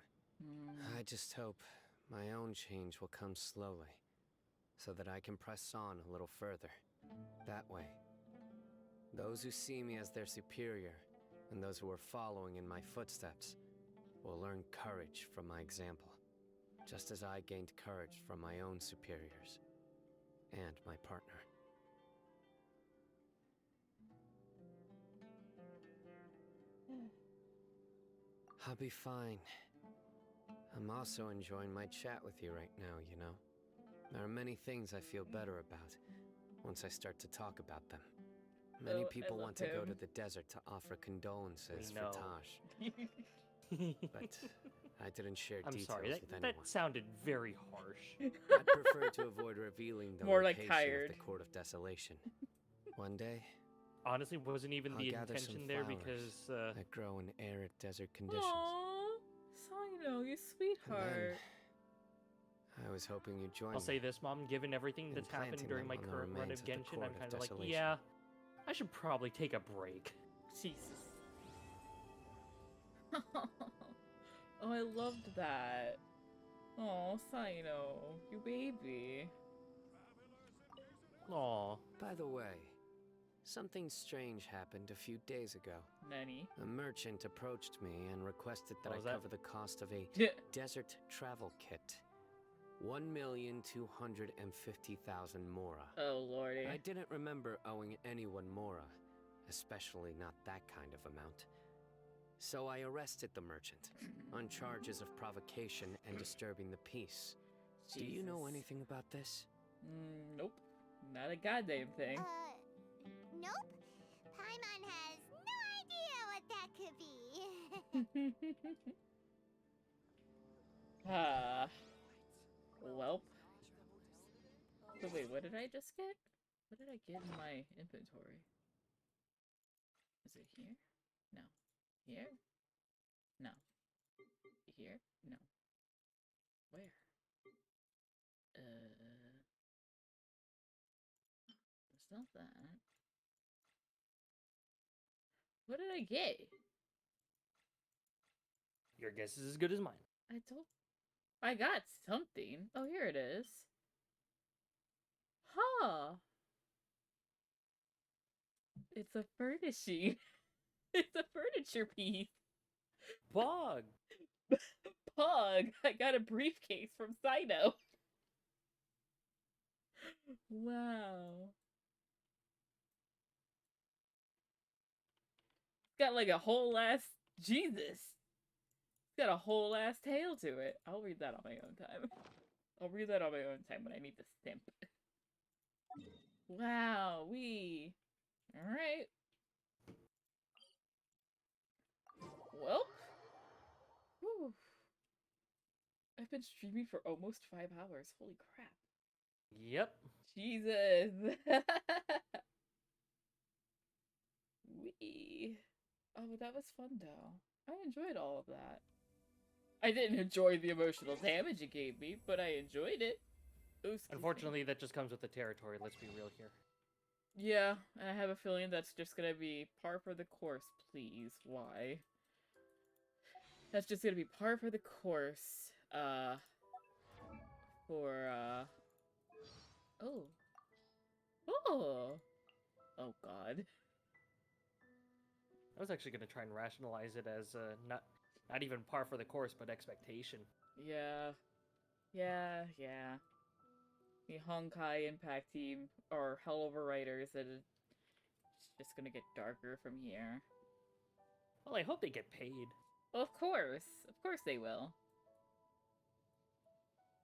I just hope my own change will come slowly, so that I can press on a little further. That way, those who see me as their superior, and those who are following in my footsteps, will learn courage from my example, just as I gained courage from my own superiors and my partner. I'll be fine. I'm also enjoying my chat with you right now, you know. There are many things I feel better about once I start to talk about them. Many people want to go to the desert to offer condolences for Taj. But I didn't share I'm details sorry, with anyone. that sounded very harsh. I'd prefer to avoid revealing the More like location hired. of the Court of Desolation. One day, Honestly, wasn't even I'll the gather intention some there flowers because that grow in arid desert conditions. Aww. Sino, you sweetheart. I was hoping you'd join I'll me. say this, Mom, given everything that's happened planting during them my on the current run remains of of the Genshin, Court I'm of kind of like, Desolation. yeah, I should probably take a break. Jesus. Oh, I loved that. Oh, Sino, you baby. Aw. By the way, Something strange happened a few days ago. Nanny? A merchant approached me and requested that What I was that? cover the cost of a desert travel kit. 1,250,000 mora. Oh, lordy. I didn't remember owing anyone mora, especially not that kind of amount. So I arrested the merchant on charges of provocation and disturbing the peace. Do you know anything about this? Nope. Not a goddamn thing. Nope. Paimon has no idea what that could be. Welp. So wait, what did I just get? What did I get in my inventory? Is it here? No. Here? No. Here? No. Where? It's not that. What did I get? Your guess is as good as mine. I got something. Oh, here it is. Huh. It's a furnishing. It's a furniture piece. Pog. Pog. I got a briefcase from Sino. Wow. Got like a whole ass Jesus. It's got a whole ass tale to it. I'll read that on my own time. I'll read that on my own time when I need to stamp. Wow, alright. Well. Whew. I've been streaming for almost 5 hours. Holy crap. Yep. Jesus. Wee. Oh, that was fun though. I enjoyed all of that. I didn't enjoy the emotional damage it gave me, but I enjoyed it. Unfortunately, that just comes with the territory, let's be real here. Yeah, I have a feeling that's just gonna be par for the course, please. Why? That's just gonna be par for the course, oh. Oh, God. I was actually gonna try and rationalize it as, not even par for the course, but expectation. Yeah. The Honkai Impact team are hell of a writers, and it's just gonna get darker from here. Well, I hope they get paid. Of course they will.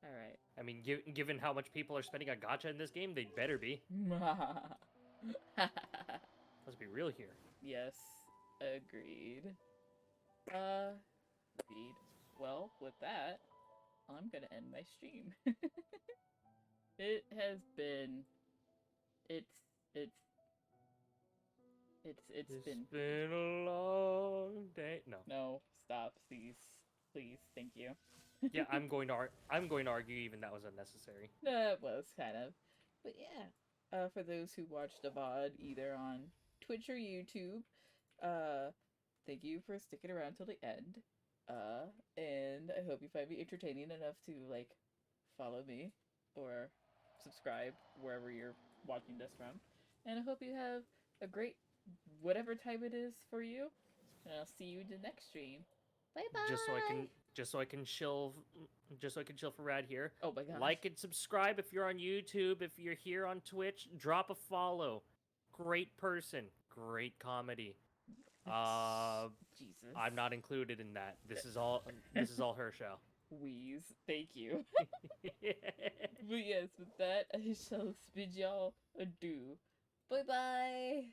Alright. I mean, given how much people are spending on gacha in this game, they'd better be. Let's be real here. Yes, agreed. Agreed. Well, with that, I'm gonna end my stream. It has been... It's been a long day. No, stop, please. Please, thank you. Yeah, I'm going to argue even that was unnecessary. It was, kind of. But yeah, for those who watched the VOD either on Twitch or YouTube, thank you for sticking around till the end. And I hope you find me entertaining enough to, like, follow me or subscribe wherever you're watching this from. And I hope you have a great whatever time it is for you. And I'll see you in the next stream. Bye bye. Just so I can chill for Rad here. Oh my gosh. Like and subscribe if you're on YouTube. If you're here on Twitch, drop a follow. Great person, great comedy. Jesus. I'm not included in that. This is all her show. Wheeze. Thank you. But yes, with that, I shall bid y'all adieu. Bye bye.